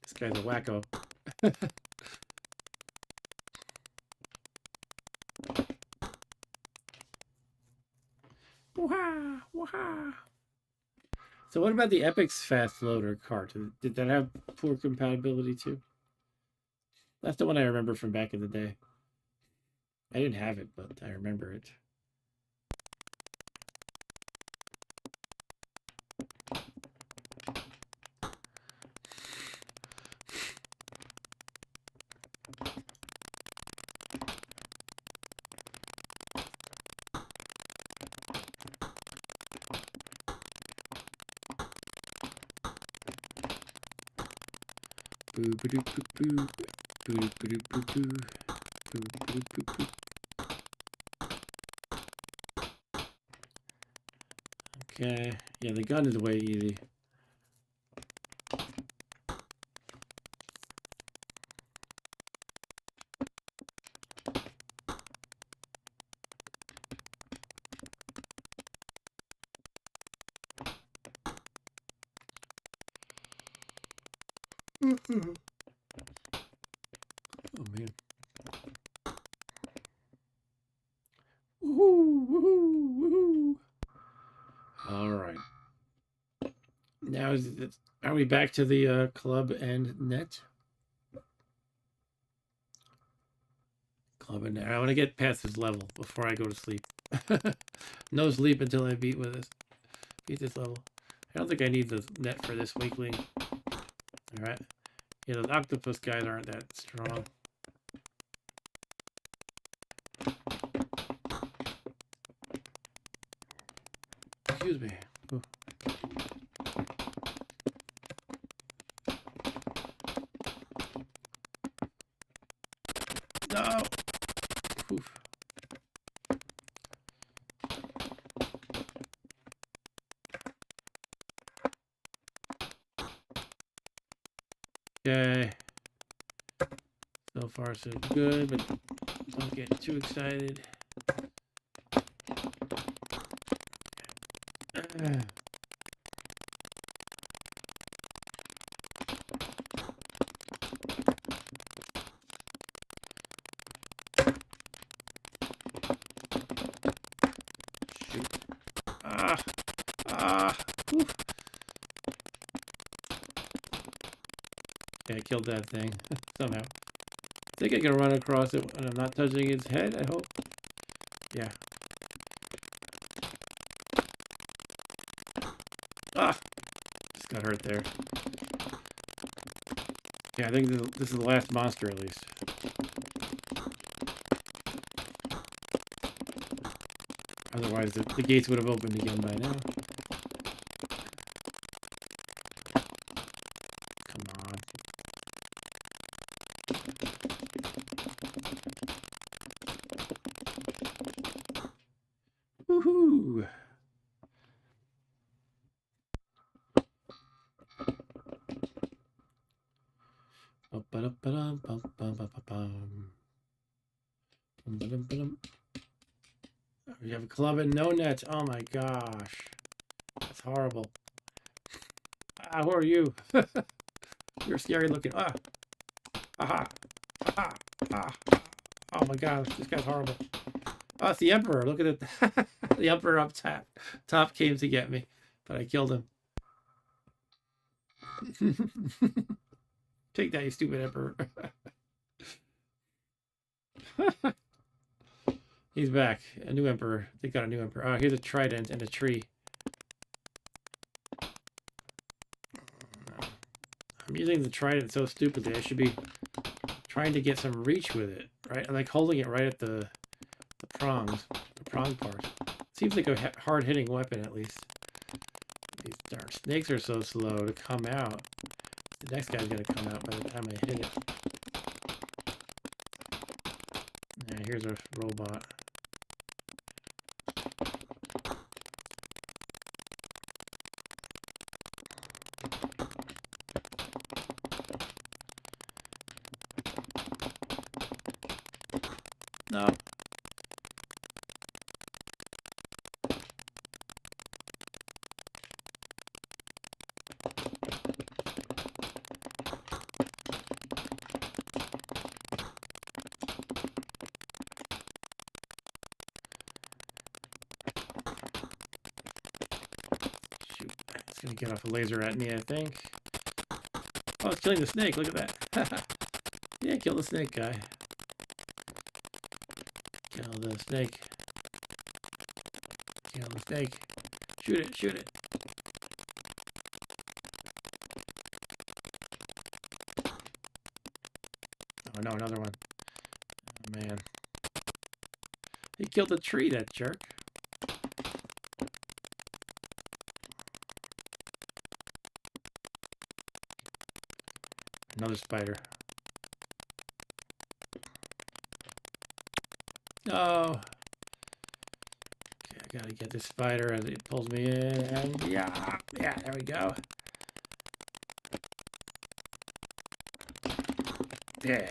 Speaker 1: This guy's a wacko. So what about the Epic's fast loader cart? Did that have poor compatibility too? That's the one I remember from back in the day. I didn't have it, but I remember it. Boo ba doo boo boo. Boo ba doo boo boo. Boo ba doo boo boo. Okay. Yeah, the gun is way easy. Oh man. Woohoo! Woohoo! Woohoo! All right. Now are we back to the club and net? Club and net. I want to get past this level before I go to sleep. No sleep until I beat this level. I don't think I need the net for this weekly. All right. Yeah, those octopus guys aren't that strong. Excuse me. Ooh. No. Oof. Okay. So far so good, but don't get too excited. Shoot. Oof. Okay, I killed that thing somehow. I think I can run across it when I'm not touching its head, I hope. Yeah. Just got hurt there. Yeah, I think this is the last monster at least. Otherwise, the gates would have opened again by now. Come on. Woohoo! We have a club and no net. Oh my gosh. That's horrible. Who are you? You're scary looking. Aha. Aha. Ah. Oh my gosh, this guy's horrible. Oh, it's the Emperor. Look at it. The Emperor up top came to get me, but I killed him. Take that, you stupid Emperor. He's back. A new Emperor. They got a new Emperor. Oh, here's a trident and a tree. I'm using the trident so stupidly. I should be trying to get some reach with it, right? I'm like holding it right at the prongs, the prong part. Seems like a hard-hitting weapon, at least. These darn snakes are so slow to come out. The next guy's gonna come out by the time I hit it. Yeah, here's a robot. No. Shoot, it's gonna get off a laser at me, I think. Oh, it's killing the snake. Look at that. Yeah, kill the snake guy. Kill the snake. Kill the snake. Shoot it, shoot it. Oh no, another one. Oh man. He killed a tree, that jerk. another spider. Oh. Okay, I gotta get this spider as it pulls me in. Yeah, yeah, there we go. Yeah.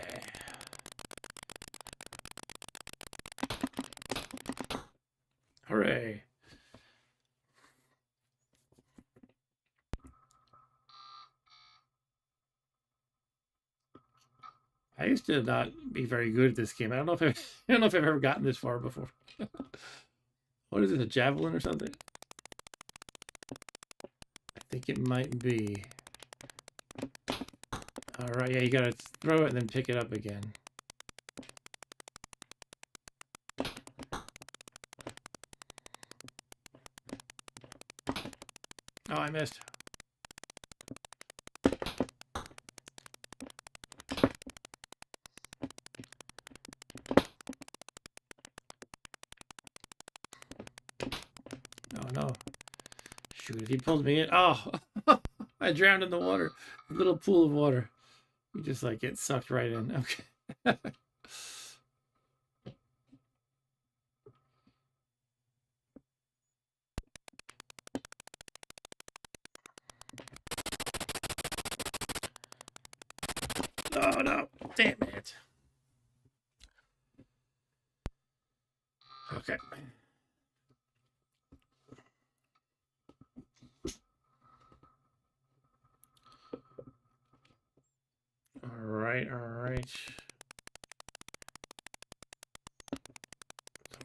Speaker 1: Hooray. I used to not be very good at this game. I don't know if I've ever gotten this far before. What is this, a javelin or something? I think it might be. All right, yeah, you gotta throw it and then pick it up again. Oh, I missed. Oh no. Shoot, if he pulls me in. Oh, I drowned in the water. A little pool of water. You just like get sucked right in. Okay. Oh no. Damn it. Okay. All right, all right.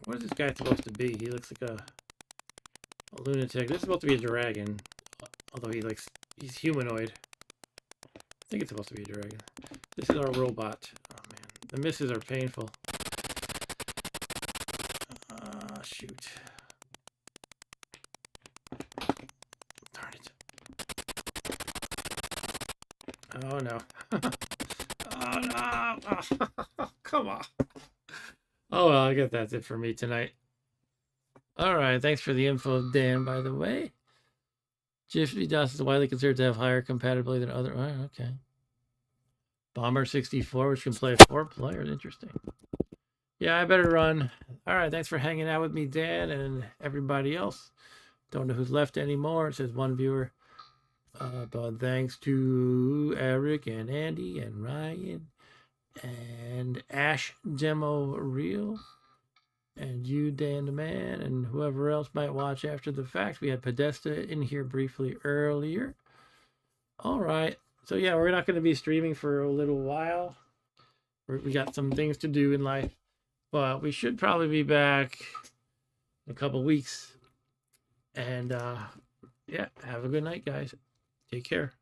Speaker 1: What is this guy supposed to be? He looks like a lunatic. This is supposed to be a dragon, although he's humanoid. I think it's supposed to be a dragon. This is our robot. Oh man, the misses are painful. Shoot. Darn it. Oh no. Oh no. Oh, come on. Oh well, I guess that's it for me tonight. Alright, thanks for the info, Dan, by the way. Jiffy DOS is widely considered to have higher compatibility than other. Oh, okay. Bomber 64, which can play 4 players. Interesting. Yeah, I better run. Alright, thanks for hanging out with me, Dan, and everybody else. Don't know who's left anymore. It says one viewer. But thanks to Eric and Andy and Ryan and Ash Demo Reel and you, Dan the Man, and whoever else might watch after the fact. We had Podesta in here briefly earlier. All right. So yeah, we're not going to be streaming for a little while. We got some things to do in life, but we should probably be back in a couple weeks. And yeah, have a good night, guys. Take care.